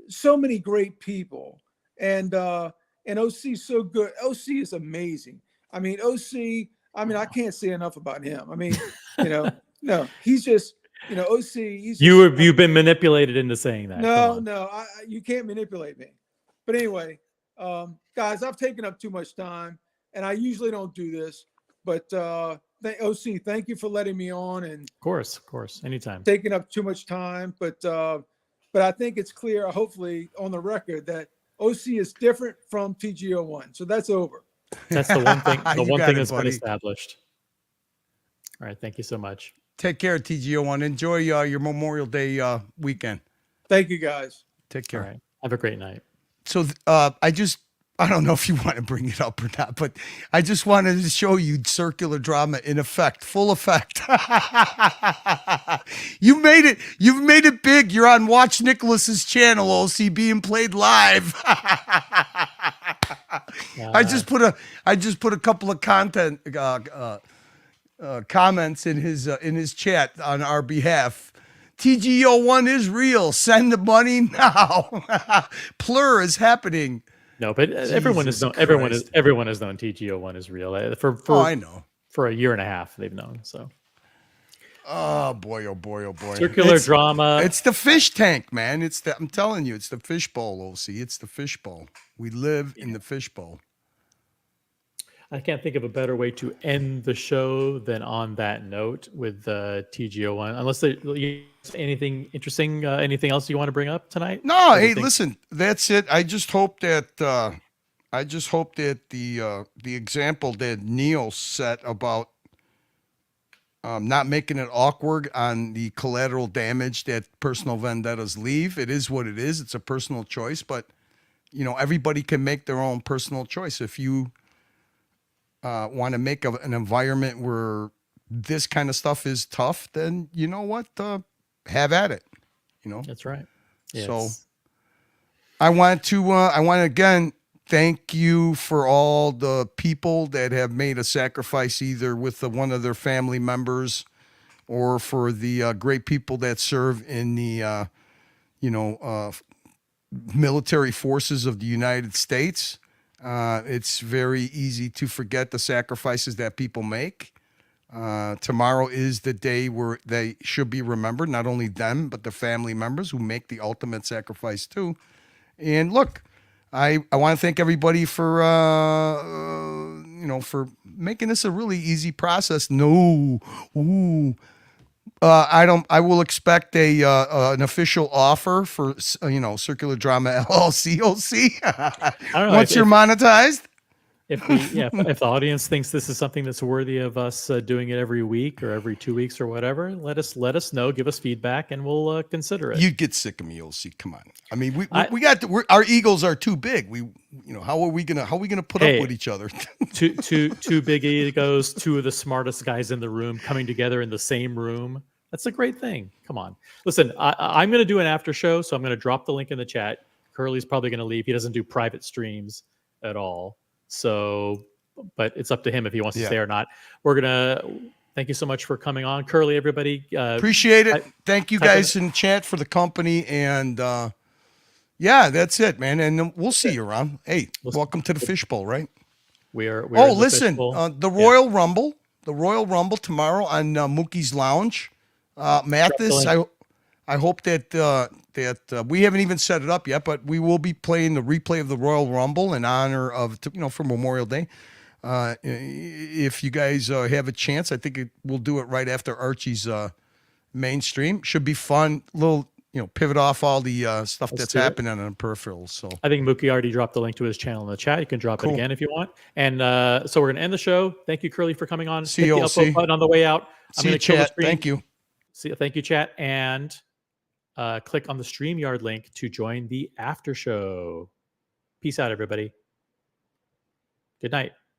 Speaker 6: so many great people. And OC is so good. OC is amazing. I mean, I can't say enough about him. I mean, you know, no, he's just, you know, OC.
Speaker 1: You've been manipulated into saying that.
Speaker 6: No, you can't manipulate me. But anyway, guys, I've taken up too much time, and I usually don't do this. But OC, thank you for letting me on. And
Speaker 1: Of course, anytime.
Speaker 6: Taking up too much time, but I think it's clear, hopefully, on the record that OC is different from TG01. So that's over.
Speaker 1: That's the one thing. The
Speaker 2: You
Speaker 1: one
Speaker 2: got
Speaker 1: thing
Speaker 2: it,
Speaker 1: that's been
Speaker 2: buddy.
Speaker 1: established. All right, thank you so much.
Speaker 2: Take care, TG01. Enjoy your Memorial Day weekend.
Speaker 6: Thank you, guys.
Speaker 2: Take care.
Speaker 1: All right, have a great night.
Speaker 2: So I don't know if you want to bring it up or not, but I just wanted to show you circular drama in effect, full effect. You've made it big. You're on Watch Nicholas's channel, OC, being played live. I just put a couple of comments in his chat on our behalf. TG01 is real. Send the money now. Plur is happening.
Speaker 1: No, but everyone has known TG01 is real.
Speaker 2: I know.
Speaker 1: For a year and a half, they've known. So.
Speaker 2: Oh boy! Oh boy! Oh boy!
Speaker 1: Circular drama.
Speaker 2: It's the fish tank, man. I'm telling you, it's the fishbowl, OC. It's the fishbowl. We live in the fishbowl.
Speaker 1: I can't think of a better way to end the show than on that note with TG01. Unless anything interesting, anything else you want to bring up tonight?
Speaker 2: No, hey, listen, that's it. I just hope that the example that Neil set about not making it awkward on the collateral damage that personal vendettas leave. It is what it is. It's a personal choice, but you know, everybody can make their own personal choice. If you want to make an environment where this kind of stuff is tough, then you know what? Have at it. You know,
Speaker 1: that's right. Yes.
Speaker 2: So I want to again thank you for all the people that have made a sacrifice, either with one of their family members or for the great people that serve in the military forces of the United States. It's very easy to forget the sacrifices that people make. Tomorrow is the day where they should be remembered, not only them, but the family members who make the ultimate sacrifice too. And look, I want to thank everybody for for making this a really easy process. I will expect an official offer for Circular Drama LLC. I don't know, once you're monetized.
Speaker 1: If the audience thinks this is something that's worthy of us doing it every week or every 2 weeks or whatever, let us know, give us feedback, and we'll consider it.
Speaker 2: You'd get sick of me, OC. Come on. I mean, our egos are too big. How are we gonna put up with each other?
Speaker 1: two big egos, two of the smartest guys in the room coming together in the same room. That's a great thing. Come on. Listen, I'm going to do an after show, so I'm going to drop the link in the chat. Curly's probably going to leave. He doesn't do private streams at all. So, but it's up to him if he wants to stay or not. Thank you so much for coming on, Curly, everybody.
Speaker 2: Appreciate it. Thank you guys in chat for the company. And that's it, man. And we'll see you around. Hey, welcome to the fishbowl, right?
Speaker 1: We're
Speaker 2: listen, the Royal Rumble tomorrow on Mookie's Lounge. Mathis, I hope that we haven't even set it up yet, but we will be playing the replay of the Royal Rumble in honor of, for Memorial Day. If you guys have a chance, I think we'll do it right after Archie's mainstream. Should be fun. Little, pivot off all the stuff that's happening on the peripherals. So
Speaker 1: I think Mookie already dropped the link to his channel in the chat. You can drop it again if you want. And so we're going to end the show. Thank you, Curly, for coming on.
Speaker 2: See you.
Speaker 1: Hit the upvote button on the way out.
Speaker 2: See you, chat. Thank you.
Speaker 1: Thank you, chat. And click on the StreamYard link to join the after show. Peace out, everybody. Good night.